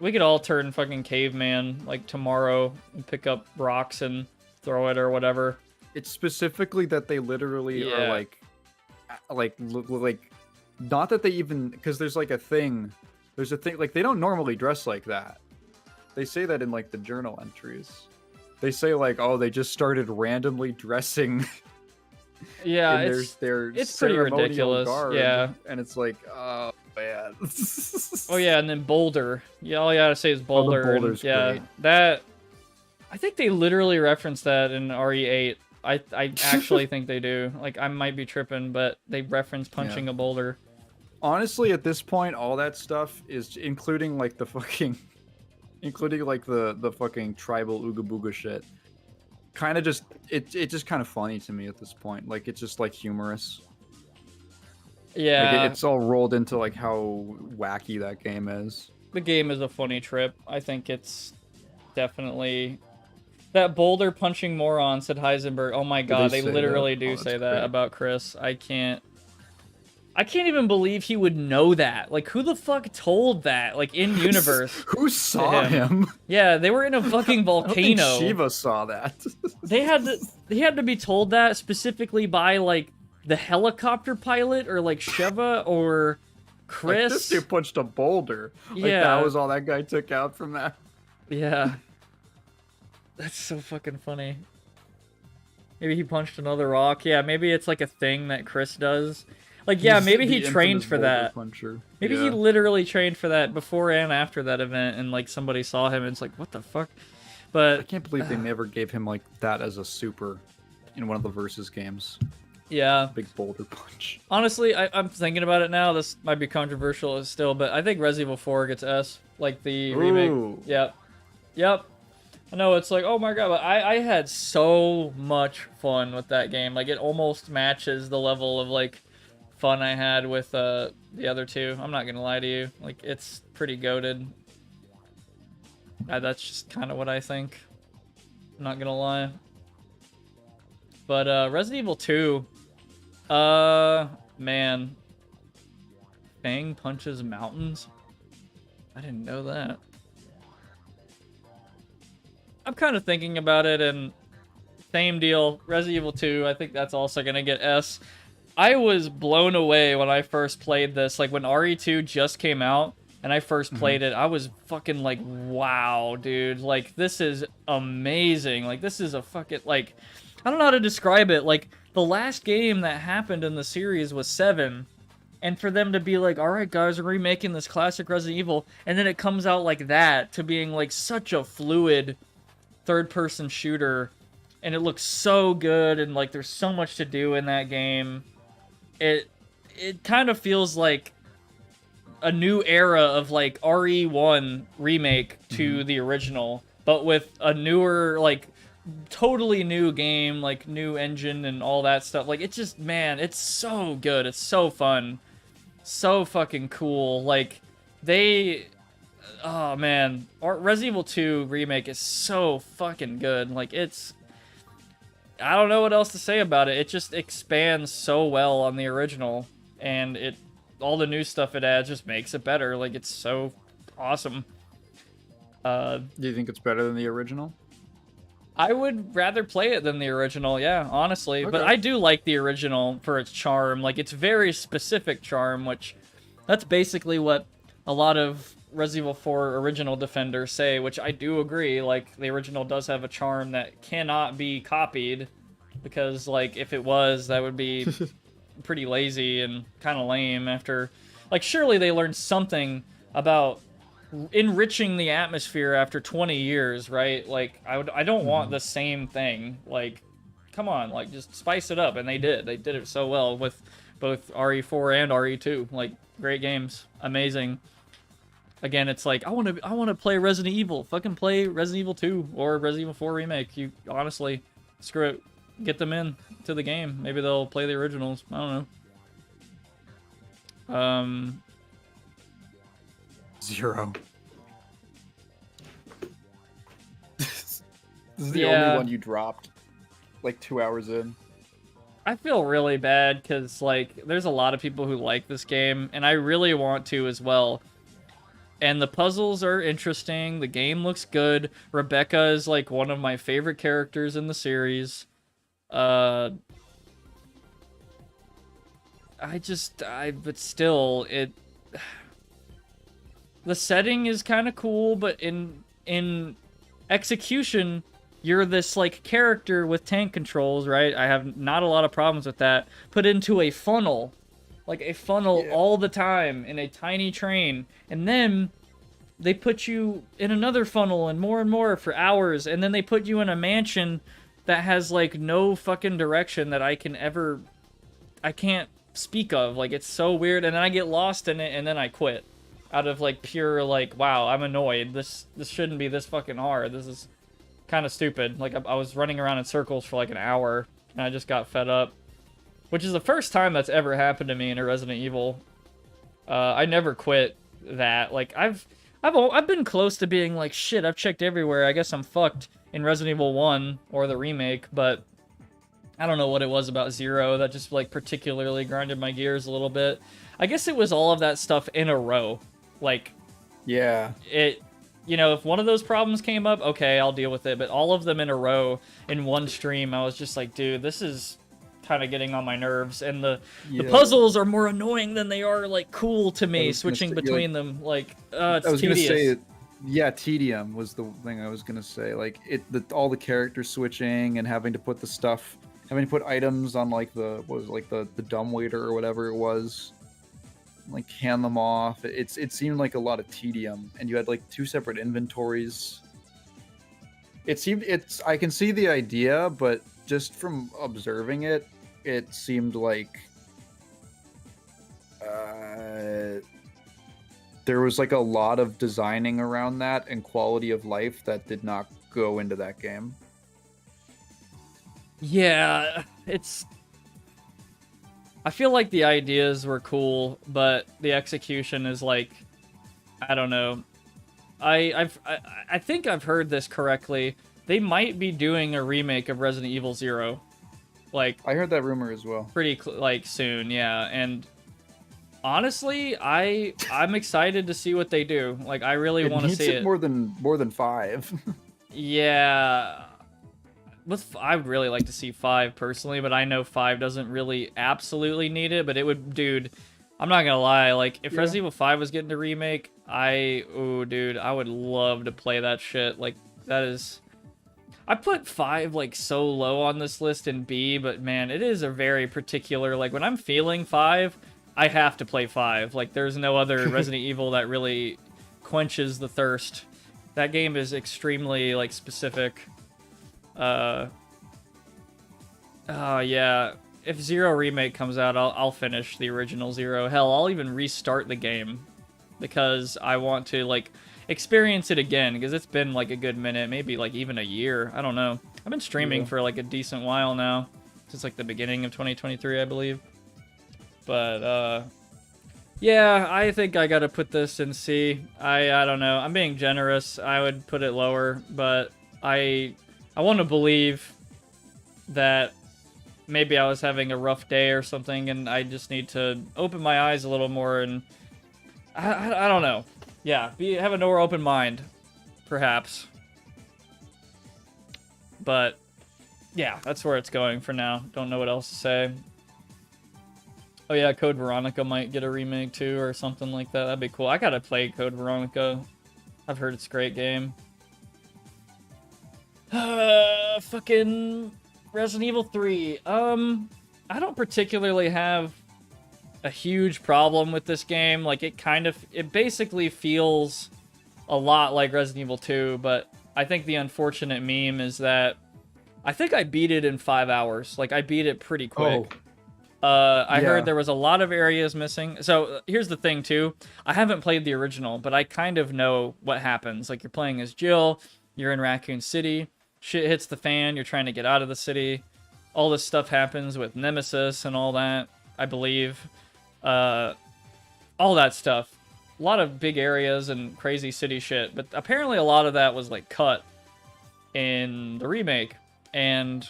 We could all turn fucking caveman like tomorrow and pick up rocks and throw it or whatever. It's specifically that they literally are like not that they even, because there's a thing like they don't normally dress like that. They say that in like the journal entries. They say like, oh, they just started randomly dressing. Yeah, it's pretty ridiculous. Garb, yeah, and it's like, oh man. Oh yeah, and then Boulder. Yeah, all you gotta say is Boulder. Oh, the Boulder's great. That. I think they literally reference that in RE8. I actually think they do. Like, I might be tripping, but they reference punching a boulder. Honestly, at this point, all that stuff is including like the fucking tribal ooga booga shit. Kind of just it's just kind of funny to me at this point. Like, it's just like humorous. Yeah, like, it's all rolled into like how wacky that game is. The game is a funny trip. I think it's definitely that boulder punching moron, said Heisenberg. Oh my god, they literally do say that about Chris. I can't even believe he would know that. Like, who the fuck told that? Like, in universe. Who saw him? Yeah, they were in a fucking volcano. I don't think Shiva saw that. He had to be told that specifically by like the helicopter pilot or like Shiva or Chris. Like, this dude punched a boulder. Like, that was all that guy took out from that. Yeah. That's so fucking funny. Maybe he punched another rock. Yeah, maybe it's like a thing that Chris does. Like, yeah, maybe he trained for that. Puncher. Maybe he literally trained for that before and after that event, and like somebody saw him and it's like, what the fuck? But I can't believe they never gave him like that as a super in one of the Versus games. Yeah. Big boulder punch. Honestly, I'm thinking about it now. This might be controversial still, but I think Resident Evil 4 gets S. Like the remake. Yep. Yep. I know, it's like, oh my god, but I had so much fun with that game. Like, it almost matches the level of like fun I had with the other two. I'm not gonna lie to you. Like, it's pretty goated. That's just kind of what I think. I'm not gonna lie. But Resident Evil 2, man, Fang punches mountains? I didn't know that. I'm kind of thinking about it, and same deal. Resident Evil 2, I think that's also gonna get S. I was blown away when I first played this. Like, when RE2 just came out, and I first played it, I was fucking like, wow, dude. Like, this is amazing. Like, this is a fucking, like, I don't know how to describe it. Like, the last game that happened in the series was 7. And for them to be like, alright guys, we're remaking this classic Resident Evil, and then it comes out like that, to being like such a fluid third-person shooter, and it looks so good, and like there's so much to do in that game. It kind of feels like a new era of like RE1 remake to the original, but with a newer, like totally new game, like new engine and all that stuff. Like, it's just, man, it's so good. It's so fun. So fucking cool. Like, oh man, Resident Evil 2 remake is so fucking good. Like, I don't know what else to say about it. It just expands so well on the original, and all the new stuff it adds just makes it better. Like, it's so awesome. Do you think it's better than the original? I would rather play it than the original, yeah, honestly. Okay. But I do like the original for its charm. Like, it's very specific charm, which that's basically what a lot of Resident Evil 4 original defenders say, which I do agree. Like, the original does have a charm that cannot be copied, because, like, if it was, that would be pretty lazy and kind of lame after... Like, surely they learned something about enriching the atmosphere after 20 years, right? Like, I don't want the same thing. Like, come on, like, just spice it up. And they did. They did it so well with both RE4 and RE2. Like, great games. Amazing. Again, it's like, I want to play Resident Evil. Fucking play Resident Evil 2 or Resident Evil 4 Remake. You, honestly, screw it. Get them in to the game. Maybe they'll play the originals. I don't know. 0. This is the Yeah. only one you dropped, like 2 hours in. I feel really bad because, like, there's a lot of people who like this game, and I really want to as well. And the puzzles are interesting. The game looks good. Rebecca is, like, one of my favorite characters in the series. But still, the setting is kind of cool, but in execution, you're this, like, character with tank controls, right? I have not a lot of problems with that. Put into a funnel. Like, a funnel all the time in a tiny train. And then they put you in another funnel and more for hours. And then they put you in a mansion that has, like, no fucking direction that I can't speak of. Like, it's so weird. And then I get lost in it, and then I quit. Out of, like, pure, like, wow, I'm annoyed. This shouldn't be this fucking hard. This is kind of stupid. Like, I was running around in circles for, like, an hour, and I just got fed up. Which is the first time that's ever happened to me in a Resident Evil. I never quit that. Like, I've been close to being like, shit, I've checked everywhere. I guess I'm fucked in Resident Evil 1 or the remake, but I don't know what it was about 0 that just, like, particularly grinded my gears a little bit. I guess it was all of that stuff in a row. Like, yeah, you know, if one of those problems came up, okay, I'll deal with it. But all of them in a row in one stream, I was just like, dude, this is kind of getting on my nerves. And the puzzles are more annoying than they are, like, cool to me, switching between them. Like, it's tedious. Gonna say, yeah, tedium was the thing I was gonna say. Like, all the character switching and having to put items on, like, the dumbwaiter or whatever it was. Like, hand them off. It seemed like a lot of tedium, and you had, like, 2 separate inventories. I can see the idea, but just from observing it, it seemed like there was, like, a lot of designing around that and quality of life that did not go into that game. Yeah, I feel like the ideas were cool, but the execution is, like, I don't know. I think I've heard this correctly. They might be doing a remake of Resident Evil 0. Like, I heard that rumor as well. Pretty, like, soon, yeah. And Honestly, I'm excited to see what they do. Like, I really want to see it. More than 5. Yeah. I would really like to see 5 personally, but I know 5 doesn't really absolutely need it, but it would, dude, I'm not gonna lie, like, if Resident Evil 5 was getting a remake, dude, I would love to play that shit. Like, that is... I put 5, like, so low on this list in B, but man, it is a very particular, like, when I'm feeling 5, I have to play 5. Like, there's no other Resident Evil that really quenches the thirst. That game is extremely, like, specific. Yeah. If Zero Remake comes out, I'll finish the original Zero. Hell, I'll even restart the game because I want to, like, experience it again, because it's been, like, a good minute, maybe, like, even a year. I don't know. I've been streaming for, like, a decent while now, since, like, the beginning of 2023, I believe. But, yeah, I think I gotta put this in C. I don't know. I'm being generous. I would put it lower, but I want to believe that maybe I was having a rough day or something, and I just need to open my eyes a little more, and I don't know. Yeah, have a more open mind, perhaps. But, yeah, that's where it's going for now. Don't know what else to say. Oh yeah, Code Veronica might get a remake too, or something like that. That'd be cool. I gotta play Code Veronica. I've heard it's a great game. Fucking Resident Evil 3. I don't particularly have a huge problem with this game. Like, it basically feels a lot like Resident Evil 2, but I think the unfortunate meme is that I think I beat it in 5 hours. Like, I beat it pretty quick. Oh. I heard there was a lot of areas missing. So here's the thing too. I haven't played the original, but I kind of know what happens. Like, you're playing as Jill, you're in Raccoon City, shit hits the fan, you're trying to get out of the city. All this stuff happens with Nemesis and all that, I believe. All that stuff. A lot of big areas and crazy city shit, but apparently a lot of that was, like, cut in the remake. And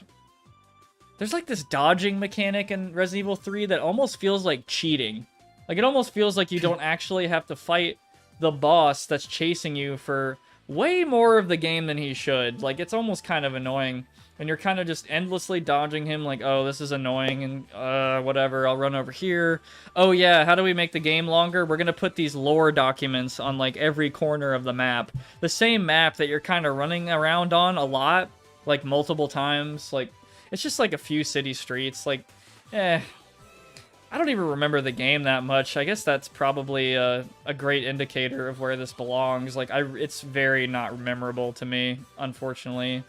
there's, like, this dodging mechanic in Resident Evil 3 that almost feels like cheating. Like, it almost feels like you don't actually have to fight the boss that's chasing you for way more of the game than he should. Like, it's almost kind of annoying. And you're kind of just endlessly dodging him, like, oh, this is annoying, and whatever, I'll run over here. Oh yeah, how do we make the game longer? We're gonna put these lore documents on, like, every corner of the map. The same map that you're kind of running around on a lot, like, multiple times. Like, it's just, like, a few city streets. Like, I don't even remember the game that much. I guess that's probably a great indicator of where this belongs. Like, it's very not memorable to me, unfortunately.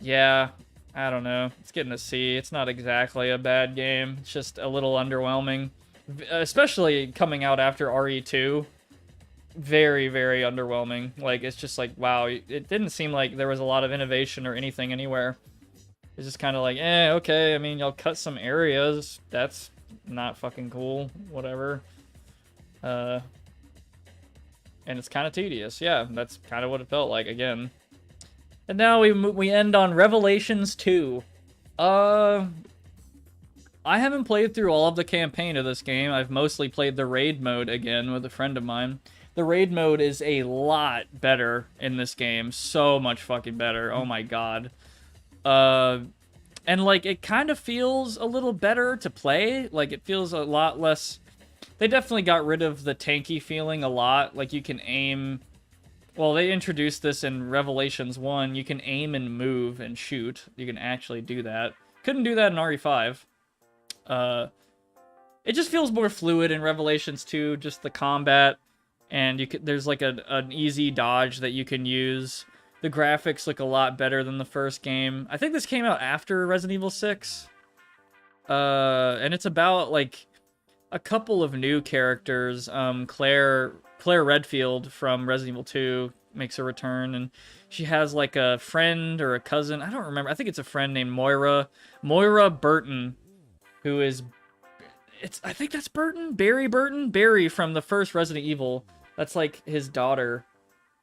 Yeah, I don't know. It's getting a C. It's not exactly a bad game. It's just a little underwhelming. Especially coming out after RE2. Very, very underwhelming. Like, it's just like, wow, it didn't seem like there was a lot of innovation or anything anywhere. It's just kind of like, okay, I mean, y'all cut some areas. That's not fucking cool. Whatever. And it's kind of tedious. Yeah, that's kind of what it felt like, again. And now we end on Revelations 2. I haven't played through all of the campaign of this game. I've mostly played the raid mode again with a friend of mine. The raid mode is a lot better in this game. So much fucking better. Oh my god. And, like, it kind of feels a little better to play. Like, it feels a lot less... They definitely got rid of the tanky feeling a lot. Like, you can aim... Well, they introduced this in Revelations 1. You can aim and move and shoot. You can actually do that. Couldn't do that in RE5. It just feels more fluid in Revelations 2, just the combat. And there's, like, an easy dodge that you can use. The graphics look a lot better than the first game. I think this came out after Resident Evil 6. And it's about, like, a couple of new characters. Claire Redfield from Resident Evil 2 makes a return, and she has, like, a friend or a cousin. I don't remember. I think it's a friend named Moira Burton, who is... I think that's Burton? Barry Burton? Barry from the first Resident Evil. That's, like, his daughter.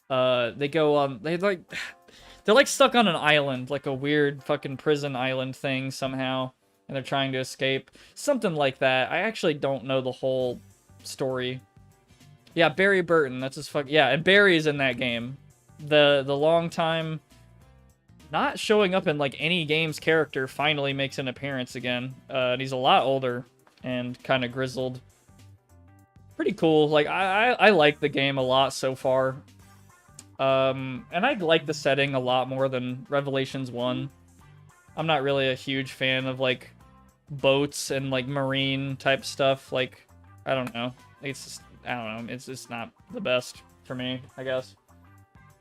They go on... They're, like, stuck on an island, like a weird fucking prison island thing somehow. and they're trying to escape. Something like that. I actually don't know the whole story. Yeah, Barry Burton. That's his fuck. Yeah, and Barry's in that game. The long time not showing up in like any game's character finally makes an appearance again. And he's a lot older and kind of grizzled. Pretty cool. Like I like the game a lot so far. And I like the setting a lot more than Revelations 1. I'm not really a huge fan of like boats and like marine type stuff. Like I don't know. It's just, I don't know. It's just not the best for me, I guess.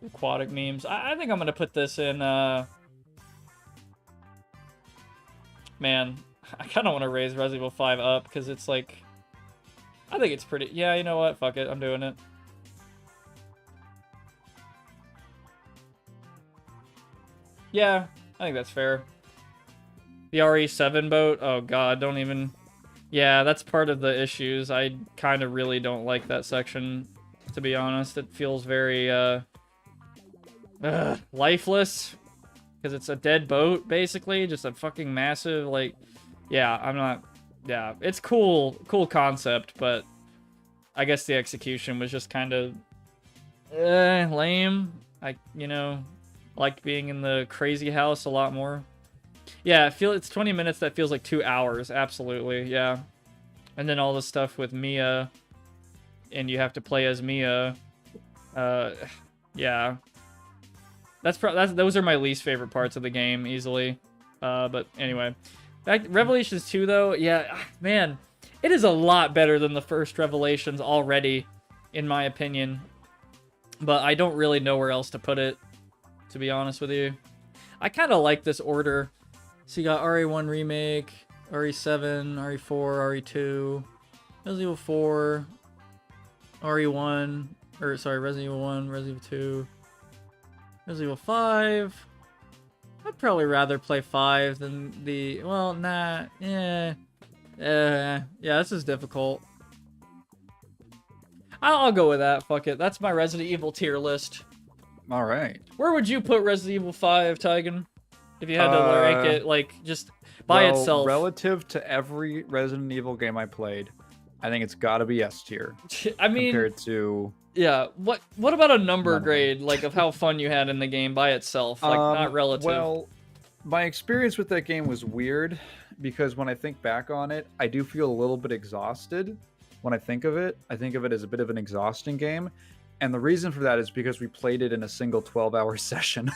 Aquatic memes. I think I'm gonna put this in. Man, I kind of want to raise Resident Evil 5 up because it's like, I think it's pretty. Yeah, you know what? Fuck it. I'm doing it. Yeah, I think that's fair. The RE7 boat. Oh god, don't even. Yeah, that's part of the issues. I kind of really don't like that section, to be honest. It feels very lifeless because it's a dead boat, basically. Just a fucking massive, like, yeah, I'm not. Yeah, it's cool concept, but I guess the execution was just kind of lame. You know, liked being in the crazy house a lot more. Yeah, it's 20 minutes that feels like 2 hours. Absolutely, yeah. And then all the stuff with Mia, and you have to play as Mia. Yeah. Those are my least favorite parts of the game, easily. But anyway. Revelations 2, though, yeah, man. It is a lot better than the first Revelations already, in my opinion. But I don't really know where else to put it, to be honest with you. I kind of like this order. So you got RE1 Remake, RE7, RE4, RE2, Resident Evil 4, RE1, or sorry, Resident Evil 1, Resident Evil 2, Resident Evil 5. I'd probably rather play 5 than the, well, nah, yeah, this is difficult. I'll go with that, fuck it. That's my Resident Evil tier list. All right. Where would you put Resident Evil 5, Tygan? If you had to rank it, like, just by itself. Relative to every Resident Evil game I played, I think it's got to be S tier. I mean, compared to... Yeah, what about a number grade, like, of how fun you had in the game by itself? Like, not relative. Well, my experience with that game was weird, because when I think back on it, I do feel a little bit exhausted when I think of it. I think of it as a bit of an exhausting game. And the reason for that is because we played it in a single 12-hour session.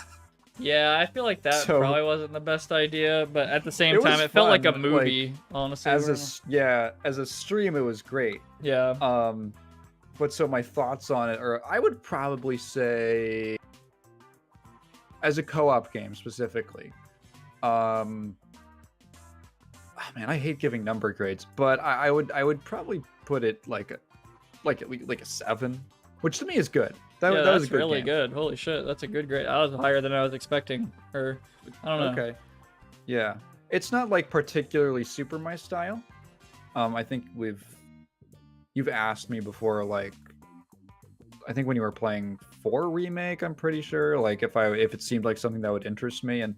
Yeah, I feel like that probably wasn't the best idea, but at the same time, it felt like a movie, like, honestly. As a stream, it was great. Yeah. But so my thoughts on it are, I would probably say, as a co-op game specifically, man, I hate giving number grades, but I would probably put it like a 7, which to me is good. That was a good really game. Good. Holy shit, that's a good grade. That was higher than I was expecting. Or I don't know. Okay. Yeah, it's not like particularly super my style. I think you've asked me before, like, I think when you were playing 4 Remake, I'm pretty sure, like, if it seemed like something that would interest me, and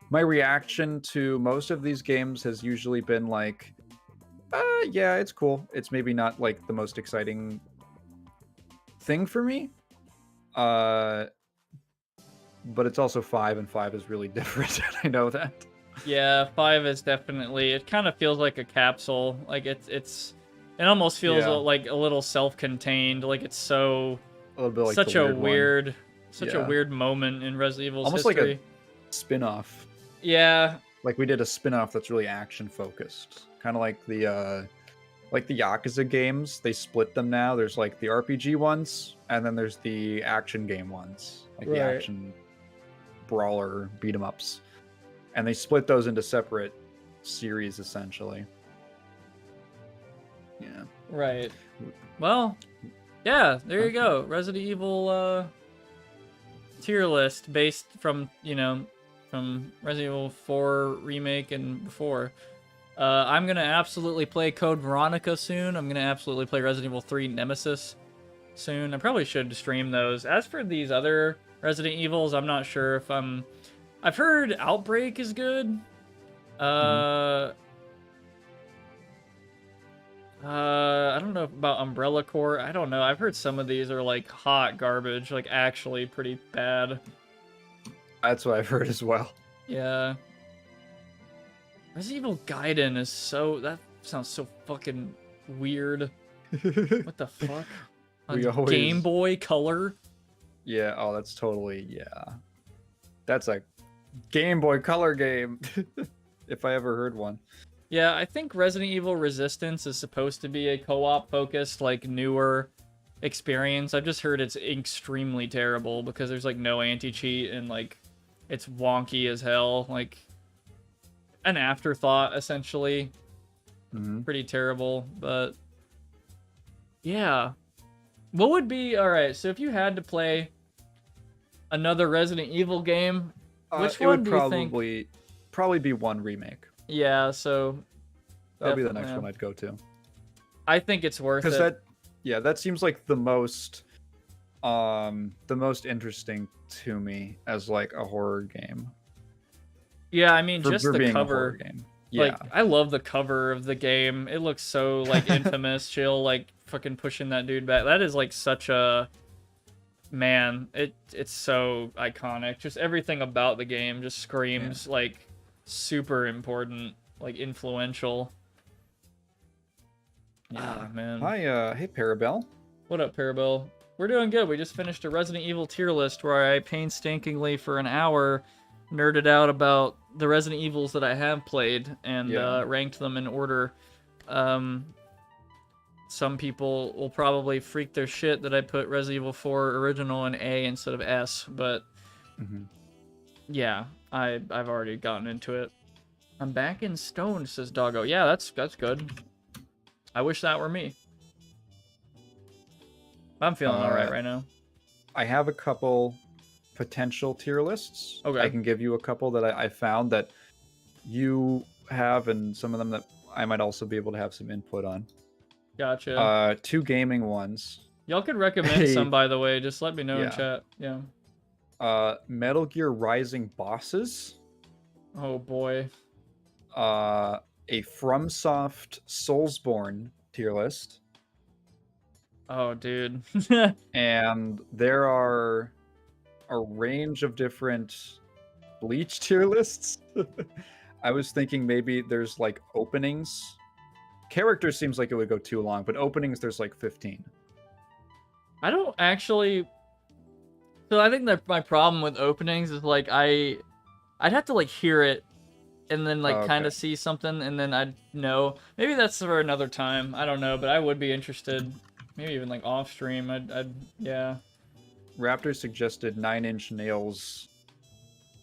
my reaction to most of these games has usually been like, yeah, it's cool. It's maybe not like the most exciting thing for me. But it's also 5, and 5 is really different. I know that. Yeah, 5 is definitely. It kind of feels like a capsule. Like it almost feels like a little self-contained. Like it's a little bit like such a weird moment in Resident Evil's almost history. Like a spin-off. Yeah. Like we did a spin-off that's really action-focused, kind of like the Yakuza games. They split them now. There's like the RPG ones, and then there's the action game ones, like the action brawler beat 'em ups, and they split those into separate series essentially. Yeah. Right. Well, yeah. There you go. Resident Evil tier list based from from Resident Evil 4 Remake and before. I'm going to absolutely play Code Veronica soon. I'm going to absolutely play Resident Evil 3 Nemesis soon. I probably should stream those. As for these other Resident Evils, I'm not sure if I've heard Outbreak is good. I don't know about Umbrella Corps. I don't know. I've heard some of these are like hot garbage, like actually pretty bad. That's what I've heard as well. Yeah. Resident Evil Gaiden is so... That sounds so fucking weird. What the fuck? We On always- Game Boy Color? Yeah, oh, that's totally, yeah. That's a Game Boy Color game, if I ever heard one. Yeah, I think Resident Evil Resistance is supposed to be a co-op focused, like, newer experience. I've just heard it's extremely terrible because there's, like, no anti-cheat and, like, it's wonky as hell. Like, an afterthought, essentially. Mm-hmm. Pretty terrible, but... Yeah. What would be... Alright, so if you had to play another Resident Evil game, which it one would do you think? probably be one remake. Yeah, so... That'll be the next definitely, one I'd go to. I think it's worth it. Because that seems like the most interesting to me as like a horror game. Yeah, I mean, For just the being a horror cover. game. Yeah. Like, I love the cover of the game. It looks so, like, infamous. Chill, like, fucking pushing that dude back. That is, like, such a... Man, it's so iconic. Just everything about the game just screams, like, super important, like, influential. Yeah. Ah, man. Hi, hey Parabel. What up, Parabel? We're doing good. We just finished a Resident Evil tier list where I painstakingly, for an hour, nerded out about the Resident Evils that I have played and ranked them in order. Some people will probably freak their shit that I put Resident Evil 4 original in A instead of S, but yeah, I've already gotten into it. I'm back in stone, says Doggo. Yeah, that's good. I wish that were me. I'm feeling alright right now. I have a couple potential tier lists. Okay. I can give you a couple that I found that you have, and some of them that I might also be able to have some input on. Gotcha. 2 gaming ones. Y'all could recommend some, by the way. Just let me know in Yeah. chat. Yeah. Metal Gear Rising bosses. Oh boy. A FromSoft Soulsbourne tier list. Oh, dude. And there are a range of different Bleach tier lists. I was thinking maybe there's like openings. Characters seems like it would go too long, but openings there's like 15. I don't actually... So I think that my problem with openings is like I'd have to like hear it and then like kind of see something and then I'd know. Maybe that's for another time. I don't know, but I would be interested. Maybe even like off stream. Yeah. Raptor suggested 9 Inch Nails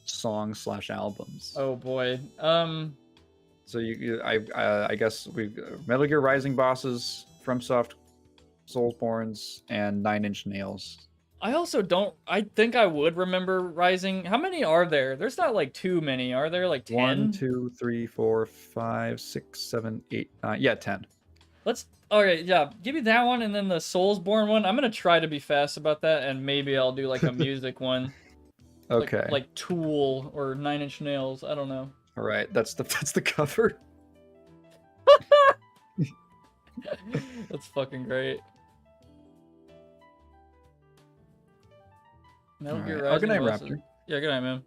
songs/albums. Oh boy. So I guess we Metal Gear Rising bosses, FromSoft, Soulsborne's, and 9 Inch Nails. I also don't... I think I would remember Rising. How many are there? There's not like too many. Are there like 10? 1, 2, 3, 4, 5, 6, 7, 8, 9. Yeah, 10. Let's... Okay, yeah. Give me that one and then the Soulsbourne one. I'm going to try to be fast about that and maybe I'll do like a music one. Okay. Like Tool or 9 Inch Nails. I don't know. All right. That's the cover. That's fucking great. Metal Gear Rising. Good night, bosses. Raptor. Yeah, good night, man.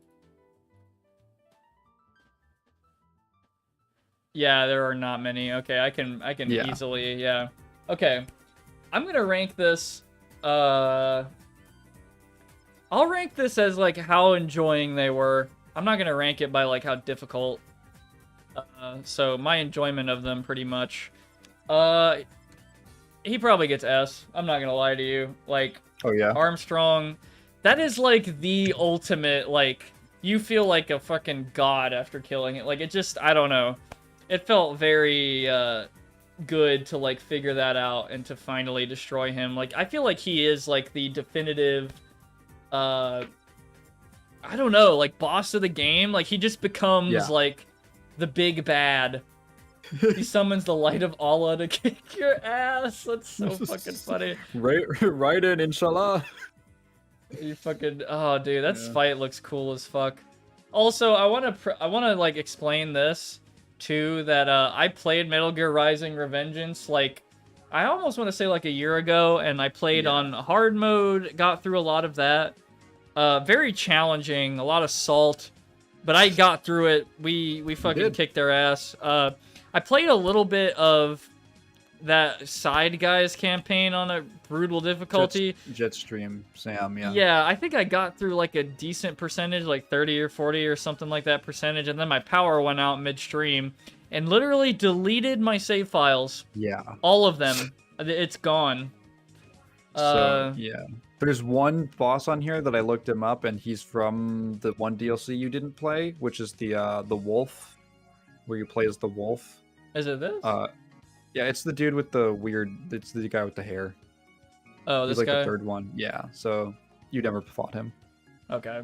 Yeah, there are not many. Okay, I can easily, yeah. Okay. I'm gonna rank this, I'll rank this as, like, how enjoying they were. I'm not gonna rank it by, like, how difficult. So, my enjoyment of them, pretty much. He probably gets S. I'm not gonna lie to you. Like, Oh, yeah? Armstrong... That is, like, the ultimate, like, you feel like a fucking god after killing it. Like, it just, I don't know. It felt very, good to, like, figure that out and to finally destroy him. Like, I feel like he is, like, the definitive, I don't know, like, boss of the game. Like, he just becomes, like, the big bad. He summons the light of Allah to kick your ass. That's so fucking funny. Right in, inshallah. You fucking... Oh, dude, that fight looks cool as fuck. Also, I want to like explain this. too that I played Metal Gear Rising Revengeance like I almost want to say like a year ago, and I played on hard mode, got through a lot of that. Very challenging, a lot of salt, but I got through it. We fucking kicked their ass. I played a little bit of that Side Guys campaign on a brutal difficulty. Jetstream Sam, yeah. Yeah, I think I got through like a decent percentage, like 30 or 40 or something like that percentage, and then my power went out midstream and literally deleted my save files. Yeah. All of them. It's gone. So, yeah. There's one boss on here that I looked him up, and he's from the one DLC you didn't play, which is the wolf, where you play as the wolf. Is it this? Yeah, it's the dude with the weird. It's the guy with the hair. Oh, this he's like guy? the third one. Yeah, so you never fought him. Okay.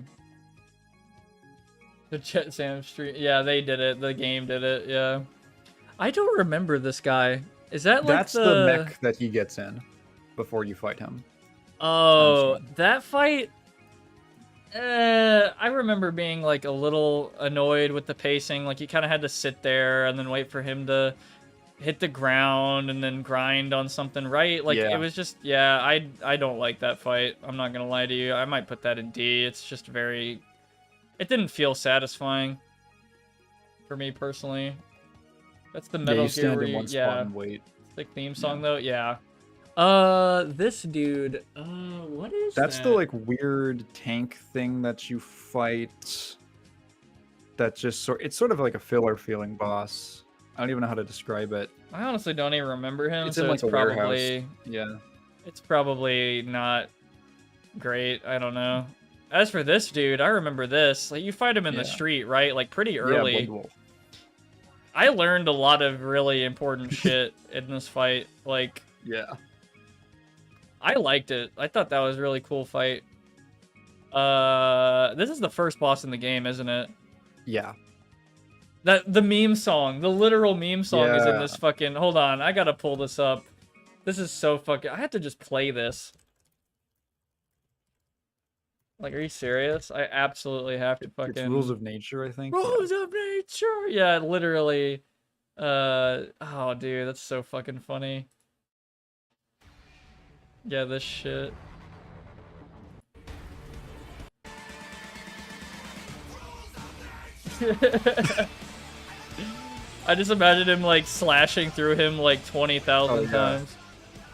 The Chet Sam Street. Yeah, they did it. The game did it. Yeah. I don't remember this guy. Is that like That's the mech that he gets in before you fight him. Oh, that fight. I remember being like a little annoyed with the pacing. Like you kind of had to sit there and then wait for him to hit the ground and then grind on something, right? Like it was just, I don't like that fight. I'm not gonna lie to you. I might put that in D. It's just very, it didn't feel satisfying for me personally. That's the Metal you stand Gear, in one spot and wait. Like theme song though, yeah. This dude, what is That's that? the like weird tank thing that you fight. That just it's sort of like a filler feeling boss. I don't even know how to describe it. I honestly don't even remember him, It's so in like it's a probably warehouse. Yeah. it's probably not great. I don't know. As for this dude, I remember this. Like you fight him in the street, right? Like pretty early. Yeah, Blood Wolf. I learned a lot of really important shit in this fight. Like, yeah. I liked it. I thought that was a really cool fight. This is the first boss in the game, isn't it? Yeah. The meme song, the literal meme song is in this fucking... Hold on, I gotta pull this up. This is so fucking... I have to just play this. Like, are you serious? I absolutely have to fucking... It's Rules of Nature, I think. Rules of Nature! Yeah, literally. Oh, dude, that's so fucking funny. Yeah, this shit. I just imagine him like slashing through him like 20,000 times.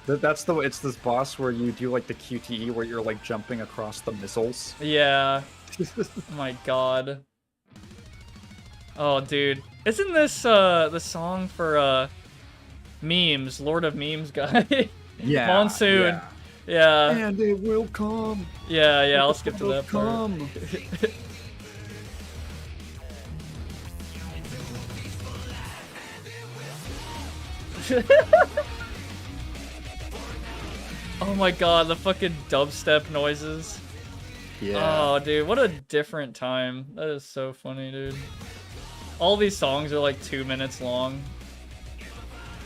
That's the it's this boss where you do like the QTE where you're like jumping across the missiles. Yeah. Oh my god. Oh dude. Isn't this the song for memes, Lord of Memes guy? Yeah. Monsoon. Yeah. And it will come. Yeah, I'll skip to that part. Oh my god, the fucking dubstep noises. Yeah. Oh, dude, what a different time. That is so funny, dude. All these songs are like 2 minutes long.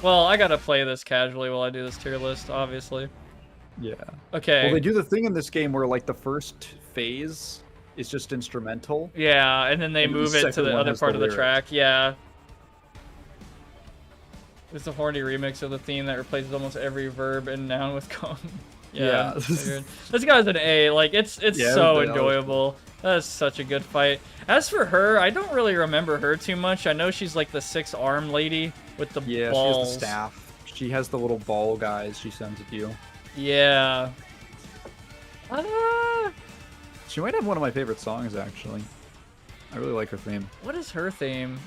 Well, I gotta play this casually while I do this tier list, obviously. Yeah. Okay. Well, they do the thing in this game where like the first phase is just instrumental. Yeah, and then they move it to the other part of the track. Yeah. It's a horny remix of the theme that replaces almost every verb and noun with come. Yeah. This guy's an A. Like, it's so enjoyable. That is such a good fight. As for her, I don't really remember her too much. I know she's like the 6-arm lady with the balls. Yeah, she has the staff. She has the little ball guys she sends at you. Yeah. She might have one of my favorite songs, actually. I really like her theme. What is her theme?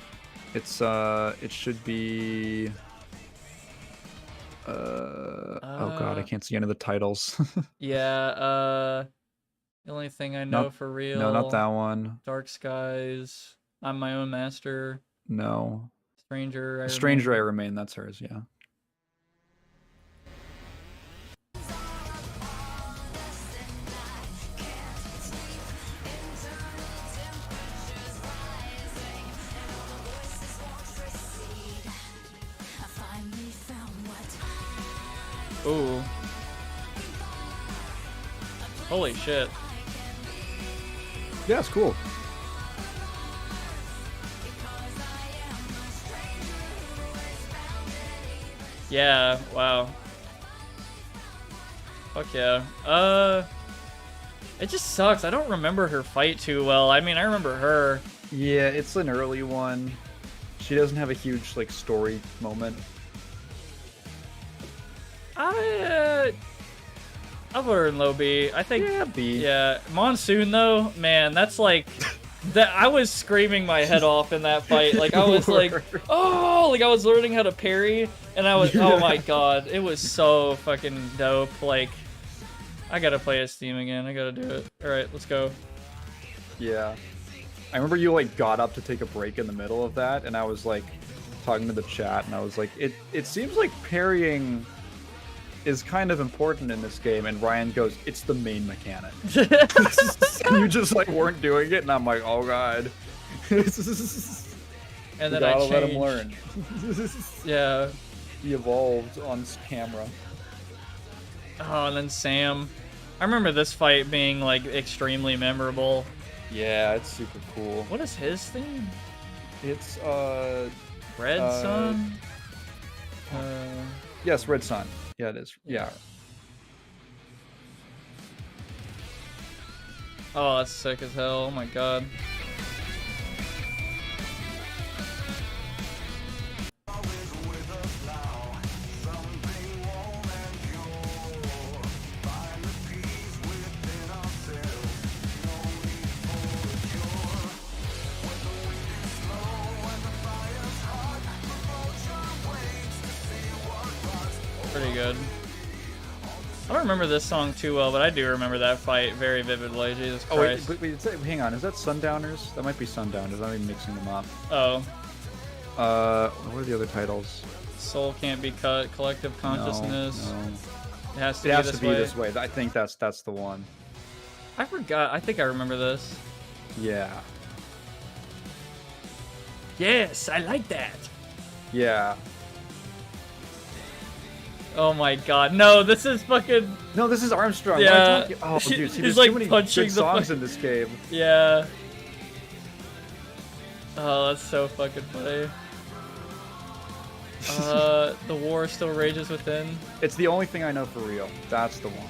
It's, it should be... oh god, I can't see any of the titles. Yeah, the only thing I know for real. No, not that one. Dark Skies. I'm My Own Master. No. Stranger I Remain, that's hers, yeah. Ooh. Holy shit. Yeah, it's cool. Yeah, wow. Fuck yeah. It just sucks. I don't remember her fight too well. I mean, I remember her. Yeah, it's an early one. She doesn't have a huge like story moment. I'll put her in low B. I think. Yeah, B. Yeah, Monsoon though, man, that's like that. I was screaming my head off in that fight. Like I was like, oh, like I was learning how to parry, and I was, oh my god, it was so fucking dope. Like, I gotta play as Steam again. I gotta do it. All right, let's go. Yeah. I remember you like got up to take a break in the middle of that, and I was like talking to the chat, and I was like, it seems like parrying is kind of important in this game, and Ryan goes, it's the main mechanic. And you just like weren't doing it, and I'm like, oh god. And then I changed. Let him learn. Yeah. He evolved on camera. Oh, and then Sam. I remember this fight being like extremely memorable. Yeah, it's super cool. What is his theme? It's Red Sun? yes, Red Sun. Yeah, it is. Yeah. Oh, that's sick as hell. Oh my god. Pretty good. I don't remember this song too well, but I do remember that fight very vividly. Jesus Christ. Oh, wait, hang on. Is that Sundowners? That might be Sundowners. I'm mixing them up. Oh. What are the other titles? Soul Can't Be Cut, Collective Consciousness. No. It has to It be has this to be way. this way. I think that's the one. I forgot. I think I remember this. Yeah. Yes, I like that. Yeah. Oh my god. No, this is fucking... No, this is Armstrong. Yeah. Oh, dude, see, He's there's like too many punching good the songs in this game. Yeah. Oh, that's so fucking funny. The war still rages within. It's the only thing I know for real. That's the one.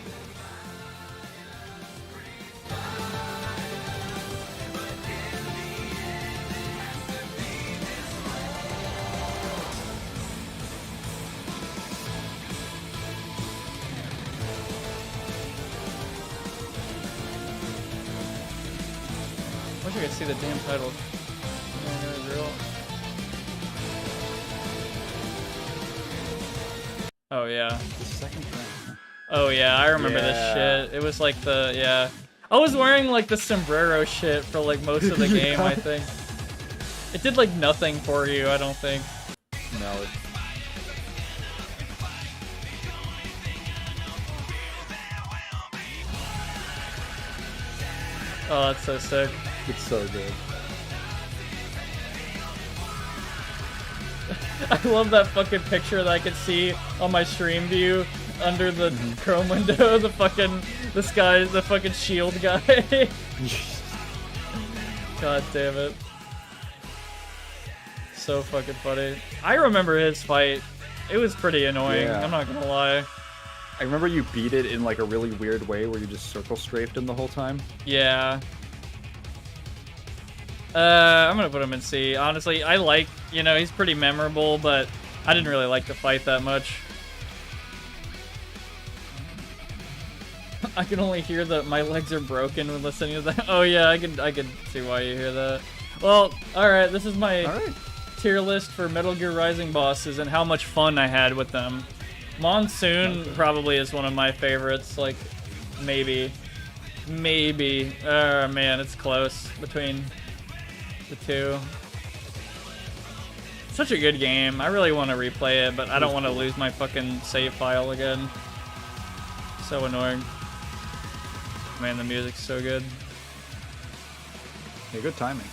Wish I could see the damn title. Oh yeah. The second track. Oh yeah, I remember this Yeah. shit. It was like the, yeah. I was wearing like the sombrero shit for like most of the game, I think. It did like nothing for you, I don't think. No. Oh, that's so sick. It's so good. I love that fucking picture that I could see on my stream view under the Chrome window. The fucking shield guy. God damn it. So fucking funny. I remember his fight. It was pretty annoying, Yeah. I'm not gonna lie. I remember you beat it in like a really weird way where you just circle strafed him the whole time. Yeah. I'm gonna put him in C. Honestly, I like, he's pretty memorable, but I didn't really like the fight that much. I can only hear that my legs are broken when listening to that. Oh yeah, I can see why you hear that. Well, alright, this is my tier list for Metal Gear Rising bosses and how much fun I had with them. Monsoon probably is one of my favorites, like, maybe. Man, it's close between the two. Such a good game. I really want to replay it, but I don't want to lose my fucking save file again. So annoying. Man, the music's so good. Yeah, good timing.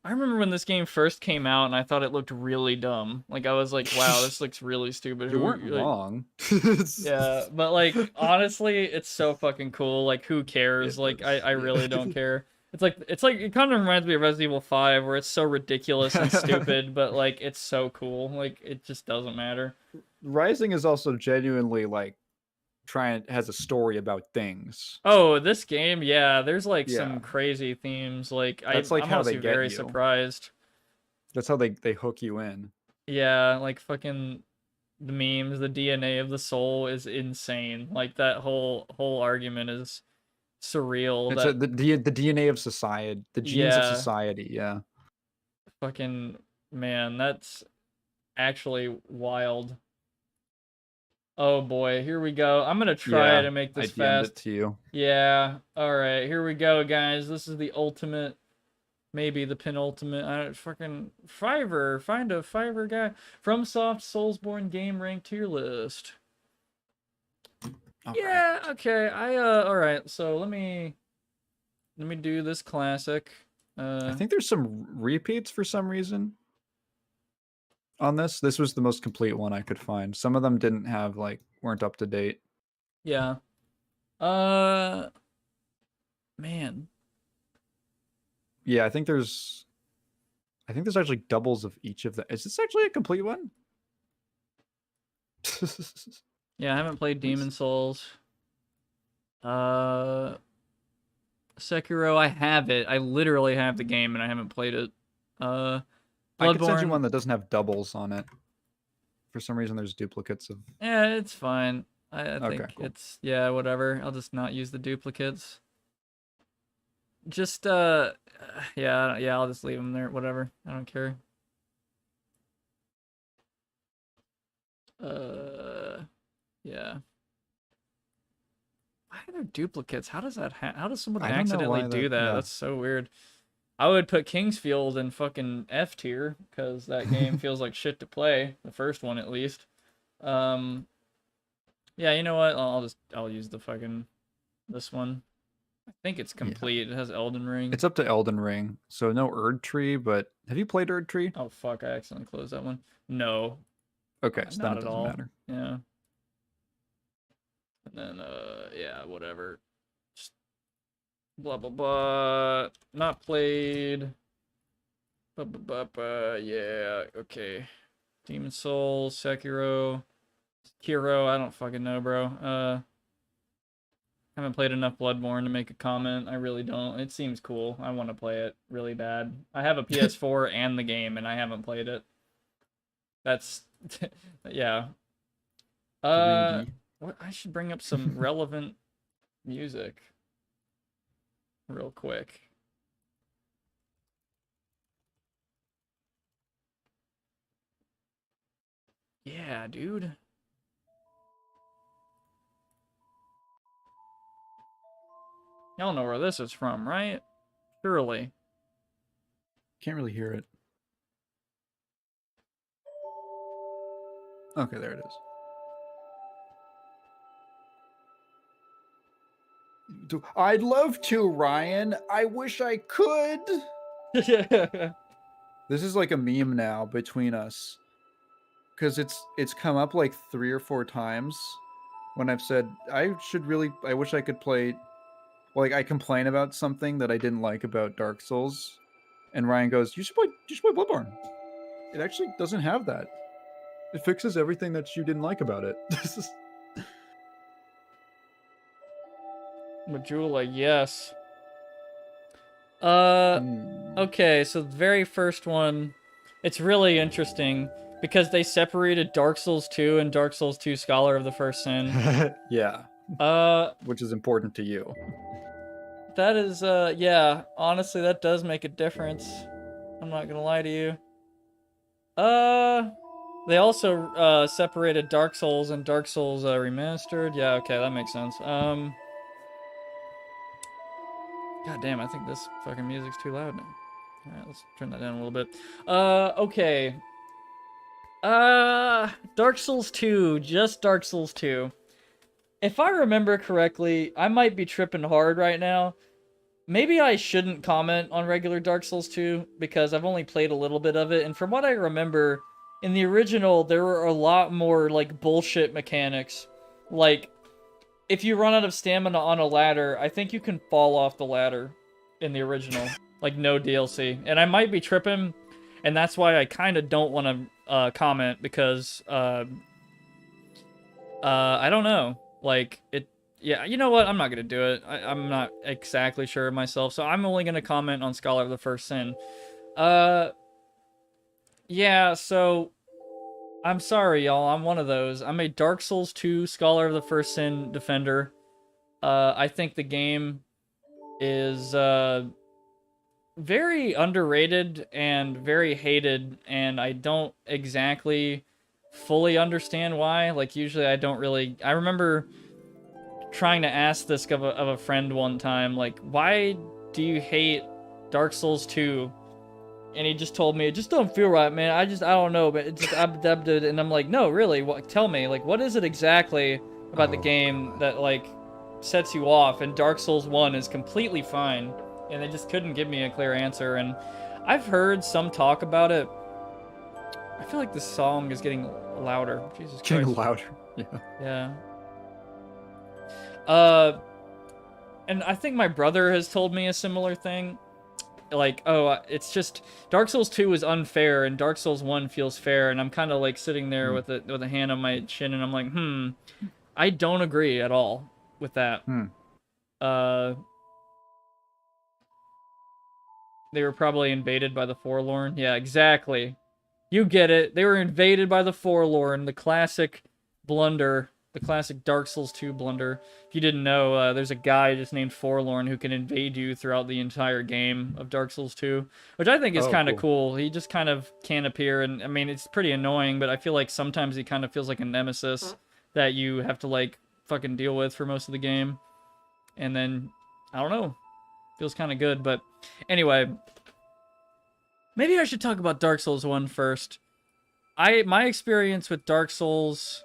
I remember when this game first came out and I thought it looked really dumb. Like, I was like, wow, this looks really stupid. You weren't Like, wrong. yeah, but like, honestly, it's so fucking cool. Like, who cares? Like, I really don't care. it kind of reminds me of Resident Evil 5, where it's so ridiculous and stupid, but like it's so cool. Like it just doesn't matter. Rising is also genuinely like has a story about things. Oh, this game, yeah, there's like Yeah. some crazy themes. Like That's like I'm how honestly they get very you. surprised. That's how they hook you in. Yeah, like fucking the memes, the DNA of the soul is insane. Like that whole argument is surreal. It's That the DNA of society, the genes of yeah, society. Yeah. fucking man, that's actually wild. Oh boy, here we go. I'm gonna try to make this I DM'd fast. it to you. Yeah. All right, here we go, guys. This is the ultimate, maybe the penultimate. I don't fucking Fiverr. Find a Fiverr guy. Fromsoft Soulsbourne game rank tier list. Yeah. Okay. All right. So let me do this classic. I think there's some repeats for some reason. On this was the most complete one I could find. Some of them didn't have weren't up to date. Yeah. Man. Yeah, I think there's actually doubles of each of them. Is this actually a complete one? Yeah, I haven't played Demon Souls. Sekiro, I have it. I literally have the game and I haven't played it. I could send you Bloodborne. one that doesn't have doubles on it. For some reason, there's duplicates of. Yeah, it's fine. I think Okay, cool. it's, yeah, whatever. I'll just not use the duplicates. Just, yeah, I'll just leave them there. Whatever. I don't care. Yeah. Why are there duplicates? How does that how does someone I don't know accidentally why do that? yeah. That's so weird. I would put Kingsfield in fucking F tier because that game feels like shit to play. The first one, at least. Yeah, you know what? I'll use the fucking this one. I think it's complete. Yeah. It has Elden Ring. It's up to Elden Ring, so no Erd Tree. But have you played Erd Tree? Oh fuck! I accidentally closed that one. No. Okay, so not then it doesn't matter. Yeah. And then yeah, whatever. Just blah blah blah. Not played. Yeah, okay. Demon Souls, Sekiro, Kiro, I don't fucking know, bro. Haven't played enough Bloodborne to make a comment. I really don't. It seems cool. I want to play it really bad. I have a PS4 and the game, and I haven't played it. That's yeah. What? I should bring up some relevant music real quick. Yeah, dude. Y'all know where this is from, right? Surely. Can't really hear it. Okay, there it is. I'd love to, Ryan. I wish I could. This is like a meme now between us. Because it's come up like 3 or 4 times when I've said, I wish I could play... Like, I complain about something that I didn't like about Dark Souls. And Ryan goes, you should play Bloodborne. It actually doesn't have that. It fixes everything that you didn't like about it. Majula, yes. Okay, so the very first one, it's really interesting because they separated Dark Souls 2 and Dark Souls 2 Scholar of the First Sin. Yeah. Which is important to you. That is, yeah, honestly, that does make a difference. I'm not gonna lie to you. They also, separated Dark Souls and Dark Souls, Remastered. Yeah, okay, that makes sense. God damn, I think this fucking music's too loud now. Alright, let's turn that down a little bit. Okay. Dark Souls 2, just Dark Souls 2. If I remember correctly, I might be tripping hard right now. Maybe I shouldn't comment on regular Dark Souls 2, because I've only played a little bit of it, and from what I remember, in the original, there were a lot more, like, bullshit mechanics. Like, if you run out of stamina on a ladder, I think you can fall off the ladder. in the original. Like, no DLC. And I might be tripping, and that's why I kind of don't want to comment, because I don't know. Like, it... Yeah, you know what? I'm not going to do it. I'm not exactly sure of myself, so I'm only going to comment on Scholar of the First Sin. Yeah, so... I'm sorry, y'all. I'm one of those. I'm a Dark Souls 2 Scholar of the First Sin defender. I think the game is very underrated and very hated, and I don't exactly fully understand why. Like, usually I don't really... I remember trying to ask this of a friend one time, like, why do you hate Dark Souls 2? And he just told me, it just don't feel right, man. I don't know, but it just and I'm like, no, really, what? Tell me, like, what is it exactly about the game that like sets you off? And Dark Souls 1 is completely fine, and they just couldn't give me a clear answer. And I've heard some talk about it. I feel like this song is getting louder. Jesus Christ. Getting louder. Yeah. Yeah. And I think my brother has told me a similar thing. Like, oh, it's just Dark Souls 2 is unfair and Dark Souls 1 feels fair, and I'm kind of like sitting there with a hand on my chin, and I'm like, I don't agree at all with that. They were probably invaded by the Forlorn. Yeah, exactly. You get it. They were invaded by the Forlorn, the classic blunder. The classic Dark Souls 2 blunder. If you didn't know, there's a guy just named Forlorn who can invade you throughout the entire game of Dark Souls 2, which I think is kind of cool. He just kind of can appear, and I mean, it's pretty annoying, but I feel like sometimes he kind of feels like a nemesis that you have to like fucking deal with for most of the game. And then, I don't know, feels kind of good. But anyway, maybe I should talk about Dark Souls 1 first. My experience with Dark Souls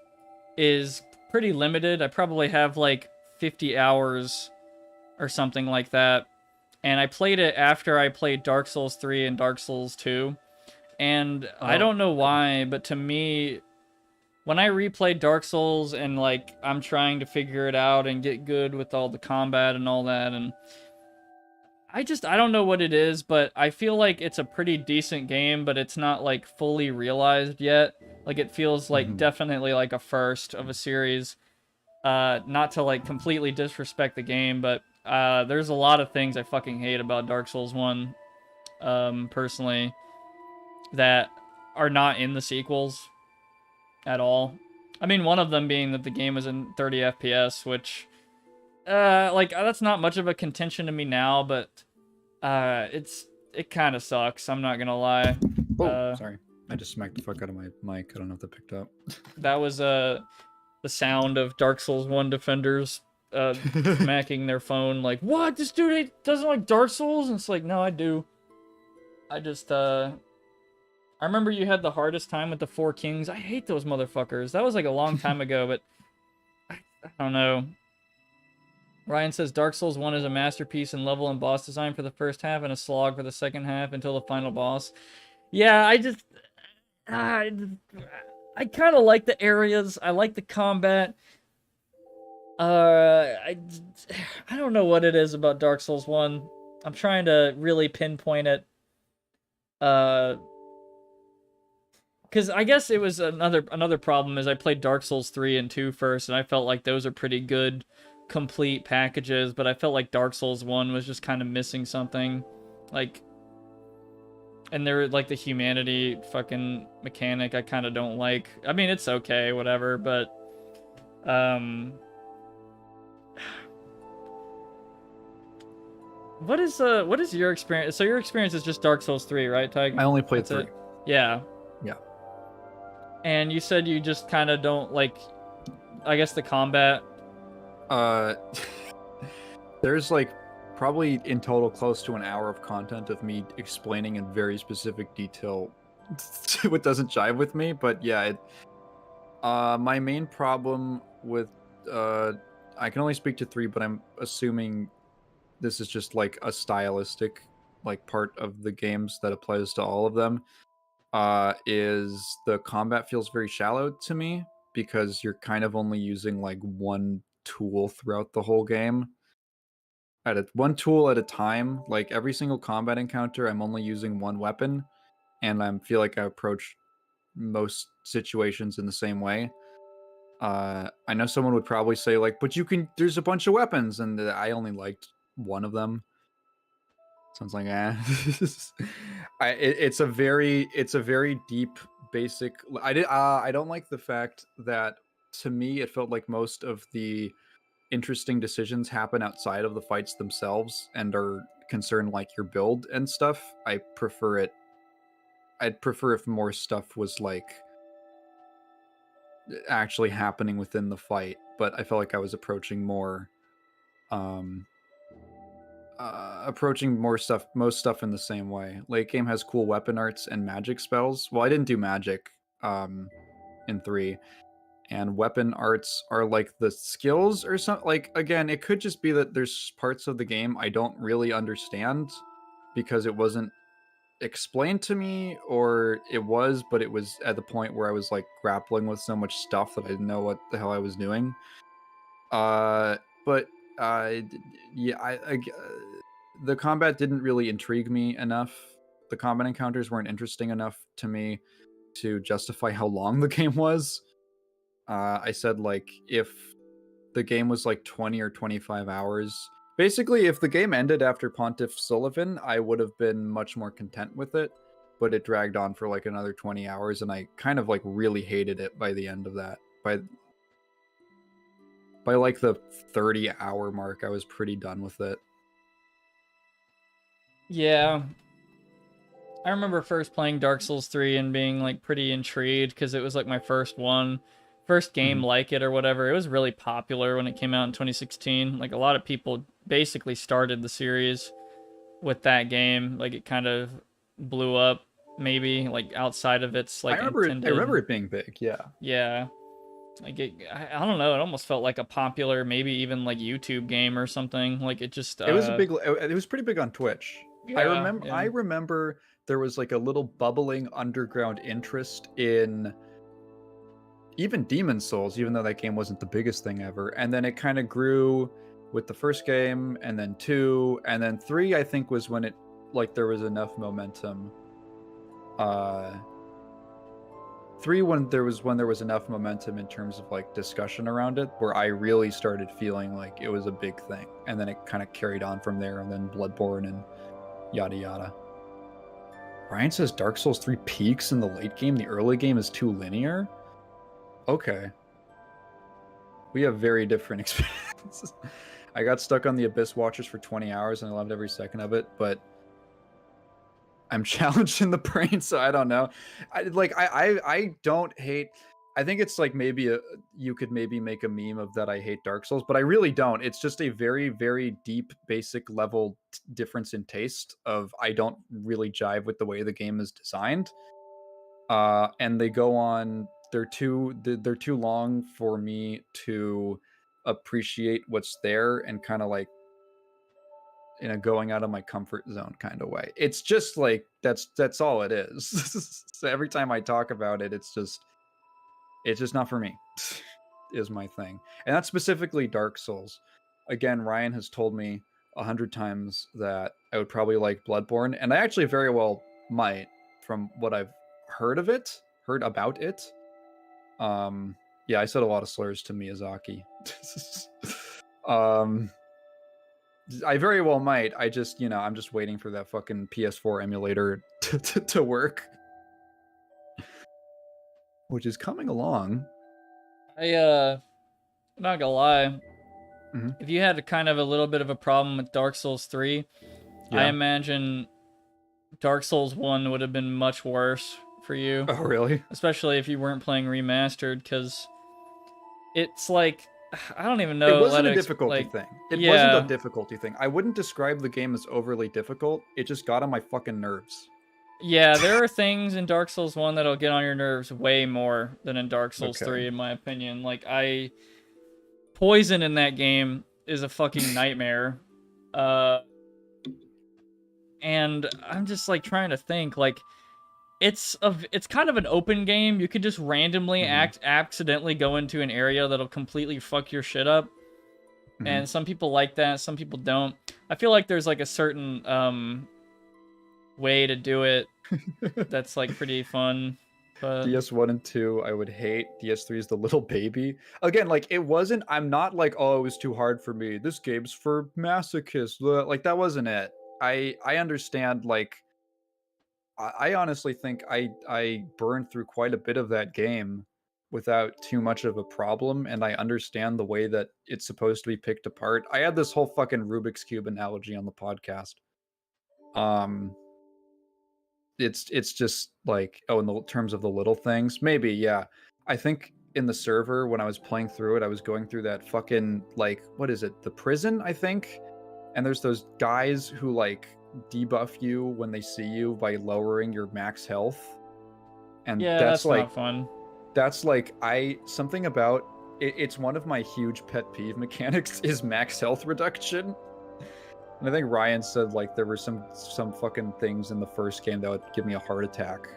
is pretty limited. I probably have like 50 hours or something like that. And I played it after I played Dark Souls 3 and Dark Souls 2. And I don't know why, but to me, when I replayed Dark Souls and like I'm trying to figure it out and get good with all the combat and all that, and I don't know what it is, but I feel like it's a pretty decent game, but it's not like fully realized yet. Like, it feels like definitely like a first of a series. Not to like completely disrespect the game, but there's a lot of things I fucking hate about Dark Souls 1, personally, that are not in the sequels at all. I mean, one of them being that the game was in 30 FPS, which, like, that's not much of a contention to me now, but it kind of sucks, I'm not gonna lie. Sorry. I just smacked the fuck out of my mic. I don't know if that picked up. That was the sound of Dark Souls 1 defenders smacking their phone like, what? This dude doesn't like Dark Souls? And it's like, no, I do. I just, I remember you had the hardest time with the Four Kings. I hate those motherfuckers. That was like a long time ago, but I don't know. Ryan says Dark Souls 1 is a masterpiece in level and boss design for the first half and a slog for the second half until the final boss. Yeah, I kind of like the areas. I like the combat. I don't know what it is about Dark Souls 1. I'm trying to really pinpoint it. Because I guess it was another problem is I played Dark Souls 3 and 2 first, and I felt like those are pretty good, complete packages, but I felt like Dark Souls 1 was just kind of missing something. Like, and there, like, the humanity fucking mechanic I kind of don't like. I mean, it's okay, whatever, but what is your experience? So your experience is just Dark Souls 3, right, Tyke? I only played 3. Yeah. Yeah. And you said you just kind of don't like, I guess, the combat. There's like probably in total close to an hour of content of me explaining in very specific detail what doesn't jive with me, but yeah, my main problem with I can only speak to 3, but I'm assuming this is just like a stylistic like part of the games that applies to all of them, is the combat feels very shallow to me because you're kind of only using like one tool throughout the whole game. one tool at a time. Like every single combat encounter, I'm only using one weapon, and I feel like I approach most situations in the same way. I know someone would probably say like, but there's a bunch of weapons, and I only liked one of them. Sounds like it's a very deep basic. I don't like the fact that to me it felt like most of the interesting decisions happen outside of the fights themselves and are concerned like your build and stuff. I'd prefer if more stuff was like actually happening within the fight, but I felt like I was approaching um most stuff in the same way. Late game has cool weapon arts and magic spells. Well, I didn't do magic in 3, and weapon arts are like the skills or something. Like again, it could just be that there's parts of the game I don't really understand because it wasn't explained to me, or but it was at the point where I was like grappling with so much stuff that I didn't know what the hell I was doing. But yeah, the combat didn't really intrigue me enough. The combat encounters weren't interesting enough to me to justify how long the game was. I said like if the game was like 20 or 25 hours. Basically, if the game ended after Pontiff Sullivan, I would have been much more content with it, but it dragged on for like another 20 hours, and I kind of like really hated it by the end of that. By like the 30-hour mark, I was pretty done with it. Yeah. I remember first playing Dark Souls 3 and being like pretty intrigued because it was like my first game like it or whatever. It was really popular when it came out in 2016. Like a lot of people basically started the series with that game. Like it kind of blew up maybe like outside of its like I remember it being big, yeah. Yeah. Like I don't know, it almost felt like a popular maybe even like YouTube game or something. Like it just it was pretty big on Twitch. Yeah, I remember there was like a little bubbling underground interest in even Demon's Souls, even though that game wasn't the biggest thing ever. And then it kind of grew with the first game, and then 2, and then 3, I think was when it like there was enough momentum. 3 when there was enough momentum in terms of like discussion around it, where I really started feeling like it was a big thing, and then it kind of carried on from there, and then Bloodborne and yada yada. Ryan says Dark Souls 3 peaks in the late game. The early game is too linear. Okay. We have very different experiences. I got stuck on the Abyss Watchers for 20 hours and I loved every second of it, but I'm challenged in the brain, so I don't know. I don't hate. I think it's like maybe you could maybe make a meme of that I hate Dark Souls, but I really don't. It's just a very, very deep, basic level difference in taste of I don't really jive with the way the game is designed. And they go on. They're too long for me to appreciate what's there and kind of like in a going out of my comfort zone kind of way. It's just like that's all it is. So every time I talk about it, it's just not for me. Is my thing. And that's specifically Dark Souls. Again, Ryan has told me 100 times that I would probably like Bloodborne, and I actually very well might from what I've heard about it. Yeah, I said a lot of slurs to Miyazaki. I very well might. I just, I'm just waiting for that fucking PS4 emulator to work, which is coming along. I'm not gonna lie. If you had kind of a little bit of a problem with Dark Souls 3, I imagine Dark Souls 1 would have been much worse for you. Oh, really? Especially if you weren't playing remastered, because it's like, I don't even know. It wasn't a difficulty thing. It wasn't a difficulty thing. I wouldn't describe the game as overly difficult. It just got on my fucking nerves. Yeah, there are things in Dark Souls 1 that'll get on your nerves way more than in Dark Souls 3, in my opinion. Like, Poison in that game is a fucking nightmare. And I'm just, like, trying to think, like, it's kind of an open game. You could just randomly accidentally go into an area that'll completely fuck your shit up. And some people like that, some people don't. I feel like there's like a certain way to do it that's like pretty fun. But DS1 and 2, I would hate. DS3 is the little baby. Again, like, it wasn't, I'm not like, oh, it was too hard for me. This game's for masochists. Like, that wasn't it. I understand, like, I honestly think I burned through quite a bit of that game without too much of a problem, and I understand the way that it's supposed to be picked apart. I had this whole fucking Rubik's Cube analogy on the podcast. Um, it's just like, oh, in the terms of the little things, maybe, yeah. I think in the server when I was playing through it, I was going through that fucking, like, what is it, the prison, I think, and there's those guys who like debuff you when they see you by lowering your max health, and yeah, that's that's like, not fun. that's like, something about it, it's one of my huge pet peeve mechanics is max health reduction. And I think Ryan said like there were some fucking things in the first game that would give me a heart attack,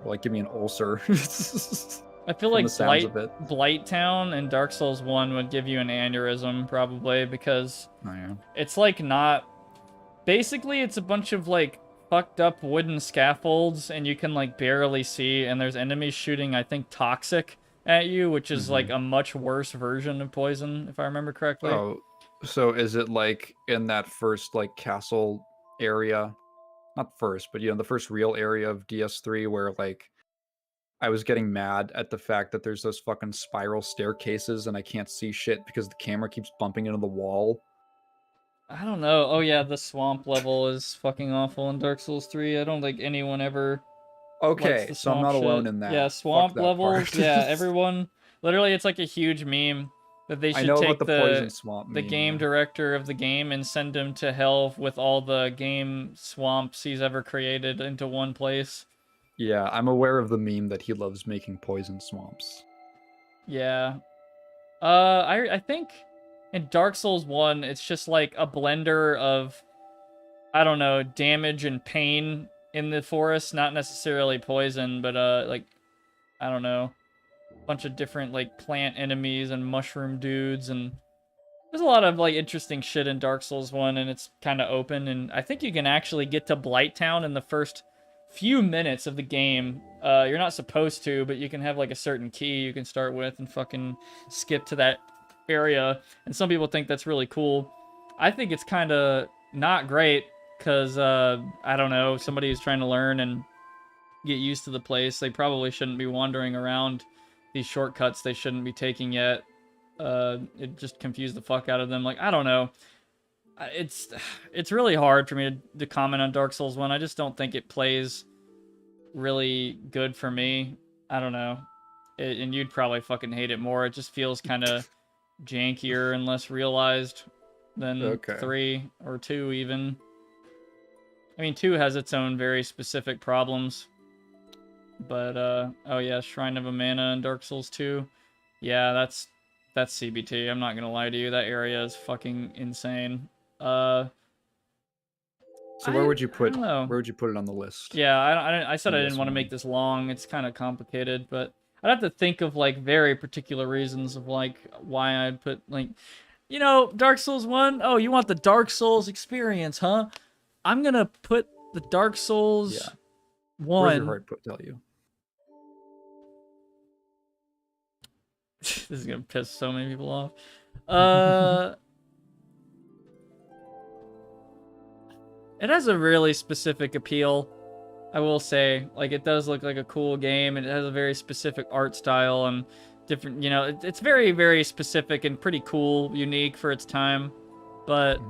or like give me an ulcer. I feel from like the sounds of it. Blight Town and Dark Souls 1 would give you an aneurysm probably, because Oh yeah. it's like not... Basically, it's a bunch of like fucked up wooden scaffolds and you can like barely see, and there's enemies shooting, I think, toxic at you, which is like a much worse version of poison, if I remember correctly. Oh, so is it like in that first like castle area? Not first, but the first real area of DS3 where like I was getting mad at the fact that there's those fucking spiral staircases and I can't see shit because the camera keeps bumping into the wall. I don't know. Oh yeah, the swamp level is fucking awful in Dark Souls 3. I don't think anyone ever likes Okay, the so I'm swamp not shit. alone in that. Yeah, Fuck swamp that levels. part. Yeah, everyone. Literally, it's like a huge meme that they I should know take about the poison swamp the meme, game yeah. director of the game and send him to hell with all the game swamps he's ever created into one place. Yeah, I'm aware of the meme that he loves making poison swamps. Yeah. I think in Dark Souls 1, it's just like a blender of, I don't know, damage and pain in the forest, not necessarily poison, but like, I don't know, a bunch of different like plant enemies and mushroom dudes, and there's a lot of like interesting shit in Dark Souls 1, and it's kind of open, and I think you can actually get to Blight Town in the first few minutes of the game. You're not supposed to, but you can have like a certain key you can start with and fucking skip to that area, and some people think that's really cool. I think it's kind of not great, because I don't know, somebody who's trying to learn and get used to the place, they probably shouldn't be wandering around these shortcuts they shouldn't be taking yet. It just confused the fuck out of them. Like, I don't know. It's really hard for me to comment on Dark Souls 1. I just don't think it plays really good for me. I don't know. And you'd probably fucking hate it more. It just feels kind of jankier and less realized than 3 or 2 even. I mean, 2 has its own very specific problems. But, oh yeah, Shrine of Amana in Dark Souls 2. Yeah, that's CBT. I'm not gonna lie to you. That area is fucking insane. So where would you put it on the list? Yeah, I said I didn't want to make this long. It's kind of complicated, but I'd have to think of like very particular reasons of like why I'd put like, you know, Dark Souls 1. Oh, you want the Dark Souls experience, huh? I'm gonna put the Dark Souls 1. Where's your heart tell you? This is gonna piss so many people off. It has a really specific appeal, I will say. Like, it does look like a cool game, and it has a very specific art style and different, you know, it's very, very specific and pretty cool, unique for its time. But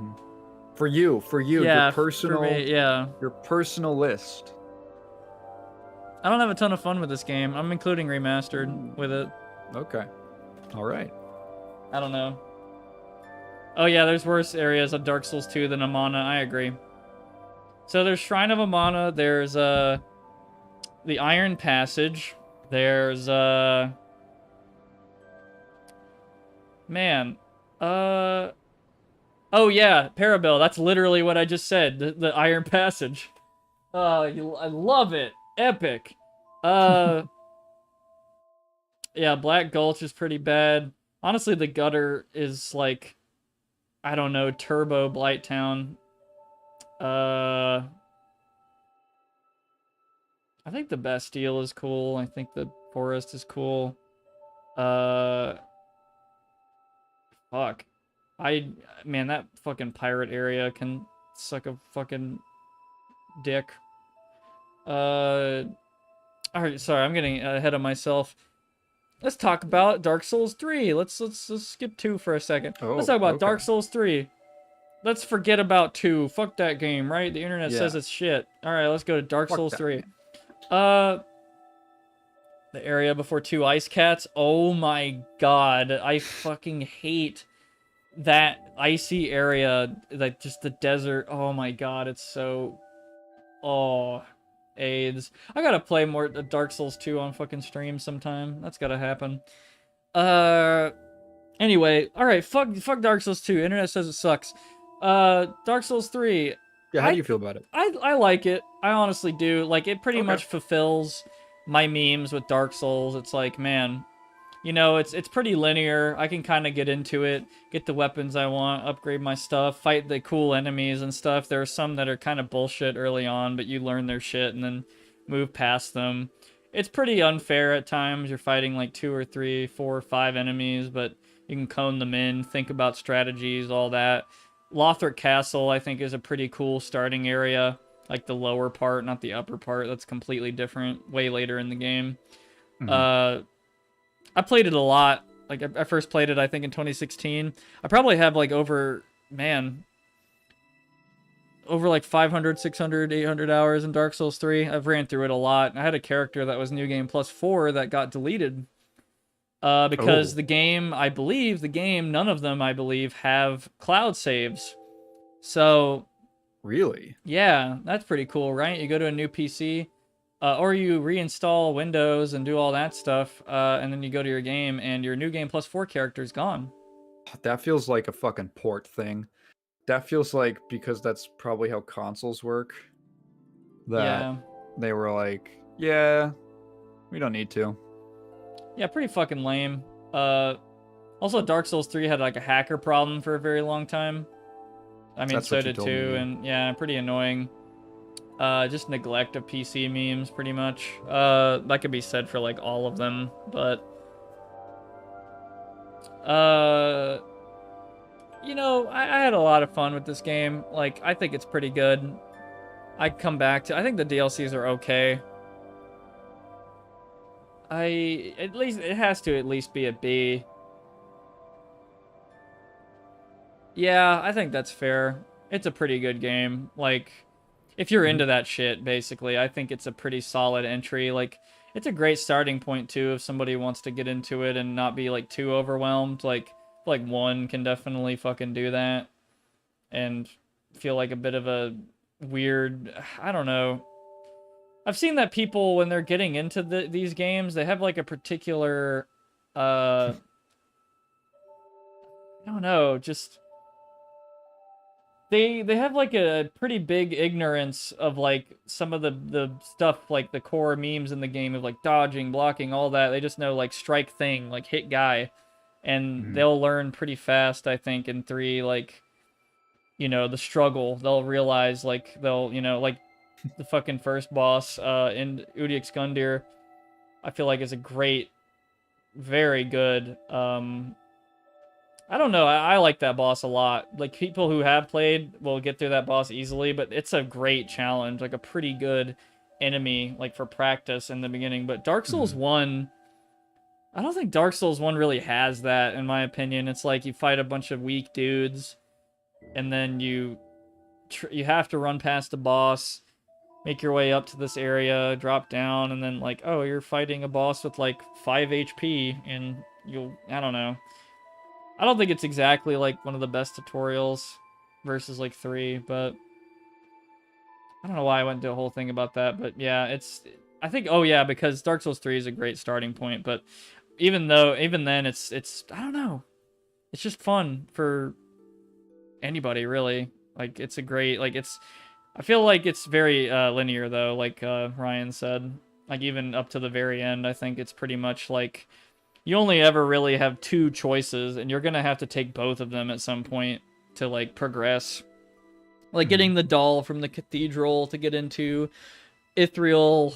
for you, yeah, your personal, for me, yeah, your personal list. I don't have a ton of fun with this game. I'm including remastered with it. Okay. All right. I don't know. Oh yeah, there's worse areas of Dark Souls 2 than Amana. I agree. So there's Shrine of Amana. There's the Iron Passage. There's man. Oh yeah, Parabel. That's literally what I just said. The Iron Passage. I love it. Epic. Yeah, Black Gulch is pretty bad. Honestly, the Gutter is like, I don't know, Turbo Blight Town. I think the Bastille is cool. I think the forest is cool. Fuck. Man, that fucking pirate area can suck a fucking dick. Alright, sorry, I'm getting ahead of myself. Let's talk about Dark Souls 3. Let's skip 2 for a second. Let's talk about Dark Souls 3. Let's forget about 2. Fuck that game, right? The internet says it's shit. Alright, let's go to Dark Souls 3. The area before 2 Ice Cats. Oh my god. I fucking hate that icy area. Like, just the desert. Oh my god, it's so... Oh... AIDS. I gotta play more Dark Souls 2 on fucking stream sometime. That's gotta happen. Anyway, alright, fuck Dark Souls 2. Internet says it sucks. Dark Souls 3. Yeah, how do you feel about it? I like it. I honestly do. Like, it pretty much fulfills my memes with Dark Souls. It's like, man, you know, it's pretty linear. I can kind of get into it, get the weapons I want, upgrade my stuff, fight the cool enemies and stuff. There are some that are kind of bullshit early on, but you learn their shit and then move past them. It's pretty unfair at times. You're fighting like 2 or 3, 4 or 5 enemies, but you can cone them in, think about strategies, all that. Lothric Castle, I think, is a pretty cool starting area. Like the lower part, not the upper part. That's completely different, way later in the game. I played it a lot. Like, I first played it, I think, in 2016. I probably have, like, over like 500, 600, 800 hours in Dark Souls 3. I've ran through it a lot. I had a character that was New Game Plus 4 that got deleted. Because the game, none of them, I believe, have cloud saves. So... Really? Yeah, that's pretty cool, right? You go to a new PC... or you reinstall Windows and do all that stuff, and then you go to your game, and your New Game Plus 4 character is gone. That feels like a fucking port thing. That feels like, because that's probably how consoles work, that they were like, yeah, we don't need to. Yeah, pretty fucking lame. Also, Dark Souls 3 had like a hacker problem for a very long time. I mean, so did 2, and yeah, pretty annoying. Just neglect of PC memes, pretty much. That could be said for, like, all of them, but... You know, I had a lot of fun with this game. Like, I think it's pretty good. I'd come back to... I think the DLCs are okay. At least... It has to at least be a B. Yeah, I think that's fair. It's a pretty good game. Like... If you're into that shit, basically, I think it's a pretty solid entry. Like, it's a great starting point, too, if somebody wants to get into it and not be, like, too overwhelmed. Like 1 can definitely fucking do that. And feel like a bit of a weird... I don't know. I've seen that people, when they're getting into these games, they have, like, a particular... I don't know, just... They have, like, a pretty big ignorance of, like, some of the stuff, like, the core memes in the game of, like, dodging, blocking, all that. They just know, like, strike thing, like, hit guy. And they'll learn pretty fast, I think, in 3, like, you know, the struggle. They'll realize, like, you know, like, the fucking first boss in Udiak's Gundyr, I feel like is a great, very good, I don't know. I like that boss a lot. Like, people who have played will get through that boss easily, but it's a great challenge. Like, a pretty good enemy, like, for practice in the beginning. But Dark Souls 1... I don't think Dark Souls 1 really has that, in my opinion. It's like you fight a bunch of weak dudes, and then you have to run past a boss, make your way up to this area, drop down, and then, like, oh, you're fighting a boss with, like, 5 HP, and I don't know. I don't think it's exactly, like, one of the best tutorials versus, like, 3, but... I don't know why I went into a whole thing about that, but yeah, I think, oh yeah, because Dark Souls 3 is a great starting point, but even then, it's I don't know. It's just fun for anybody, really. Like, it's a great, like, I feel like it's very linear, though, like Ryan said. Like, even up to the very end, I think it's pretty much, like... You only ever really have 2 choices, and you're gonna have to take both of them at some point to, like, progress. Like getting the doll from the cathedral to get into Ithriel,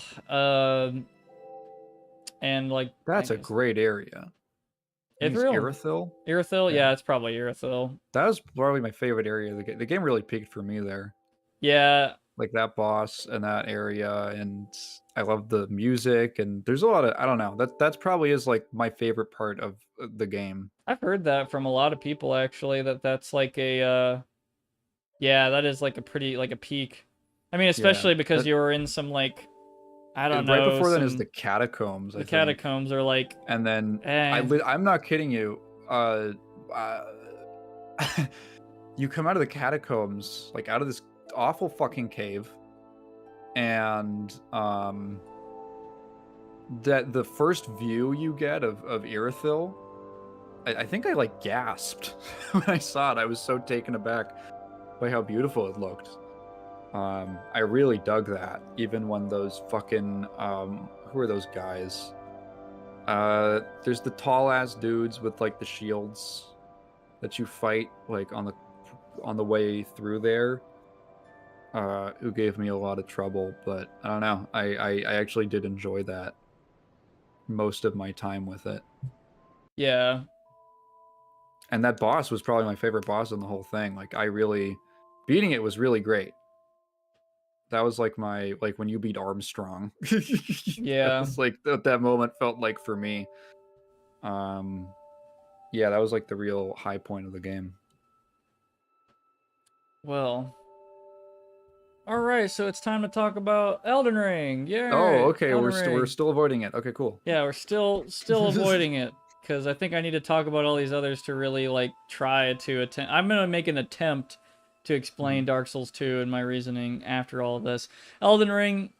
and like That's a great area. I think it's Ithriel? Irithyll. Irithyl? Yeah. Yeah, it's probably Irithyl. That was probably my favorite area of the game. The game really peaked for me there. Yeah, Like that boss and that area, and I love the music, and there's a lot of, I don't know, that's probably is like my favorite part of the game. I've heard that from a lot of people actually, that's like a yeah, that is like a pretty like a peak. I mean, especially because you were in some like I don't know. Right before then is some- the catacombs. I the think. catacombs are like And then eh. I'm not kidding you. You come out of the catacombs, like out of this awful fucking cave, and that the first view you get of Irithyll, I think I like gasped when I saw it. I was so taken aback by how beautiful it looked. I really dug that, even when those fucking who are those guys? There's the tall ass dudes with like the shields that you fight like on the way through there. Who gave me a lot of trouble, but I don't know. I actually did enjoy that most of my time with it. Yeah. And that boss was probably my favorite boss in the whole thing. Like beating it was really great. That was like when you beat Armstrong. Yeah. That was like that moment felt like for me. Yeah, that was like the real high point of the game. Well. All right, so it's time to talk about Elden Ring. Yeah. Oh, okay. Elden We're Ring. still avoiding it. Okay, cool. Yeah, we're still avoiding it because I think I need to talk about all these others to really like try to attempt. I'm gonna make an attempt to explain Dark Souls 2 and my reasoning after all of this. Elden Ring.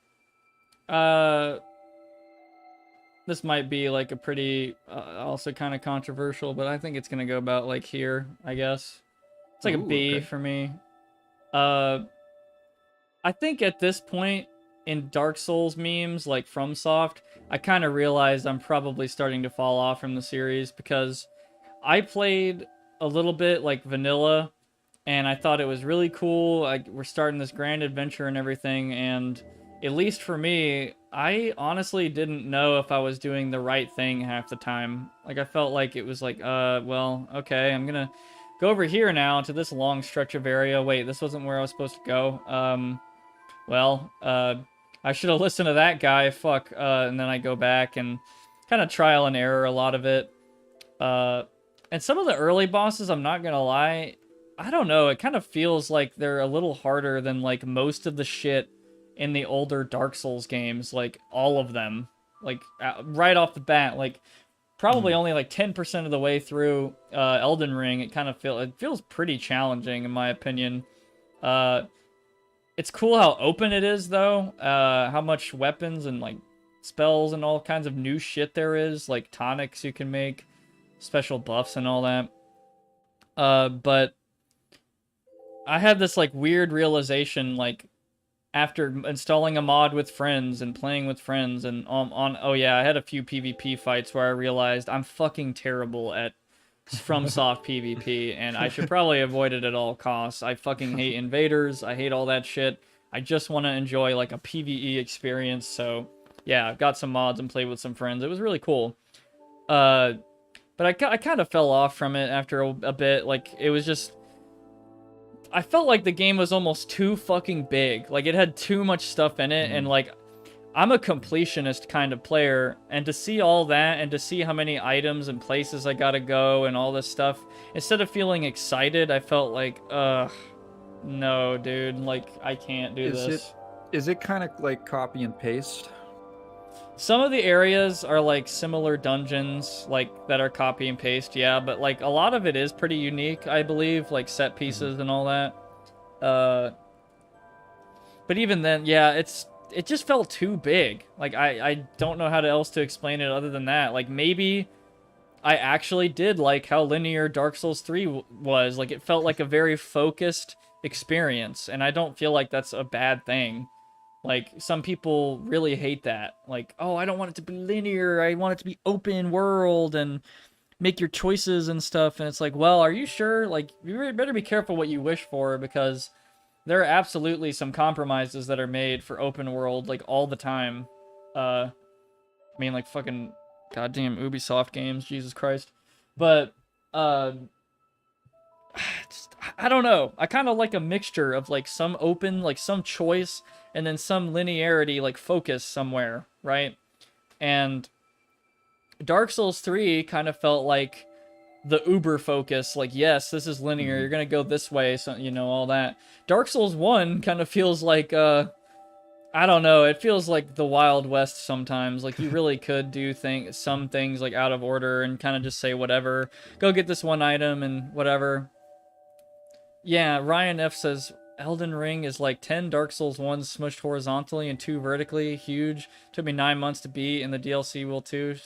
This might be like a pretty also kind of controversial, but I think it's gonna go about like here. I guess it's like a B for me. I think at this point in Dark Souls memes, like Fromsoft, I kind of realized I'm probably starting to fall off from the series because I played a little bit like vanilla and I thought it was really cool. Like we're starting this grand adventure and everything, and at least for me, I honestly didn't know if I was doing the right thing half the time. Like I felt like it was like, well, okay, I'm gonna go over here now to this long stretch of area. Wait, this wasn't where I was supposed to go. Well, I should have listened to that guy, fuck, and then I go back and kind of trial and error a lot of it. And some of the early bosses, I'm not gonna lie, I don't know, it kind of feels like they're a little harder than, like, most of the shit in the older Dark Souls games, like, all of them. Like, right off the bat, like, probably only, like, 10% of the way through Elden Ring, it feels pretty challenging, in my opinion. It's cool how open it is, though. How much weapons and, like, spells and all kinds of new shit there is. Like, tonics you can make. Special buffs and all that. But I had this, like, weird realization, like, after installing a mod with friends and playing with friends and oh yeah, I had a few PvP fights where I realized I'm fucking terrible at Fromsoft PvP, and I should probably avoid it at all costs. I fucking hate invaders. I hate all that shit. I just want to enjoy like a PvE experience. So yeah, I've got some mods and played with some friends. It was really cool. But I kind of fell off from it after a bit. Like it was just, I felt like the game was almost too fucking big. Like it had too much stuff in it, and like I'm a completionist kind of player, and to see all that and to see how many items and places I gotta go and all this stuff, instead of feeling excited, I felt like, no, dude, like, I can't do this. Is it kind of like copy and paste? Some of the areas are like similar dungeons, like, that are copy and paste, yeah, but like, a lot of it is pretty unique, I believe, like set pieces and all that. But even then, yeah, it just felt too big. Like, I don't know how else to explain it other than that. Like, maybe I actually did like how linear Dark Souls 3 was. Like, it felt like a very focused experience, and I don't feel like that's a bad thing. Like, some people really hate that. Like, oh, I don't want it to be linear. I want it to be open world and make your choices and stuff. And it's like, well, are you sure? Like, you better be careful what you wish for, because there are absolutely some compromises that are made for open world, like, all the time. I mean, like, fucking goddamn Ubisoft games, Jesus Christ. But, I don't know. I kind of like a mixture of, like, some open, like, some choice, and then some linearity, like, focus somewhere, right? And Dark Souls 3 kind of felt like the uber focus, like, yes, this is linear, you're gonna go this way, so, you know, all that. Dark Souls 1 kind of feels like, I don't know, it feels like the Wild West sometimes. Like, you really could do some things, like, out of order and kind of just say whatever. Go get this one item and whatever. Yeah, Ryan F says, Elden Ring is like 10 Dark Souls 1s smushed horizontally and 2 vertically. Huge. Took me 9 months to beat, and the DLC will too.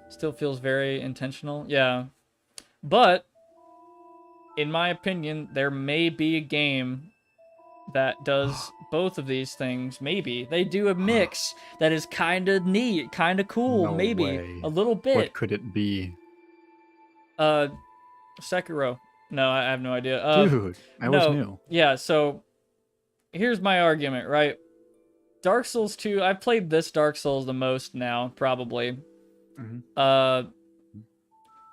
Still feels very intentional. Yeah. But, in my opinion, there may be a game that does both of these things. Maybe. They do a mix that is kind of neat, kind of cool, No maybe. way. A little bit. What could it be? Sekiro. No, I have no idea. Dude, I was no, new. Yeah, so here's my argument, right? Dark Souls 2, I've played this Dark Souls the most now, probably.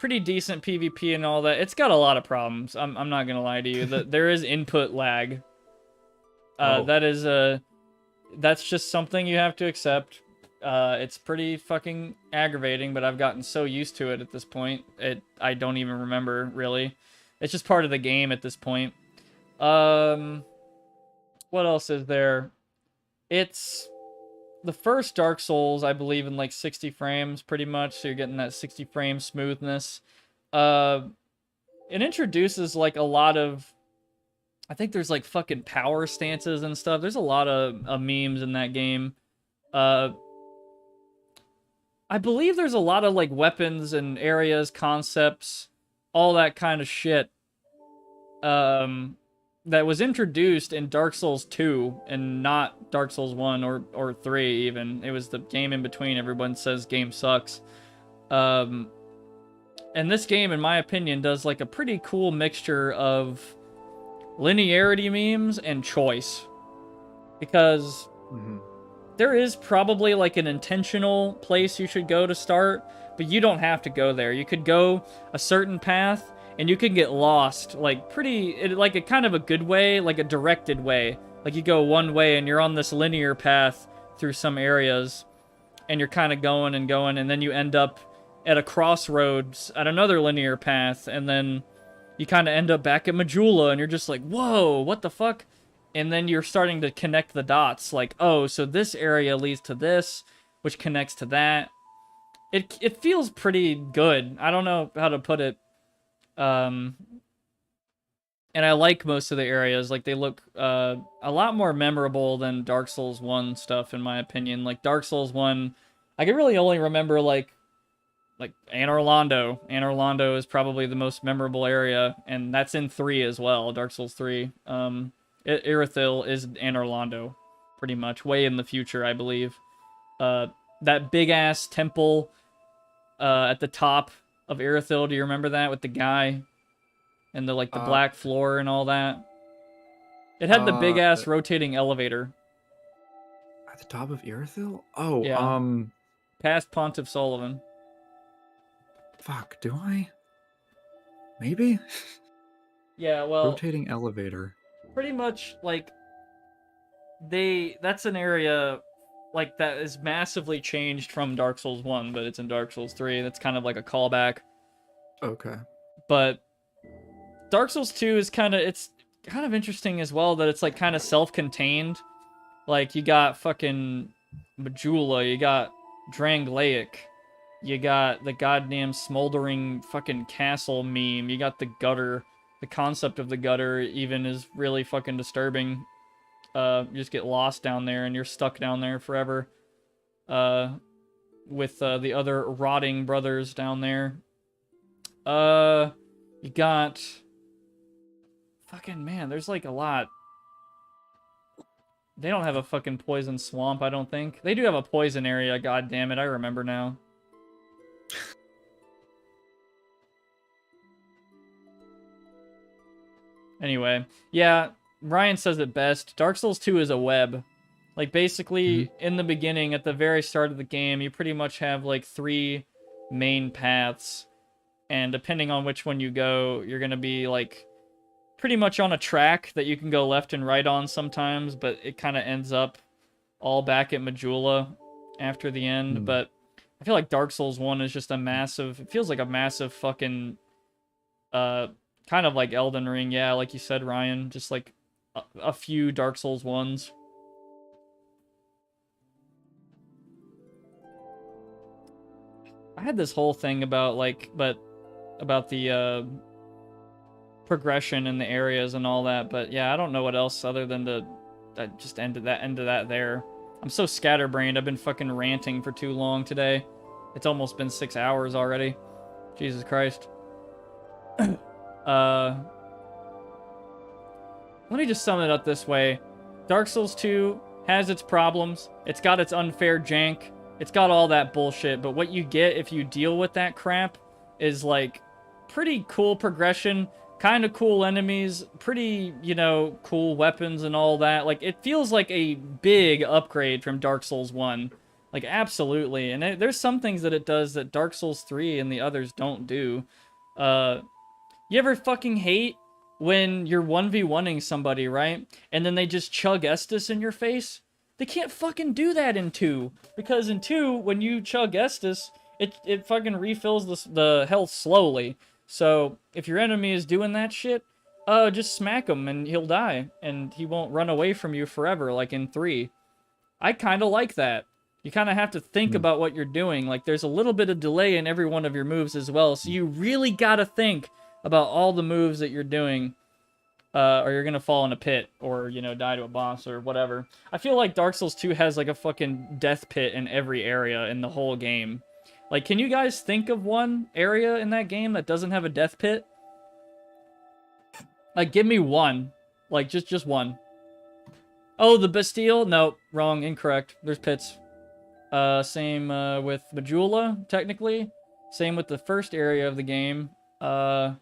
Pretty decent PvP and all that. It's got a lot of problems. I'm not gonna lie to you. There is input lag. That's just something you have to accept. It's pretty fucking aggravating, but I've gotten so used to it at this point. I don't even remember, really. It's just part of the game at this point. What else is there? It's the first Dark Souls, I believe, in like 60 frames, pretty much. So you're getting that 60 frame smoothness. It introduces like a lot of, I think there's like fucking power stances and stuff. There's a lot of memes in that game. I believe there's a lot of like weapons and areas, concepts, all that kind of shit. That was introduced in Dark Souls 2 and not Dark Souls 1 or 3 even. It was the game in between. Everyone says game sucks. And this game, in my opinion, does like a pretty cool mixture of linearity memes and choice. Because there is probably like an intentional place you should go to start, but you don't have to go there. You could go a certain path and you can get lost, like, like a kind of a good way, like a directed way. Like, you go one way and you're on this linear path through some areas, and you're kind of going, and then you end up at a crossroads at another linear path, and then you kind of end up back at Majula, and you're just like, whoa, what the fuck? And then you're starting to connect the dots, like, oh, so this area leads to this, which connects to that. It feels pretty good. I don't know how to put it. And I like most of the areas. Like, they look a lot more memorable than Dark Souls 1 stuff, in my opinion. Like, Dark Souls 1, I can really only remember, like Anor Londo. Anor Londo is probably the most memorable area, and that's in 3 as well, Dark Souls 3. Irithyll is Anor Londo, pretty much. Way in the future, I believe. That big-ass temple at the top of Irithyll, do you remember that, with the guy and the black floor and all that? It had the big ass rotating elevator at the top of Irithyll. Oh, yeah. Past Pontiff Sullivan. Fuck, do I? Maybe. Yeah, well, rotating elevator. Pretty much, like, that's an area like that is massively changed from Dark Souls 1, but it's in Dark Souls 3. That's kind of like a callback. Okay. But Dark Souls 2 is it's kind of interesting as well that it's like kind of self-contained. Like, you got fucking Majula, you got Drangleic, you got the goddamn smoldering fucking castle meme, you got the gutter. The concept of the gutter even is really fucking disturbing. You just get lost down there and you're stuck down there forever. With the other rotting brothers down there. You got... Fucking man, there's like a lot. They don't have a fucking poison swamp, I don't think. They do have a poison area, god damn it, I remember now. Anyway, yeah, Ryan says it best. Dark Souls 2 is a web. Like, basically, in the beginning, at the very start of the game, you pretty much have, like, 3 main paths. And depending on which one you go, you're gonna be, like, pretty much on a track that you can go left and right on sometimes, but it kind of ends up all back at Majula after the end. But I feel like Dark Souls 1 is just a massive... It feels like a massive fucking... kind of like Elden Ring, yeah, like you said, Ryan. Just, like, a few Dark Souls 1s. I had this whole thing about, like, about the, progression in the areas and all that, but yeah, I don't know what else other than to just end that there. I'm so scatterbrained. I've been fucking ranting for too long today. It's almost been 6 hours already. Jesus Christ. Let me just sum it up this way. Dark Souls 2 has its problems. It's got its unfair jank. It's got all that bullshit, but what you get if you deal with that crap is, like, pretty cool progression, kind of cool enemies, pretty, you know, cool weapons and all that. Like, it feels like a big upgrade from Dark Souls 1. Like, absolutely. And there's some things that it does that Dark Souls 3 and the others don't do. You ever fucking hate when you're 1v1ing somebody, right? And then they just chug Estus in your face? They can't fucking do that in 2. Because in 2, when you chug Estus, it fucking refills the health slowly. So, if your enemy is doing that shit, just smack him and he'll die. And he won't run away from you forever, like in 3. I kind of like that. You kind of have to think about what you're doing. Like, there's a little bit of delay in every one of your moves as well. So you really gotta think about all the moves that you're doing. Or you're gonna fall in a pit. Or, you know, die to a boss or whatever. I feel like Dark Souls 2 has, like, a fucking death pit in every area in the whole game. Like, can you guys think of one area in that game that doesn't have a death pit? Like, give me one. Like, just one. Oh, the Bastille? No, wrong, incorrect. There's pits. Same with Majula, technically. Same with the first area of the game. The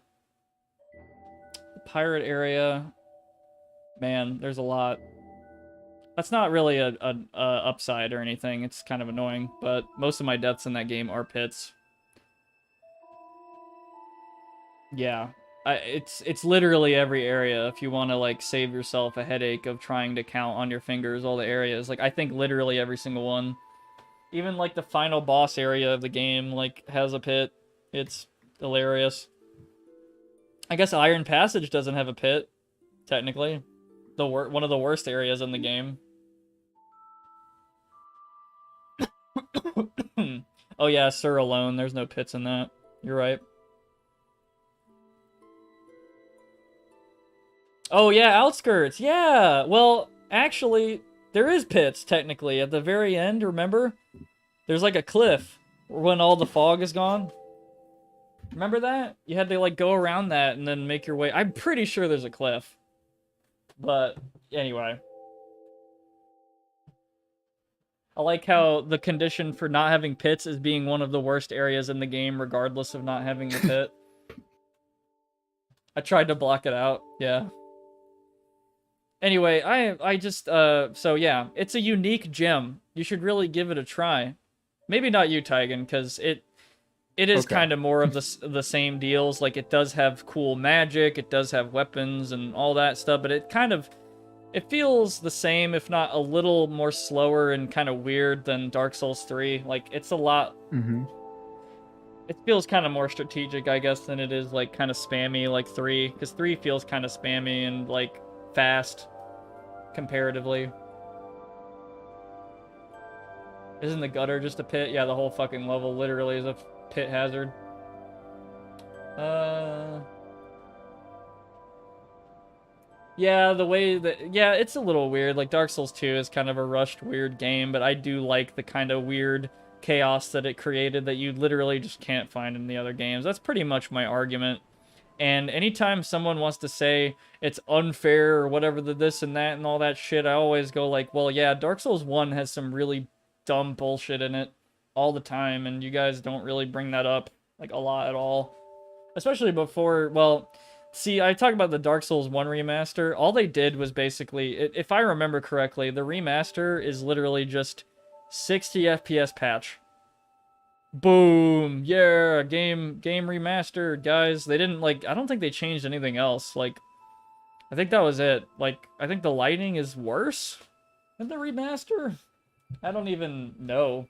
pirate area. Man, there's a lot. That's not really a upside or anything. It's kind of annoying, but most of my deaths in that game are pits. Yeah, it's literally every area. If you want to, like, save yourself a headache of trying to count on your fingers all the areas, like, I think literally every single one. Even, like, the final boss area of the game, like, has a pit. It's hilarious. I guess Iron Passage doesn't have a pit, technically. One of the worst areas in the game. Oh yeah, Sir Alone. There's no pits in that. You're right. Oh yeah, Outskirts. Yeah. Well, actually, there is pits, technically. At the very end, remember? There's like a cliff when all the fog is gone. Remember that? You had to, like, go around that and then make your way. I'm pretty sure there's a cliff. But, anyway. I like how the condition for not having pits is being one of the worst areas in the game, regardless of not having the pit. I tried to block it out, yeah. Anyway, I just, so yeah, it's a unique gem. You should really give it a try. Maybe not you, Tygan, because it is kind of more of the same deals. Like, it does have cool magic, it does have weapons and all that stuff, but it kind of... It feels the same, if not a little more slower and kind of weird than Dark Souls 3. Like, it's a lot... It feels kind of more strategic, I guess, than it is, like, kind of spammy like 3. Because 3 feels kind of spammy and, like, fast, comparatively. Isn't the gutter just a pit? Yeah, the whole fucking level literally is a pit hazard. Yeah, the way that... Yeah, it's a little weird. Like, Dark Souls 2 is kind of a rushed, weird game, but I do like the kind of weird chaos that it created that you literally just can't find in the other games. That's pretty much my argument. And anytime someone wants to say it's unfair or whatever, the this and that and all that shit, I always go like, well, yeah, Dark Souls 1 has some really dumb bullshit in it all the time, and you guys don't really bring that up, like, a lot at all. Especially before, well... See, I talk about the Dark Souls 1 remaster. All they did was basically, if I remember correctly, the remaster is literally just 60 FPS patch. Boom! Yeah, game remastered, guys. They didn't, like, I don't think they changed anything else. Like, I think that was it. Like, I think the lighting is worse than the remaster? I don't even know.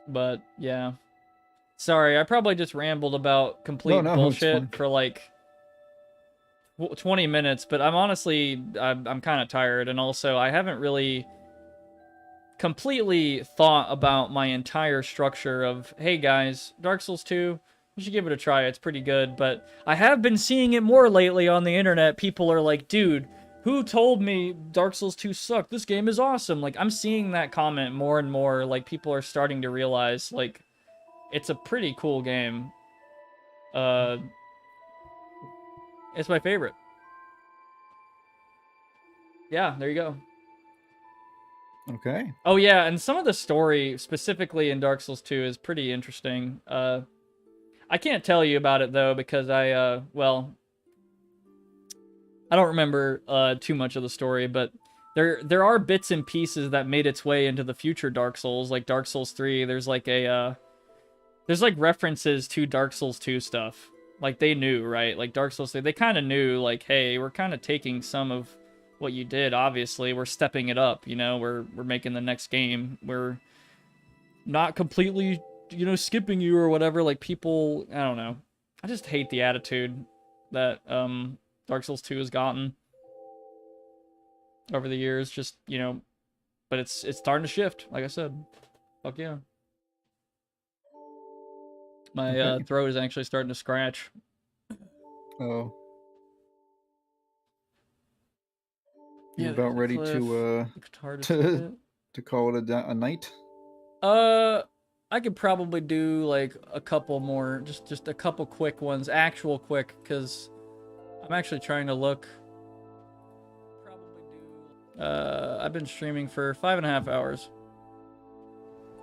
But, yeah. Sorry, I probably just rambled about complete No, it's bullshit fine. for, like, 20 minutes, but I'm honestly, I'm kind of tired, and also I haven't really completely thought about my entire structure of, hey guys, Dark Souls 2, you should give it a try, it's pretty good, but I have been seeing it more lately on the internet. People are like, dude, who told me Dark Souls 2 sucked? This game is awesome. Like, I'm seeing that comment more and more, like, people are starting to realize, like, it's a pretty cool game. It's my favorite. Yeah, there you go. Okay. Oh yeah, and some of the story specifically in Dark Souls 2 is pretty interesting. I can't tell you about it though because well, I don't remember too much of the story, but there are bits and pieces that made its way into the future Dark Souls, like Dark Souls 3. There's like there's like references to Dark Souls 2 stuff. Like they knew, right? Like Dark Souls 3, they kind of knew like, hey, we're kind of taking some of what you did, obviously. We're stepping it up, you know? We're making the next game. We're not completely, you know, skipping you or whatever. Like people, I don't know. I just hate the attitude that Dark Souls 2 has gotten over the years. Just, you know, but it's starting to shift, like I said. Fuck yeah. My Okay. throat is actually starting to scratch. Oh. Yeah, You about ready Cliff, to the guitar to call it a night? I could probably do like a couple more, just a couple quick ones, actual quick, because I'm actually trying to look. Probably do. I've been streaming for 5.5 hours.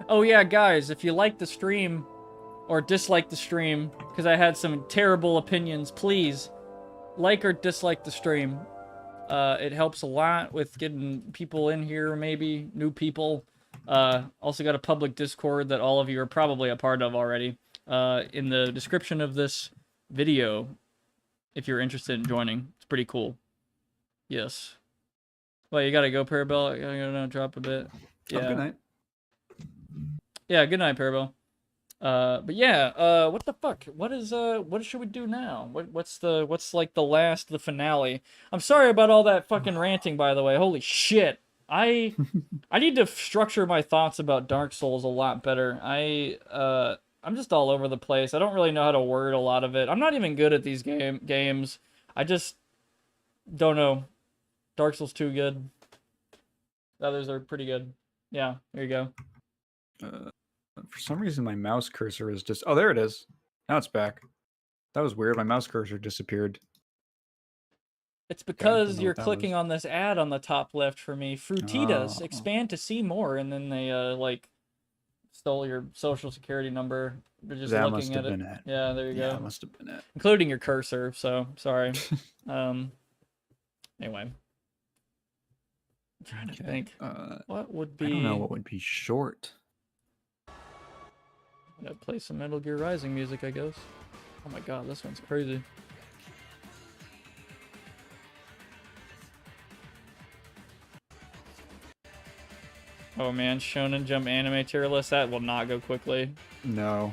Oh yeah, guys, if you like the stream or dislike the stream, because I had some terrible opinions, please like or dislike the stream. It helps a lot with getting people in here, maybe new people. Also got a public Discord that all of you are probably a part of already. In the description of this video, if you're interested in joining. It's pretty cool. Yes. Well, you gotta go, Parabel. I gotta drop a bit. Have a good Yeah. night. Yeah, good night, Parabel. But yeah, what the fuck? What should we do now? What's like the finale? I'm sorry about all that fucking ranting, by the way. Holy shit. I need to structure my thoughts about Dark Souls a lot better. I'm just all over the place. I don't really know how to word a lot of it. I'm not even good at these games. I just don't know. Dark Souls 2 good. The others are pretty good. Yeah, there you go. For some reason, my mouse cursor is just... Oh, there it is. Now it's back. That was weird. My mouse cursor disappeared. It's don't because know you're what that clicking was. on this ad on the top left for me. Frutitas, Oh. expand to see more, and then they like stole your social security number. They're just That looking must at have it. been it. Yeah, there you Yeah, go. that must have been it. Including your cursor. So sorry. Anyway, I'm trying to think. What would be? I don't know what would be short. I'd play some Metal Gear Rising music, I guess. Oh my god, this one's crazy. Oh man, Shonen Jump anime tier list, that will not go quickly. No.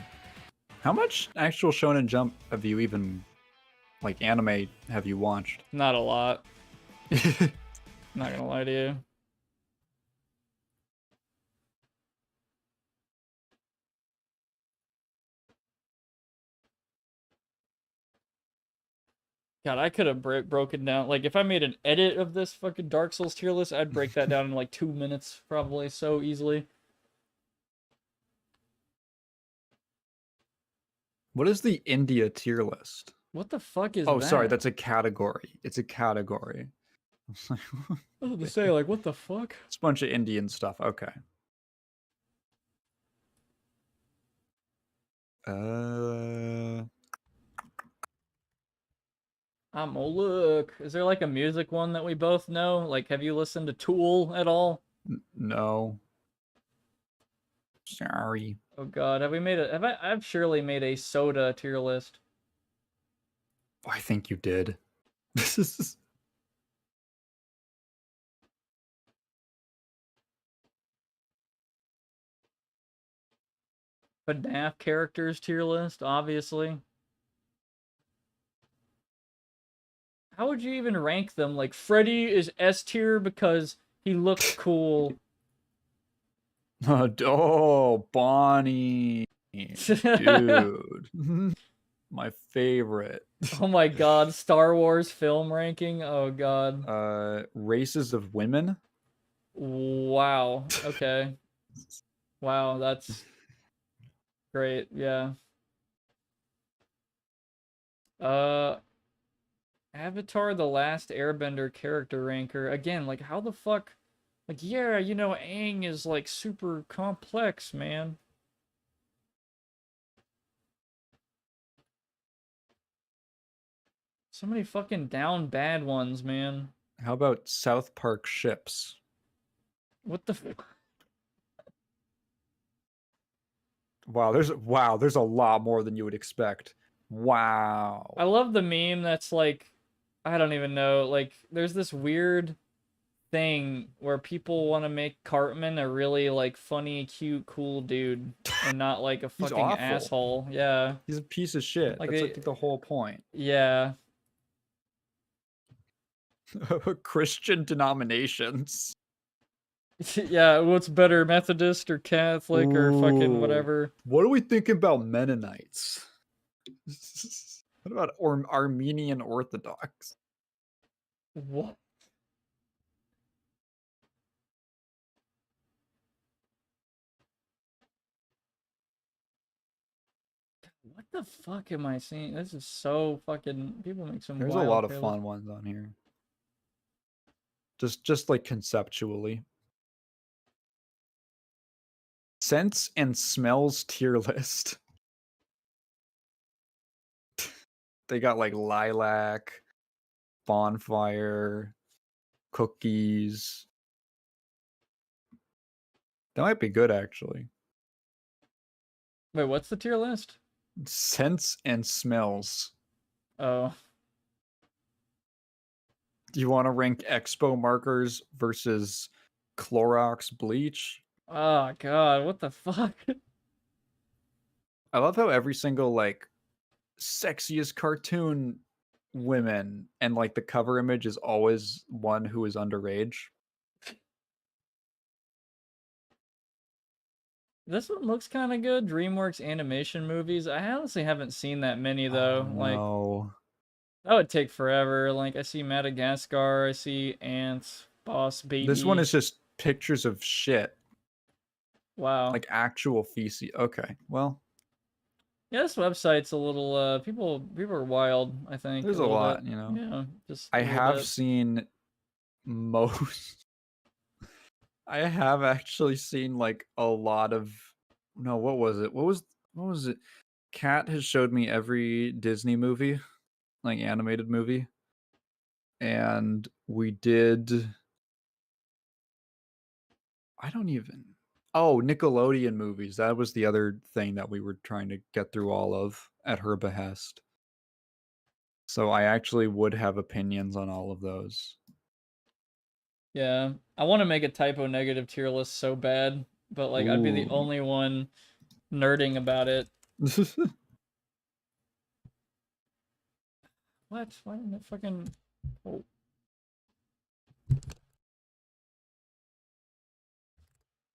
How much actual Shonen Jump have you even, like, anime have you watched? Not a lot. Not gonna lie to you. God, I could have broken down. Like, if I made an edit of this fucking Dark Souls tier list, I'd break that down in like 2 minutes, probably, so easily. What is the India tier list? What the fuck is Oh, that? sorry, that's a category. It's a category. I was about to say, like, what the fuck? It's a bunch of Indian stuff. Okay. Uh, I'm gonna look. Is there like a music one that we both know? Like, have you listened to Tool at all? no. Sorry. Oh God, have we made a? Have I? I've surely made a soda tier list. I think you did. This is. FNAF characters tier list, obviously. How would you even rank them? Like, Freddy is S tier because he looks cool. Oh, Bonnie. Dude. My favorite. Oh my God, Star Wars film ranking. Oh God. Races of women. Wow. Okay. Wow, that's great. Yeah. Uh, Avatar: The Last Airbender character ranker. Again, like, how the fuck? Like, yeah, you know, Aang is like super complex, man. So many fucking down bad ones, man. How about South Park ships? What the Wow, there's a lot more than you would expect. Wow. I love the meme that's like, I don't even know, like, there's this weird thing where people want to make Cartman a really, like, funny, cute, cool dude and not, like, a He's fucking awful. asshole. Yeah. He's a piece of shit. Like, That's like the whole point. yeah. Christian denominations. Yeah, what's better, Methodist or Catholic or fucking Ooh. whatever? What are we thinking about Mennonites? What about Armenian Orthodox? What? What the fuck am I seeing? This is so fucking. People make some There's a wild lot of playlists. fun ones on here. Just like conceptually. Scents and smells tier list. They got like lilac, bonfire, cookies. That might be good actually. Wait, what's the tier list? Scents and smells. Oh. Do you want to rank expo markers versus Clorox bleach? Oh God, what the fuck? I love how every single like sexiest cartoon women and like the cover image is always one who is underage. This one looks kind of good. DreamWorks animation movies. I honestly haven't seen that many though. Oh, Like, no. that would take forever. Like, I see Madagascar, I see Ants, Boss Baby. This one is just pictures of shit. Wow. Like actual feces. Okay, well. Yeah, this website's a little people are wild, I think. There's a little lot, bit. you know. Yeah, just I a little have bit. seen most. I have actually seen like a lot of. No, what was it? What was it? Kat has showed me every Disney movie, like animated movie, and we did. I don't even. Oh, Nickelodeon movies. That was the other thing that we were trying to get through all of at her behest. So I actually would have opinions on all of those. Yeah, I want to make a typo negative tier list so bad, but like I'd be the Ooh. only one nerding about it. What? Why didn't it fucking? Oh.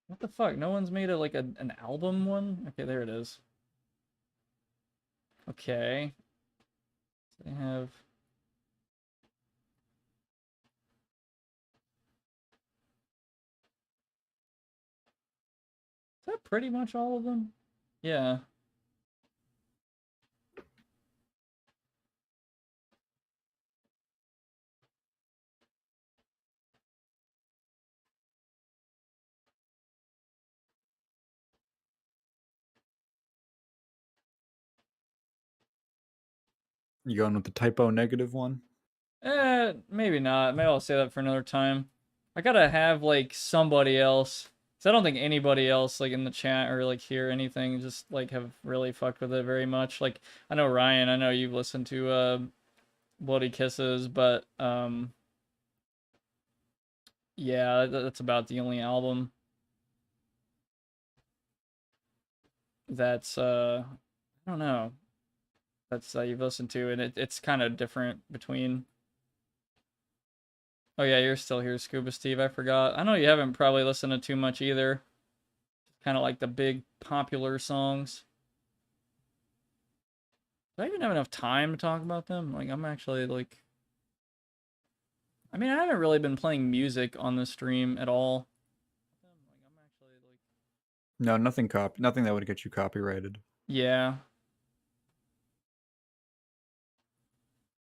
What the fuck? No one's made an album one? Okay, there it is. Okay. They have. Is that pretty much all of them? Yeah. You going with the typo negative one? Maybe not. Maybe I'll say that for another time. I gotta have like somebody else. 'Cause I don't think anybody else like in the chat or like hear anything just like have really fucked with it very much. Like I know Ryan, I know you've listened to Bloody Kisses, but yeah, that's about the only album that's I don't know. That's you've listened to, and it's kind of different between. Oh yeah, you're still here, Scuba Steve. I forgot. I know you haven't probably listened to too much either. Kind of like the big popular songs. Do I even have enough time to talk about them? Like I'm actually like, I mean, I haven't really been playing music on the stream at all. Like I'm actually like, No, nothing that would get you copyrighted. yeah,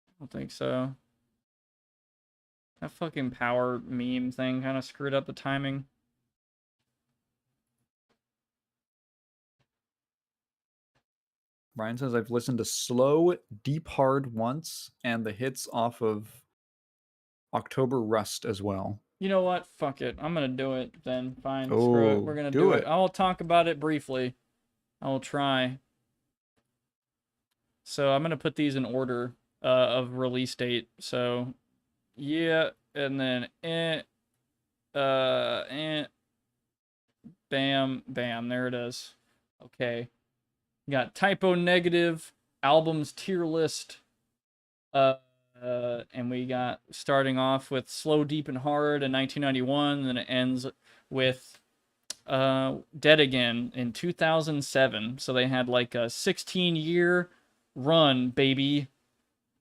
I don't think so. That fucking power meme thing kind of screwed up the timing. Ryan says I've listened to Slow Deep Hard once and the hits off of October Rust as well. You know what? Fuck it. I'm gonna do it then. Fine. Screw it. Oh, We're gonna do do it. it. I will talk about it briefly. I will try. So I'm gonna put these in order of release date. So yeah, and then bam, bam. There it is. Okay. We got typo negative albums tier list. And we got starting off with Slow, Deep, and Hard in 1991, and then it ends with Dead Again in 2007. So they had like a 16-year run, baby.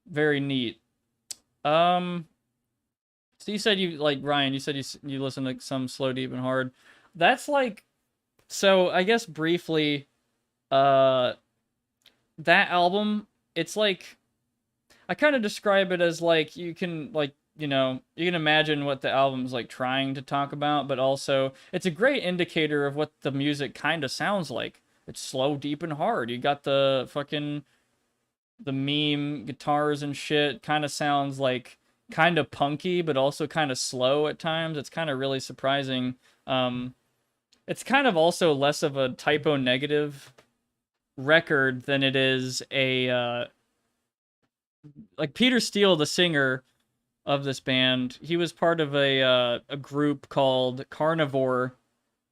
Very neat. So you said you like Ryan. You said you listened to some Slow, Deep, and Hard. That's like, so I guess briefly, that album. It's like, I kind of describe it as like you can like you can imagine what the album's like trying to talk about, but also it's a great indicator of what the music kind of sounds like. It's slow, deep, and hard. You got the fucking the meme guitars and shit. Kind of sounds like kind of punky, but also kind of slow at times. It's kind of really surprising. It's kind of also less of a typo negative record than it is a like Peter Steele, the singer of this band. He was part of a group called Carnivore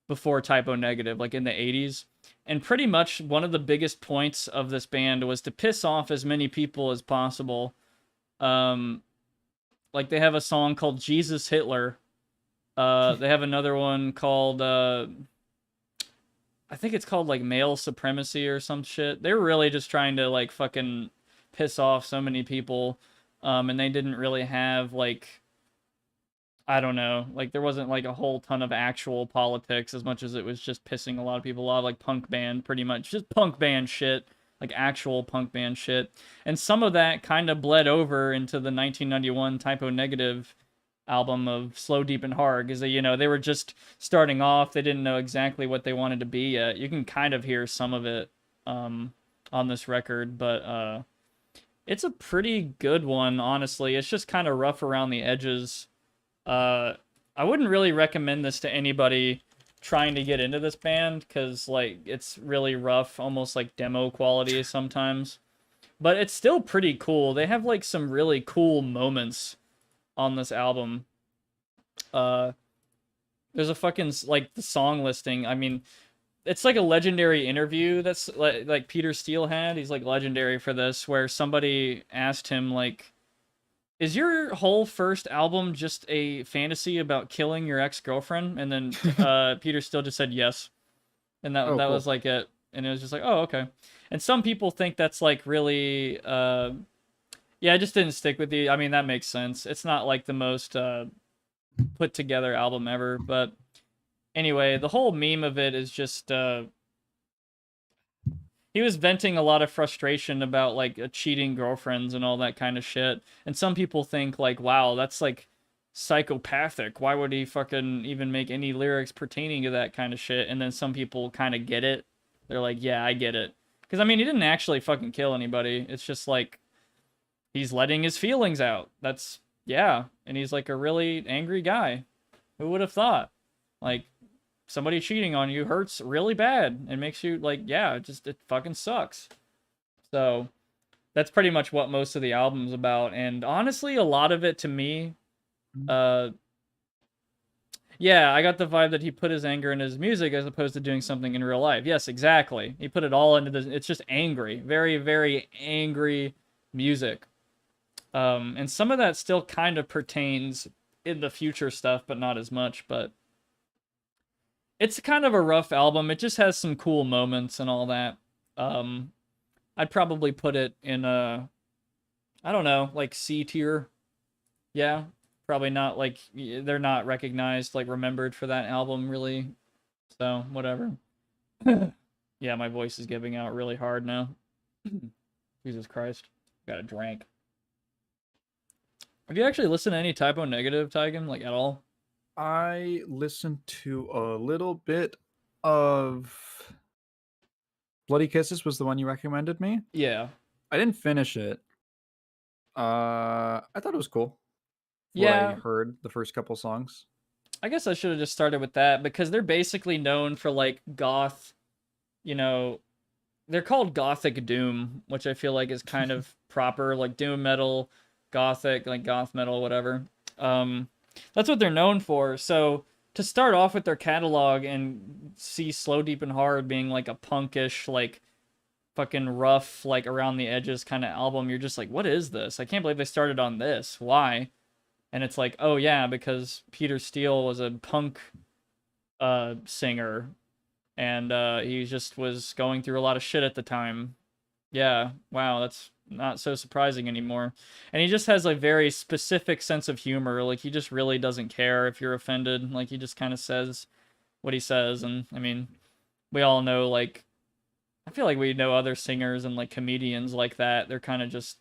before Typo Negative, like in the 80s. And pretty much one of the biggest points of this band was to piss off as many people as possible. Like they have a song called Jesus Hitler. They have another one called I think it's called like Male Supremacy or some shit. They were really just trying to like fucking piss off so many people. And they didn't really have like, I don't know, like there wasn't like a whole ton of actual politics as much as it was just pissing a lot of people off, like punk band, pretty much just punk band shit, like actual punk band shit. And some of that kind of bled over into the 1991 Typo Negative album of Slow, Deep, and Hard, because they were just starting off. They didn't know exactly what they wanted to be yet. You can kind of hear some of it on this record, but it's a pretty good one, honestly. It's just kind of rough around the edges. I wouldn't really recommend this to anybody trying to get into this band, because like it's really rough, almost like demo quality sometimes. But it's still pretty cool. They have like some really cool moments on this album. There's a fucking like the song listing. I mean, it's like a legendary interview that's like Peter Steele had. He's like legendary for this, where somebody asked him like, is your whole first album just a fantasy about killing your ex-girlfriend? And then Peter Steele just said yes. And that Oh, that cool. was like it. And it was just like, oh, okay. And some people think that's like really yeah, it just didn't stick with you. I mean, that makes sense. It's not like the most put together album ever, but anyway, the whole meme of it is just he was venting a lot of frustration about like cheating girlfriends and all that kind of shit. And some people think like, wow, that's like psychopathic. Why would he fucking even make any lyrics pertaining to that kind of shit? And then some people kind of get it. They're like, yeah, I get it. Because I mean, he didn't actually fucking kill anybody. It's just like he's letting his feelings out. That's, yeah. And he's like a really angry guy. Who would have thought? Like, somebody cheating on you hurts really bad and makes you like, yeah, it fucking sucks. So that's pretty much what most of the album's about. And honestly, a lot of it to me, yeah, I got the vibe that he put his anger in his music as opposed to doing something in real life. Yes, exactly. He put it all into this. It's just angry, very, very angry music. And some of that still kind of pertains in the future stuff, but not as much. But it's kind of a rough album. It just has some cool moments and all that. I'd probably put it in a, I don't know, like C tier. Yeah, probably not, like, they're not recognized, like, remembered for that album, really. So, whatever. Yeah, my voice is giving out really hard now. Jesus Christ. Got a drink. Have you actually listened to any Typo Negative, Tygan, like, at all? I listened to a little bit of Bloody Kisses was the one you recommended me. Yeah. I didn't finish it. I thought it was cool. Yeah. What I heard the first couple songs. I guess I should have just started with that because they're basically known for like goth, you know, they're called gothic doom, which I feel like is kind of proper, like doom metal, gothic, like goth metal, whatever. That's what they're known for. So to start off with their catalog and see Slow, Deep, and Hard being like a punkish, like fucking rough, like around the edges kind of album, you're just like, what is this? I can't believe they started on this. Why? And it's like, oh yeah, because Peter Steele was a punk singer, and he just was going through a lot of shit at the time. Yeah, wow, that's not so surprising anymore. And he just has a very specific sense of humor. Like, he just really doesn't care if you're offended. Like, he just kind of says what he says. And, I mean, we all know, like, I feel like we know other singers and, like, comedians like that. They're kind of just,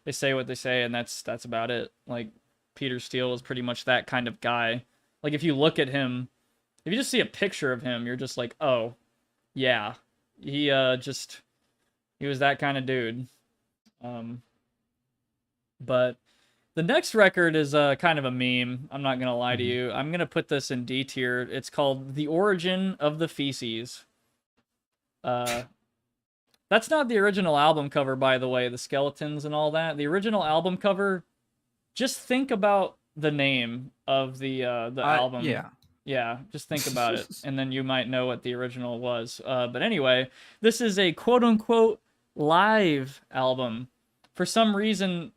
they say what they say, and that's about it. Like, Peter Steele is pretty much that kind of guy. Like, if you look at him, if you just see a picture of him, you're just like, oh, yeah. He was that kind of dude. But the next record is kind of a meme. I'm not gonna lie to you. I'm gonna put this in D tier. It's called The Origin of the Feces. That's not the original album cover, by the way, the skeletons and all that. The original album cover, just think about the name of the album. Yeah, just think about it, and then you might know what the original was. But anyway, this is a quote-unquote live album. For some reason,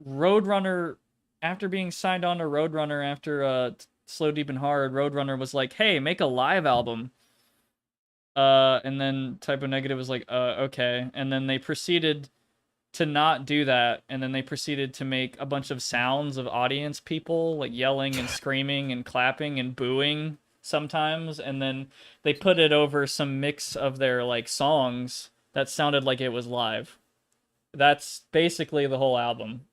Roadrunner, after being signed on to Roadrunner after Slow, Deep, and Hard, Roadrunner was like, hey, make a live album. And then Typo Negative was like, okay. And then they proceeded to not do that, and then they proceeded to make a bunch of sounds of audience people, like yelling and screaming and clapping and booing sometimes, and then they put it over some mix of their, like, songs that sounded like it was live. That's basically the whole album.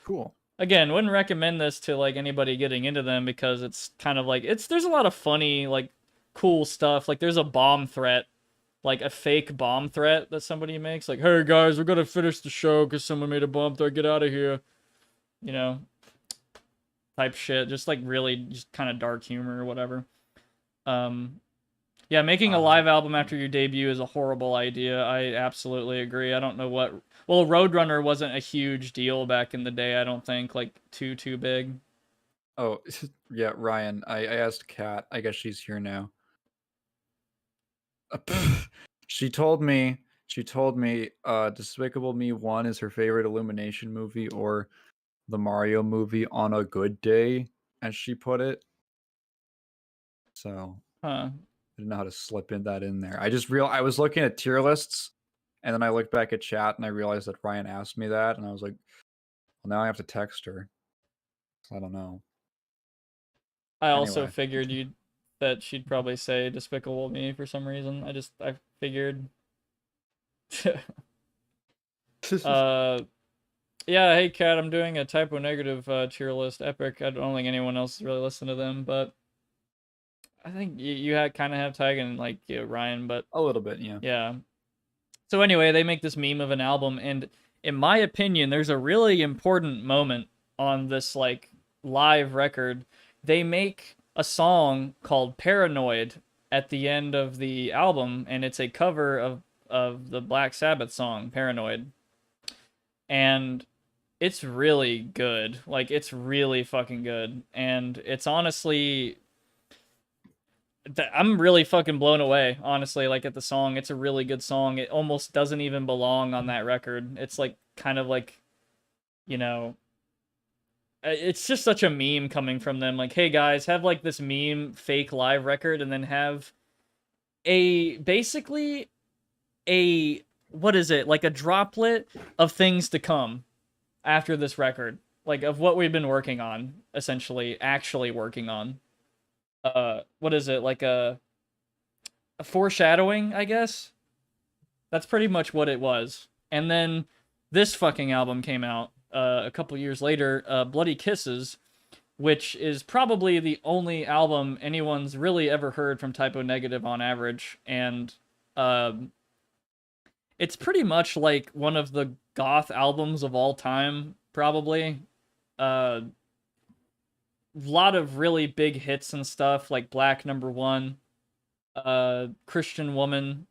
Cool. Again, wouldn't recommend this to, like, anybody getting into them because it's kind of like, there's a lot of funny, like, cool stuff. Like, there's a bomb threat, like a fake bomb threat that somebody makes, like, hey guys, we're gonna finish the show because someone made a bomb threat, get out of here, you know, type shit. Just like really just kind of dark humor or whatever. Yeah, making a live album after your debut is a horrible idea. I absolutely agree. I don't know what, well, Roadrunner wasn't a huge deal back in the day, I don't think, like too big. Oh yeah, Ryan, I asked Kat, I guess she's here now. She told me Despicable Me 1 is her favorite Illumination movie, or the Mario movie On a Good Day, as she put it. So I didn't know how to slip that in there. I was looking at tier lists, and then I looked back at chat and I realized that Ryan asked me that, and I was like, well, now I have to text her. I don't know. I also Anyway. figured that she'd probably say Despicable Me for some reason. I figured. Yeah, hey Kat, I'm doing a Typo Negative tier list. Epic. I don't think anyone else has really listened to them, but I think you kind of have Tygan and, like, Ryan, but A little bit, yeah. yeah. So anyway, they make this meme of an album, and in my opinion, there's a really important moment on this like live record. They make a song called Paranoid at the end of the album, and it's a cover of the Black Sabbath song Paranoid. And it's really good. Like, it's really fucking good. And it's honestly, I'm really fucking blown away, honestly, like at the song. It's a really good song. It almost doesn't even belong on that record. It's like kind of like, you know, it's just such a meme coming from them. Like, hey guys, have like this meme fake live record and then have a basically a what is it? Like a droplet of things to come after this record. Like of what we've been working on, essentially, actually working on. What is it? Like a foreshadowing, I guess. That's pretty much what it was. And then this fucking album came out a couple years later, Bloody Kisses, which is probably the only album anyone's really ever heard from Typo Negative on average, and it's pretty much like one of the goth albums of all time, probably. A lot of really big hits and stuff, like Black Number One, Christian Woman.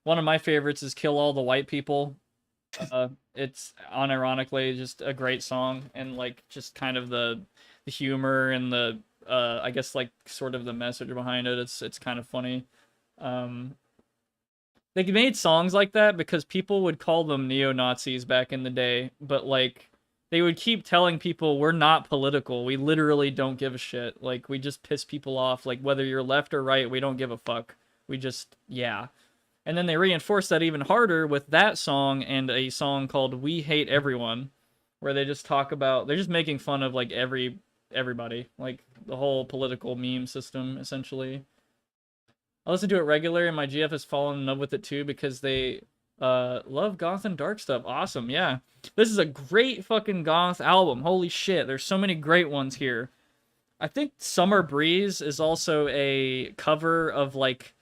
One of my favorites is Kill All the White People. It's unironically just a great song, and like just kind of the humor and the I guess like sort of the message behind it. It's kind of funny. They made songs like that because people would call them neo-Nazis back in the day, but like they would keep telling people we're not political. We literally don't give a shit. Like we just piss people off. Like whether you're left or right, we don't give a fuck. We just yeah. And then they reinforced that even harder with that song and a song called We Hate Everyone, where they just talk about, they're just making fun of like everybody, like the whole political meme system, essentially. I listen to it regularly, and my GF has fallen in love with it too because they love goth and dark stuff. Awesome, yeah. This is a great fucking goth album. Holy shit, there's so many great ones here. I think Summer Breeze is also a cover of like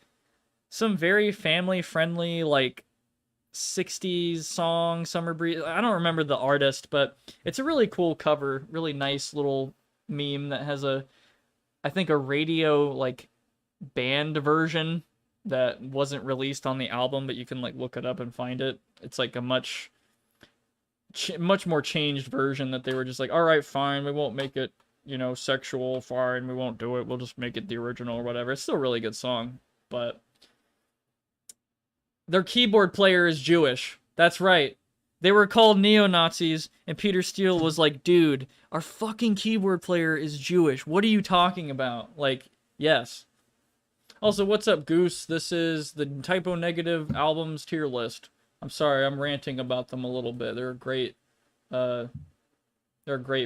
some very family-friendly, like, 60s song, Summer Breeze. I don't remember the artist, but it's a really cool cover. Really nice little meme that has I think a radio, like, band version that wasn't released on the album, but you can, like, look it up and find it. It's, like, a much more changed version that they were just like, alright, fine, we won't make it, you know, sexual, fine, we won't do it, we'll just make it the original or whatever. It's still a really good song, but their keyboard player is Jewish. That's right. They were called neo-Nazis, and Peter Steele was like, dude, our fucking keyboard player is Jewish. What are you talking about? Like, yes. Also, what's up, Goose? This is the Typo Negative albums tier list. I'm sorry, I'm ranting about them a little bit. They're a great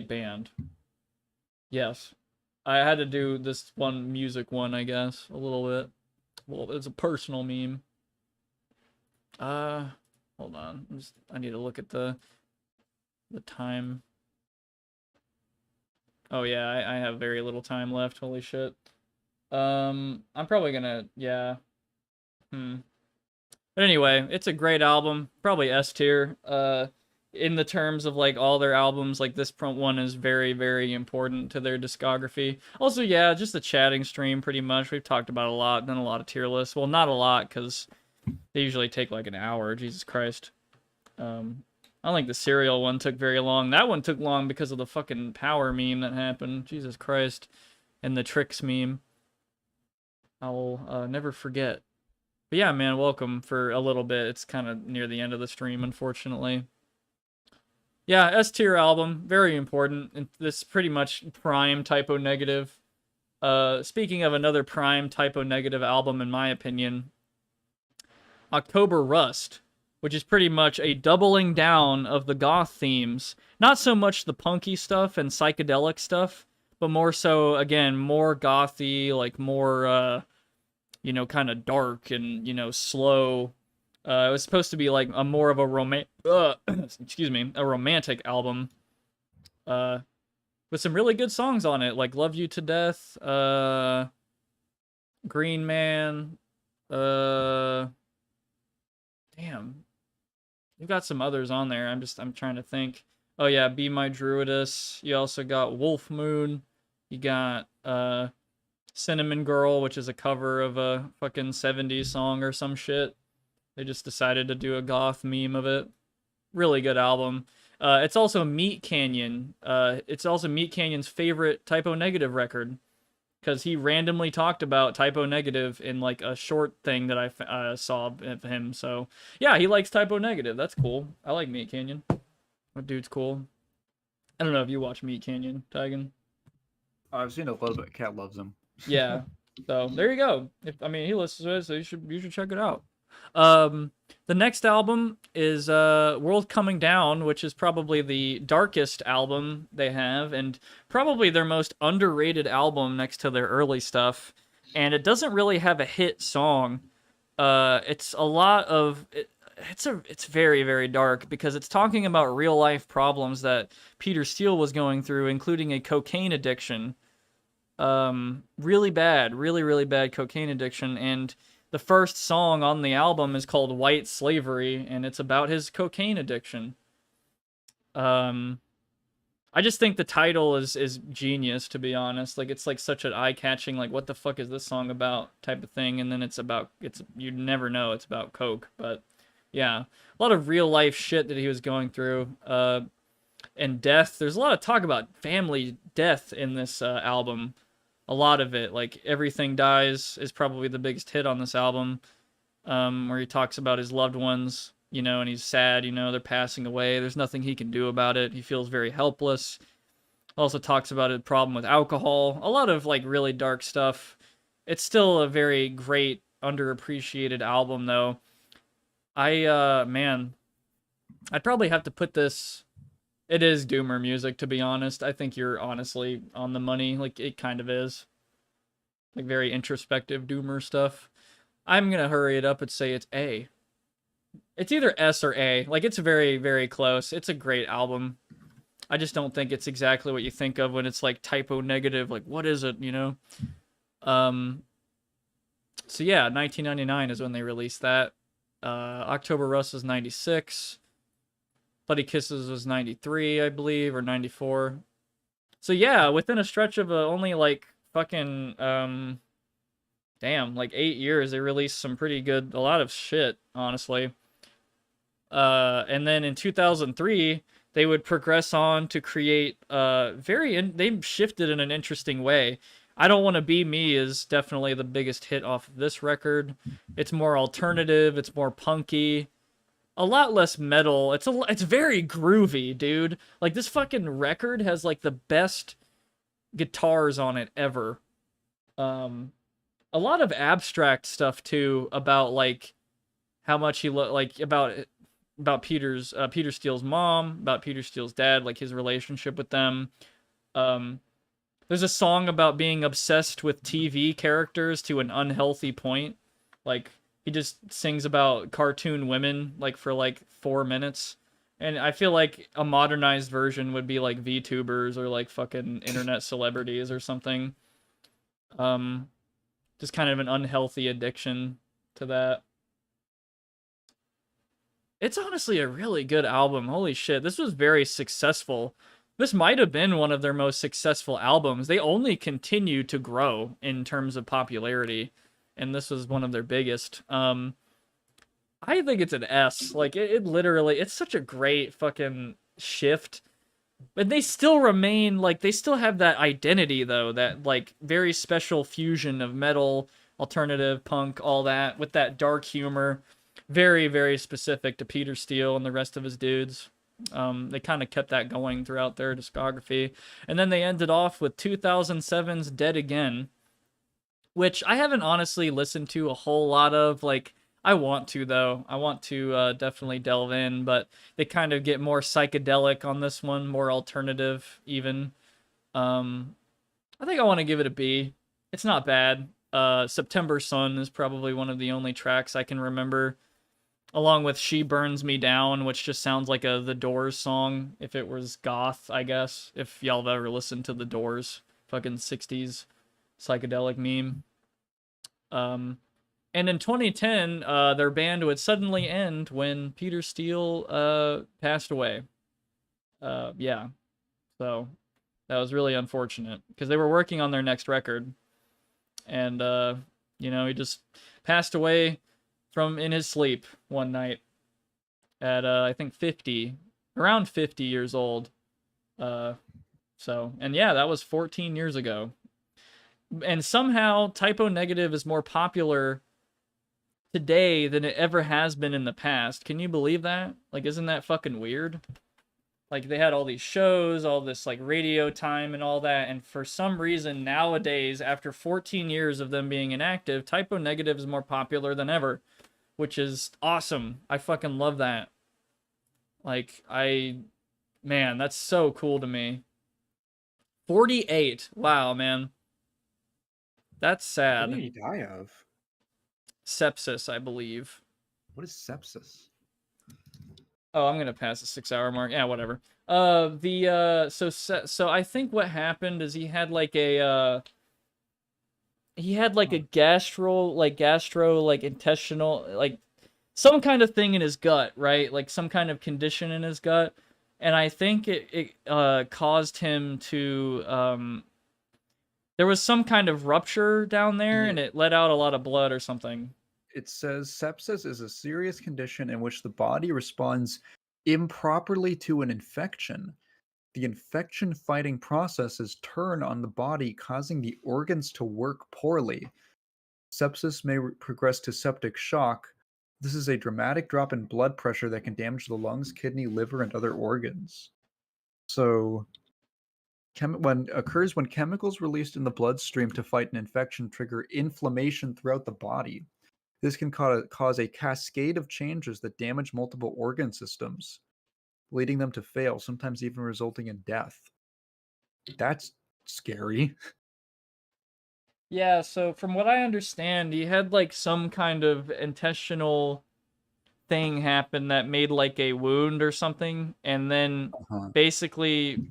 band. Yes. I had to do this one music one, I guess, a little bit. Well, it's a personal meme. Hold on. I need to look at the time. Oh yeah, I have very little time left. Holy shit. I'm probably gonna, yeah. But anyway, it's a great album. Probably S tier. In the terms of like all their albums, like this one is very, very important to their discography. Also, yeah, just the chatting stream pretty much. We've talked about a lot, done a lot of tier lists. Well, not a lot, because they usually take like an hour. Jesus Christ. I don't think the Serial one took very long. That one took long because of the fucking power meme that happened. Jesus Christ. And the tricks meme. I'll never forget. But yeah, man, welcome for a little bit. It's kind of near the end of the stream, unfortunately. Yeah, S tier album, very important. And this is pretty much prime Typo Negative. Speaking of another prime Typo Negative album, in my opinion, October Rust, which is pretty much a doubling down of the goth themes. Not so much the punky stuff and psychedelic stuff, but more so, again, more gothy, like more, you know, kind of dark and, you know, slow. It was supposed to be like a more of a excuse me, a romantic album, with some really good songs on it, like Love You to Death, Green Man, damn. You've got some others on there. I'm trying to think. Oh yeah, Be My Druidess. You also got Wolf Moon. You got Cinnamon Girl, which is a cover of a fucking 70s song or some shit. They just decided to do a goth meme of it. Really good album. It's also Meat Canyon. It's also Meat Canyon's favorite Typo Negative record, because he randomly talked about Typo Negative in like a short thing that I saw of him. So yeah, he likes Typo Negative. That's cool. I like Meat Canyon. That dude's cool. I don't know if you watch Meat Canyon, Tigan. I've seen a little bit. Cat loves him. Yeah. So there you go. I mean, he listens to it, so you should check it out. The next album is World Coming Down, which is probably the darkest album they have, and probably their most underrated album next to their early stuff. And it doesn't really have a hit song. It's a lot of it's very, very dark, because it's talking about real life problems that Peter Steele was going through, including a cocaine addiction. Really bad, really bad cocaine addiction. And the first song on the album is called White Slavery, and it's about his cocaine addiction. I just think the title is genius, to be honest. Like, it's like such an eye-catching, like, what the fuck is this song about type of thing, and then you never know it's about coke. But yeah, a lot of real life shit that he was going through, and death. There's a lot of talk about family death in this album. A lot of it, like Everything Dies is probably the biggest hit on this album, where he talks about his loved ones, and he's sad, they're passing away. There's nothing he can do about it. He feels very helpless. Also talks about a problem with alcohol. A lot of like really dark stuff. It's still a very great, underappreciated album, though. Man, I'd probably have to put this. It is doomer music, to be honest. I think you're honestly on the money. Like, it kind of is. Like, very introspective doomer stuff. I'm gonna hurry it up and say it's A. It's either S or A. Like, it's very, very close. It's a great album. I just don't think it's exactly what you think of when it's, like, Typo Negative. Like, what is it, So, yeah, 1999 is when they released that. October Rust was 96. Bloody Kisses was 93, I believe, or 94. So yeah, within a stretch of only like fucking like 8 years, they released a lot of shit, honestly. And then in 2003, they would progress on to create they shifted in an interesting way. I Don't Want to Be Me is definitely the biggest hit off of this record. It's more alternative, it's more punky. A lot less metal. It's very groovy, dude. Like, this fucking record has like the best guitars on it ever. A lot of abstract stuff too, about like how much he about Peter Steele's mom, about Peter Steele's dad, like his relationship with them. There's a song about being obsessed with TV characters to an unhealthy point. Like, he just sings about cartoon women, like, for, like, 4 minutes. And I feel like a modernized version would be, like, VTubers or, like, fucking internet celebrities or something. Just kind of an unhealthy addiction to that. It's honestly a really good album. Holy shit, this was very successful. This might have been one of their most successful albums. They only continue to grow in terms of popularity, and this was one of their biggest. I think it's an S. Like, it literally, it's such a great fucking shift. But they still remain, like, they still have that identity, though, that, like, very special fusion of metal, alternative, punk, all that, with that dark humor. Very, very specific to Peter Steele and the rest of his dudes. They kind of kept that going throughout their discography. And then they ended off with 2007's Dead Again, which I haven't honestly listened to a whole lot of. Like, I want to, though. I want to definitely delve in, but they kind of get more psychedelic on this one, more alternative, even. I think I want to give it a B. It's not bad. September Sun is probably one of the only tracks I can remember, along with She Burns Me Down, which just sounds like a The Doors song, if it was goth, I guess, if y'all have ever listened to The Doors. Fucking 60s psychedelic meme. And in 2010, their band would suddenly end when Peter Steele passed away. Yeah, so that was really unfortunate because they were working on their next record, and he just passed away from in his sleep one night at I think 50, around 50 years old. And yeah, that was 14 years ago. And somehow Typo Negative is more popular today than it ever has been in the past. Can you believe that? Like, isn't that fucking weird? Like, they had all these shows, all this, like, radio time and all that, and for some reason, nowadays, after 14 years of them being inactive, Typo Negative is more popular than ever, which is awesome. I fucking love that. Like, man, that's so cool to me. 48. Wow, man. That's sad. What did he die of? Sepsis, I believe. What is sepsis? Oh, I'm gonna pass the 6-hour mark. Yeah, whatever. So I think what happened is he had like a gastro intestinal like some kind of thing in his gut, right? Like some kind of condition in his gut, and I think it caused him to there was some kind of rupture down there, and it let out a lot of blood or something. It says sepsis is a serious condition in which the body responds improperly to an infection. The infection fighting processes turn on the body, causing the organs to work poorly. Sepsis may progress to septic shock. This is a dramatic drop in blood pressure that can damage the lungs, kidney, liver, and other organs. So, occurs when chemicals released in the bloodstream to fight an infection trigger inflammation throughout the body. This can cause a cascade of changes that damage multiple organ systems, leading them to fail, sometimes even resulting in death. That's scary. Yeah, so from what I understand, he had like some kind of intestinal thing happen that made like a wound or something, and then basically,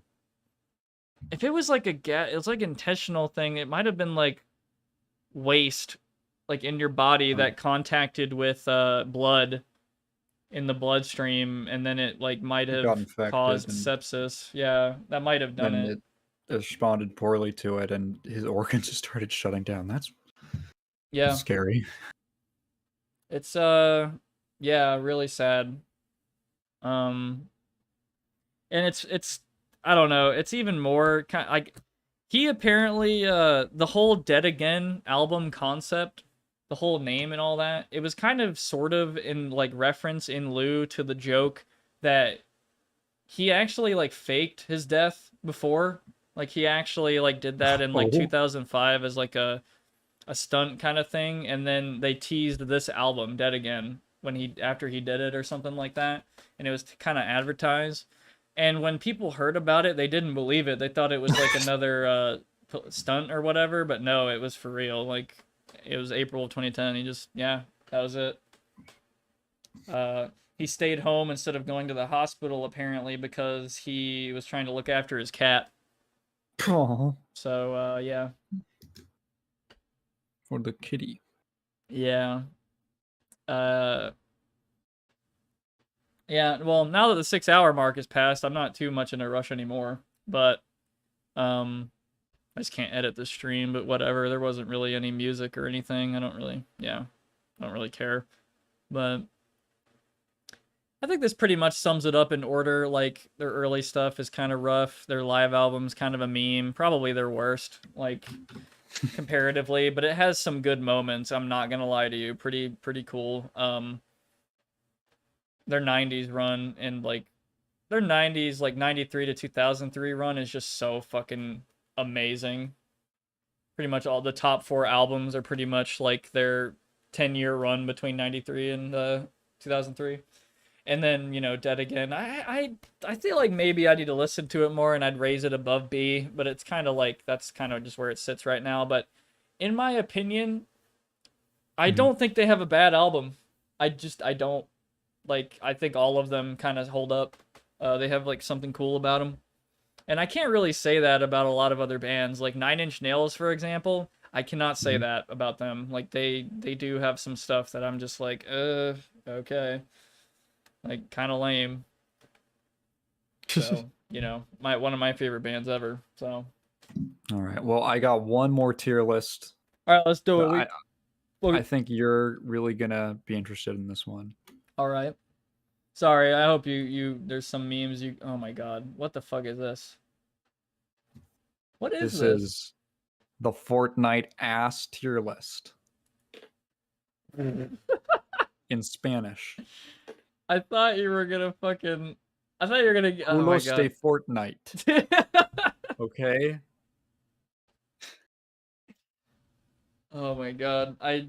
if it was like it was like an intestinal thing, it might have been like waste, like in your body that contacted with blood in the bloodstream, and then it like might have caused sepsis. Yeah, that might have done it. Responded poorly to it, and his organs just started shutting down. That's scary. It's yeah, really sad. And it's I don't know, it's even more kind like he apparently the whole Dead Again album concept, the whole name and all that, it was kind of sort of in like reference in lieu to the joke that he actually like faked his death before. Like he actually like did that in like 2005 as like a stunt kind of thing, and then they teased this album Dead Again after he did it or something like that, and it was to kind of advertise. And when people heard about it, they didn't believe it. They thought it was like another stunt or whatever, but no, it was for real. Like it was April of 2010. That was it. He stayed home instead of going to the hospital apparently because he was trying to look after his cat. Aww. So, yeah. For the kitty. Yeah. Yeah, well, now that the 6-hour mark is passed, I'm not too much in a rush anymore. But, I just can't edit the stream, but whatever. There wasn't really any music or anything. I don't really care. But I think this pretty much sums it up in order. Like, their early stuff is kind of rough. Their live album's kind of a meme. Probably their worst, like, comparatively. But it has some good moments, I'm not gonna lie to you. Pretty cool. Their 90s run and, like, their 90s, like, 93 to 2003 run is just so fucking amazing. Pretty much all the top 4 albums are pretty much, like, their 10-year run between 93 and 2003. And then, Dead Again. I feel like maybe I need to listen to it more and I'd raise it above B, but it's kind of like, that's kind of just where it sits right now. But in my opinion, I don't think they have a bad album. I don't. Like, I think all of them kind of hold up. They have, like, something cool about them. And I can't really say that about a lot of other bands. Like, 9 Inch Nails, for example. I cannot say Mhm. that about them. Like they do have some stuff that I'm just like, okay, like kind of lame. So you know, one of my favorite bands ever. So All right. Well, I got one more tier list. all right, let's do That it. I think you're really gonna be interested in this one. All right. Sorry, I hope there's some memes you. Oh my god, what the fuck is this? What is This this? is the Fortnite ass tier list in Spanish. I thought you were gonna fucking. I thought you were gonna. Oh my Culos de god. Fortnite. Okay. Oh my god. I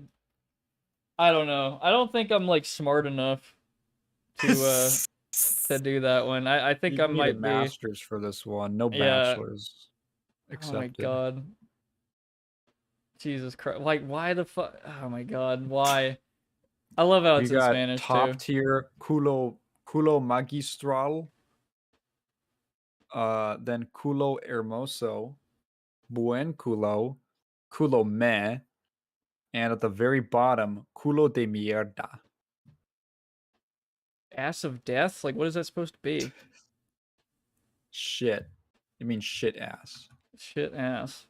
don't know. I don't think I'm like smart enough to do that one. I think You I need a might be. master's for this one. No Yeah. bachelor's Oh my accepted. god. Jesus Christ. Like why the fuck? Oh my god. Why? I love how We it's in got Spanish top too. tier culo magistral. Then culo hermoso, buen culo meh, and at the very bottom, culo de mierda. Ass of death? Like what is that supposed to be? Shit. It means shit ass. Shit ass.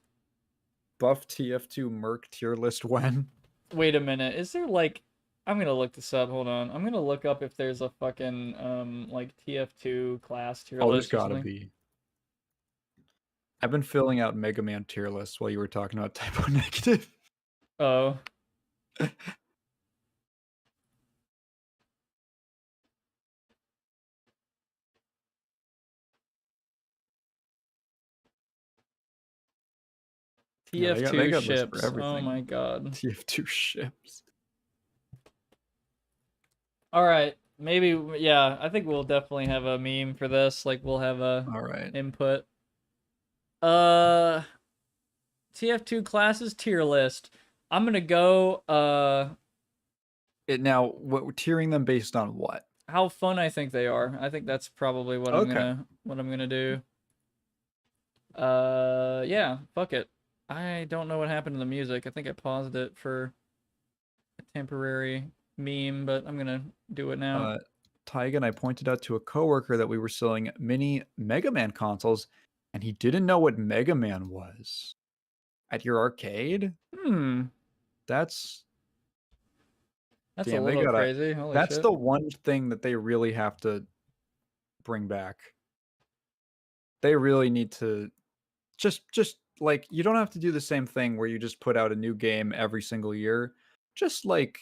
Buff TF2 Merc tier list when? Wait a minute. Is there like I'm gonna look this up. Hold on. I'm gonna look up if there's a fucking like TF2 class tier Oh, there's list or gotta something. be. I've been filling out Mega Man tier lists while you were talking about typo negative. Oh. Yeah, they TF2 got lists for ships. Oh everything. my god. TF2 ships. All right. Maybe yeah, I think we'll definitely have a meme for this. Like we'll have a All right. input. TF2 classes tier list. I'm going to go Now, what we're tiering them based on what? how fun I think they are. I think that's probably what Okay. I'm going to do. Yeah, fuck it. I don't know what happened to the music. I think I paused it for a temporary meme, but I'm going to do it now. Tygan, I pointed out to a coworker that we were selling mini Mega Man consoles, and he didn't know what Mega Man was. At your arcade? That's That's a damn, they little gotta. crazy. Holy That's shit. the one thing that they really have to bring back. They really need to just like you don't have to do the same thing where you just put out a new game every single year. Just like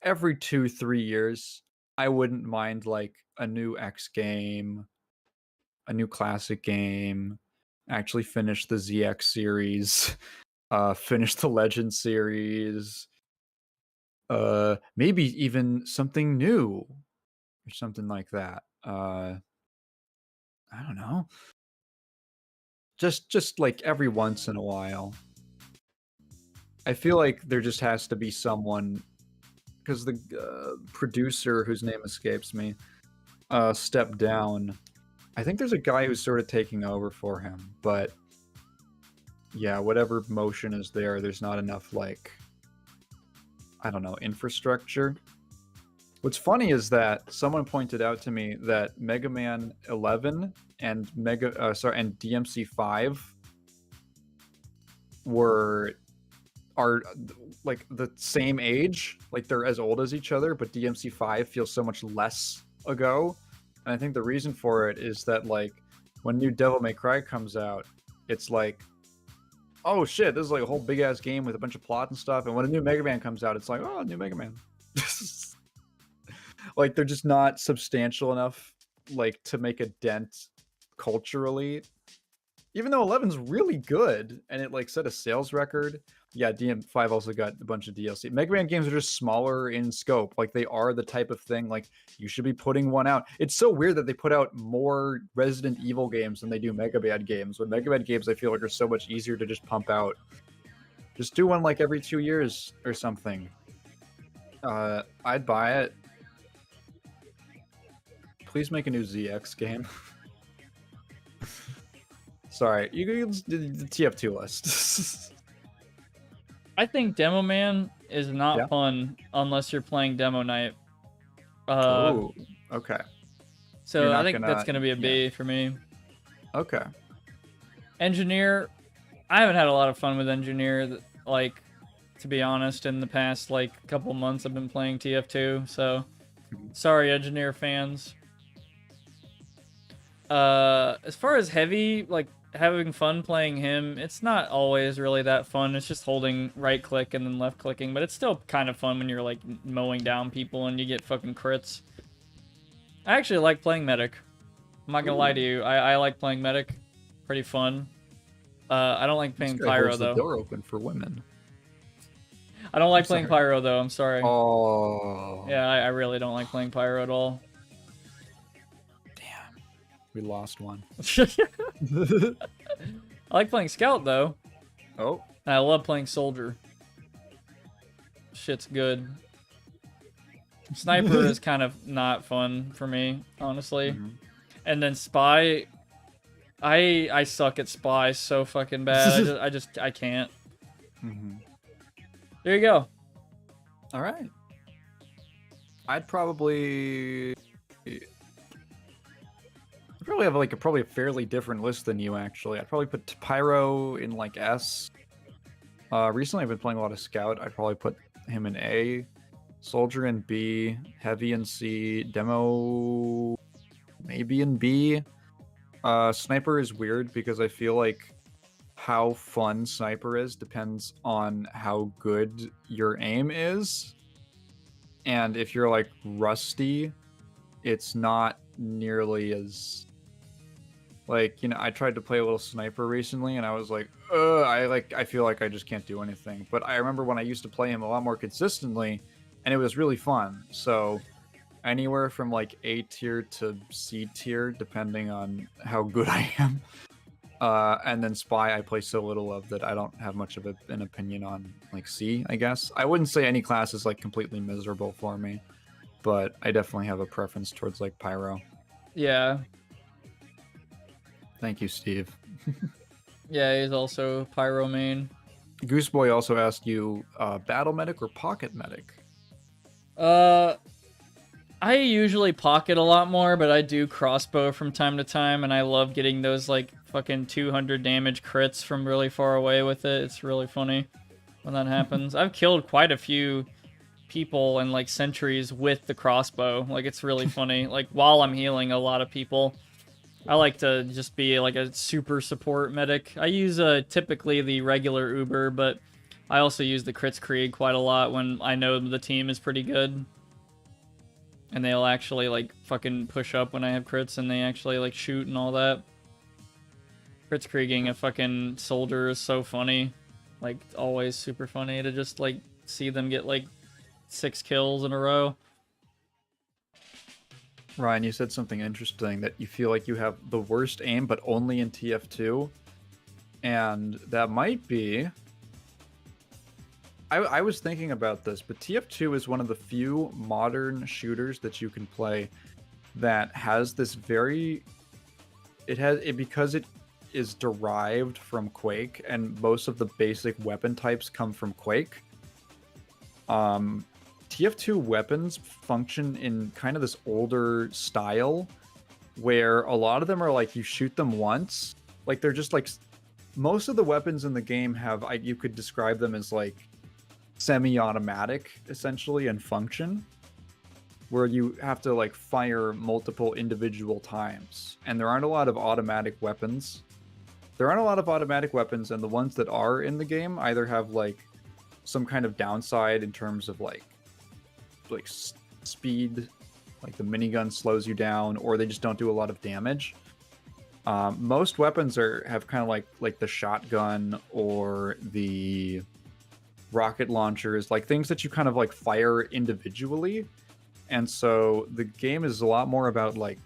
every 2-3 years, I wouldn't mind like a new X game, a new classic game, actually finish the ZX series, finish the Legend series, maybe even something new or something like that. I don't know. Just like every once in a while. I feel like there just has to be someone because the producer whose name escapes me stepped down. I think there's a guy who's sort of taking over for him, but yeah, whatever motion is there, there's not enough like I don't know, infrastructure. What's funny is that someone pointed out to me that Mega Man 11 and and DMC 5 are like the same age, like they're as old as each other, but DMC 5 feels so much less ago. And I think the reason for it is that like when new Devil May Cry comes out, it's like, oh shit, this is like a whole big ass game with a bunch of plot and stuff. And when a new Mega Man comes out, it's like, oh, new Mega Man. Like they're just not substantial enough like to make a dent culturally. Even though 11's really good and it like set a sales record. Yeah, DM5 also got a bunch of DLC. Mega Man games are just smaller in scope. Like they are the type of thing like you should be putting one out. It's so weird that they put out more Resident Evil games than they do Mega Man games. When Mega Man games I feel like are so much easier to just pump out. Just do one like every 2 years or something. I'd buy it. Please make a new ZX game. Sorry, you can do the TF2 list. I think Demo Man is not Yeah. fun unless you're playing Demo Night. Oh, okay. So You're I not think that's gonna be a B yeah. for me. Okay. Engineer, I haven't had a lot of fun with Engineer. Like, to be honest, in the past like couple months, I've been playing TF2. So, sorry, Engineer fans. As far as Heavy, like having fun playing him, it's not always really that fun. It's just holding right click and then left clicking, but it's still kind of fun when you're like mowing down people and you get fucking crits. I actually like playing Medic. I'm not gonna lie to you. I like playing Medic. Pretty fun. I don't like playing This guy Pyro holds the though. door open for women. I don't like I'm playing sorry. Pyro though, I'm sorry. Oh. Yeah, I really don't like playing Pyro at all. Damn. We lost one. I like playing Scout though. Oh. And I love playing Soldier. Shit's good. Sniper is kind of not fun for me, honestly. Mhm. And then Spy, I suck at Spy so fucking bad. I can't. Mhm. There you go. All right. I'd probably have like probably a fairly different list than you actually. I'd probably put Pyro in like S. Recently I've been playing a lot of Scout. I'd probably put him in A, Soldier in B, Heavy in C, Demo maybe in B. Sniper is weird because I feel like how fun Sniper is depends on how good your aim is. And if you're like rusty, it's not nearly as like, you know, I tried to play a little Sniper recently and I was like, I feel like I just can't do anything. But I remember when I used to play him a lot more consistently and it was really fun. So anywhere from like A tier to C tier, depending on how good I am. And then Spy, I play so little of that I don't have much of an opinion on, like C, I guess. I wouldn't say any class is like completely miserable for me, but I definitely have a preference towards like Pyro. Yeah. Thank you, Steve. Yeah, he's also Pyro main. Gooseboy also asked you, Battle Medic or Pocket Medic? I usually pocket a lot more, but I do crossbow from time to time, and I love getting those like fucking 200 damage crits from really far away with it. It's really funny when that happens. I've killed quite a few people and like sentries with the crossbow. Like, it's really funny. Like, while I'm healing a lot of people, I like to just be like a super support medic. I use typically the regular Uber, but I also use the Crits Krieg quite a lot when I know the team is pretty good. And they'll actually like fucking push up when I have crits and they actually like shoot and all that. Crits Krieging a fucking soldier is so funny. Like, always super funny to just like see them get like 6 kills in a row. Ryan, you said something interesting, that you feel like you have the worst aim, but only in TF2. And that might be... I was thinking about this, but TF2 is one of the few modern shooters that you can play that has this very... because it is derived from Quake, and most of the basic weapon types come from Quake. TF2 weapons function in kind of this older style where a lot of them are like you shoot them once. Like, they're just like... Most of the weapons in the game have... you could describe them as like semi-automatic, essentially, and function. Where you have to like fire multiple individual times. And there aren't a lot of automatic weapons. There aren't a lot of automatic weapons, and the ones that are in the game either have like some kind of downside in terms of like speed, like the minigun slows you down, or they just don't do a lot of damage. Most weapons have kind of like the shotgun or the rocket launchers, like things that you kind of like fire individually. And so the game is a lot more about like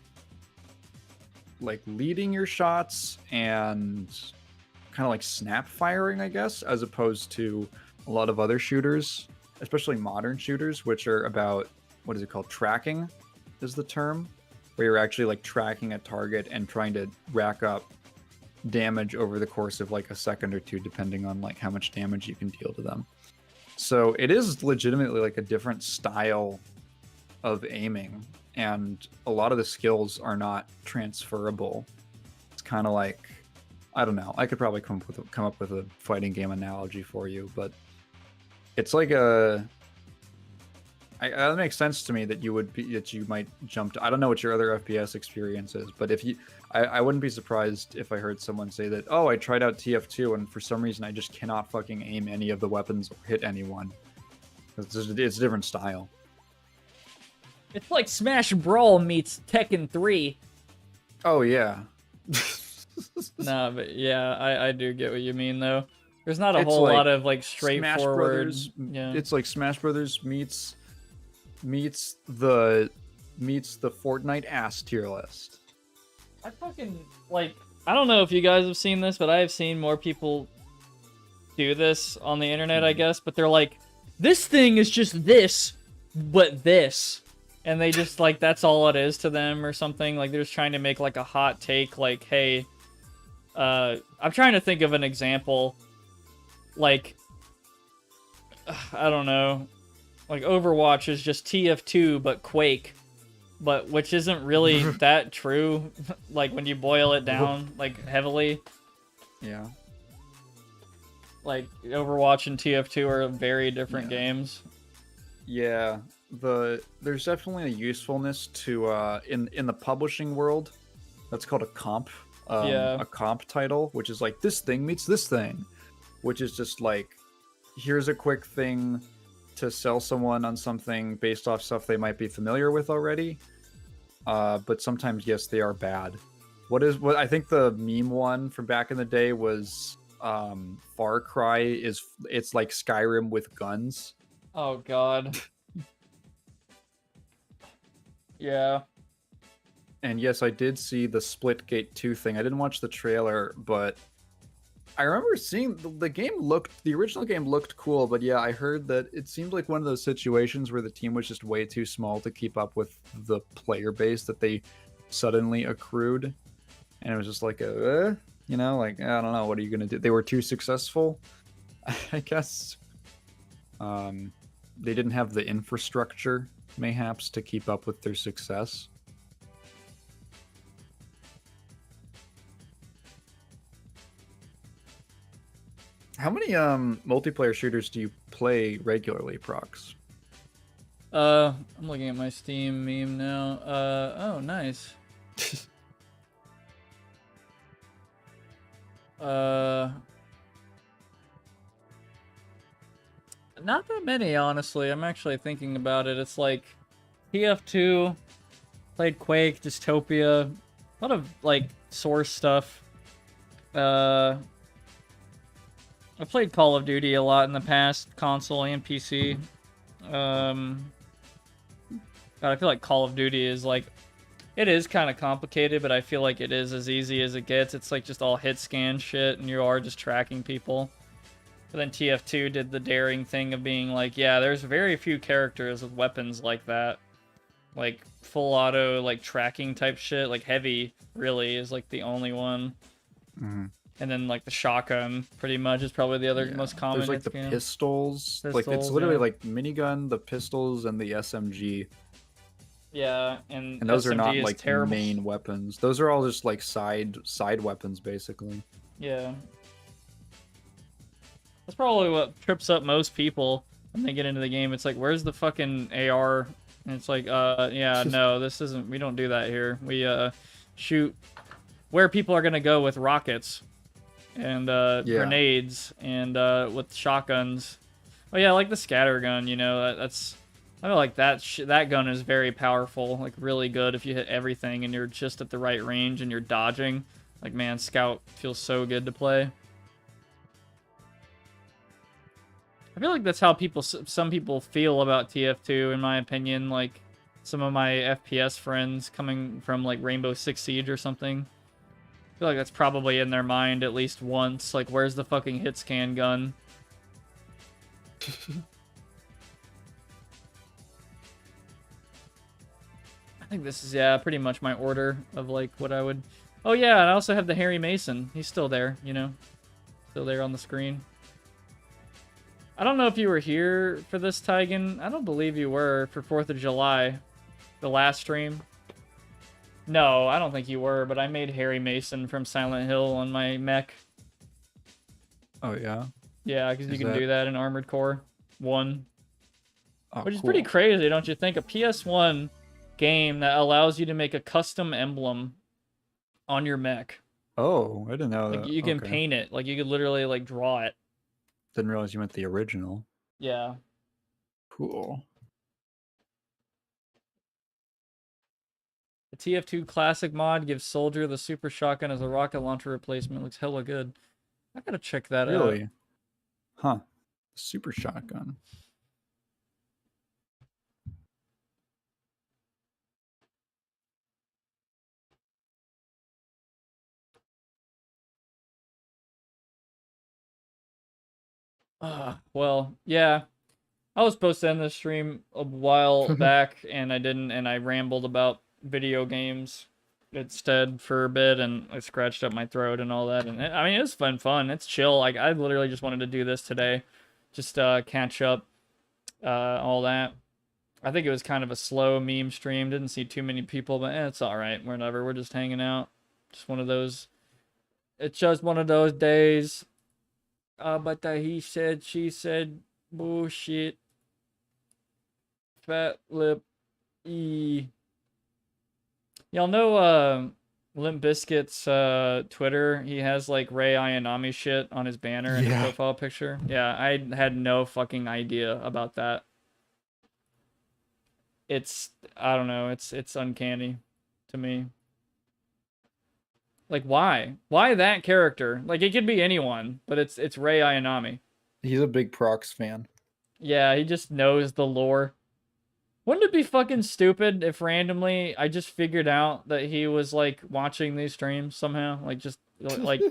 leading your shots and kind of like snap firing, I guess, as opposed to a lot of other shooters, especially modern shooters, which are about, what is it called? Tracking is the term, where you're actually like tracking a target and trying to rack up damage over the course of like a second or two, depending on like how much damage you can deal to them. So it is legitimately like a different style of aiming, and a lot of the skills are not transferable. It's kind of like, I don't know. I could probably come up with a fighting game analogy for you, but it's like that makes sense to me that you might jump to. I don't know what your other FPS experience is, but if you, I wouldn't be surprised if I heard someone say that, oh, I tried out TF2 and for some reason I just cannot fucking aim any of the weapons or hit anyone. It's a different style. It's like Smash Brawl meets Tekken 3. Oh yeah. Nah, but yeah, I do get what you mean though. There's not a It's whole like lot of like Smash straightforward. Brothers. Yeah. It's like Smash Brothers meets the Fortnite ass tier list. I fucking like. I don't know if you guys have seen this, but I have seen more people do this on the internet, I guess. But they're like, this thing is just this, but this, and they just like that's all it is to them or something. Like they're just trying to make like a hot take, like, hey, I'm trying to think of an example. Like, I don't know, like Overwatch is just TF2 but Quake. But which isn't really that true, like when you boil it down, like heavily. Yeah. Like Overwatch and TF2 are very different games. Yeah. There's definitely a usefulness to in the publishing world. That's called a comp. A comp title, which is like this thing meets this thing, which is just like, here's a quick thing to sell someone on something based off stuff they might be familiar with already. But sometimes, yes, they are bad. What I think the meme one from back in the day was Far Cry it's like Skyrim with guns. Oh god. Yeah. And yes, I did see the Splitgate 2 thing. I didn't watch the trailer, but I remember seeing the original game looked cool, but yeah, I heard that it seemed like one of those situations where the team was just way too small to keep up with the player base that they suddenly accrued. And it was just like, like, I don't know, what are you going to do? They were too successful, I guess. They didn't have the infrastructure, mayhaps, to keep up with their success. How many multiplayer shooters do you play regularly, Prox? I'm looking at my Steam meme now. Oh, nice. Not that many, honestly. I'm actually thinking about it. It's like TF2, played Quake, Dystopia, a lot of like Source stuff. I've played Call of Duty a lot in the past, console and PC. God, I feel like Call of Duty is like, it is kind of complicated, but I feel like it is as easy as it gets. It's like just all hit scan shit, and you are just tracking people. But then TF2 did the daring thing of being like, yeah, there's very few characters with weapons like that. Like full auto, like tracking type shit, like heavy really is like the only one. Mm-hmm. And then, like, the shotgun, pretty much, is probably the other most common. There's, like, the pistols. Like, it's literally, like, minigun, the pistols, and the SMG. Yeah, and those SMG are not, like, terrible. main weapons. Those are all just, like, side weapons, basically. Yeah. That's probably what trips up most people when they get into the game. It's like, where's the fucking AR? And it's like, yeah, no, this isn't... We don't do that here. We, shoot where people are gonna go with rockets. And grenades and with shotguns. Oh yeah, like the scatter gun, that's I feel like that gun is very powerful, like really good if you hit everything and you're just at the right range and you're dodging. Like, man, Scout feels so good to play. I feel like that's how some people feel about TF2, in my opinion. Like some of my FPS friends coming from like Rainbow Six Siege or something. I feel like that's probably in their mind at least once. Like, where's the fucking hit scan gun? I think this is, yeah, pretty much my order of, like, what I would Oh yeah, and I also have the Harry Mason. He's still there, you know, still there on the screen. I don't know if you were here for this, Tigan. I don't believe you were for 4th of July, the last stream. No, I don't think you were, but I made Harry Mason from Silent Hill on my mech. Oh yeah. Yeah, because you can that- do that in Armored Core 1. Oh, Which is cool. pretty crazy, don't you think? A PS1 game that allows you to make a custom emblem on your mech. Oh, I didn't know Like that. you can Okay. paint it. Like you could literally like draw it. Didn't realize you meant the original. Yeah. Cool. The TF2 Classic mod gives Soldier the super shotgun as a rocket launcher replacement. Looks hella good. I gotta check that out. Really? Huh. Super shotgun. Well, yeah. I was supposed to end this stream a while back, and I didn't, and I rambled about video games instead for a bit, and I scratched up my throat and all that. And I mean, it was fun. It's chill. Like I literally just wanted to do this today, just catch up, all that. I think it was kind of a slow meme stream. Didn't see too many people, but it's all right. Whatever. We're just hanging out. Just one of those. It's just one of those days. But he said, she said, bullshit. Fat lip. E. Y'all know Limp Bizkit's Twitter? He has like Rei Ayanami shit on his banner and his Yeah. profile picture. Yeah, I had no fucking idea about that. It's, I don't know, it's uncanny to me. Like why? Why that character? Like it could be anyone, but it's Rei Ayanami. He's a big Prox fan. Yeah, he just knows the lore. Wouldn't it be fucking stupid if randomly I just figured out that he was like watching these streams somehow? Like just like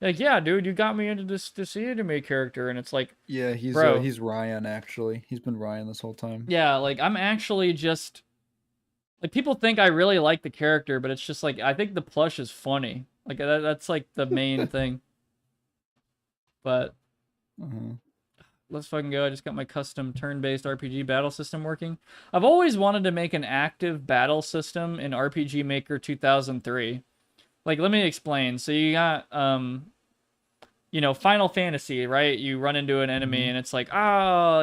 like yeah, dude, you got me into this anime character, and it's like, Yeah, Bro. he's Ryan actually. He's been Ryan this whole time. yeah, like I'm actually just like people think I really like the character, but it's just like I think the plush is funny. Like that's like the main thing. But let's fucking go. I just got my custom turn-based RPG battle system working. I've always wanted to make an active battle system in RPG Maker 2003. Like, let me explain. So you got, you know, Final Fantasy, right? You run into an enemy and it's like,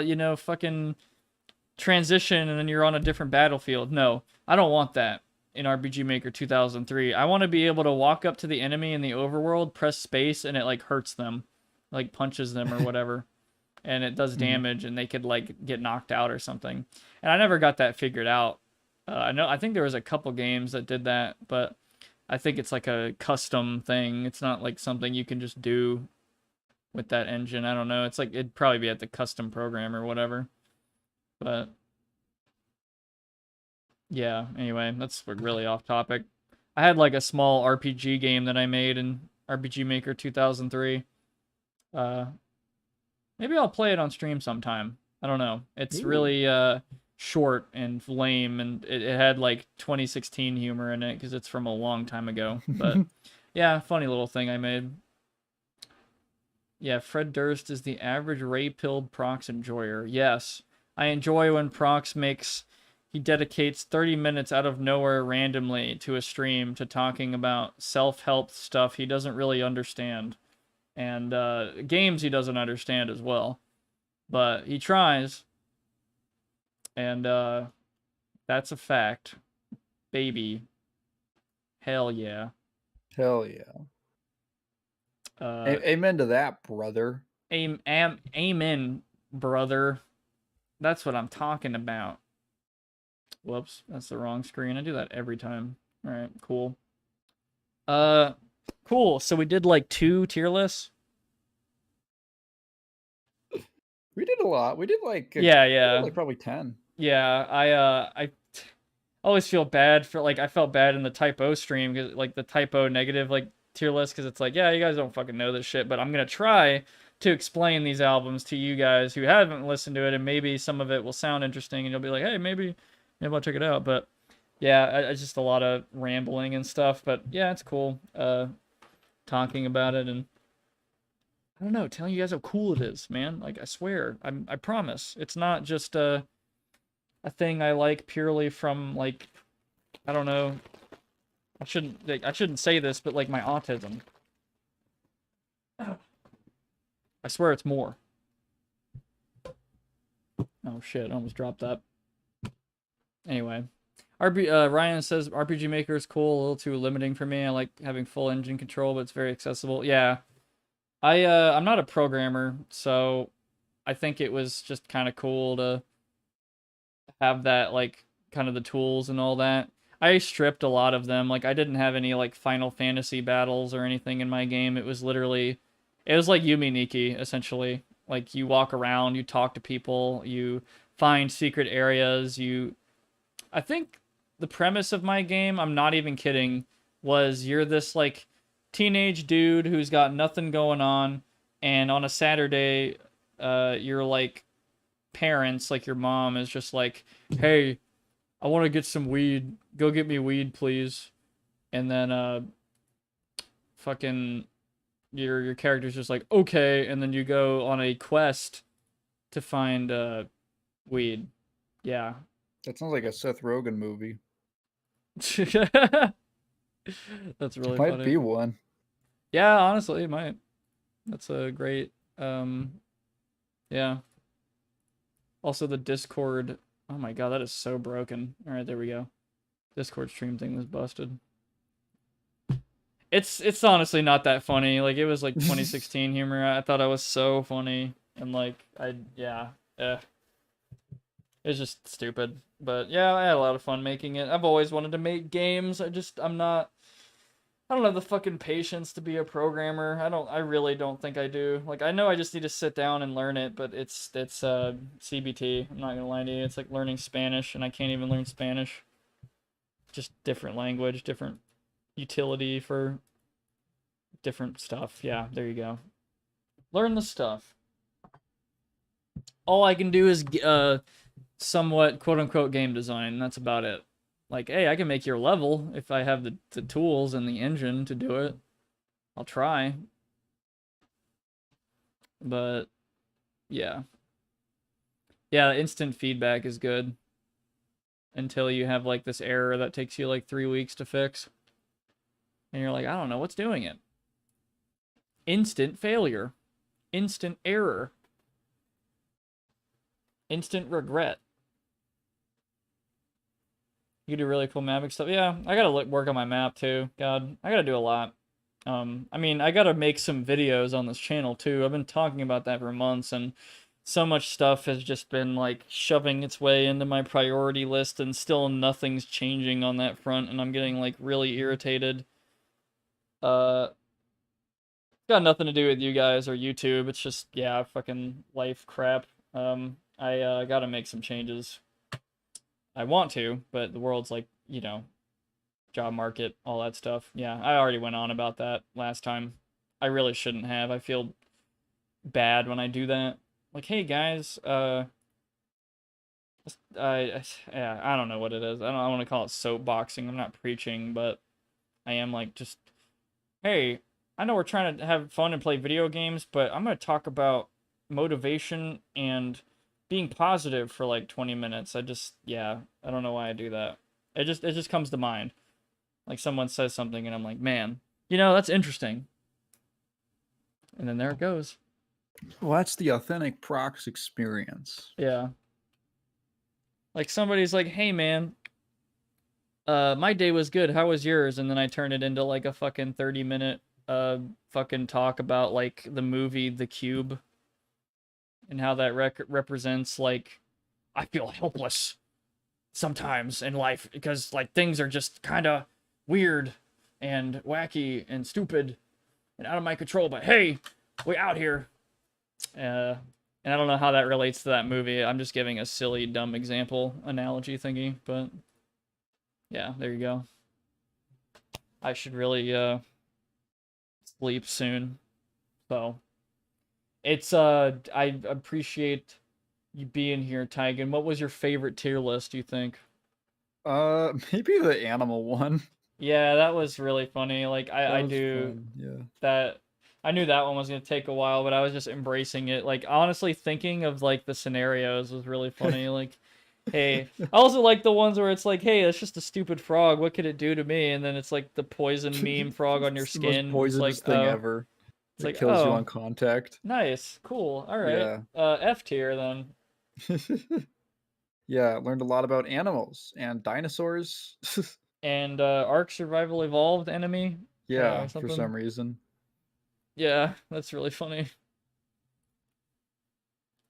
you know, fucking transition and then you're on a different battlefield. No, I don't want that in RPG Maker 2003. I want to be able to walk up to the enemy in the overworld, press space, and it, like, hurts them. Like, punches them or whatever. And it does damage, and they could like get knocked out or something. And I never got that figured out. I think there was a couple games that did that, but I think it's like a custom thing. It's not like something you can just do with that engine. I don't know. It's like it'd probably be at the custom program or whatever. But yeah, anyway, that's really off topic. I had like a small RPG game that I made in RPG Maker 2003. Maybe I'll play it on stream sometime. I don't know. It's really short and lame, and it had like 2016 humor in it because it's from a long time ago. But yeah, funny little thing I made. Yeah, Fred Durst is the average ray-pilled Prox enjoyer. Yes, I enjoy when Prox he dedicates 30 minutes out of nowhere randomly to a stream to talking about self-help stuff he doesn't really understand. And games he doesn't understand as well. But he tries. And that's a fact. Baby. Hell yeah. Hell yeah. Amen to that, brother. Amen, brother. That's what I'm talking about. Whoops, that's the wrong screen. I do that every time. All right, cool. Cool. So we did like 2 tier lists. We did a lot. We did like Yeah. like probably 10. Yeah, I always feel bad for like I felt bad in the typo stream because like the typo negative like tier list because it's like yeah you guys don't fucking know this shit but I'm gonna try to explain these albums to you guys who haven't listened to it and maybe some of it will sound interesting and you'll be like hey maybe I'll check it out but yeah, it's just a lot of rambling and stuff, but yeah, it's cool talking about it, and I don't know, telling you guys how cool it is, man. Like, I swear, I promise. It's not just a thing I like purely from, like, I don't know. I shouldn't say this, but like my autism. I swear it's more. Oh shit, I almost dropped that. Anyway. Ryan says RPG Maker is cool, a little too limiting for me. I like having full engine control, but it's very accessible. Yeah. I'm not a programmer, so I think it was just kind of cool to have that, like, kind of the tools and all that. I stripped a lot of them. Like, I didn't have any, like, Final Fantasy battles or anything in my game. It was literally, it was like Yumi Nikki, essentially. Like, you walk around, you talk to people, you find secret areas, I think the premise of my game, I'm not even kidding, was you're this, like, teenage dude who's got nothing going on, and on a Saturday, you're, like, parents, like your mom, is just like, hey, I want to get some weed. Go get me weed, please. And then fucking your character's just like, okay, and then you go on a quest to find weed. Yeah. That sounds like a Seth Rogen movie. That's really Might funny. be one. Yeah, honestly, it might. That's a great yeah. Also the Discord. Oh my god, that is so broken. All right, there we go. Discord stream thing was busted. It's honestly not that funny. Like, it was like 2016 humor. I thought I was so funny, and like yeah, it's just stupid. But yeah, I had a lot of fun making it. I've always wanted to make games. I don't have the fucking patience to be a programmer. I really don't think I do. Like, I know I just need to sit down and learn it, but it's CBT. I'm not gonna lie to you. It's like learning Spanish, and I can't even learn Spanish. Just different language, different utility for different stuff. Yeah, there you go. Learn the stuff. All I can do is somewhat quote unquote game design, and that's about it. Like, hey, I can make your level if I have the tools and the engine to do it. I'll try. But yeah. Yeah, instant feedback is good. Until you have like this error that takes you like 3 weeks to fix. And you're like, I don't know what's doing it. Instant failure. Instant error. Instant regret. You do really cool mapping stuff. Yeah, I gotta work on my map too. God, I gotta do a lot. I mean, I gotta make some videos on this channel too. I've been talking about that for months, and so much stuff has just been like shoving its way into my priority list, and still nothing's changing on that front, and I'm getting like really irritated. It's got nothing to do with you guys or YouTube. It's just, yeah, fucking life crap. I gotta make some changes. I want to, but the world's like, you know, job market, all that stuff. Yeah, I already went on about that last time. I really shouldn't have. I feel bad when I do that. Like, hey guys, yeah, I don't know what it is. I want to call it soapboxing. I'm not preaching, but I am like, just, hey, I know we're trying to have fun and play video games, but I'm going to talk about motivation and being positive for like 20 minutes. Yeah, I don't know why I do that. It just comes to mind. Like, someone says something and I'm like, man, you know, that's interesting. And then there it goes. Well, that's the authentic prox experience. Yeah. Like, somebody's like, hey man, my day was good. How was yours? And then I turn it into like a fucking 30-minute fucking talk about like the movie The Cube and how that represents, like, I feel helpless sometimes in life because like things are just kind of weird and wacky and stupid and out of my control, but hey, we out here. And I don't know how that relates to that movie. I'm just giving a silly, dumb example, analogy thingy, but yeah, there you go. I should really sleep soon. So it's I appreciate you being here, Tygan. What was your favorite tier list, do you think? Maybe the animal one. Yeah, that was really funny. Like That I was do fun. Yeah. that. I knew that one was gonna take a while, but I was just embracing it. Like honestly, thinking of like the scenarios was really funny. Like, hey, I also like the ones where it's like, hey, it's just a stupid frog. What could it do to me? And then it's like the poison meme frog on your It's the most skin. It's like, poisonous thing oh, ever. it's It like, kills you on oh, contact. nice, cool, all right. Yeah. F tier then. Yeah, learned a lot about animals and dinosaurs. And Ark Survival Evolved enemy Yeah, or for something. some reason. Yeah, that's really funny.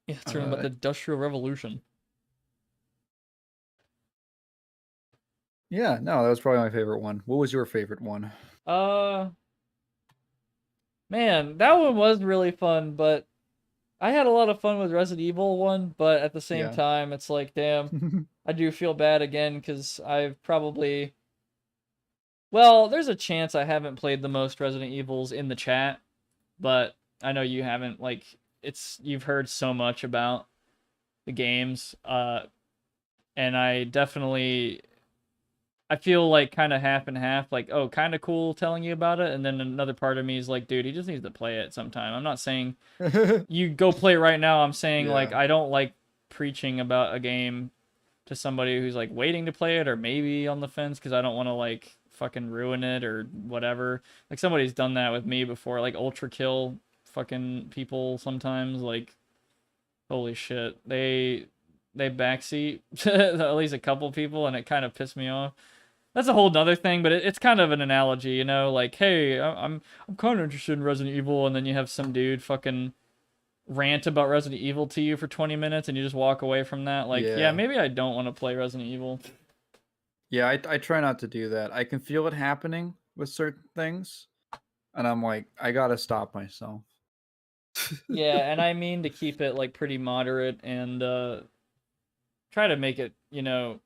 Yeah, it's talking about the Industrial Revolution. Yeah, no, that was probably my favorite one. What was your favorite one? Uh, Man, that one was really fun, but I had a lot of fun with Resident Evil 1, but at the same Yeah. time, it's like, damn, I do feel bad again because I've probably. Well, there's a chance I haven't played the most Resident Evils in the chat, but I know you haven't. Like, you've heard so much about the games, and I feel like kind of half and half, like, oh, kind of cool telling you about it, and then another part of me is like, dude, he just needs to play it sometime. I'm not saying you go play it right now. I'm saying like Yeah. I don't like preaching about a game to somebody who's like waiting to play it or maybe on the fence because I don't want to like fucking ruin it or whatever. Like somebody's done that with me before, like Ultra Kill fucking people sometimes, like holy shit. They backseat at least a couple people and it kind of pissed me off. That's a whole nother thing, but it's kind of an analogy, you know, like, hey, I'm kind of interested in Resident Evil, and then you have some dude fucking rant about Resident Evil to you for 20 minutes, and you just walk away from that, like, yeah, Yeah. maybe I don't want to play Resident Evil. Yeah, I try not to do that. I can feel it happening with certain things, and I'm like, I gotta stop myself. Yeah, and I mean to keep it like pretty moderate and try to make it, you know,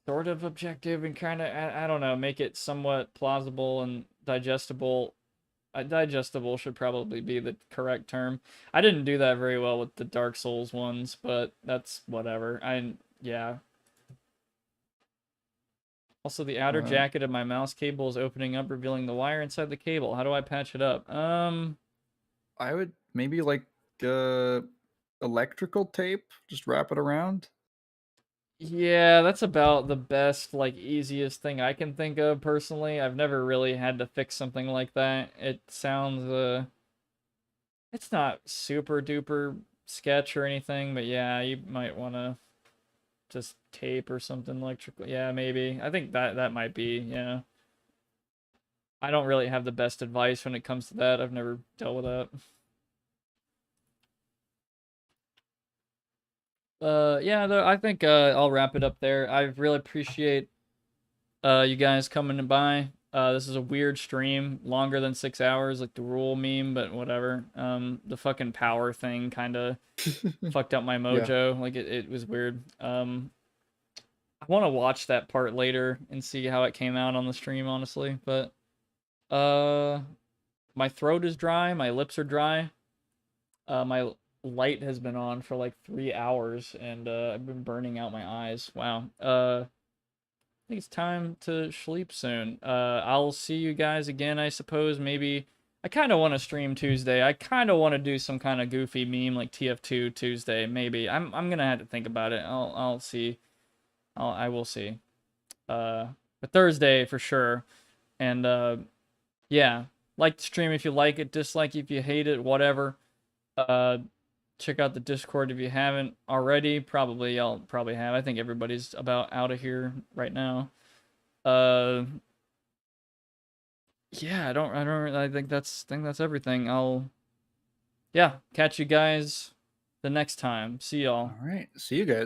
sort of objective and kind of I don't know, make it somewhat plausible and digestible. Digestible should probably be the correct term. I didn't do that very well with the Dark Souls ones, but that's whatever. Yeah. Also, the outer jacket of my mouse cable is opening up, revealing the wire inside the cable. How do I patch it up? I would maybe like electrical tape, just wrap it around. Yeah, that's about the best, like, easiest thing I can think of personally. I've never really had to fix something like that. It sounds, it's not super duper sketch or anything, but yeah, you might want to just tape or something electrical. Yeah, maybe. I think that might be, yeah. I don't really have the best advice when it comes to that. I've never dealt with that. Yeah, though, I think I'll wrap it up there. I really appreciate you guys coming by. This is a weird stream, longer than 6 hours, like the rule meme, but whatever. The fucking power thing kind of fucked up my mojo. Like it was weird. I want to watch that part later and see how it came out on the stream, honestly. But my throat is dry, my lips are dry. My light has been on for like 3 hours, and I've been burning out my eyes. Wow. I think it's time to sleep soon. I'll see you guys again, I suppose. Maybe I kind of want to stream Tuesday. I kind of want to do some kind of goofy meme like TF2 Tuesday. Maybe I'm gonna have to think about it. I'll see. I will see. But Thursday for sure. And yeah, like the stream if you like it, dislike if you hate it, whatever. Check out the Discord if you haven't already. Probably I'll probably have. I think everybody's about out of here right now. Yeah, I think that's everything. Yeah, catch you guys the next time. See y'all. All right. See you guys.